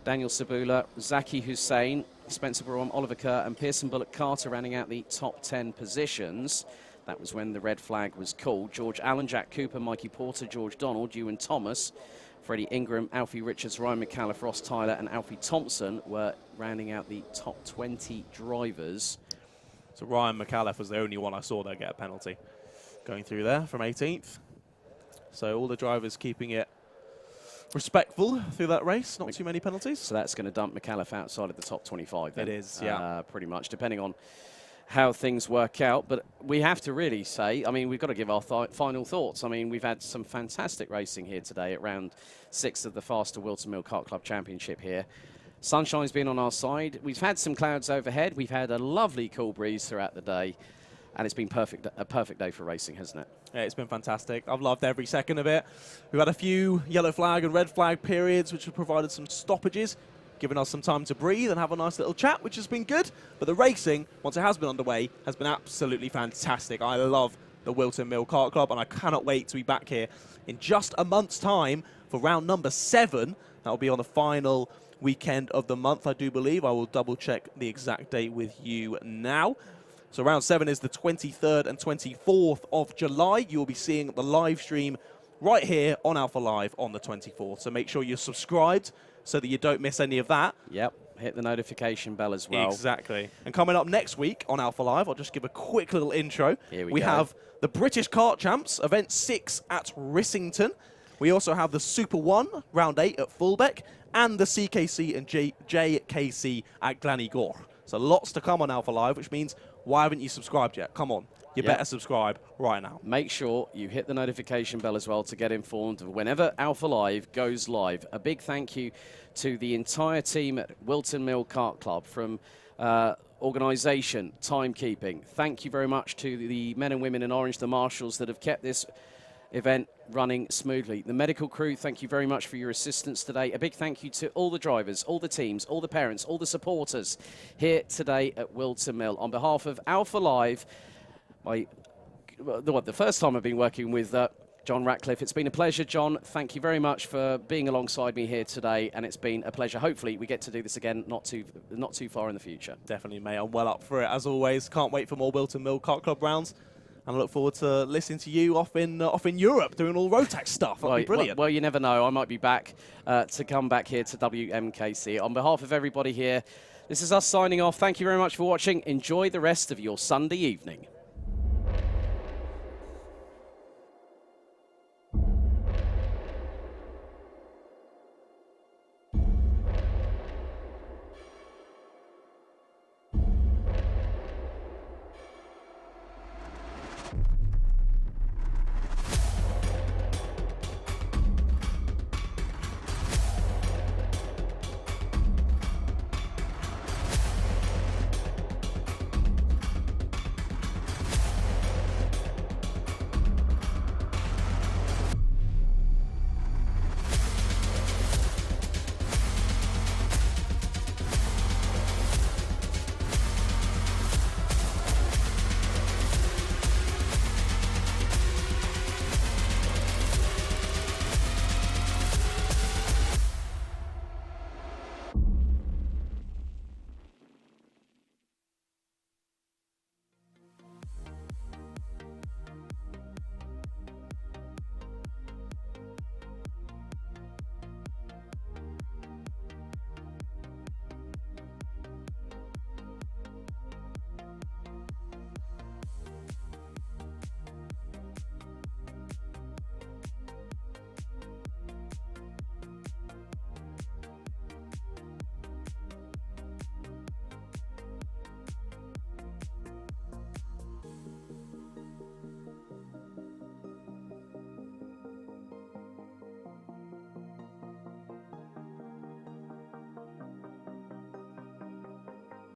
Daniel Sabula, Zaki Hussain, Spencer Barom, Oliver Kerr, and Pearson Bullock Carter rounding out the top 10 positions. That was when the red flag was called. George Allen, Jack Cooper, Mikey Porter, George Donald, Ewan Thomas, Freddie Ingram, Alfie Richards, Ryan McAuliffe, Ross Tyler, and Alfie Thompson were rounding out the top 20 drivers. So Ryan McAuliffe was the only one I saw there get a penalty going through there from 18th. So all the drivers keeping it respectful through that race, not too many penalties. So that's going to dump McAuliffe outside of the top 25 then. It is, yeah. Pretty much, depending on how things work out. But we have to really say, I mean, we've got to give our final thoughts. I mean, we've had some fantastic racing here today at round 6 of the FastR Whilton Mill Kart Club Championship here. Sunshine's been on our side. We've had some clouds overhead. We've had a lovely cool breeze throughout the day. And it's been a perfect day for racing, hasn't it? Yeah, it's been fantastic. I've loved every second of it. We've had a few yellow flag and red flag periods, which have provided some stoppages, giving us some time to breathe and have a nice little chat, which has been good. But the racing, once it has been underway, has been absolutely fantastic. I love the Whilton Mill Kart Club, and I cannot wait to be back here in just a month's time for round number 7. That will be on the final weekend of the month, I do believe. I will double check the exact date with you now. So round 7 is the 23rd and 24th of July. You will be seeing the live stream right here on Alpha Live on the 24th. So make sure you're subscribed so that you don't miss any of that. Yep, hit the notification bell as well. Exactly. And coming up next week on Alpha Live, I'll just give a quick little intro. Here we go. have the British Kart Champs, event 6 at Rissington. We also have the Super 1, round 8 at Fullbeck, and the CKC and JKC at Glannygore. So lots to come on Alpha Live, which means why haven't you subscribed yet? Come on. You better subscribe right now. Make sure you hit the notification bell as well to get informed of whenever Alpha Live goes live. A big thank you to the entire team at Whilton Mill Kart Club, from organisation, timekeeping. Thank you very much to the men and women in orange, the marshals, that have kept this event running smoothly. The medical crew, thank you very much for your assistance today. A big thank you to all the drivers, all the teams, all the parents, all the supporters here today at Whilton Mill. On behalf of Alpha Live, the first time I've been working with John Ratcliffe. It's been a pleasure, John. Thank you very much for being alongside me here today, and it's been a pleasure. Hopefully we get to do this again not too far in the future. Definitely, mate. I'm well up for it, as always. Can't wait for more Whilton Mill Kart Club rounds. And I look forward to listening to you off in Europe doing all Rotax stuff. That'll be brilliant. Well, you never know. I might be back to come back here to WMKC. On behalf of everybody here, this is us signing off. Thank you very much for watching. Enjoy the rest of your Sunday evening.